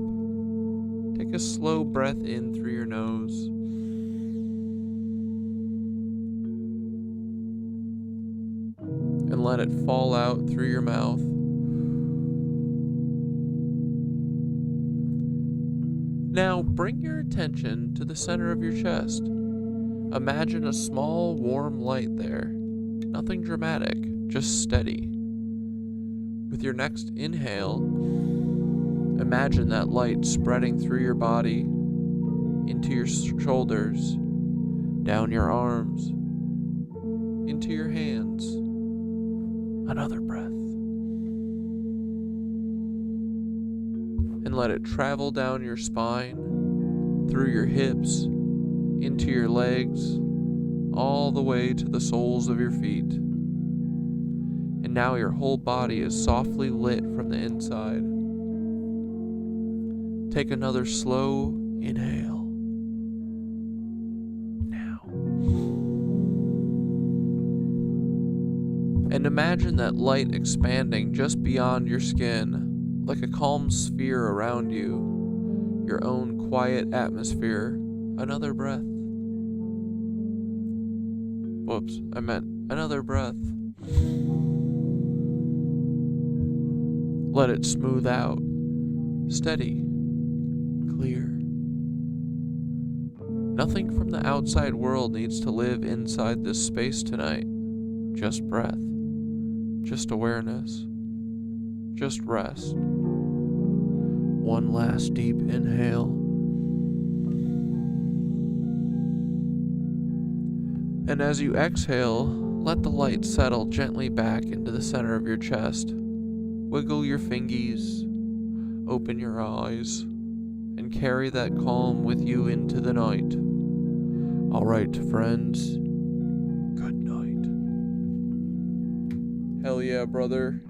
Take a slow breath in through your nose. And let it fall out through your mouth. Now bring your attention to the center of your chest. Imagine a small, warm light there. Nothing dramatic, just steady. With your next inhale, imagine that light spreading through your body, into your shoulders, down your arms, into your hands. Another breath. And let it travel down your spine, through your hips, into your legs, all the way to the soles of your feet. And now your whole body is softly lit from the inside. Take another slow inhale. Now. And imagine that light expanding just beyond your skin, like a calm sphere around you, your own quiet atmosphere. Another breath. Whoops, I meant another breath. Let it smooth out. Steady. Clear. Nothing from the outside world needs to live inside this space tonight. Just breath. Just awareness. Just rest. One last deep inhale. And as you exhale, let the light settle gently back into the center of your chest. Wiggle your fingies, open your eyes, and carry that calm with you into the night. All right, friends. Good night. Hell yeah, brother.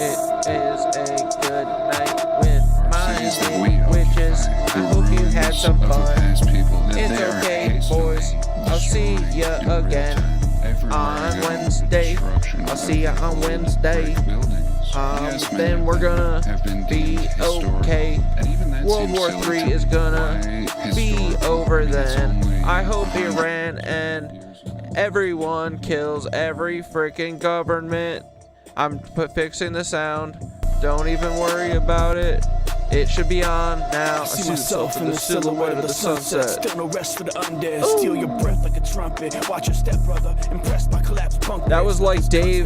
It is a good night with my witches. I hope you had some fun. It's okay, boys. I'll see ya again on Wednesday. I'll see ya on Wednesday. Then we're gonna be okay. World War III is gonna be over then. I hope Iran and everyone kills every freaking government. I'm fixing the sound. Don't even worry about it. It should be on now. I see myself in the silhouette of the sunset. Still no rest for the undead. Steal your breath like a trumpet. Watch your step, brother. Impressed by collapse punk. That was like Dave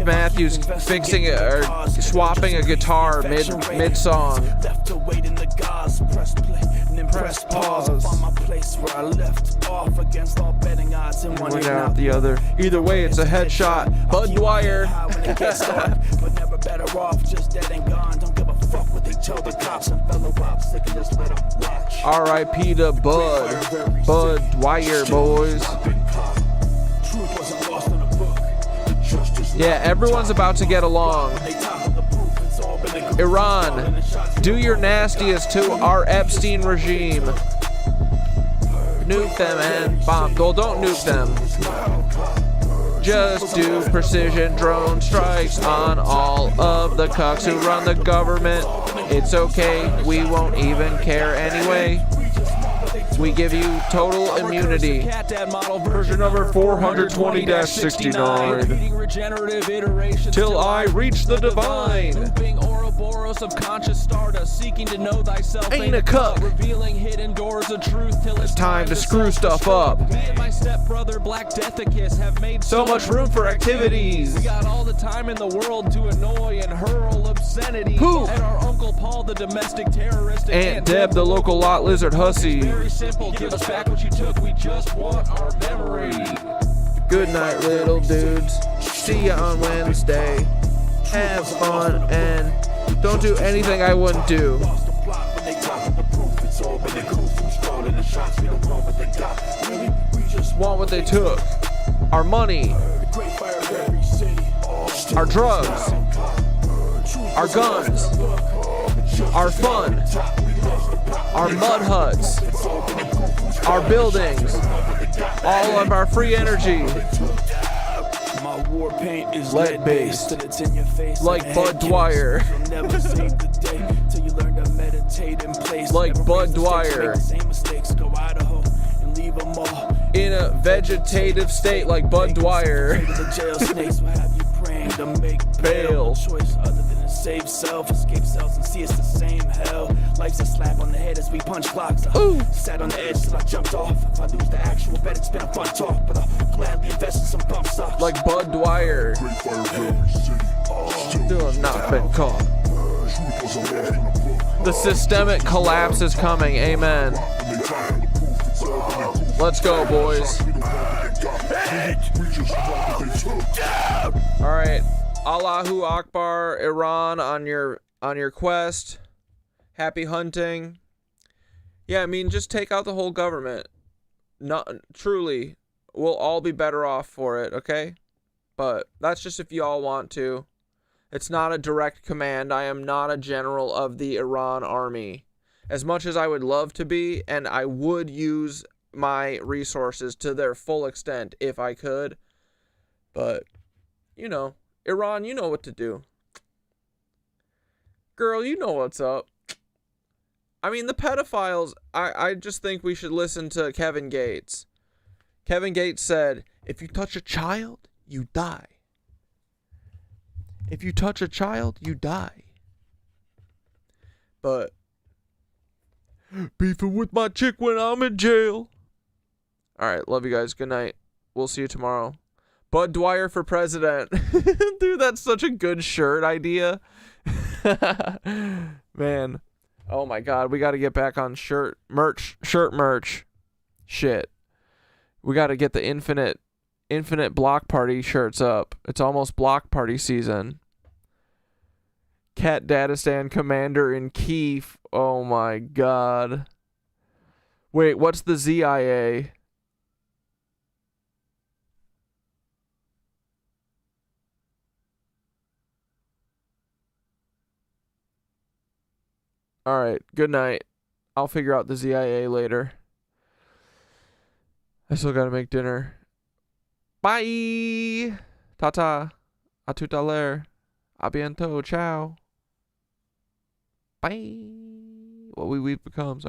Matthews fixing it or swapping a guitar mid song. Left to wait in the gauze. Press play and then press pause. On my place where I left off against all betting odds and one out the other. Either way, it's a headshot. Bud Dwyer. But never better off, just dead and gone. Don't give a fuck what they tell the cops and fellow ops. They can just let them watch. R.I.P. to Bud Dwyer, boys. Yeah, everyone's about to get along. Iran, do your nastiest to our Epstein regime. Nuke them and bomb. Well, don't nuke them. Just do precision drone strikes on all of the cucks who run the government. It's okay, we won't even care anyway. We give you total immunity. Version number 420-69. Till I reach the divine. Subconscious stardust, seeking to know thyself. Ain't a cuck. Revealing hidden doors of truth till it's time to screw stuff up. Me and my stepbrother Black Deathicus have made so much room for activities. We got all the time in the world to annoy and hurl obscenity at our Uncle Paul, the domestic terrorist. Aunt Deb, the local lot lizard hussy. simple. Give us back what you took. We just want our memory. Good night, little dudes. See ya on Wednesday. Have fun and don't do anything I wouldn't do. We just want what they took. Our money. Our drugs. Our guns. Our fun. Our mud huts. Our buildings. All of our free energy. My war paint is lead based, like Bud Dwyer. Like Bud Dwyer. In a vegetative state like Bud Dwyer. Bail. Save self, escape cells, and see it's the same hell. Life's a slap on the head as we punch clocks. Sat on the edge till I jumped off. If I lose the actual bet, it's been a fun talk, but I'll gladly invest in some bump stocks. Like Bud Dwyer. Still have not been caught. The systemic collapse is coming. Amen. Let's go, boys. All right. Allahu Akbar, Iran, on your quest. Happy hunting. Yeah, I mean, just take out the whole government. Not truly, we'll all be better off for it, okay? But that's just if you all want to. It's not a direct command. I am not a general of the Iran army. As much as I would love to be, and I would use my resources to their full extent if I could. But, you know, Iran, you know what to do. Girl, you know what's up. I mean, the pedophiles, I just think we should listen to Kevin Gates. Kevin Gates said, if you touch a child, you die. If you touch a child, you die. But beefing with my chick when I'm in jail. All right, love you guys. Good night. We'll see you tomorrow. Bud Dwyer for president. Dude, that's such a good shirt idea. Man. Oh my God, we got to get back on shirt merch. Shit. We got to get the infinite block party shirts up. It's almost block party season. Cat Dadistan Commander in Kiev. Oh my God. Wait, what's the ZIA? All right, good night. I'll figure out the ZIA later. I still gotta make dinner. Bye. Ta-ta. A tout à l'heure. A bientôt. Ciao. Bye. What we've become.